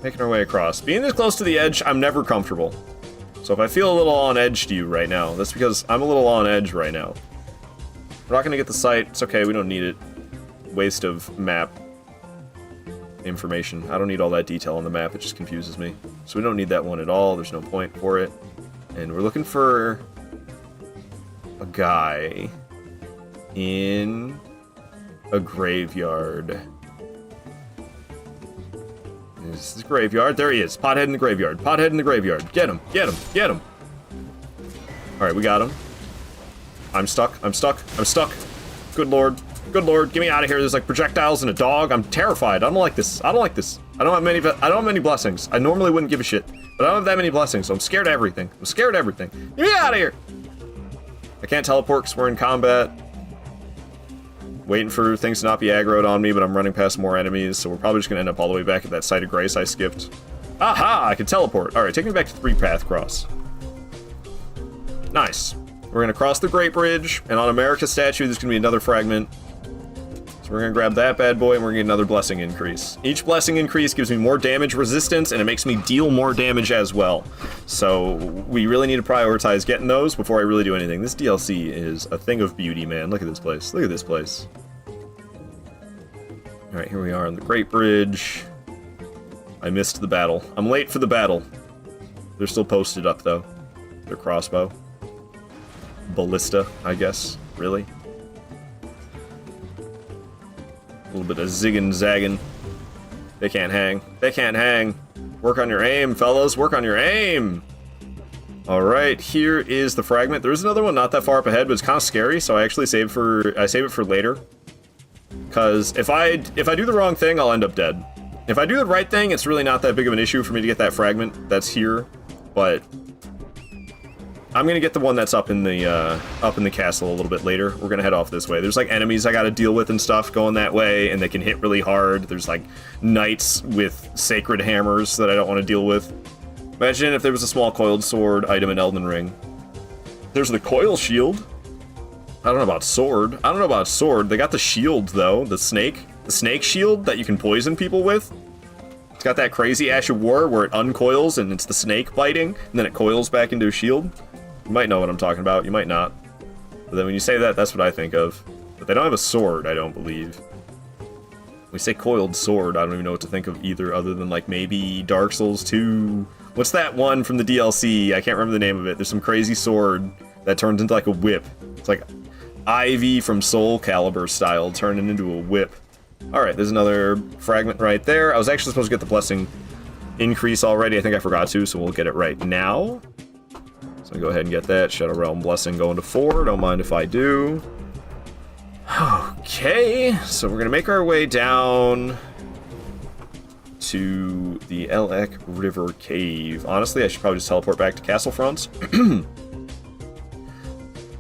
Making our way across. Being this close to the edge, I'm never comfortable. So if I feel a little on edge to you right now, that's because I'm a little on edge right now. We're not gonna get the site. It's okay, we don't need it. Waste of map information. I don't need all that detail on the map, it just confuses me. So we don't need that one at all, there's no point for it. And we're looking for a guy in a graveyard. Is this graveyard? There he is. Pothead in the graveyard. Pothead in the graveyard. Get him. Get him. Get him. Alright, we got him. I'm stuck. I'm stuck. I'm stuck. Good lord. Good lord. Get me out of here. There's like projectiles and a dog. I'm terrified. I don't like this. I don't like this. I don't have many blessings. I normally wouldn't give a shit. But I don't have that many blessings, so I'm scared of everything. I'm scared of everything. Get me out of here. I can't teleport because we're in combat. Waiting for things to not be aggroed on me, but I'm running past more enemies, so we're probably just gonna end up all the way back at that site of grace I skipped. Aha! I can teleport. Alright, take me back to 3-path cross. Nice. We're gonna cross the Great Bridge, and on America's statue there's gonna be another fragment. So we're gonna grab that bad boy, and we're gonna get another blessing increase. Each blessing increase gives me more damage resistance, and it makes me deal more damage as well. So we really need to prioritize getting those before I really do anything. This DLC is a thing of beauty, man. Look at this place. Look at this place. Alright, here we are on the Great Bridge. I missed the battle. I'm late for the battle. They're still posted up, though. Their crossbow. Ballista, I guess. Really? A little bit of ziggin' zaggin'. They can't hang. They can't hang. Work on your aim, fellas. Work on your aim! Alright, here is the fragment. There's another one not that far up ahead, but it's kind of scary, so I actually save it for later. Because if I do the wrong thing, I'll end up dead. If I do the right thing, it's really not that big of an issue for me to get that fragment that's here, but I'm gonna get the one that's up in the castle a little bit later. We're gonna head off this way. There's like enemies I gotta deal with and stuff going that way, and they can hit really hard. There's like knights with sacred hammers that I don't want to deal with. Imagine if there was a small coiled sword item in Elden Ring. There's the coil shield. I don't know about sword. I don't know about sword. They got the shield, though. The snake shield that you can poison people with. It's got that crazy Ash of War where it uncoils and it's the snake biting, and then it coils back into a shield. You might know what I'm talking about. You might not. But then when you say that, that's what I think of. But they don't have a sword, I don't believe. When we say coiled sword, I don't even know what to think of either, other than, like, maybe Dark Souls 2. What's that one from the DLC? I can't remember the name of it. There's some crazy sword that turns into, like, a whip. It's like Ivy from Soul Calibur style turning into a whip. Alright, there's another fragment right there. I was actually supposed to get the blessing increase already. I think I forgot to, so we'll get it right now. So go ahead and get that. Shadow Realm Blessing going to 4. Don't mind if I do. Okay, so we're going to make our way down to the Elec River Cave. Honestly, I should probably just teleport back to Castle Front.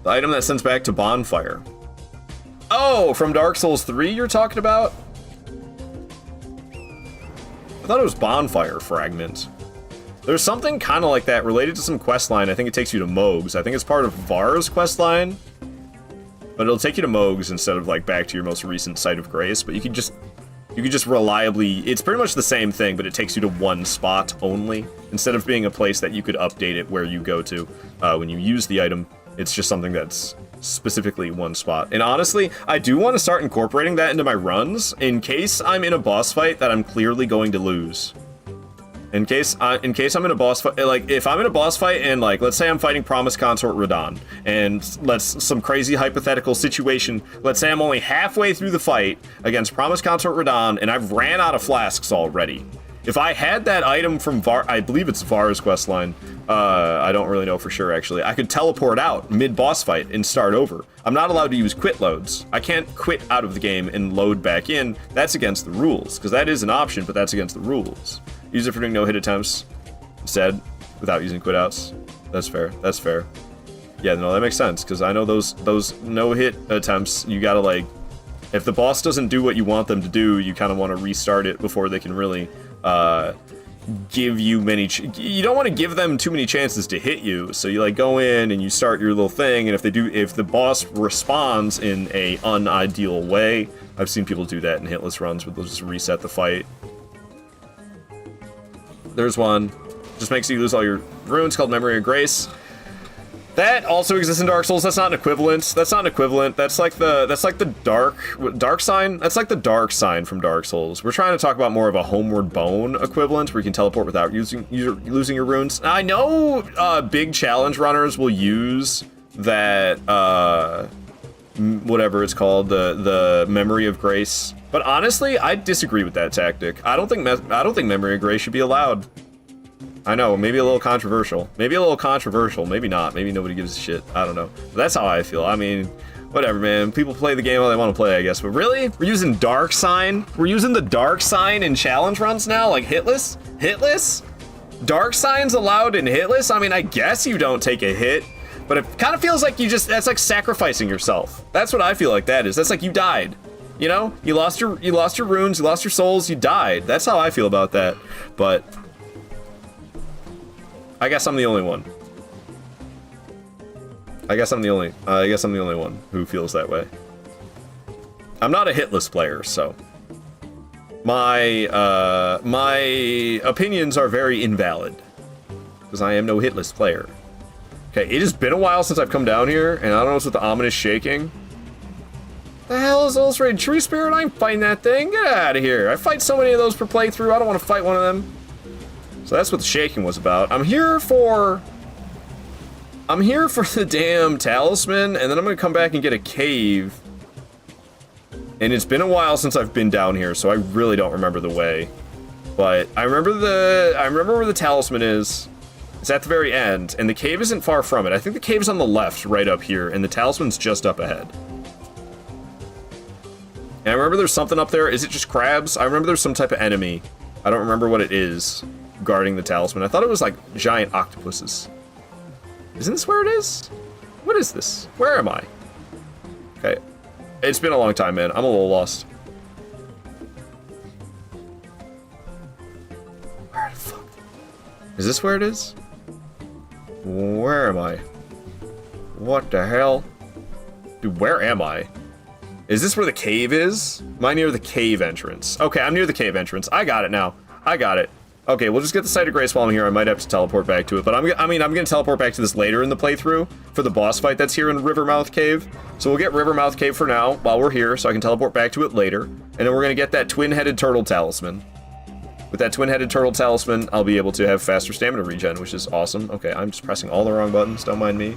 The item that sends back to Bonfire. Oh, from Dark Souls 3 you're talking about? I thought it was Bonfire Fragment. There's something kind of like that related to some questline. I think it takes you to Mogs. I think it's part of Var's questline. But it'll take you to Mogs instead of like back to your most recent site of grace. But you could just reliably, it's pretty much the same thing, but it takes you to one spot only. Instead of being a place that you could update it where you go to when you use the item. It's just something that's specifically one spot. And honestly, I do want to start incorporating that into my runs in case I'm in a boss fight that I'm clearly going to lose. In case I'm in a boss fight, like if I'm in a boss fight and like let's say I'm fighting Promised Consort Radahn, and some crazy hypothetical situation. Let's say I'm only halfway through the fight against Promised Consort Radahn, and I've ran out of flasks already. If I had that item from Var, I believe it's Var's questline. I don't really know for sure, actually. I could teleport out mid-boss fight and start over. I'm not allowed to use quit loads. I can't quit out of the game and load back in. That's against the rules, because that is an option, but that's against the rules. Use it for doing no-hit attempts instead, without using quit outs. That's fair. That's fair. Yeah, no, that makes sense, because I know those no-hit attempts, you gotta, like... If the boss doesn't do what you want them to do, you kind of want to restart it before they can really... give you many you don't want to give them too many chances to hit you, so you like go in and you start your little thing, and if the boss responds in a unideal way, I've seen people do that in hitless runs where they'll just reset the fight. There's one, just makes you lose all your runes, called Memory of Grace. That also exists in Dark Souls. That's not an equivalent. That's not an equivalent. That's like the dark sign. That's like the dark sign from Dark Souls. We're trying to talk about more of a Homeward Bone equivalent, where you can teleport without losing your runes. I know big challenge runners will use that whatever it's called, the Memory of Grace. But honestly, I disagree with that tactic. I don't think Memory of Grace should be allowed. I know, maybe a little controversial. Maybe not. Maybe nobody gives a shit. I don't know. But that's how I feel. I mean, whatever, man. People play the game how they want to play, I guess. But really? We're using Dark Sign? We're using the Dark Sign in challenge runs now? Like hitless? Hitless? Dark Sign's allowed in hitless? I mean, I guess you don't take a hit. But it kind of feels like that's like sacrificing yourself. That's what I feel like that is. That's like you died. You know? You lost your runes, you lost your souls, you died. That's how I feel about that. But... I guess I'm the only one. I guess I'm the only one who feels that way. I'm not a hitless player, so my opinions are very invalid because I am no hitless player. Okay, it has been a while since I've come down here, and I don't know what's with the ominous shaking. The hell is Illustrated Tree Spirit? I ain't fighting that thing. Get out of here. I fight so many of those per playthrough. I don't want to fight one of them. So that's what the shaking was about. I'm here for the damn talisman, and then I'm gonna come back and get a cave. And it's been a while since I've been down here, so I really don't remember the way. But I remember where the talisman is. It's at the very end, and the cave isn't far from it. I think the cave's on the left, right up here, and the talisman's just up ahead. And I remember there's something up there. Is it just crabs? I remember there's some type of enemy. I don't remember what it is guarding the talisman. I thought it was like giant octopuses. Isn't this where it is? What is this? Where am I? Okay. It's been a long time, man. I'm a little lost. Where the fuck? Is this where it is? Where am I? What the hell? Dude, where am I? Is this where the cave is? Am I near the cave entrance? Okay, I'm near the cave entrance. I got it now. I got it. Okay, we'll just get the Site of Grace while I'm here. I might have to teleport back to it, but I'm gonna teleport back to this later in the playthrough for the boss fight that's here in Rivermouth Cave. So we'll get Rivermouth Cave for now while we're here, so I can teleport back to it later. And then we're gonna get that twin-headed turtle talisman. With that twin-headed turtle talisman, I'll be able to have faster stamina regen, which is awesome. Okay, I'm just pressing all the wrong buttons. Don't mind me.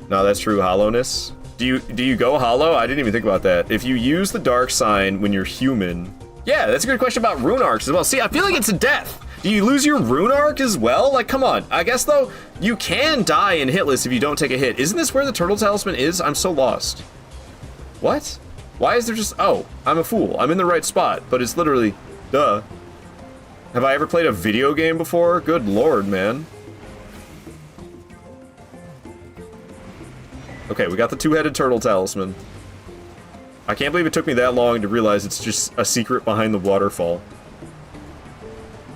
No, that's true hollowness. Do you go hollow? I didn't even think about that. If you use the dark sign when you're human. Yeah, that's a good question about rune arcs as well. See, I feel like it's a death. Do you lose your rune arc as well? Like, come on. I guess, though, you can die in hitless if you don't take a hit. Isn't this where the turtle talisman is? I'm so lost. What? Why is there just... Oh, I'm a fool. I'm in the right spot, but it's literally... Duh. Have I ever played a video game before? Good lord, man. Okay, we got the two-headed turtle talisman. I can't believe it took me that long to realize it's just a secret behind the waterfall.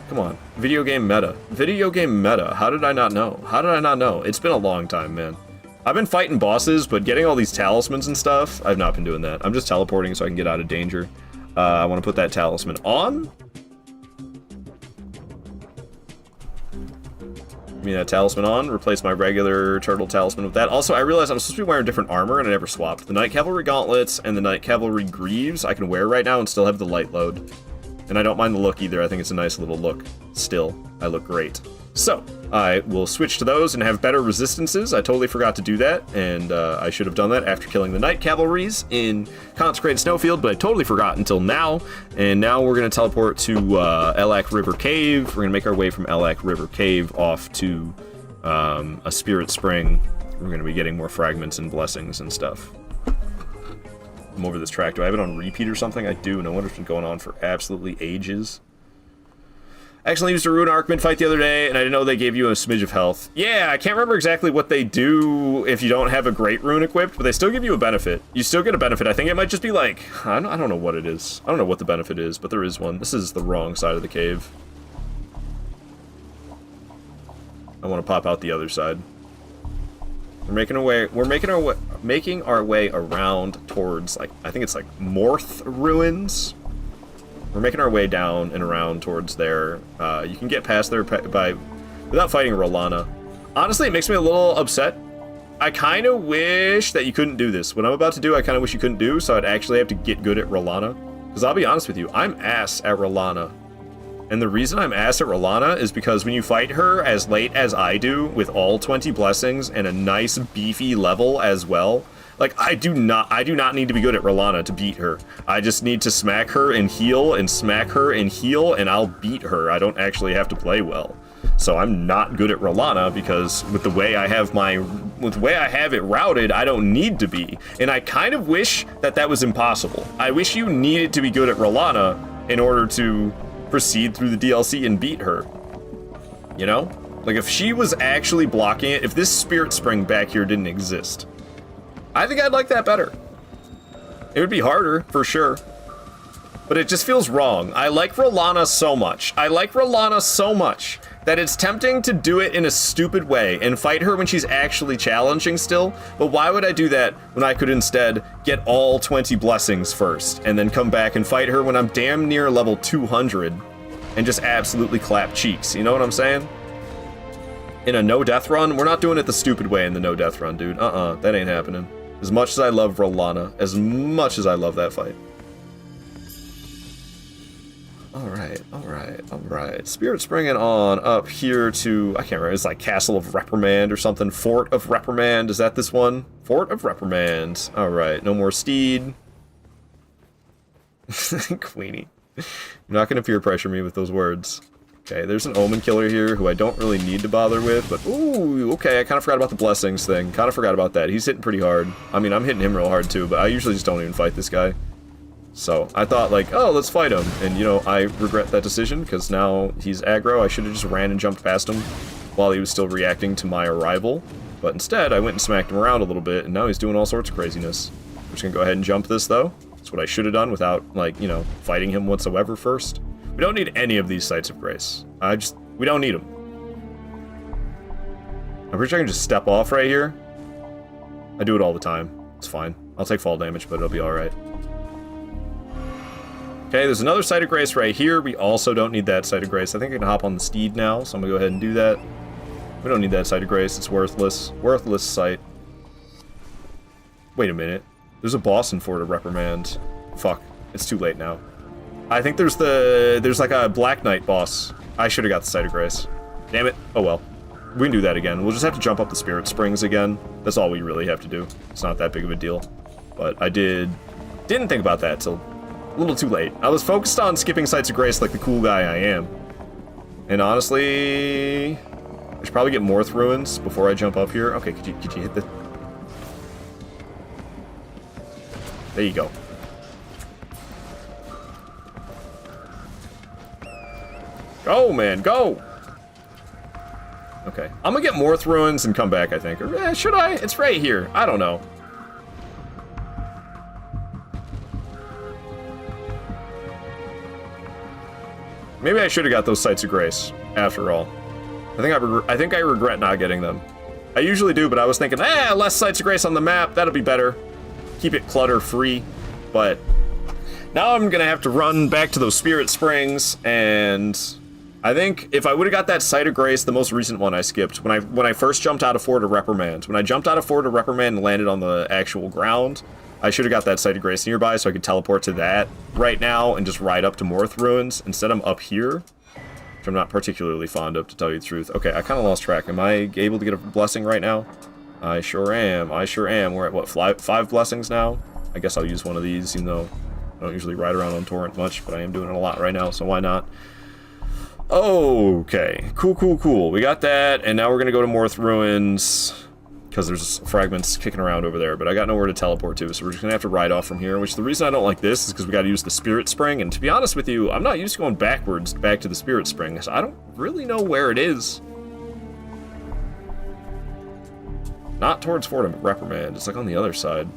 Come on. Video game meta. Video game meta. How did I not know? How did I not know? It's been a long time, man. I've been fighting bosses, but getting all these talismans and stuff, I've not been doing that. I'm just teleporting so I can get out of danger. I want to put that talisman on. Give me that talisman on. Replace my regular turtle talisman with that. Also, I realized I'm supposed to be wearing different armor, and I never swapped. The Knight Cavalry Gauntlets and the Knight Cavalry Greaves I can wear right now and still have the light load. And I don't mind the look either. I think it's a nice little look. Still, I look great. So, I will switch to those and have better resistances. I totally forgot to do that, and I should have done that after killing the Knight Cavalries in Consecrated Snowfield, but I totally forgot until now. And now we're going to teleport to Elak River Cave. We're going to make our way from Elak River Cave off to a Spirit Spring. We're going to be getting more fragments and blessings and stuff. I'm over this track. Do I have it on repeat or something? I do. No wonder it's been going on for absolutely ages. I actually used a Rune Arc mid-fight the other day, and I didn't know they gave you a smidge of health. Yeah, I can't remember exactly what they do if you don't have a great rune equipped, but they still give you a benefit. You still get a benefit. I think it might just be like, I don't know what it is. I don't know what the benefit is, but there is one. This is the wrong side of the cave. I want to pop out the other side. We're making our way around towards, like, I think it's like Morth Ruins. We're making our way down and around towards there. You can get past there without fighting Rolana. Honestly, it makes me a little upset. I kind of wish that you couldn't do this. What I'm about to do, I kind of wish you couldn't do, so I'd actually have to get good at Rolana. Because I'll be honest with you, I'm ass at Rolana. And the reason I'm ass at Rolana is because when you fight her as late as I do, with all 20 blessings and a nice beefy level as well, like, I do not need to be good at Rolana to beat her. I just need to smack her and heal, and smack her and heal, and I'll beat her. I don't actually have to play well. So I'm not good at Rolana because with the way I have it routed, I don't need to be. And I kind of wish that that was impossible. I wish you needed to be good at Rolana in order to proceed through the DLC and beat her. You know? Like, if she was actually blocking it, if this Spirit Spring back here didn't exist, I think I'd like that better. It would be harder, for sure. But it just feels wrong. I like Rolana so much. I like Rolana so much that it's tempting to do it in a stupid way and fight her when she's actually challenging still. But why would I do that when I could instead get all 20 blessings first and then come back and fight her when I'm damn near level 200 and just absolutely clap cheeks? You know what I'm saying? In a no-death run, we're not doing it the stupid way in the no-death run, dude. That ain't happening. As much as I love Rolana, as much as I love that fight. Alright. Spirit Springing on up here to, I can't remember, it's like Castle of Reprimand or something. Fort of Reprimand, is that this one? Fort of Reprimand. Alright, no more steed. Queenie. You're not gonna peer pressure me with those words. Okay, there's an Omen Killer here who I don't really need to bother with, but ooh, okay, I kind of forgot about the blessings thing. Kind of forgot about that. He's hitting pretty hard. I mean, I'm hitting him real hard too, but I usually just don't even fight this guy. So, I thought like, oh, let's fight him. And, you know, I regret that decision, because now he's aggro. I should have just ran and jumped past him while he was still reacting to my arrival. But instead, I went and smacked him around a little bit, and now he's doing all sorts of craziness. I'm just gonna go ahead and jump this, though. That's what I should have done without, like, you know, fighting him whatsoever first. We don't need any of these Sites of Grace. We don't need them. I'm pretty sure I can just step off right here. I do it all the time. It's fine. I'll take fall damage, but it'll be alright. Okay, there's another Site of Grace right here. We also don't need that Site of Grace. I think I can hop on the steed now, so I'm gonna go ahead and do that. We don't need that Site of Grace. It's worthless. Worthless site. Wait a minute. There's a boss in Fort of Reprimand. Fuck. It's too late now. I think there's like a Black Knight boss. I should have got the Site of Grace. Damn it. Oh well. We can do that again. We'll just have to jump up the Spirit Springs again. That's all we really have to do. It's not that big of a deal. But I didn't think about that till a little too late. I was focused on skipping Sites of Grace like the cool guy I am. And honestly, I should probably get Morth Ruins before I jump up here. Okay, could you hit the... There you go. Go, man, go! Okay, I'm gonna get Morth Ruins and come back, I think. Or, should I? It's right here. I don't know. Maybe I should have got those Sites of Grace, after all. I think I regret not getting them. I usually do, but I was thinking, less Sites of Grace on the map, that'll be better. Keep it clutter-free, but now I'm gonna have to run back to those Spirit Springs, and I think if I would have got that Site of Grace, the most recent one I skipped, when I first jumped out of Fort of Reprimand. When I jumped out of Fort of Reprimand and landed on the actual ground, I should have got that Site of Grace nearby so I could teleport to that right now and just ride up to Morth Ruins. Instead, I'm up here, which I'm not particularly fond of, to tell you the truth. Okay, I kind of lost track. Am I able to get a blessing right now? I sure am. I sure am. We're at, what, five blessings now? I guess I'll use one of these, even though I don't usually ride around on Torrent much, but I am doing it a lot right now, so why not? Okay, cool. We got that, and now we're gonna go to Morth Ruins, because there's fragments kicking around over there, but I got nowhere to teleport to, so we're just gonna have to ride off from here, which the reason I don't like this is because we gotta use the Spirit Spring, and to be honest with you, I'm not used to going backwards back to the Spirit Spring, so I don't really know where it is. Not towards Fort of Reprimand, it's like on the other side.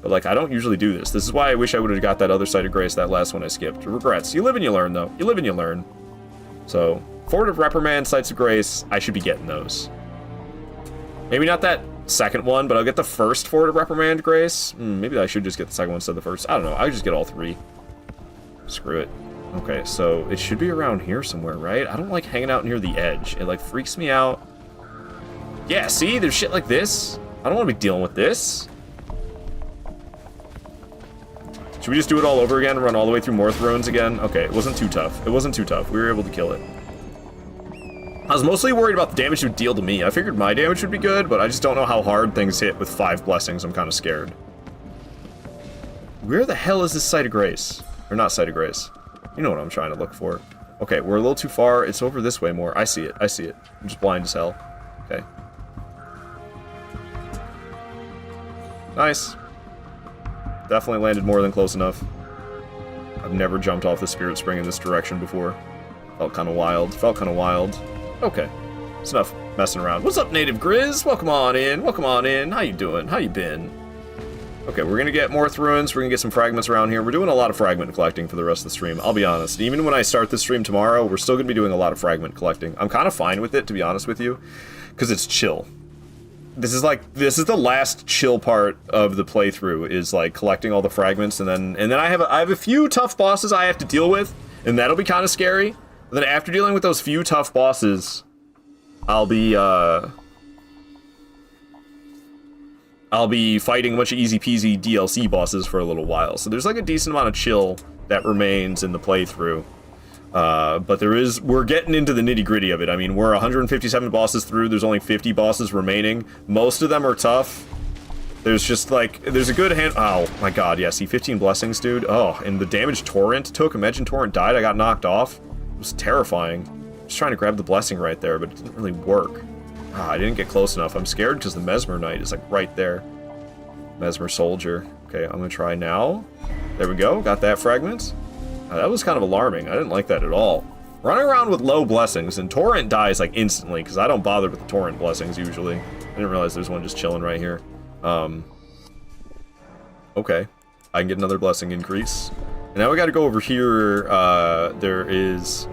But like, I don't usually do this. This is why I wish I would have got that other Site of Grace, that last one I skipped. Regrets. You live and you learn, though. You live and you learn. So, Fort of Reprimand, Sites of Grace, I should be getting those. Maybe not that second one, but I'll get the first Fort of Reprimand Grace. Maybe I should just get the second one instead of the first. I don't know. I'll just get all three. Screw it. Okay, so it should be around here somewhere, right? I don't like hanging out near the edge. It, like, freaks me out. Yeah, see? There's shit like this. I don't want to be dealing with this. Should we just do it all over again? Run all the way through Morth Ruins again? Okay, it wasn't too tough. It wasn't too tough. We were able to kill it. I was mostly worried about the damage it would deal to me. I figured my damage would be good, but I just don't know how hard things hit with 5 blessings. I'm kind of scared. Where the hell is this Site of Grace? Or not Site of Grace. You know what I'm trying to look for. Okay, we're a little too far. It's over this way more. I see it. I see it. I'm just blind as hell. Okay. Nice. Definitely landed more than close enough. I've never jumped off the Spirit Spring in this direction before. Felt kind of wild. Felt kind of wild. Okay. It's enough messing around. What's up, Native Grizz? Welcome on in. Welcome on in. How you doing? How you been? Okay, we're gonna get Morth Ruins. We're gonna get some fragments around here. We're doing a lot of fragment collecting for the rest of the stream. I'll be honest. Even when I start this stream tomorrow, we're still gonna be doing a lot of fragment collecting. I'm kind of fine with it, to be honest with you, because it's chill. This is the last chill part of the playthrough, is like collecting all the fragments, and then I have a few tough bosses I have to deal with, and that'll be kind of scary. And then after dealing with those few tough bosses, I'll be fighting a bunch of easy peasy DLC bosses for a little while. So there's like a decent amount of chill that remains in the playthrough. But we're getting into the nitty-gritty of it. I mean, we're 157 bosses through, there's only 50 bosses remaining. Most of them are tough. There's just like, there's a good hand, oh my god, yeah, see, 15 blessings, dude. Oh, and the damage Torrent took, imagine Torrent died, I got knocked off. It was terrifying. Just trying to grab the blessing right there, but it didn't really work. I didn't get close enough. I'm scared because the Mesmer Knight is like right there. Mesmer Soldier. Okay, I'm gonna try now. There we go, got that fragment. That was kind of alarming. I didn't like that at all. Running around with low blessings, and Torrent dies like instantly, because I don't bother with the Torrent blessings usually. I didn't realize there's one just chilling right here. Okay. I can get another blessing increase. And now we gotta go over here. There is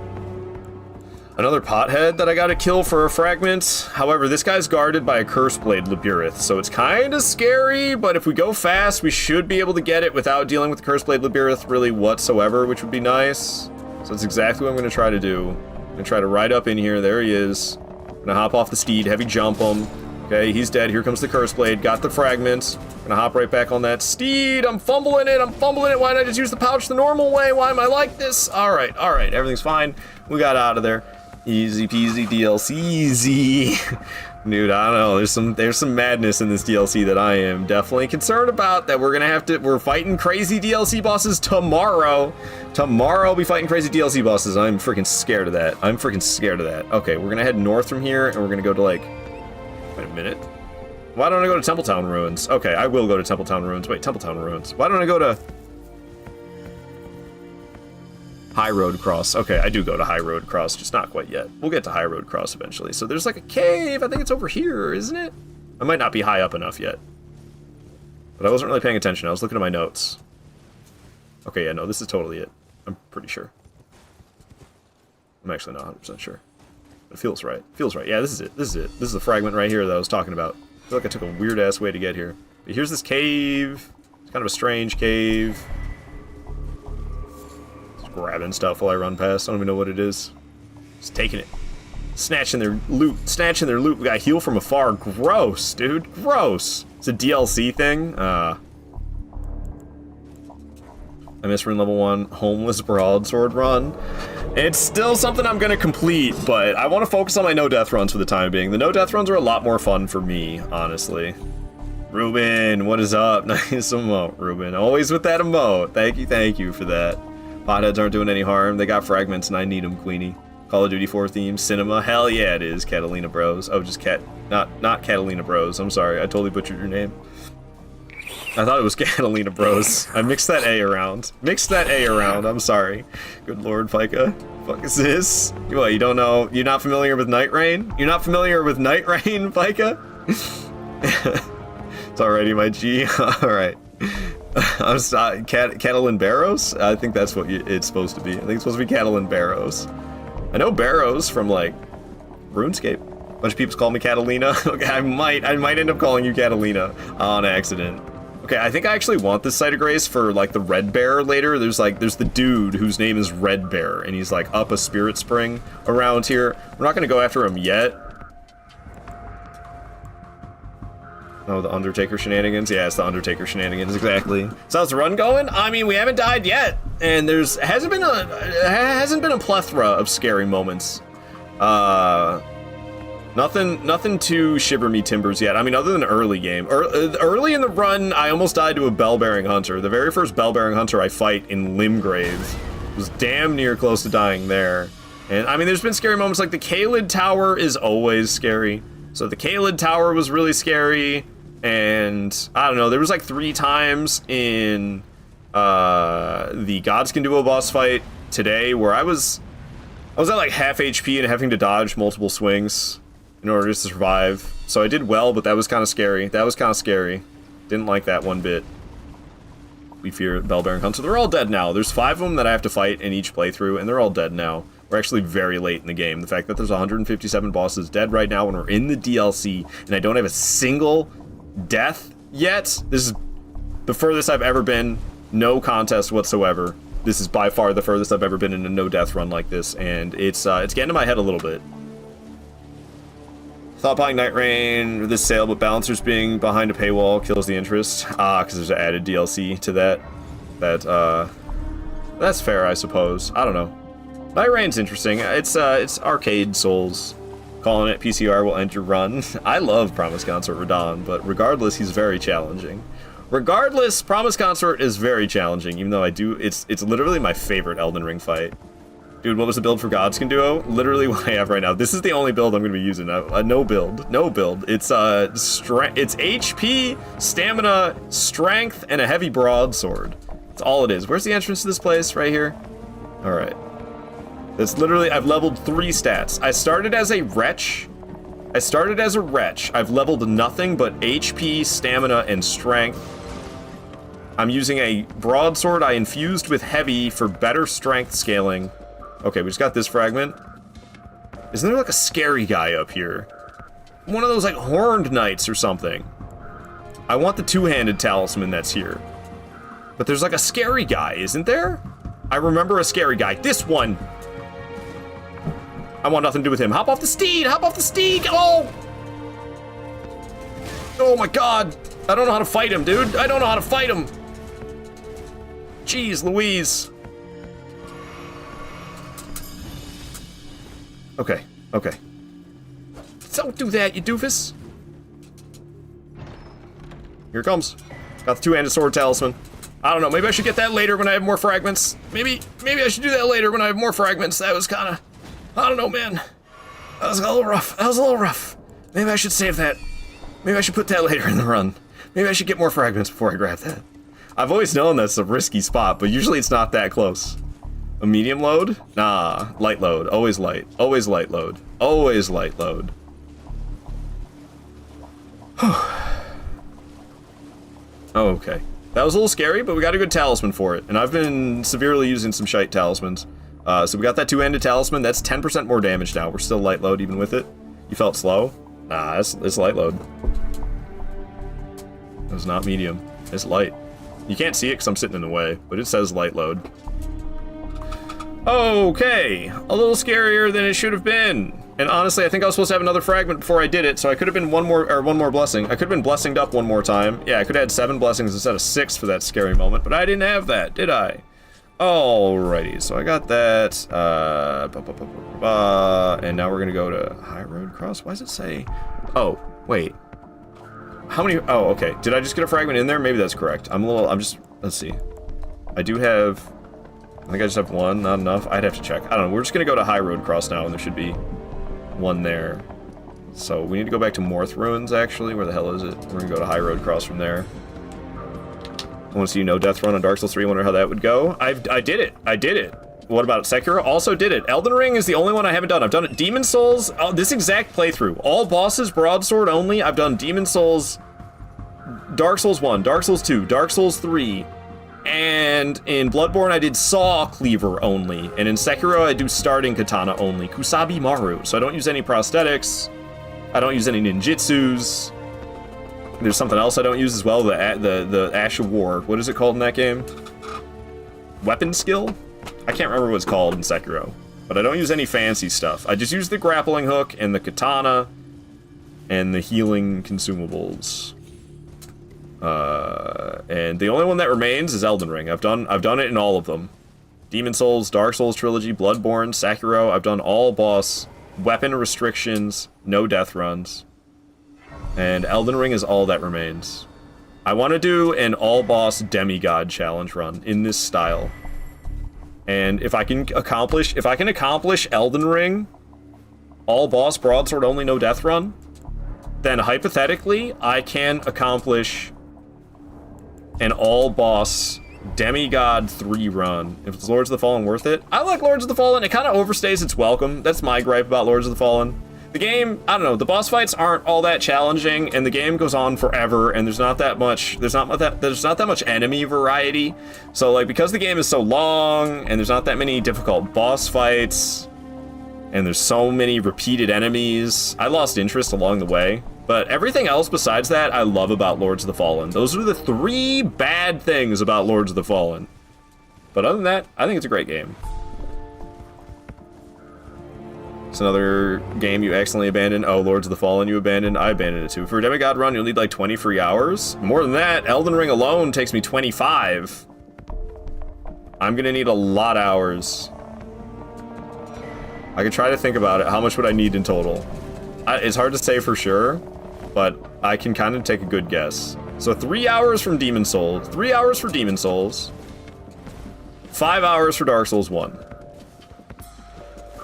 another pothead that I gotta kill for a fragment. However, this guy's guarded by a Curse Blade Labyrith, so it's kind of scary, but if we go fast, we should be able to get it without dealing with the Curse Blade Labyrith really whatsoever, which would be nice. So that's exactly what I'm gonna try to do. I'm gonna try to ride up in here. There he is. I'm gonna hop off the steed, heavy jump him. Okay, he's dead. Here comes the Curse Blade. Got the fragments. Gonna hop right back on that steed. I'm fumbling it. Why didn't I just use the pouch the normal way? Why am I like this? All right. Everything's fine. We got out of there. Easy peasy DLC, easy. Dude, I don't know. There's some madness in this DLC that I am definitely concerned about. That we're fighting crazy DLC bosses tomorrow. Tomorrow I'll be fighting crazy DLC bosses. I'm freaking scared of that. Okay, we're gonna head north from here, and we're gonna go to like. Wait a minute. Why don't I go to Templetown Ruins? Okay, I will go to Templetown Ruins. Wait, Templetown Ruins. Why don't I go to High Road Cross. Okay, I do go to High Road Cross, just not quite yet. We'll get to High Road Cross eventually. So there's like a cave. I think it's over here, isn't it? I might not be high up enough yet. But I wasn't really paying attention. I was looking at my notes. Okay, yeah, no, this is totally it. I'm pretty sure. I'm actually not 100% sure. It feels right. Feels right. Yeah, this is it. This is it. This is the fragment right here that I was talking about. I feel like I took a weird-ass way to get here. But here's this cave. It's kind of a strange cave. Just grabbing stuff while I run past. I don't even know what it is. Just taking it. Snatching their loot. Snatching their loot. We got heal from afar. Gross, dude. Gross. It's a DLC thing. I missed rune level 1, Homeless Broadsword run. It's still something I'm gonna complete, but I want to focus on my no-death runs for the time being. The no-death runs are a lot more fun for me, honestly. Ruben, what is up? Nice emote, Ruben. Always with that emote. Thank you for that. Potheads aren't doing any harm. They got fragments and I need them, Queenie. Call of Duty 4 theme, cinema. Hell yeah, it is, Catalina Bros. Oh, just not Catalina Bros. I'm sorry, I totally butchered your name. I thought it was Catalina Bros. I mixed that A around. I'm sorry. Good lord, Pika. Fuck is this? What, you don't know? You're not familiar with Night Rain? You're not familiar with Night Rain, Pika? It's alrighty, my G. Alright. I'm sorry. Catalin Barrows? I think that's what it's supposed to be. I think it's supposed to be Catalin Barrows. I know Barrows from, like, RuneScape. A bunch of people call me Catalina. Okay, I might end up calling you Catalina on accident. Okay, I think I actually want this Site of Grace for, like, the Red Bear later. There's the dude whose name is Red Bear, and he's, like, up a spirit spring around here. We're not gonna go after him yet. Oh, the Undertaker shenanigans? Yeah, it's the Undertaker shenanigans, exactly. So how's the run going? I mean, we haven't died yet, and hasn't been a plethora of scary moments. Nothing to shiver me timbers yet. I mean, other than early game. Early in the run, I almost died to a bell-bearing hunter. The very first bell-bearing hunter I fight in Limgrave was damn near close to dying there. And, I mean, there's been scary moments, like the Kaled Tower is always scary. So the Kaled Tower was really scary, and, I don't know, there was like 3 times in the Gods Can Duo boss fight today where I was at like half HP and having to dodge multiple swings in order to survive. So I did well, but that was kind of scary. Didn't like that one bit. We fear Bell-Bearing Hunter. They're all dead now. There's 5 of them that I have to fight in each playthrough, and they're all dead now. We're actually very late in the game. The fact that there's 157 bosses dead right now when we're in the DLC, and I don't have a single death yet. This is the furthest I've ever been. No contest whatsoever. This is by far the furthest I've ever been in a no-death run like this, and it's getting to my head a little bit. Thought buying Night Rain, this sale, but Balancers being behind a paywall kills the interest. Because there's an added DLC to that. That's fair, I suppose. I don't know. Night Rain's interesting. It's arcade Souls. Calling it PCR will end your run. I love Promise Consort Radon, but regardless, he's very challenging. Regardless, Promise Consort is very challenging, even though it's literally my favorite Elden Ring fight. Dude, what was the build for Gods Can Duo? Literally what I have right now. This is the only build I'm going to be using. No build. It's HP, stamina, strength, and a heavy broadsword. That's all it is. Where's the entrance to this place? Right here? Alright. That's literally, I've leveled 3 stats. I started as a wretch. I've leveled nothing but HP, stamina, and strength. I'm using a broadsword I infused with heavy for better strength scaling. Okay, we just got this fragment. Isn't there like a scary guy up here? One of those like horned knights or something. I want the 2-handed talisman that's here. But there's like a scary guy, isn't there? I remember a scary guy. This one! I want nothing to do with him. Hop off the steed! Hop off the steed! Oh! Oh my god! I don't know how to fight him, dude. I don't know how to fight him. Jeez Louise. Okay, okay. Don't do that, you doofus. Here it comes. Got the 2-handed sword talisman. I don't know, maybe I should get that later when I have more fragments. Maybe I should do that later when I have more fragments. That was kinda... I don't know, man. That was a little rough. Maybe I should save that. Maybe I should put that later in the run. Maybe I should get more fragments before I grab that. I've always known that's a risky spot, but usually it's not that close. A medium load? Nah, light load. Always light. Always light load. Always light load. Okay. That was a little scary, but we got a good talisman for it. And I've been severely using some shite talismans. So we got that two-handed talisman. That's 10% more damage now. We're still light load even with it. You felt slow? Nah, it's light load. It's not medium. It's light. You can't see it because I'm sitting in the way, but it says light load. Okay, a little scarier than it should have been. And honestly, I think I was supposed to have another fragment before I did it, so I could have been one more blessing. I could have been blessinged up one more time. Yeah, I could have had 7 blessings instead of 6 for that scary moment, but I didn't have that, did I? Alrighty, so I got that. And now we're gonna go to High Road Cross. Why does it say? Oh, wait. How many? Oh, okay. Did I just get a fragment in there? Maybe that's correct. Let's see. I do have. I think I just have one. Not enough. I'd have to check. I don't know. We're just gonna go to High Road Cross now, and there should be one there. So we need to go back to Morth Ruins, actually. Where the hell is it? We're gonna go to High Road Cross from there. I want to see no death run on Dark Souls 3. I wonder how that would go. I did it. I did it. What about Sekiro? Also did it. Elden Ring is the only one I haven't done. I've done it. Demon Souls, this exact playthrough. All bosses, broadsword only. I've done Demon Souls, Dark Souls 1, Dark Souls 2, Dark Souls 3, and in Bloodborne I did Saw Cleaver only, and in Sekiro I do Starting Katana only. Kusabi Maru. So I don't use any prosthetics. I don't use any ninjutsus. There's something else I don't use as well, the Ash of War. What is it called in that game? Weapon skill? I can't remember what it's called in Sekiro. But I don't use any fancy stuff. I just use the grappling hook and the katana and the healing consumables. And the only one that remains is Elden Ring. I've done it in all of them. Demon Souls, Dark Souls Trilogy, Bloodborne, Sekiro. I've done all boss weapon restrictions, no death runs. And Elden Ring is all that remains. I want to do an all-boss demigod challenge run in this style. And if I can accomplish Elden Ring, all-boss broadsword only, no death run, then hypothetically I can accomplish an all-boss demigod 3 run. If it's Lords of the Fallen worth it? I like Lords of the Fallen. It kind of overstays its welcome. That's my gripe about Lords of the Fallen. The game, I don't know, the boss fights aren't all that challenging, and the game goes on forever, and there's not that much enemy variety. So, like, because the game is so long, and there's not that many difficult boss fights, and there's so many repeated enemies, I lost interest along the way. But everything else besides that, I love about Lords of the Fallen. Those are the 3 bad things about Lords of the Fallen. But other than that, I think it's a great game. It's another game you accidentally abandoned. Oh, Lords of the Fallen you abandoned. I abandoned it too. For a demigod run, you'll need like 20 free hours. More than that, Elden Ring alone takes me 25. I'm gonna need a lot of hours. I could try to think about it. How much would I need in total? It's hard to say for sure, but I can kind of take a good guess. So 3 hours from Demon Souls, 3 hours for Demon Souls, 5 hours for Dark Souls 1.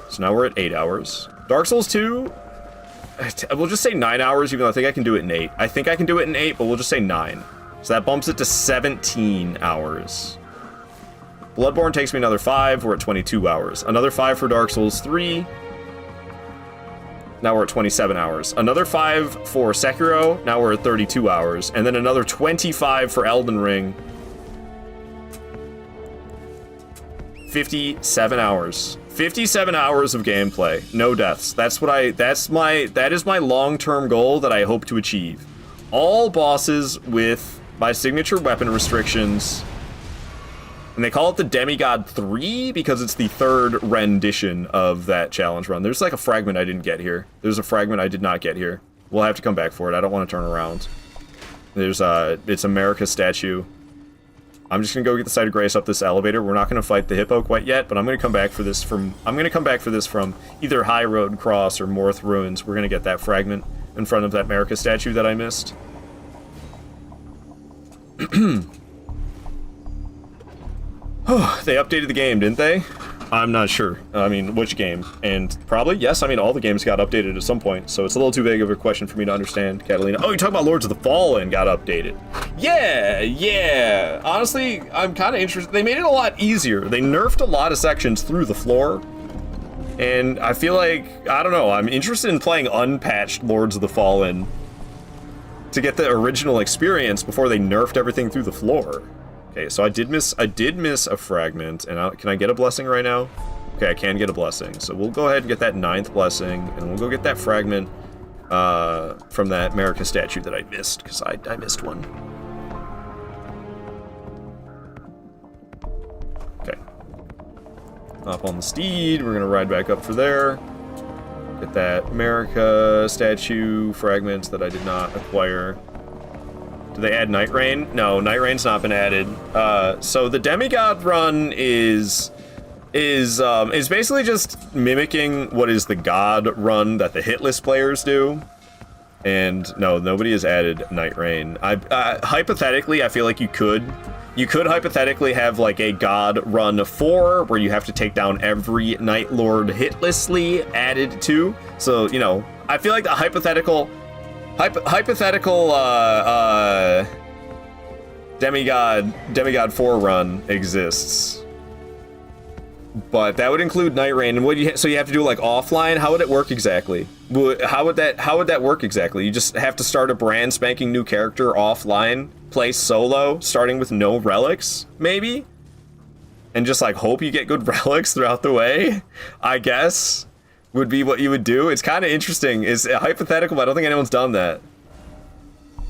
So now we're at 8 hours. Dark Souls 2, we'll just say 9 hours, even though I think I can do it in 8. I think I can do it in 8, but we'll just say 9. So that bumps it to 17 hours. Bloodborne takes me another 5, we're at 22 hours. Another 5 for Dark Souls 3. Now we're at 27 hours. Another 5 for Sekiro, now we're at 32 hours. And then another 25 for Elden Ring. 57 hours. 57 hours of gameplay, no deaths. That is my long-term goal that I hope to achieve. All bosses with my signature weapon restrictions. And they call it the Demigod 3 because it's the 3rd rendition of that challenge run. There's like a fragment I didn't get here. There's a fragment I did not get here. We'll have to come back for it. I don't want to turn around. There's it's America's statue. I'm just gonna go get the Site of Grace up this elevator. We're not gonna fight the hippo quite yet, but I'm gonna come back for this from either High Road Cross or Morth Ruins. We're gonna get that fragment in front of that America statue that I missed. Oh, they updated the game, didn't they? I'm not sure. I mean, which game? And probably, yes, I mean, all the games got updated at some point, so it's a little too vague of a question for me to understand, Catalina. Oh, you're talking about Lords of the Fallen got updated. Yeah. Honestly, I'm kind of interested. They made it a lot easier. They nerfed a lot of sections through the floor. And I feel like, I don't know, I'm interested in playing unpatched Lords of the Fallen to get the original experience before they nerfed everything through the floor. Okay, so I did miss a fragment, and can I get a blessing right now? Okay, I can get a blessing. So we'll go ahead and get that 9th blessing, and we'll go get that fragment from that America statue that I missed, because I missed one. Okay. Hop on the steed, we're gonna ride back up for there. Get that America statue fragment that I did not acquire. Do they add Night Rain? No, Night Rain's not been added. So the Demigod run is basically just mimicking what is the God run that the hitless players do. And no, nobody has added Night Rain. Hypothetically, I feel like you could hypothetically have like a God run 4 where you have to take down every Night Lord hitlessly added to. So, you know, I feel like the hypothetical Demigod 4 run exists. But that would include Night Rain, and so you have to do like offline. How would it work exactly? How would that work exactly? You just have to start a brand spanking new character offline, play solo, starting with no relics, maybe, and just like hope you get good relics throughout the way. I guess would be what you would do. It's kind of interesting. It's hypothetical, but I don't think anyone's done that.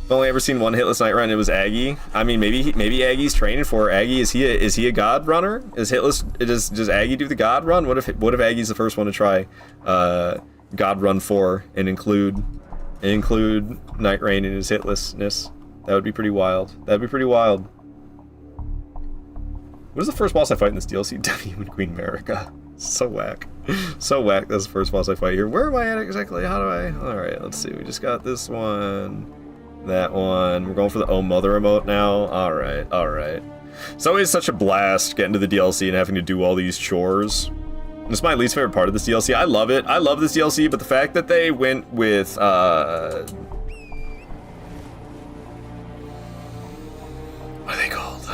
I've only ever seen one hitless Night Run. It was Aggie. I mean, maybe Aggie's training for Aggie. Is he a God runner? Is hitless? Does Aggie do the God run? What if Aggie's the first one to try God run 4 and include Night Rain in his hitlessness? That would be pretty wild. That'd be pretty wild. What is the first boss I fight in this DLC? Demon Queen America. So whack. So whack. That's the first boss I fight here. Where am I at exactly? How do I? All right, let's see. We just got this one. That one. We're going for the Oh Mother emote now. Alright. It's always such a blast getting to the DLC and having to do all these chores. This is my least favorite part of this DLC. I love it. I love this DLC, but the fact that they went with, what are they called?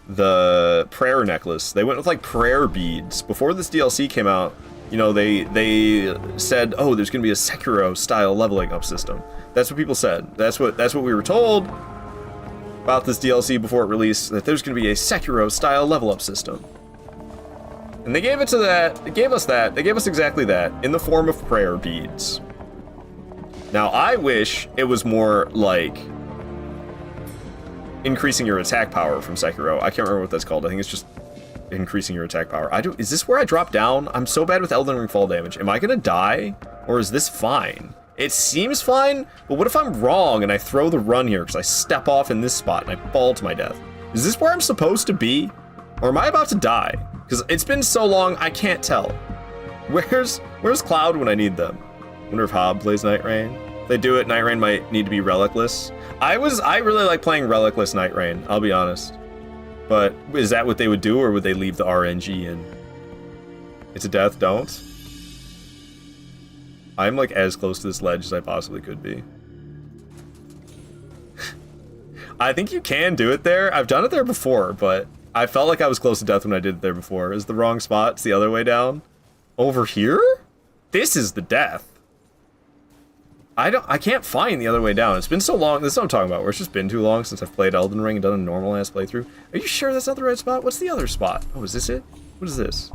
The prayer necklace. They went with, like, prayer beads. Before this DLC came out, you know, they said, oh, there's gonna be a Sekiro-style leveling up system. That's what people said. That's what we were told about this DLC before it released, that there's gonna be a Sekiro-style level up system. And they gave it to that. They gave us that. They gave us exactly that in the form of prayer beads. Now, I wish it was more like increasing your attack power from Sekiro. I can't remember what that's called. I think it's just increasing your attack power. Is this where I drop down? I'm so bad with Elden Ring fall damage. Am I gonna die? Or is this fine? It seems fine, but what if I'm wrong and I throw the run here because I step off in this spot and I fall to my death? Is this where I'm supposed to be? Or am I about to die? Because it's been so long, I can't tell. Where's Cloud when I need them? Wonder if Hob plays Night Rain. If they do it, Night Rain might need to be relicless. I really like playing relicless Night Rain, I'll be honest. But is that what they would do, or would they leave the RNG in? It's a death, don't. I'm like as close to this ledge as I possibly could be. I think you can do it there. I've done it there before, but I felt like I was close to death when I did it there before. Is the wrong spot? It's the other way down. Over here? This is the death. I can't find the other way down. It's been so long. This is what I'm talking about, where it's just been too long since I've played Elden Ring and done a normal ass playthrough. Are you sure that's not the right spot? What's the other spot? Oh, is this it? What is this?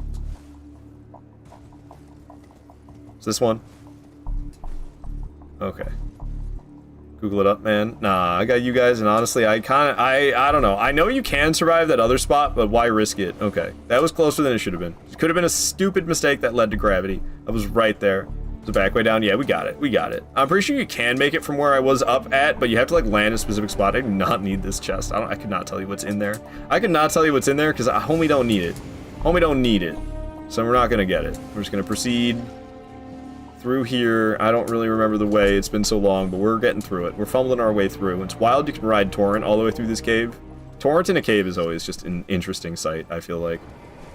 Is this one? Okay. Google it up, man. Nah, I got you guys, and honestly, I don't know. I know you can survive that other spot, but why risk it? Okay. That was closer than it should have been. It could have been a stupid mistake that led to gravity. I was right there. The back way down. Yeah, we got it. We got it. I'm pretty sure you can make it from where I was up at, but you have to like land a specific spot. I do not need this chest. I could not tell you what's in there. I could not tell you what's in there because homie don't need it. Homie don't need it. So we're not gonna get it. We're just gonna proceed through here. I don't really remember the way. It's been so long, but we're getting through it. We're fumbling our way through. It's wild you can ride Torrent all the way through this cave. Torrent in a cave is always just an interesting sight, I feel like.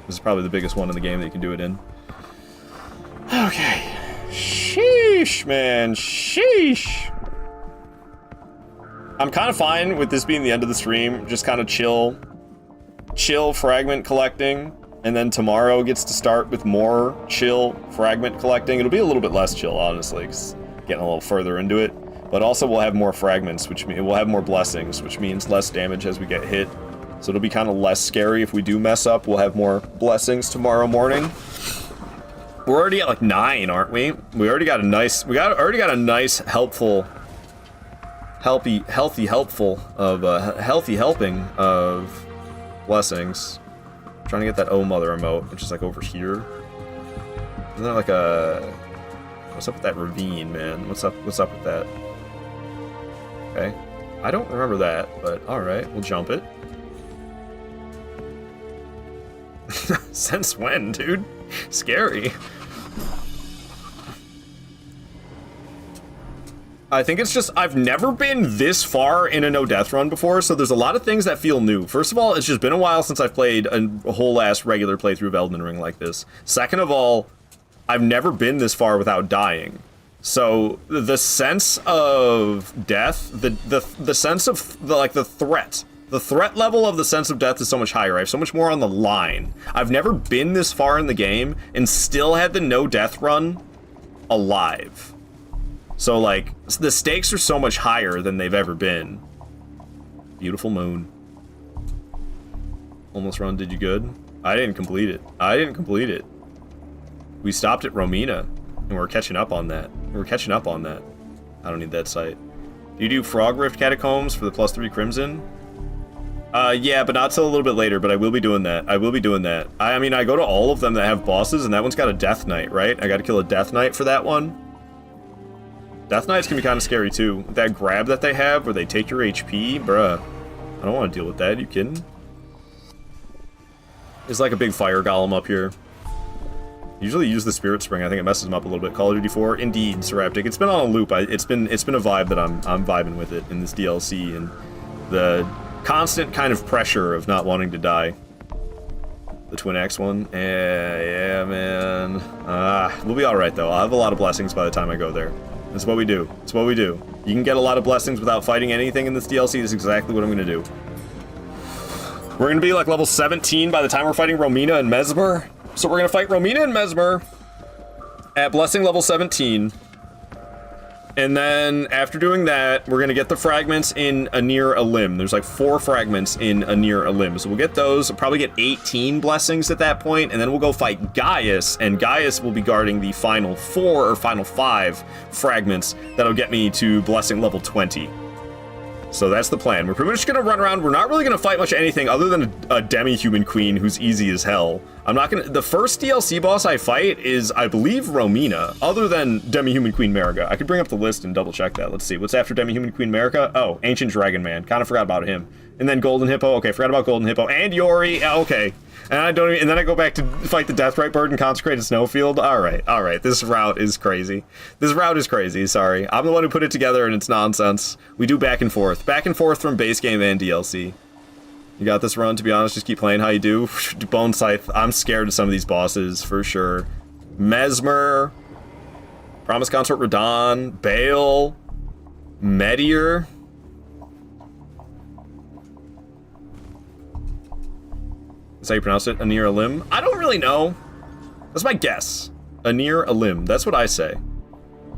This is probably the biggest one in the game that you can do it in. Okay. Sheesh, man. Sheesh. I'm kind of fine with this being the end of the stream. Just kind of chill fragment collecting, and then tomorrow gets to start with more chill fragment collecting. It'll be a little bit less chill, honestly, 'cause getting a little further into it. But also we'll have more fragments, which means we'll have more blessings, which means less damage as we get hit. So it'll be kind of less scary if we do mess up. We'll have more blessings tomorrow morning. We're already at like 9, aren't we? We already got a nice, already got a nice helpful helping of blessings. I'm trying to get that Oh Mother emote, which is like over here. Isn't that like a... What's up with that ravine, man? What's up with that? Okay. I don't remember that, but alright, we'll jump it. Since when, dude? Scary. I think it's just, I've never been this far in a no-death run before, so there's a lot of things that feel new. First of all, it's just been a while since I've played a whole-ass regular playthrough of Elden Ring like this. Second of all, I've never been this far without dying. So, the sense of death, the sense of, the threat level of the sense of death is so much higher. I have so much more on the line. I've never been this far in the game and still had the no-death run alive. So, like, the stakes are so much higher than they've ever been. Beautiful moon. Almost run, did you good? I didn't complete it. We stopped at Romina, and we're catching up on that. I don't need that site. Do you do Frog Rift Catacombs for the +3 Crimson? Yeah, but not till a little bit later, but I will be doing that. I mean, I go to all of them that have bosses, and that one's got a Death Knight, right? I gotta kill a Death Knight for that one. Death Knights can be kind of scary, too. That grab that they have, where they take your HP, bruh. I don't want to deal with that, you kidding? There's like a big fire golem up here. Usually use the Spirit Spring, I think it messes them up a little bit. Call of Duty 4, indeed, Seraptic. It's been on a loop, it's been a vibe that I'm vibing with it in this DLC, and the constant kind of pressure of not wanting to die. The Twin Axe one? Yeah, man. We'll be alright, though. I'll have a lot of blessings by the time I go there. That's what we do. You can get a lot of blessings without fighting anything in this DLC. This is exactly what I'm gonna do. We're gonna be like level 17 by the time we're fighting Romina and Mesmer. So we're gonna fight Romina and Mesmer at blessing level 17. And then after doing that, we're gonna get the fragments in Anir Elim. There's like 4 fragments in Anir Elim. So we'll get those. We'll probably get 18 blessings at that point, and then we'll go fight Gaius, and Gaius will be guarding the final 4 or final 5 fragments that'll get me to blessing level 20. So that's the plan. We're pretty much gonna run around. We're not really gonna fight much anything other than a demi-human queen who's easy as hell. The first DLC boss I fight is, I believe, Romina, other than demi-human Queen Marika. I could bring up the list and double check that. Let's see, what's after demi-human Queen Marika? Oh, Ancient Dragon Man. Kind of forgot about him. And then Golden Hippo. Okay, forgot about Golden Hippo. And Yori. Okay. And then I go back to fight the Deathrite Bird and Consecrated Snowfield. Alright. This route is crazy. Sorry. I'm the one who put it together and it's nonsense. We do back and forth from base game and DLC. You got this run, to be honest, just keep playing how you do. Bone Scythe, I'm scared of some of these bosses, for sure. Mesmer, Promise Consort Radon, Bale, Meteor. That's how you pronounce it? Anir Elim? I don't really know. That's my guess. Anir Elim. That's what I say.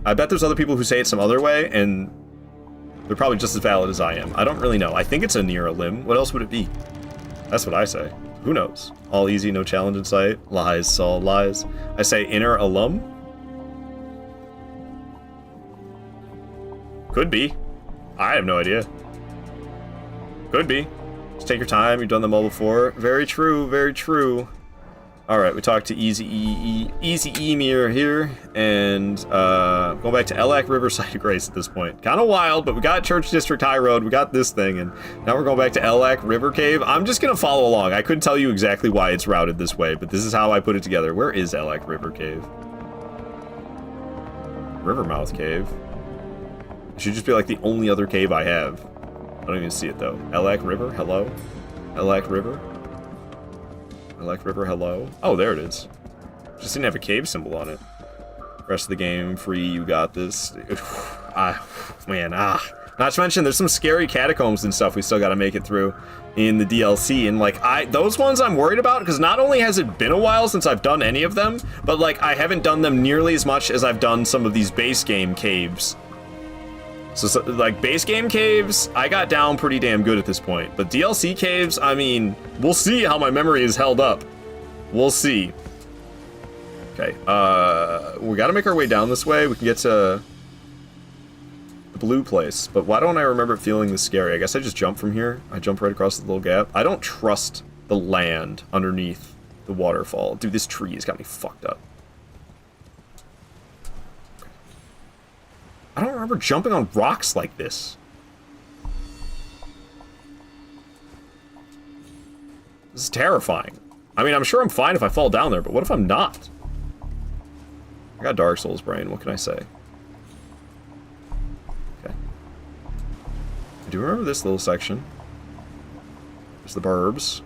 I bet there's other people who say it some other way, and they're probably just as valid as I am. I don't really know. I think it's Anir Elim. What else would it be? That's what I say. Who knows? All easy, no challenge in sight. Lies, all lies. I say Inner Alum? Could be. I have no idea. Could be. Just take your time. You've done them all before. Very true. Very true. All right, we talked to Easy Emir here, and going back to Elac Riverside of Grace at this point. Kind of wild, but we got Church District High Road, we got this thing, and now we're going back to Elac River Cave. I'm just gonna follow along. I couldn't tell you exactly why it's routed this way, but this is how I put it together. Where is Elac River Cave? Rivermouth Cave. It should just be like the only other cave I have. I don't even see it though. Elac River, hello? Elac River? Elac River, hello? Oh, there it is. Just didn't have a cave symbol on it. Rest of the game, free, you got this. Not to mention, there's some scary catacombs and stuff we still got to make it through in the DLC, and like those ones I'm worried about because not only has it been a while since I've done any of them, but like I haven't done them nearly as much as I've done some of these base game caves. So like base game caves, I got down pretty damn good at this point, but DLC caves, I mean, we'll see how my memory is held up. We'll see. Okay, we got to make our way down this way. We can get to the blue place, but why don't I remember it feeling this scary? I guess I just jump from here. I jump right across the little gap. I don't trust the land underneath the waterfall. Dude, this tree has got me fucked up. Okay. I don't remember jumping on rocks like this. This is terrifying. I mean, I'm sure I'm fine if I fall down there, but what if I'm not? I got Dark Souls brain, what can I say? Okay. I do remember this little section. There's the burbs.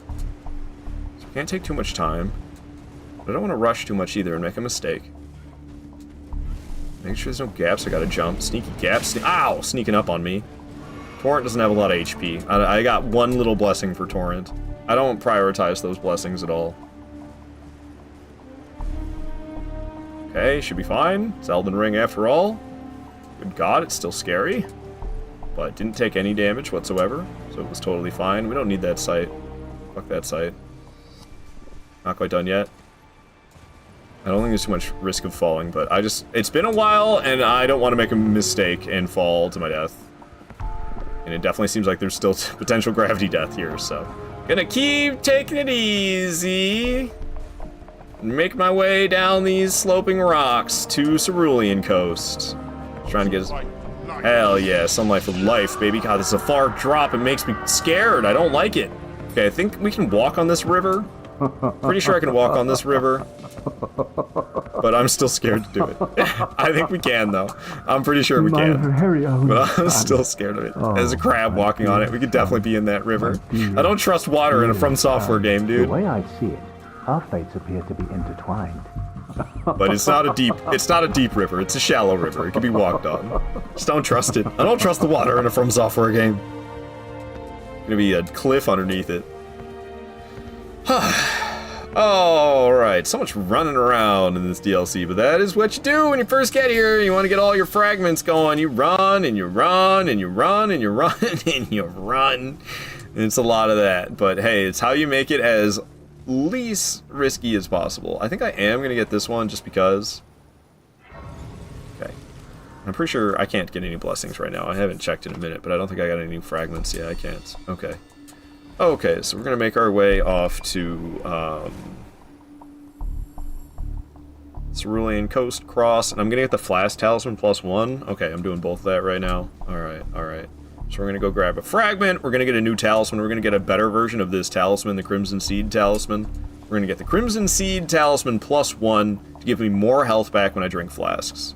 So we can't take too much time. But I don't want to rush too much either and make a mistake. Make sure there's no gaps I gotta jump. Sneaky gaps. Ow! Sneaking up on me. Torrent doesn't have a lot of HP. I got one little blessing for Torrent. I don't prioritize those blessings at all. Okay, should be fine. It's Elden Ring after all. Good God, it's still scary. But didn't take any damage whatsoever, so it was totally fine. We don't need that sight. Fuck that sight. Not quite done yet. I don't think there's too much risk of falling, but it's been a while, and I don't want to make a mistake and fall to my death. And it definitely seems like there's still potential gravity death here, so... Gonna keep taking it easy. Make my way down these sloping rocks to Cerulean Coast. Trying to get... Hell yeah, Sunlight for life, baby. God, this is a far drop. It makes me scared. I don't like it. Okay, I think we can walk on this river. Pretty sure I can walk on this river. But I'm still scared to do it. I think we can, though. I'm pretty sure we can. But I'm still scared of it. There's a crab walking on it. We could definitely be in that river. I don't trust water in a From Software game, dude. The way I see it, our fates appear to be intertwined. But it's not a deep river. It's a shallow river. It can be walked on. Just don't trust it. I don't trust the water in a From Software game. Gonna be a cliff underneath it. Alright, so much running around in this DLC, but that is what you do when you first get here. You want to get all your fragments going. You run, and you run, and you run, and you run, and you run. And it's a lot of that, but hey, it's how you make it as least risky as possible. I think I am going to get this one just because. Okay. I'm pretty sure I can't get any blessings right now. I haven't checked in a minute, but I don't think I got any fragments. Yeah, I can't. Okay. Okay, so we're going to make our way off to Cerulean Coast Cross, and I'm going to get the Flask Talisman +1. Okay, I'm doing both of that right now. Alright, alright. So we're going to go grab a fragment, we're going to get a new talisman, we're going to get a better version of this talisman, the Crimson Seed Talisman. We're going to get the Crimson Seed Talisman +1 to give me more health back when I drink flasks.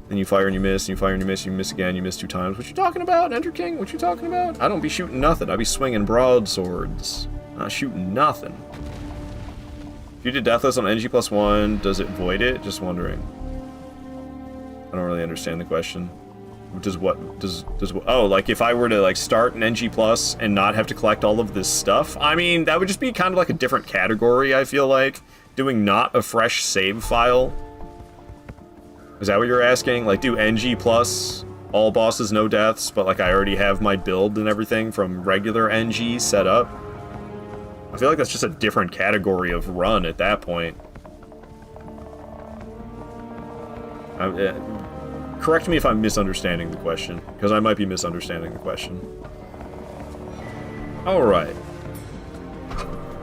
Then you fire and you miss, and you fire and you miss again, you miss 2 times. What you talking about, Ender King? What you talking about? I don't be shooting nothing. I be swinging broadswords. Not shooting nothing. If you did Deathless on NG +1, does it void it? Just wondering. I don't really understand the question. Does what? Oh, like if I were to like start an NG Plus and not have to collect all of this stuff? I mean, that would just be kind of like a different category, I feel like. Doing not a fresh save file. Is that what you're asking? Like, do NG plus all bosses, no deaths, but like I already have my build and everything from regular NG set up? I feel like that's just a different category of run at that point. Correct me if I'm misunderstanding the question, because I might be misunderstanding the question. Alright.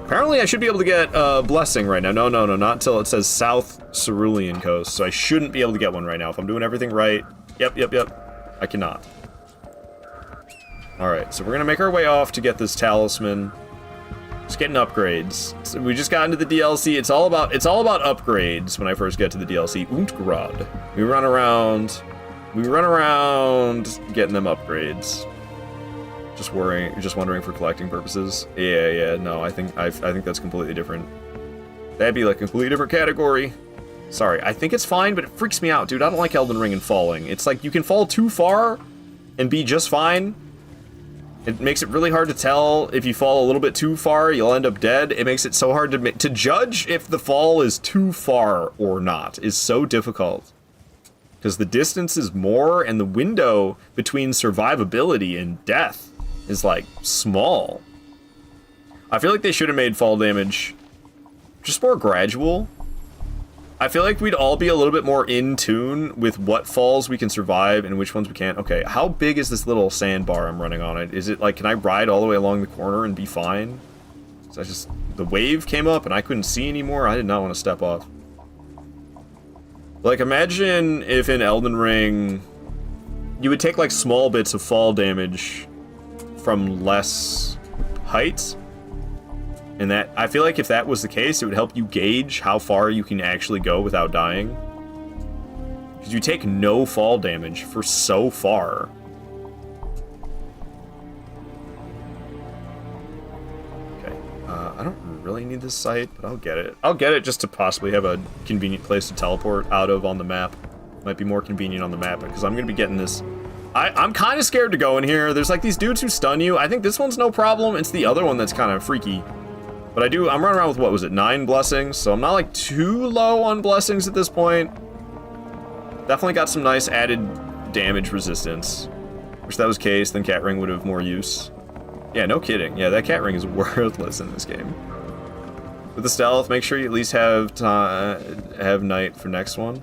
Apparently I should be able to get a blessing right now. No, not until it says South Cerulean Coast, so I shouldn't be able to get one right now. If I'm doing everything right, yep, I cannot. Alright, so we're gonna make our way off to get this talisman. Just getting upgrades. So we just got into the DLC. It's all about upgrades when I first get to the DLC. Untgrad. We run around getting them upgrades. Just wondering for collecting purposes. Yeah, no, I think that's completely different. That'd be like a completely different category. Sorry, I think it's fine, but it freaks me out, dude. I don't like Elden Ring and falling. It's like you can fall too far, and be just fine. It makes it really hard to tell if you fall a little bit too far, you'll end up dead. It makes it so hard to judge if the fall is too far or not is so difficult. Because the distance is more, and the window between survivability and death is, like, small. I feel like they should have made fall damage just more gradual. I feel like we'd all be a little bit more in tune with what falls we can survive and which ones we can't. Okay, how big is this little sandbar I'm running on it? Is it, like, can I ride all the way along the corner and be fine? So I just, the wave came up and I couldn't see anymore. I did not want to step off. Like, imagine if in Elden Ring, you would take, like, small bits of fall damage from less height. And that, I feel like if that was the case, it would help you gauge how far you can actually go without dying. Because you take no fall damage for so far. Okay, I don't really need this site, but I'll get it. I'll get it just to possibly have a convenient place to teleport out of on the map. Might be more convenient on the map, because I'm going to be getting this. I'm kind of scared to go in here. There's like these dudes who stun you. I think this one's no problem. It's the other one that's kind of freaky. But I'm running around with, what was it, 9 blessings? So I'm not, like, too low on blessings at this point. Definitely got some nice added damage resistance. Wish that was the case, then cat ring would have more use. Yeah, no kidding. Yeah, that cat ring is worthless in this game. With the stealth, make sure you at least have night for next one.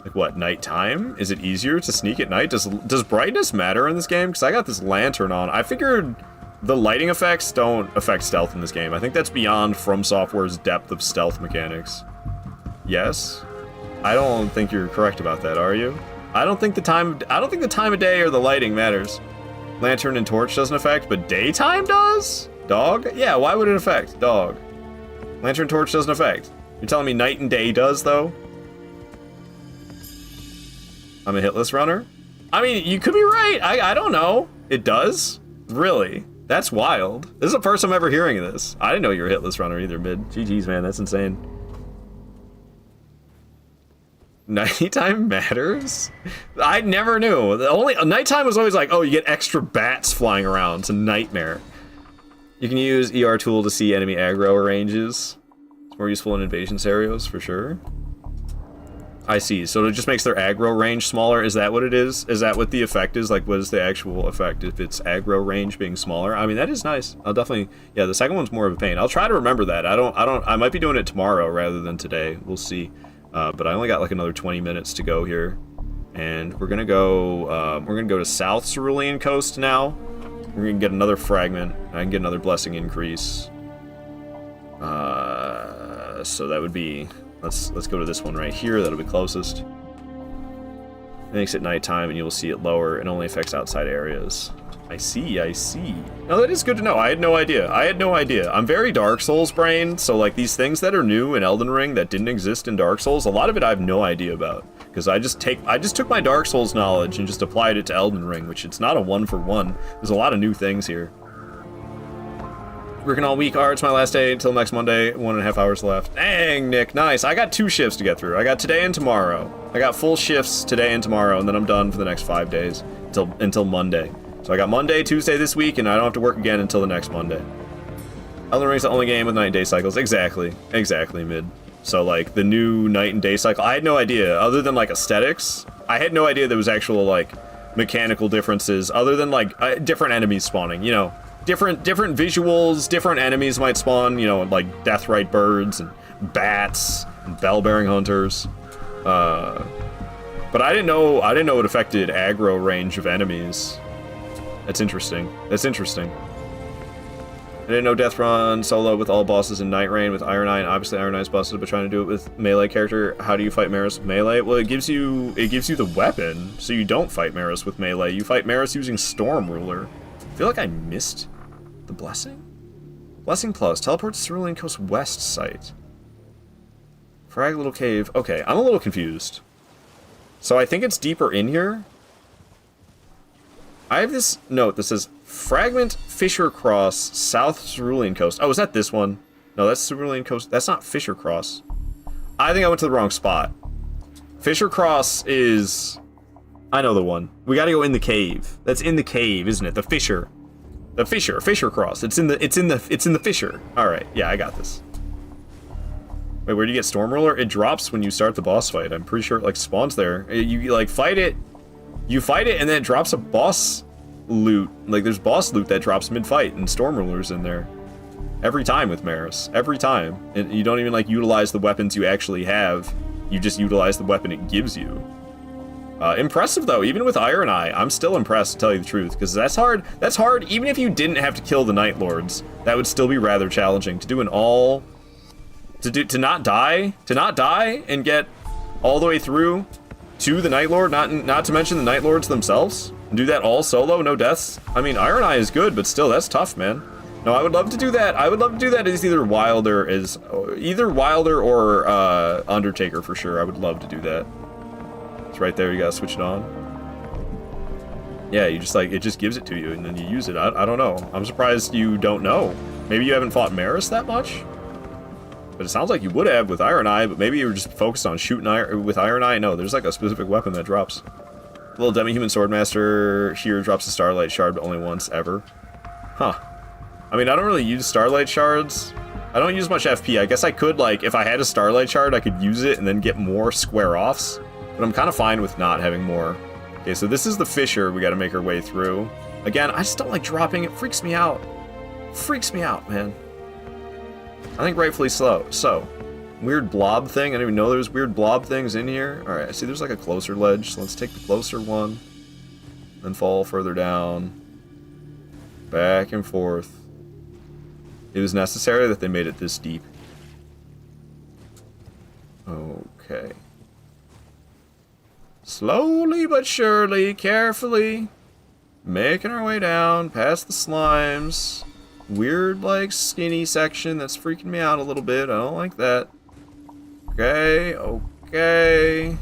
Like what, nighttime? Is it easier to sneak at night? Does brightness matter in this game? Because I got this lantern on. I figured the lighting effects don't affect stealth in this game. I think that's beyond From Software's depth of stealth mechanics. Yes? I don't think you're correct about that, are you? I don't think the time of day or the lighting matters. Lantern and torch doesn't affect, but daytime does? Dog? Yeah, why would it affect? Dog. Lantern torch doesn't affect. You're telling me night and day does, though? I'm a hitless runner? I mean, you could be right. I don't know. It does? Really? That's wild. This is the first time ever hearing of this. I didn't know you were a hitless runner either, mid. GG's, man. That's insane. Nighttime matters? I never knew. Nighttime was always like, oh, you get extra bats flying around. It's a nightmare. You can use ER tool to see enemy aggro ranges. It's more useful in invasion scenarios, for sure. I see. So it just makes their aggro range smaller. Is that what it is? Is that what the effect is? Like, what is the actual effect if it's aggro range being smaller? I mean, that is nice. I'll definitely... Yeah, the second one's more of a pain. I'll try to remember that. I might be doing it tomorrow rather than today. We'll see. But I only got like another 20 minutes to go here. And we're gonna go to South Cerulean Coast now. We're gonna get another fragment. I can get another blessing increase. So that would be... Let's go to this one right here. That'll be closest. It makes it nighttime, and you'll see it lower. It only affects outside areas. I see. No, that is good to know. I had no idea. I'm very Dark Souls brained, so like these things that are new in Elden Ring that didn't exist in Dark Souls, a lot of it I have no idea about. Because I just took my Dark Souls knowledge and just applied it to Elden Ring, which it's not a one-for-one. There's a lot of new things here. Working all week. It's my last day until next Monday. 1.5 hours left. Dang, Nick. Nice. I got 2 shifts to get through. I got today and tomorrow. I got full shifts today and tomorrow, and then I'm done for the next 5 days until Monday. So I got Monday, Tuesday this week, and I don't have to work again until the next Monday. Elden Ring's the only game with night and day cycles. Exactly, mid. So like the new night and day cycle, I had no idea. Other than like aesthetics, I had no idea there was actual like mechanical differences. Other than like different enemies spawning, you know. Different visuals, different enemies might spawn, you know, like deathrite birds and bats and bell-bearing hunters. But I didn't know it affected aggro range of enemies. That's interesting. I didn't know Death Run solo with all bosses in Night Rain with Iron Eye, and obviously Iron Eye's busted, but trying to do it with melee character. How do you fight Maris with melee? Well, it gives you the weapon, so you don't fight Maris with melee. You fight Maris using Storm Ruler. I feel like I missed the blessing? Blessing plus. Teleport to Cerulean Coast West site. Frag Little Cave. Okay, I'm a little confused. So I think it's deeper in here. I have this note that says Fragment Fisher Cross South Cerulean Coast. Oh, is that this one? No, that's Cerulean Coast. That's not Fisher Cross. I think I went to the wrong spot. Fisher Cross is... I know the one. We gotta go in the cave. That's in the cave, isn't it? The fissure. The fissure cross. It's in the fissure. Alright, yeah, I got this. Wait, where do you get Stormroller? It drops when you start the boss fight. I'm pretty sure it like spawns there. You like fight it. You fight it and then it drops a boss loot. Like there's boss loot that drops mid-fight and Stormroller's in there. Every time with Maris. Every time. And you don't even like utilize the weapons you actually have. You just utilize the weapon it gives you. Impressive though, even with Iron Eye, I'm still impressed to tell you the truth, because that's hard. That's hard, even if you didn't have to kill the Night Lords. That would still be rather challenging. To do an all... To not die and get all the way through to the Night Lord, not to mention the Night Lords themselves, and do that all solo, no deaths. I mean, Iron Eye is good, but still, that's tough, man. No, I would love to do that. I would love to do that as either Wilder or Undertaker for sure. I would love to do that. It's right there. You gotta switch it on. Yeah, you just like it just gives it to you, and then you use it. I don't know. I'm surprised you don't know. Maybe you haven't fought Maris that much. But it sounds like you would have with Iron Eye, but maybe you were just focused on shooting with Iron Eye. No, there's like a specific weapon that drops. Little demi-human swordmaster here drops a Starlight Shard, but only once ever. Huh. I mean, I don't really use Starlight Shards. I don't use much FP. I guess I could, like, if I had a Starlight Shard, I could use it and then get more square-offs. But I'm kind of fine with not having more. Okay, so this is the fissure we got to make our way through. Again, I just don't like dropping. It freaks me out. Freaks me out, man. I think rightfully so. Weird blob thing. I didn't even know there was weird blob things in here. Alright, I see there's like a closer ledge, so let's take the closer one. Then fall further down. Back and forth. It was necessary that they made it this deep. Okay. Slowly but surely, carefully, making our way down, past the slimes. Weird, like, skinny section that's freaking me out a little bit. I don't like that. Okay, okay.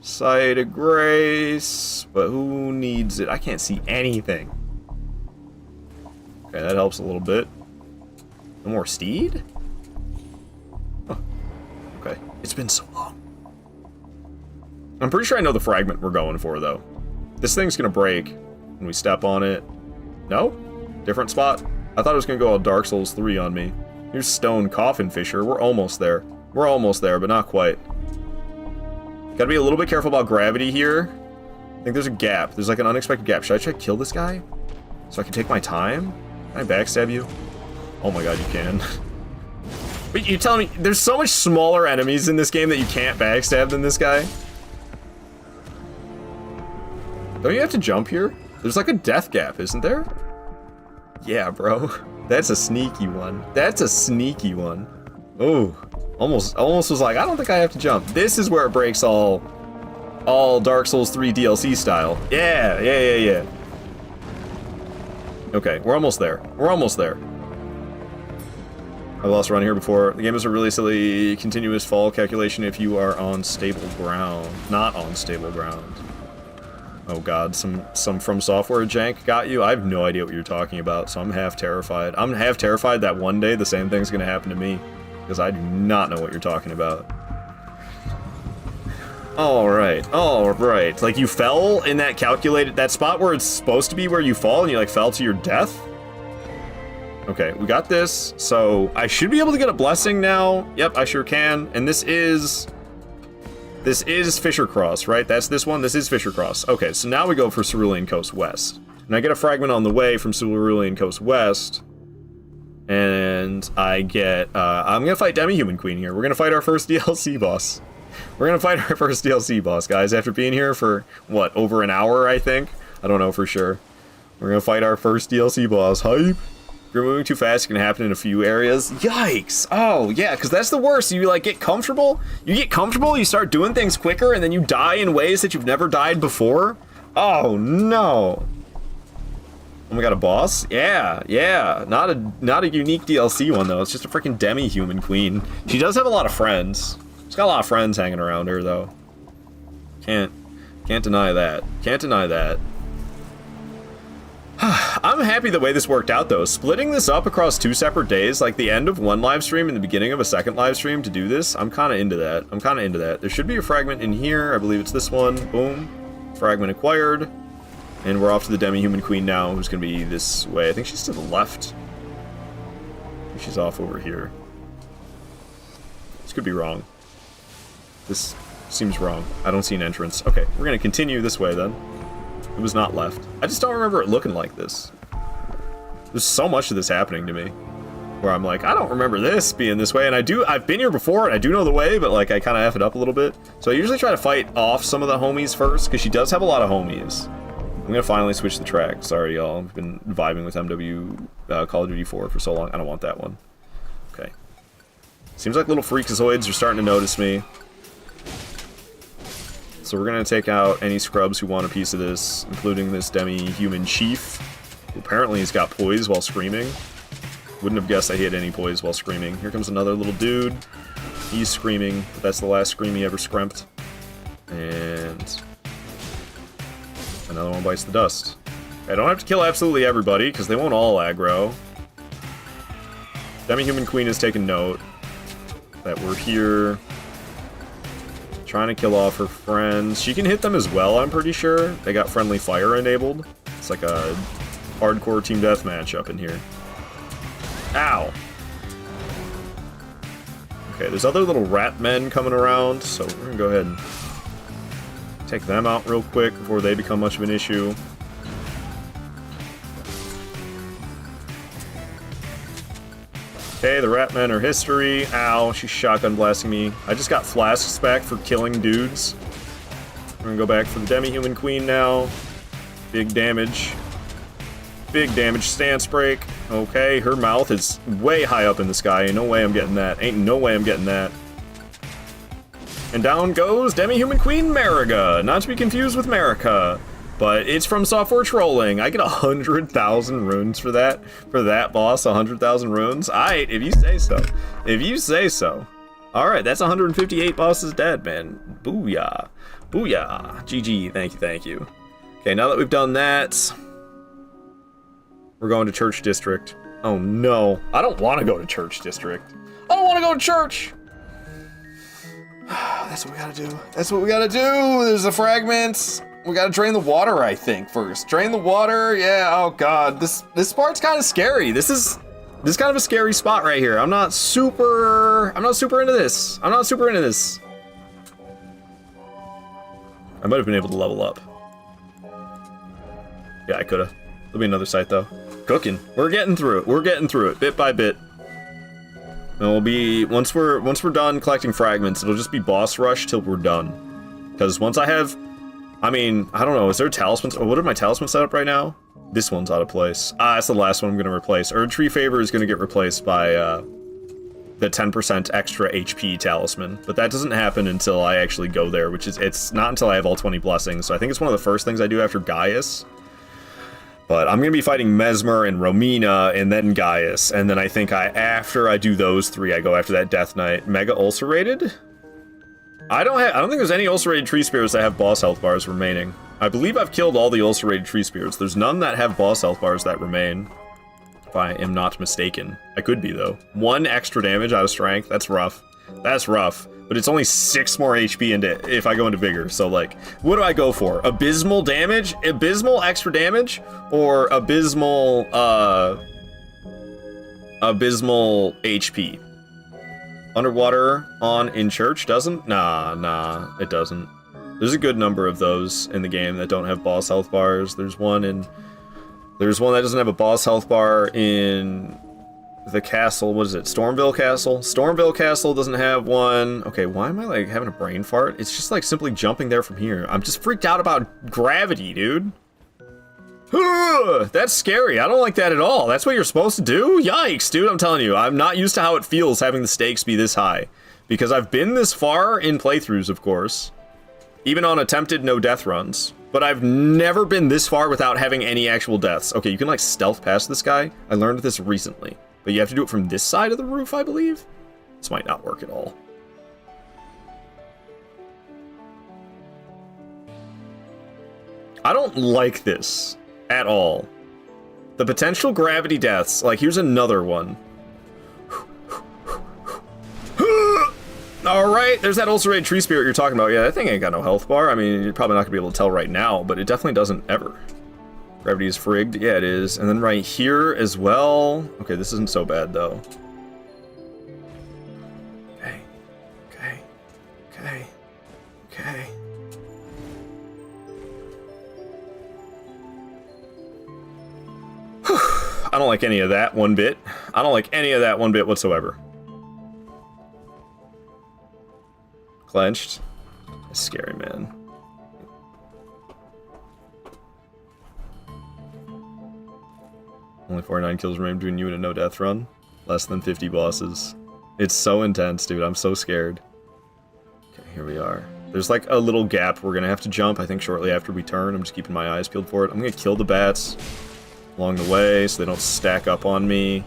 Sight of grace, but who needs it? I can't see anything. Okay, that helps a little bit. No more steed? Huh. Okay, it's been so long. I'm pretty sure I know the fragment we're going for, though. This thing's gonna break when we step on it. No? Different spot? I thought it was gonna go all Dark Souls 3 on me. Here's Stone Coffin Fissure. We're almost there. We're almost there, but not quite. Gotta be a little bit careful about gravity here. I think there's a gap. There's like an unexpected gap. Should I try to kill this guy? So I can take my time? Can I backstab you? Oh my god, you can. But you're telling me there's so much smaller enemies in this game that you can't backstab than this guy? Don't you have to jump here? There's like a death gap, isn't there? Yeah, bro. That's a sneaky one. That's a sneaky one. Oh, almost was like, I don't think I have to jump. This is where it breaks all Dark Souls 3 DLC style. Yeah. Okay, we're almost there. We're almost there. I've lost around here before. The game is a really silly continuous fall calculation if you are on stable ground. Not on stable ground. Oh god, some From Software jank got you? I have no idea what you're talking about, so I'm half terrified. I'm half terrified that one day the same thing's gonna happen to me, because I do not know what you're talking about. Alright. Like you fell in that that spot where it's supposed to be where you fall and you like fell to your death? Okay, we got this, so I should be able to get a blessing now. Yep, I sure can, and this is Fisher Cross, right? That's this one? This is Fisher Cross. Okay, so now we go for Cerulean Coast West. And I get a fragment on the way from Cerulean Coast West. And I get, I'm gonna fight Demi-Human Queen here. We're gonna fight our first DLC boss. We're gonna fight our first DLC boss, guys, after being here for, what, over an hour, I think? I don't know for sure. We're gonna fight our first DLC boss. Hype! If you're moving too fast, it can happen in a few areas. Yikes! Oh, yeah, because that's the worst. You, like, get comfortable. You start doing things quicker, and then you die in ways that you've never died before. Oh, no. Oh, we got a boss? Yeah. Not a unique DLC one, though. It's just a freaking demi-human queen. She does have a lot of friends. She's got a lot of friends hanging around her, though. Can't deny that. Can't deny that. I'm happy the way this worked out, though. Splitting this up across 2 separate days, like the end of one live stream and the beginning of a second live stream to do this, I'm kind of into that. There should be a fragment in here. I believe it's this one. Boom. Fragment acquired. And we're off to the Demi-Human Queen now, who's going to be this way. I think she's to the left. I think she's off over here. This could be wrong. This seems wrong. I don't see an entrance. Okay, we're going to continue this way then. It was not left. I just don't remember it looking like this. There's so much of this happening to me. Where I'm like, I don't remember this being this way, and I've been here before, and I do know the way, but like, I kind of F it up a little bit. So I usually try to fight off some of the homies first, because she does have a lot of homies. I'm gonna finally switch the track. Sorry, y'all. I've been vibing with MW Call of Duty 4 for so long. I don't want that one. Okay. Seems like little freakazoids are starting to notice me. So we're gonna take out any scrubs who want a piece of this, including this demi-human chief, who apparently has got poise while screaming. Wouldn't have guessed I hit any poise while screaming. Here comes another little dude. He's screaming, but that's the last scream he ever screamt. And another one bites the dust. I don't have to kill absolutely everybody, because they won't all aggro. Demi-Human Queen has taken note that we're here trying to kill off her friends. She can hit them as well, I'm pretty sure. They got friendly fire enabled. It's like a hardcore team deathmatch up in here. Ow! Okay, there's other little rat men coming around, so we're gonna go ahead and take them out real quick before they become much of an issue. Okay, the rat men are history. Ow, she's shotgun blasting me. I just got flasks back for killing dudes. We're gonna go back for the Demi-Human Queen now. Big damage. Big damage stance break. Okay, her mouth is way high up in the sky. Ain't no way I'm getting that. Ain't no way I'm getting that. And down goes Demi-Human Queen Mariga. Not to be confused with Marica, but it's from Software Trolling. I get 100,000 runes for that boss. 100,000 runes. Aight, if you say so. If you say so. Alright, that's 158 bosses dead, man. Booyah. Booyah. GG. Thank you, thank you. Okay, now that we've done that, we're going to Church District. Oh no. I don't want to go to Church District. I don't want to go to church! That's what we gotta do. That's what we gotta do! There's the fragments! We gotta drain the water, I think, first. Drain the water, yeah, oh god. This part's kind of scary. This is kind of a scary spot right here. I'm not super into this. I'm not super into this. I might have been able to level up. Yeah, I could've. There'll be another site, though. Cooking. We're getting through it. We're getting through it, bit by bit. And we'll be, once we're done collecting fragments, it'll just be boss rush till we're done. Because once I have, I mean, I don't know, is there talismans? Oh, what are my talismans set up right now? This one's out of place. Ah, that's the last one I'm gonna replace. Erd Tree Favor is gonna get replaced by, the 10% extra HP talisman. But that doesn't happen until I actually go there, which is, it's not until I have all 20 blessings. So I think it's one of the first things I do after Gaius. But I'm going to be fighting Mesmer and Romina and then Gaius. And then I think after I do those three, I go after that Death Knight. Mega Ulcerated? I don't think there's any Ulcerated Tree Spirits that have boss health bars remaining. I believe I've killed all the Ulcerated Tree Spirits. There's none that have boss health bars that remain. If I am not mistaken. I could be, though. 1 extra damage out of strength. That's rough. That's rough. But it's only 6 more HP if I go into Vigor. So, like, what do I go for? Abysmal damage? Abysmal extra damage? Or abysmal HP? Underwater on in church doesn't? Nah, it doesn't. There's a good number of those in the game that don't have boss health bars. There's one that doesn't have a boss health bar in the castle. What is it? Stormville Castle? Stormville Castle doesn't have one. Okay, why am I like having a brain fart? It's just like simply jumping there from here. I'm just freaked out about gravity, dude. That's scary. I don't like that at all. That's what you're supposed to do? Yikes, dude. I'm telling you, I'm not used to how it feels having the stakes be this high. Because I've been this far in playthroughs, of course. Even on attempted no death runs. But I've never been this far without having any actual deaths. Okay, you can like stealth past this guy. I learned this recently. But you have to do it from this side of the roof, I believe? This might not work at all. I don't like this at all. The potential gravity deaths, like here's another one. Alright, there's that ulcerated tree spirit you're talking about. Yeah, that thing ain't got no health bar. I mean, you're probably not gonna be able to tell right now, but it definitely doesn't ever. Gravity is frigged. Yeah, it is. And then right here as well. Okay, this isn't so bad, though. Okay. Okay. Okay. Okay. I don't like any of that one bit. I don't like any of that one bit whatsoever. Clenched. That's scary, man. Only 49 kills remain between you and a no-death run. Less than 50 bosses. It's so intense, dude. I'm so scared. Okay, here we are. There's like a little gap we're gonna have to jump, I think, shortly after we turn. I'm just keeping my eyes peeled for it. I'm gonna kill the bats along the way so they don't stack up on me.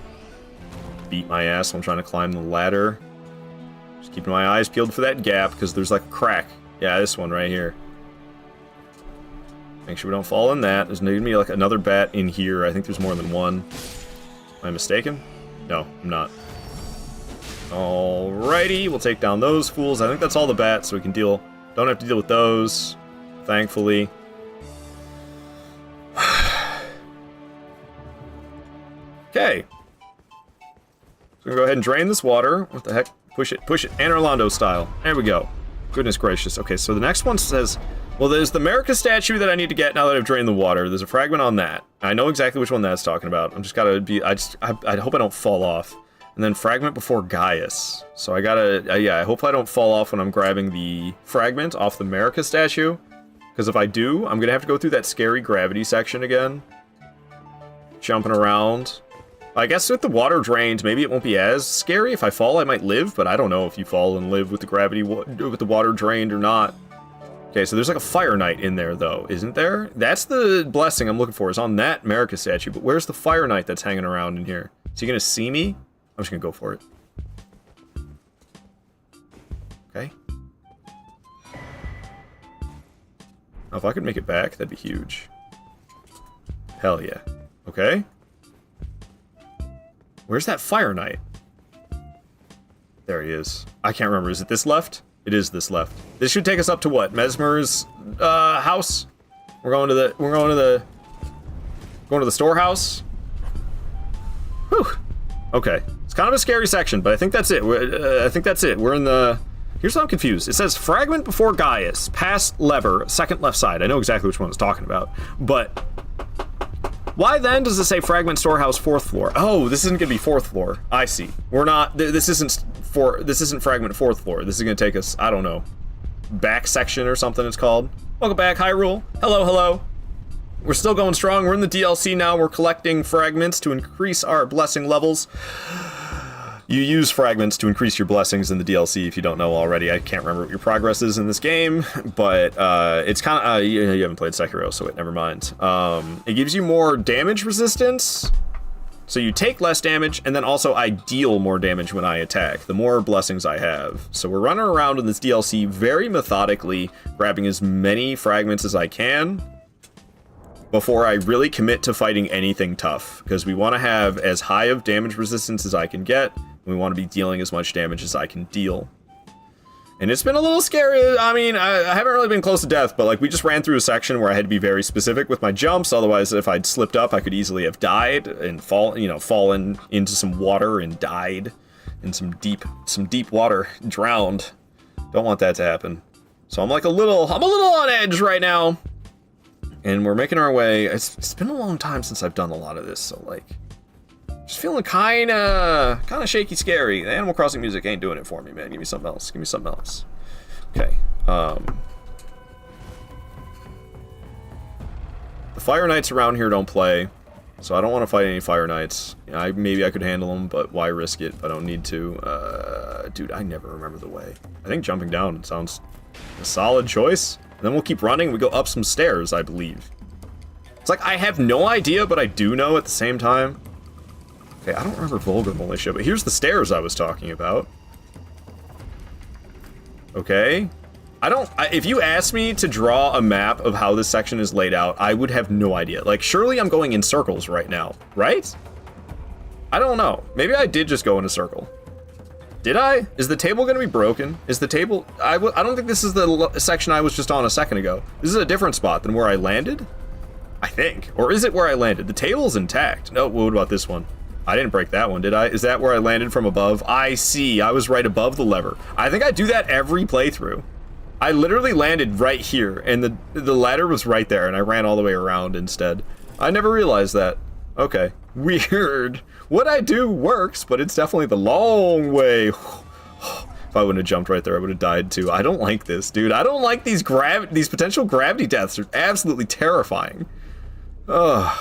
Beat my ass while I'm trying to climb the ladder. Just keeping my eyes peeled for that gap because there's like a crack. Yeah, this one right here. Make sure we don't fall in that. There's gonna be like another bat in here. I think there's more than one. Am I mistaken? No, I'm not. Alrighty, we'll take down those fools. I think that's all the bats, so we can deal. Don't have to deal with those, thankfully. Okay. So we're gonna go ahead and drain this water. What the heck? Push it, Anne Orlando style. There we go. Goodness gracious. Okay, so the next one says, well, there's the America statue that I need to get now that I've drained the water. There's a fragment on that. I know exactly which one that's talking about. I'm just gotta be, I hope I don't fall off. And then fragment before Gaius. So I gotta, yeah, I hope I don't fall off when I'm grabbing the fragment off the America statue. Because if I do, I'm gonna have to go through that scary gravity section again. Jumping around. I guess with the water drained, maybe it won't be as scary. If I fall, I might live, but I don't know if you fall and live with the gravity, with the water drained or not. Okay, so there's like a Fire Knight in there, though, isn't there? That's the blessing I'm looking for, is on that America statue, but where's the Fire Knight that's hanging around in here? Is he gonna see me? I'm just gonna go for it. Okay. Now, if I could make it back, that'd be huge. Hell yeah. Okay. Where's that Fire Knight? There he is. I can't remember. Is it this left? It is this left. This should take us up to what? Mesmer's house? We're going to the storehouse. Whew. Okay. It's kind of a scary section, but I think that's it. I think that's it. We're in the... Here's what I'm confused. It says fragment before Gaius. Pass lever, second left side. I know exactly which one it's talking about, but why then does it say fragment storehouse fourth floor? Oh, this isn't gonna be fourth floor. I see. We're not. This isn't fragment fourth floor. This is gonna take us, I don't know, back section or something. It's called. Welcome back, Hyrule. Hello, hello. We're still going strong. We're in the DLC now. We're collecting fragments to increase our blessing levels. You use fragments to increase your blessings in the DLC if you don't know already. I can't remember what your progress is in this game, but it's kind of... you haven't played Sekiro, so wait, never mind. It gives you more damage resistance, so you take less damage, and then also I deal more damage when I attack, the more blessings I have. So we're running around in this DLC very methodically, grabbing as many fragments as I can before I really commit to fighting anything tough, because we want to have as high of damage resistance as I can get. We want to be dealing as much damage as I can deal. And it's been a little scary. I mean, I haven't really been close to death, but like we just ran through a section where I had to be very specific with my jumps. Otherwise, if I'd slipped up, I could easily have died and fallen into some water and died in some deep water, drowned. Don't want that to happen. So I'm a little on edge right now. And we're making our way. It's been a long time since I've done a lot of this, so like, just feeling kind of shaky, scary. The Animal Crossing music ain't doing it for me, man. Give me something else. Give me something else. Okay. The Fire Knights around here don't play, so I don't want to fight any Fire Knights. Maybe I could handle them, but why risk it? I don't need to. Dude, I never remember the way. I think jumping down sounds a solid choice. And then we'll keep running. We go up some stairs, I believe. It's like I have no idea, but I do know at the same time. Okay, I don't remember Vulgar Militia, but here's the stairs I was talking about. Okay. If you asked me to draw a map of how this section is laid out, I would have no idea. Like, surely I'm going in circles right now, right? I don't know. Maybe I did just go in a circle. Did I? Is the table going to be broken? Is the table... I don't think this is the section I was just on a second ago. This is a different spot than where I landed? I think. Or is it where I landed? The table's intact. No, what about this one? I didn't break that one, did I? Is that where I landed from above? I see. I was right above the lever. I think I do that every playthrough. I literally landed right here, and the ladder was right there, and I ran all the way around instead. I never realized that. Okay. Weird. What I do works, but it's definitely the long way. If I wouldn't have jumped right there, I would have died too. I don't like this, dude. I don't like these potential gravity deaths. They're absolutely terrifying. Ugh.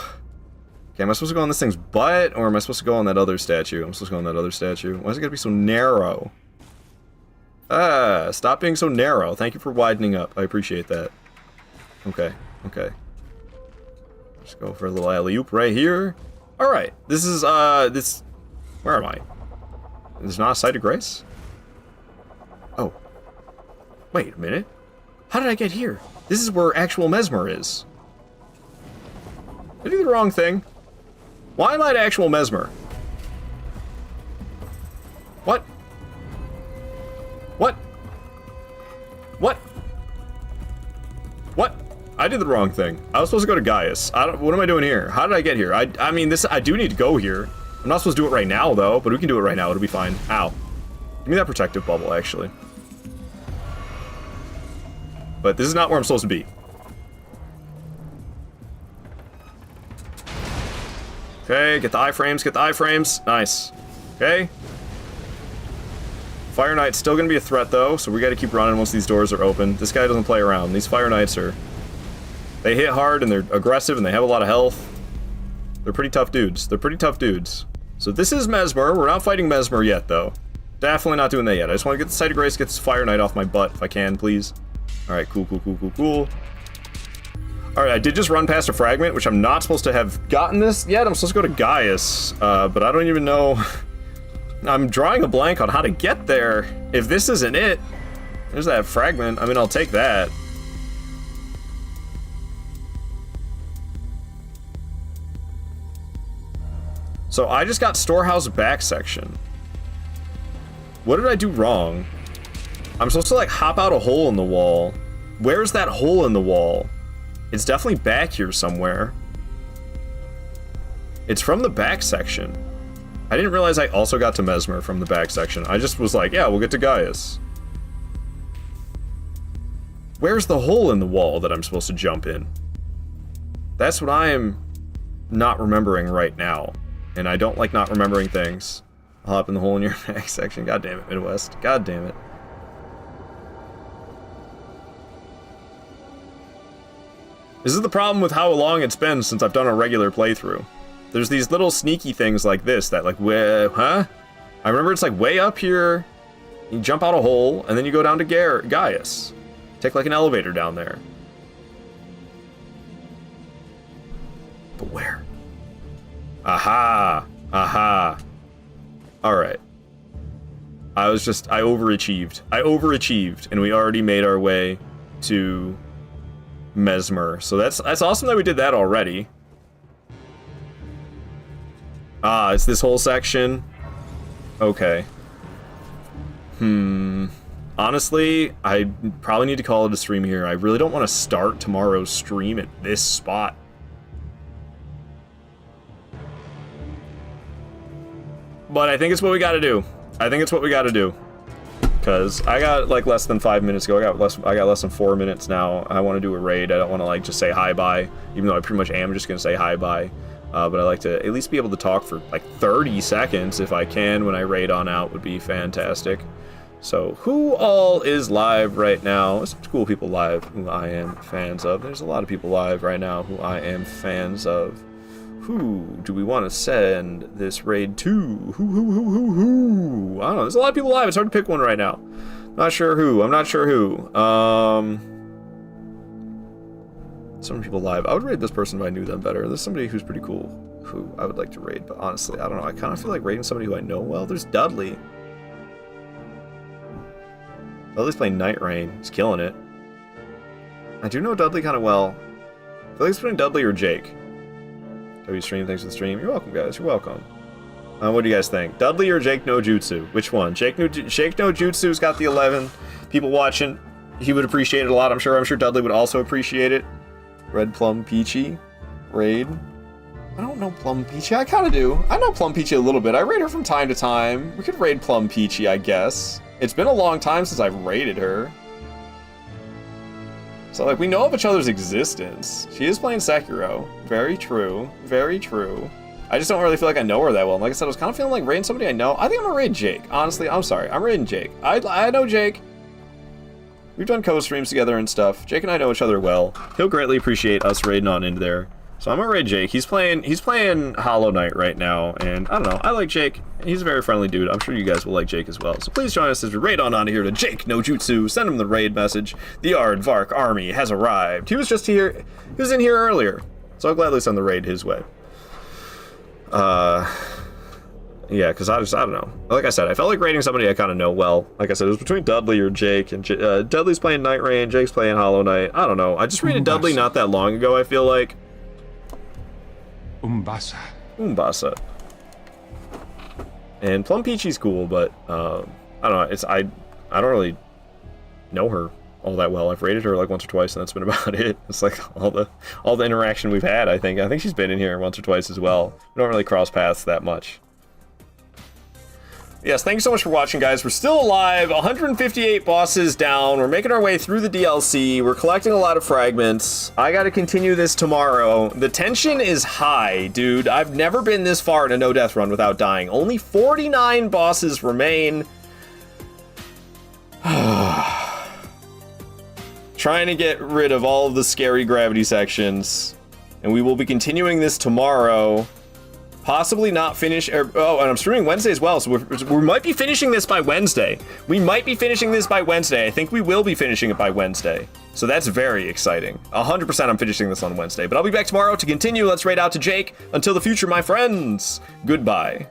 Okay, am I supposed to go on this thing's butt, or am I supposed to go on that other statue? I'm supposed to go on that other statue. Why is it gotta be so narrow? Stop being so narrow. Thank you for widening up. I appreciate that. Okay, okay. Just go for a little alley-oop right here. Alright, this is, where am I? There's not a site of grace? Oh. Wait a minute. How did I get here? This is where actual Mesmer is. Did I do the wrong thing? Why am I at actual Mesmer? What? What? What? What? I did the wrong thing. I was supposed to go to Gaius. What am I doing here? How did I get here? I mean, I do need to go here. I'm not supposed to do it right now, though, but we can do it right now. It'll be fine. Ow. Give me that protective bubble, actually. But this is not where I'm supposed to be. Okay, get the iframes, get the iframes. Nice. Okay. Fire Knight's still gonna be a threat, though, so we gotta keep running once these doors are open. This guy doesn't play around. These Fire Knights are... They hit hard, and they're aggressive, and they have a lot of health. They're pretty tough dudes. They're pretty tough dudes. So this is Mesmer. We're not fighting Mesmer yet, though. Definitely not doing that yet. I just want to get the Site of Grace, get this Fire Knight off my butt, if I can, please. Alright, cool, cool, cool, cool, cool. Alright, I did just run past a fragment, which I'm not supposed to have gotten this yet. I'm supposed to go to Gaius, but I don't even know... I'm drawing a blank on how to get there. If this isn't it, there's that fragment. I mean, I'll take that. So I just got storehouse back section. What did I do wrong? I'm supposed to like hop out a hole in the wall. Where's that hole in the wall? It's definitely back here somewhere. It's from the back section. I didn't realize I also got to Mesmer from the back section. I just was like, yeah, we'll get to Gaius. Where's the hole in the wall that I'm supposed to jump in? That's what I am not remembering right now. And I don't like not remembering things. I'll hop in the hole in your back section. God damn it, Midwest. God damn it. This is the problem with how long it's been since I've done a regular playthrough. There's these little sneaky things like this that like, huh? I remember it's like way up here. You jump out a hole, and then you go down to Gaius. Take like an elevator down there. But where? Aha! Aha! Alright. I overachieved. I overachieved, and we already made our way to Mesmer. So that's awesome that we did that already. Ah, it's this whole section? Okay. Honestly, I probably need to call it a stream here. I really don't want to start tomorrow's stream at this spot. But I think it's what we gotta do. I think it's what we gotta do. Because I got like less than 5 minutes ago. I got less than 4 minutes now. I want to do a raid. I don't want to like just say hi bye, even though I pretty much am just gonna say hi bye. But I like to at least be able to talk for like 30 seconds if I can when I raid on out would be fantastic. So who all is live right now? There's some cool people live who I am fans of. There's a lot of people live right now who I am fans of. Who do we want to send this raid to? Who? I don't know. There's a lot of people live. It's hard to pick one right now. Not sure who. I'm not sure who. Some people live. I would raid this person if I knew them better. There's somebody who's pretty cool who I would like to raid, but honestly, I don't know. I kind of feel like raiding somebody who I know well. There's Dudley. Dudley's playing Night Rain. He's killing it. I do know Dudley kind of well. I feel like it's between Dudley or Jake. W stream, thanks for the stream. You're welcome, guys. You're welcome. What do you guys think? Dudley or Jake no Jutsu? Which one? Jake no Jutsu's got the 11. People watching, he would appreciate it a lot. I'm sure Dudley would also appreciate it. Red Plum Peachy. Raid. I don't know Plum Peachy. I kind of do. I know Plum Peachy a little bit. I raid her from time to time. We could raid Plum Peachy, I guess. It's been a long time since I've raided her. So, like, we know of each other's existence. She is playing Sekiro. Very true. Very true. I just don't really feel like I know her that well. And like I said, I was kind of feeling like raiding somebody I know. I think I'm gonna raid Jake. Honestly, I'm sorry. I'm raiding Jake. I know Jake. We've done co-streams together and stuff. Jake and I know each other well. He'll greatly appreciate us raiding on into there. So I'm gonna raid Jake. He's playing Hollow Knight right now, and I don't know. I like Jake. He's a very friendly dude. I'm sure you guys will like Jake as well. So please join us as we raid on here to Jake no Jutsu. Send him the raid message. The Aardvark army has arrived. He was just here. He was in here earlier. So I'll gladly send the raid his way. Yeah, because I don't know. Like I said, I felt like raiding somebody I kind of know well. Like I said, it was between Dudley or Jake, and Dudley's playing Night Rain, Jake's playing Hollow Knight. I don't know. I just raided Dudley not that long ago, I feel like. Umbasa. And Plum Peachy's cool, but I don't know. I don't really know her all that well. I've raided her like once or twice, and that's been about it. It's like all the interaction we've had. I think she's been in here once or twice as well. We don't really cross paths that much. Yes, thank you so much for watching, guys. We're still alive, 158 bosses down. We're making our way through the DLC. We're collecting a lot of fragments. I gotta continue this tomorrow. The tension is high, dude. I've never been this far in a no-death run without dying. Only 49 bosses remain. Trying to get rid of all of the scary gravity sections. And we will be continuing this tomorrow. Possibly not finish. Oh, and I'm streaming Wednesday as well, so we might be finishing this by Wednesday. We might be finishing this by Wednesday. I think we will be finishing it by Wednesday. So that's very exciting. 100% I'm finishing this on Wednesday. But I'll be back tomorrow to continue. Let's raid out to Jake. Until the future, my friends. Goodbye.